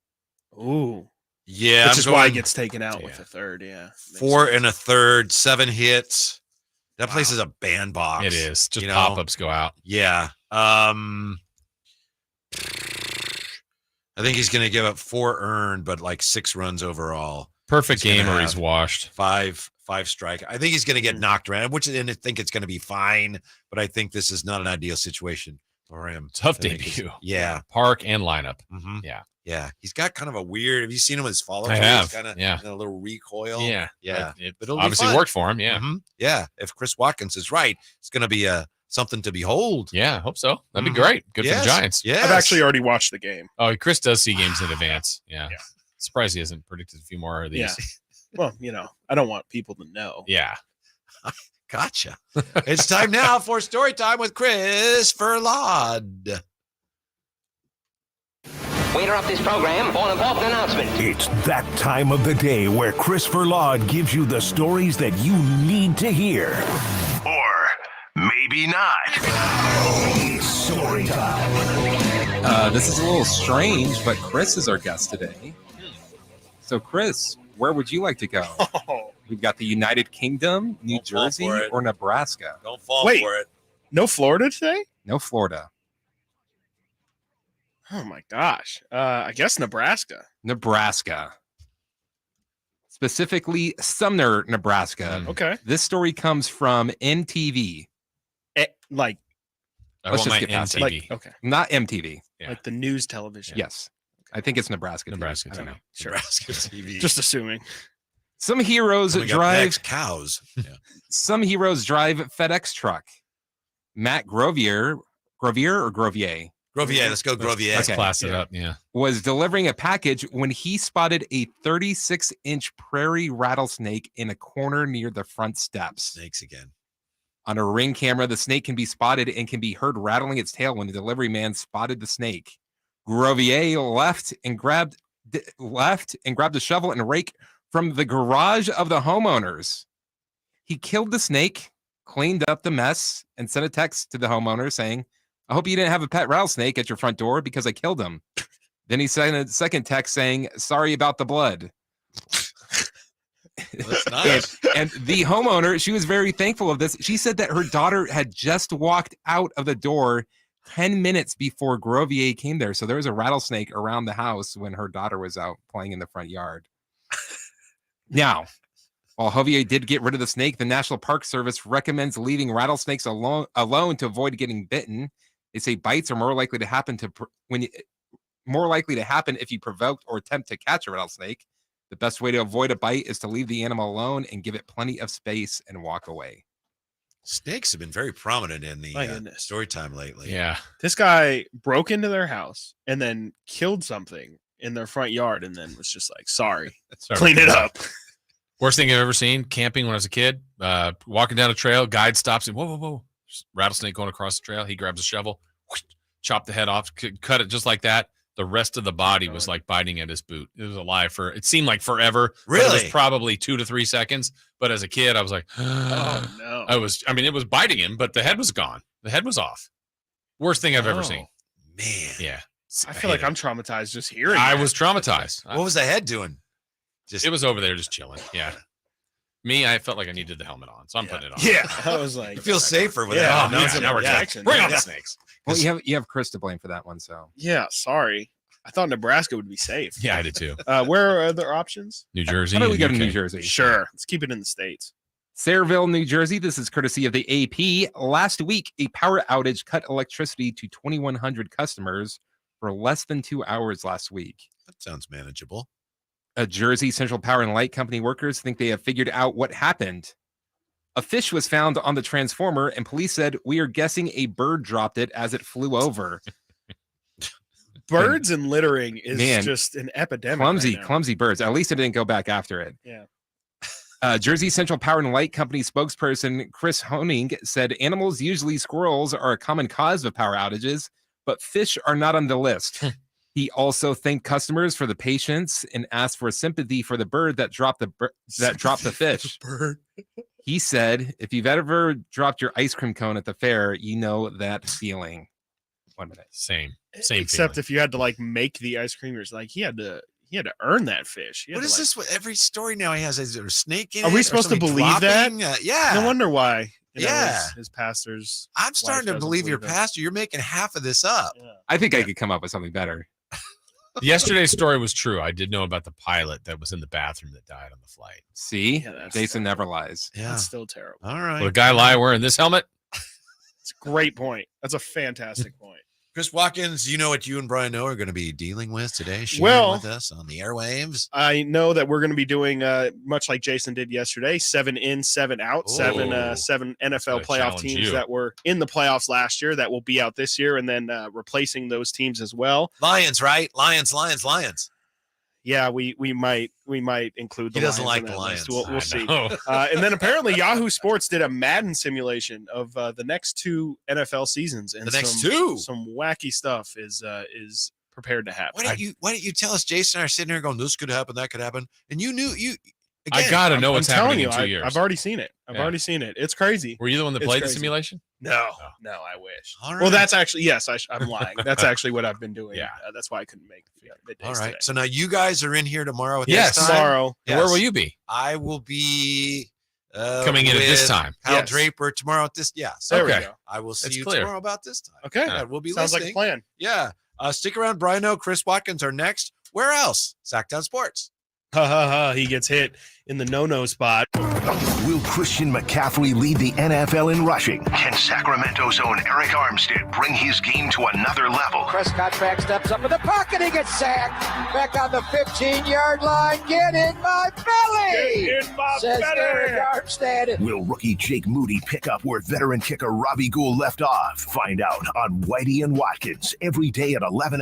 Ooh. Yeah, which is why he gets taken out with a third. 4 1/3, 7 hits. That place is a bandbox. It is. Just pop-ups go out. Yeah. I think he's going to give up 4 earned, but like 6 runs overall. Perfect game, or he's washed. 5 strike. I think he's going to get knocked around, and I think it's going to be fine. But I think this is not an ideal situation for him. Tough debut. Yeah, park and lineup. Mm-hmm. Yeah. Yeah, he's got kind of a weird. Have you seen him with his follow? I have. Kind of, yeah, a little recoil. Yeah, yeah. But it obviously worked for him. Yeah, yeah. If Chris Watkins is right, it's going to be a something to behold. Yeah, I hope so. That'd be great. Good for the Giants. Yes. I've actually already watched the game. Oh, Chris does see games in advance. Yeah. Surprised he hasn't predicted a few more of these. Yeah. Well, I don't want people to know. Yeah. Gotcha. It's time now for story time with Chris Ladd. We interrupt this program for an important announcement. It's that time of the day where Chris Ladd gives you the stories that you need to hear. Or maybe not. It's story time. This is a little strange, but Chris is our guest today. So, Chris, where would you like to go? We've got the United Kingdom, New Jersey, or Nebraska. Don't fall for it. No Florida today? No Florida. Oh my gosh. I guess Nebraska. Nebraska. Specifically, Sumner, Nebraska. Okay. This story comes from NTV. Like, let's just get past it. Like, okay. Not MTV. Like the news television. Yes. I think it's Nebraska. Nebraska TV. I don't know. Sure. Nebraska TV. Just assuming. Some heroes drive cows. Yeah. Some heroes drive FedEx truck. Matt Grovier. Grovier. Let's go Grovier. Let's class it up. Yeah. Was delivering a package when he spotted a 36-inch prairie rattlesnake in a corner near the front steps. Snakes again. On a Ring camera, the snake can be spotted and can be heard rattling its tail when the delivery man spotted the snake. Grovier left and grabbed a shovel and rake from the garage of the homeowners. He killed the snake, cleaned up the mess, and sent a text to the homeowner saying, "I hope you didn't have a pet rattlesnake at your front door because I killed him." Then he sent a second text saying, "Sorry about the blood." That's nice. And the homeowner, she was very thankful of this. She said that her daughter had just walked out of the door 10 minutes before Grovier came there. So there was a rattlesnake around the house when her daughter was out playing in the front yard. Now, while Grovier did get rid of the snake, the National Park Service recommends leaving rattlesnakes alone to avoid getting bitten. They say bites are more likely to happen if you provoke or attempt to catch a rattlesnake. The best way to avoid a bite is to leave the animal alone and give it plenty of space and walk away. Snakes have been very prominent in the story time lately. Yeah. This guy broke into their house and then killed something in their front yard and then was just like, sorry. Clean it up. Worst thing I've ever seen, camping when I was a kid, walking down a trail, guide stops and whoa. Just rattlesnake going across the trail. He grabs a shovel, chop the head off, cut it just like that. The rest of the body was like biting at his boot. It was alive it seemed like forever. Really? It was probably 2 to 3 seconds. But as a kid, I was like, oh no. It was biting him, but the head was gone. The head was off. Worst thing I've ever seen. Man. Yeah. I feel like I'm traumatized just hearing I that. was traumatized. What was the head doing? It was over there just chilling. Yeah. Me, I felt like I needed the helmet on, so I'm putting it on. Yeah. I was like, You feel safer with Yeah. that. Now we're protection. Bring on Yeah. the snakes. Well, you have Chris to blame for that one. So yeah, sorry. I thought Nebraska would be safe. Yeah, I did too. Where are other options? New Jersey. how about we go and to UK? New Jersey? Sure. Let's keep it in the States. Sayreville, New Jersey. This is courtesy of the AP. Last week, a power outage cut electricity to 2,100 customers for less than 2 hours last week. That sounds manageable. A Jersey Central Power and Light Company workers think they have figured out what happened. A fish was found on the transformer, and police said, "We are guessing a bird dropped it as it flew over." Birds and littering is just an epidemic. Clumsy birds. At least it didn't go back after it. Yeah. Jersey Central Power and Light Company spokesperson Chris Honing said animals, usually squirrels, are a common cause of power outages, but fish are not on the list. He also thanked customers for the patience and asked for sympathy for the bird that dropped the fish. He said, "If you've ever dropped your ice cream cone at the fair, you know that feeling." 1 minute. Same Except feeling. if you had to like make the ice cream, it's like he had to earn that fish. What is this? With every story now he has? Is there a snake in it? Are we or supposed to somebody believe dropping? that? Yeah. No wonder why. Yeah. His pastor's. I'm starting to wife doesn't believe your it. pastor. You're making half of this up. I think I could come up with something better. Yesterday's story was true. I did know about the pilot that was in the bathroom that died on the flight. See? that's Jason never lies. Yeah. That's still terrible. All right. Would a guy lie wearing this helmet? It's a great point. That's a fantastic point. Chris Watkins, you know what you and Brian Noe are going to be dealing with today, sharing with us on the airwaves? I know that we're going to be doing, much like Jason did yesterday, 7 in, 7 out, seven NFL playoff teams that were in the playoffs last year that will be out this year, and then replacing those teams as well. Lions, right? Lions. Yeah, we might include the He doesn't Lions like the Lions. We'll see. And then apparently Yahoo Sports did a Madden simulation of the next 2 NFL seasons, and some wacky stuff is prepared to happen. Why don't you tell us? Jason and I are sitting here going, "This could happen, that could happen," and you knew you. Again, I gotta know what's happening in 2 years. I've already seen it. Already seen it. It's crazy. Were you the one that played the simulation? No, I wish. All right. Well, that's actually I'm lying. That's actually what I've been doing. Yeah, that's why I couldn't make middays. All right. Today. So now you guys are in here tomorrow. At yes, this time? Tomorrow. Yes. Where will you be? I will be coming in at this time. Hal Draper tomorrow at this. Yeah. So there we go. I will see That's you clear. tomorrow about this time. Okay. Yeah, we'll be Sounds listening. like a plan. Yeah. Stick around. Brian Noe, Chris Watkins are next. Where else? Sactown Sports. He gets hit in the no-no spot. Will Christian McCaffrey lead the NFL in rushing? Can Sacramento's own Eric Armstead bring his game to another level? Prescott back steps up in the pocket. He gets sacked. Back on the 15-yard line. Get in my belly. Get in my says belly. Eric Armstead. Will rookie Jake Moody pick up where veteran kicker Robbie Gould left off? Find out on Whitey and Watkins every day at 11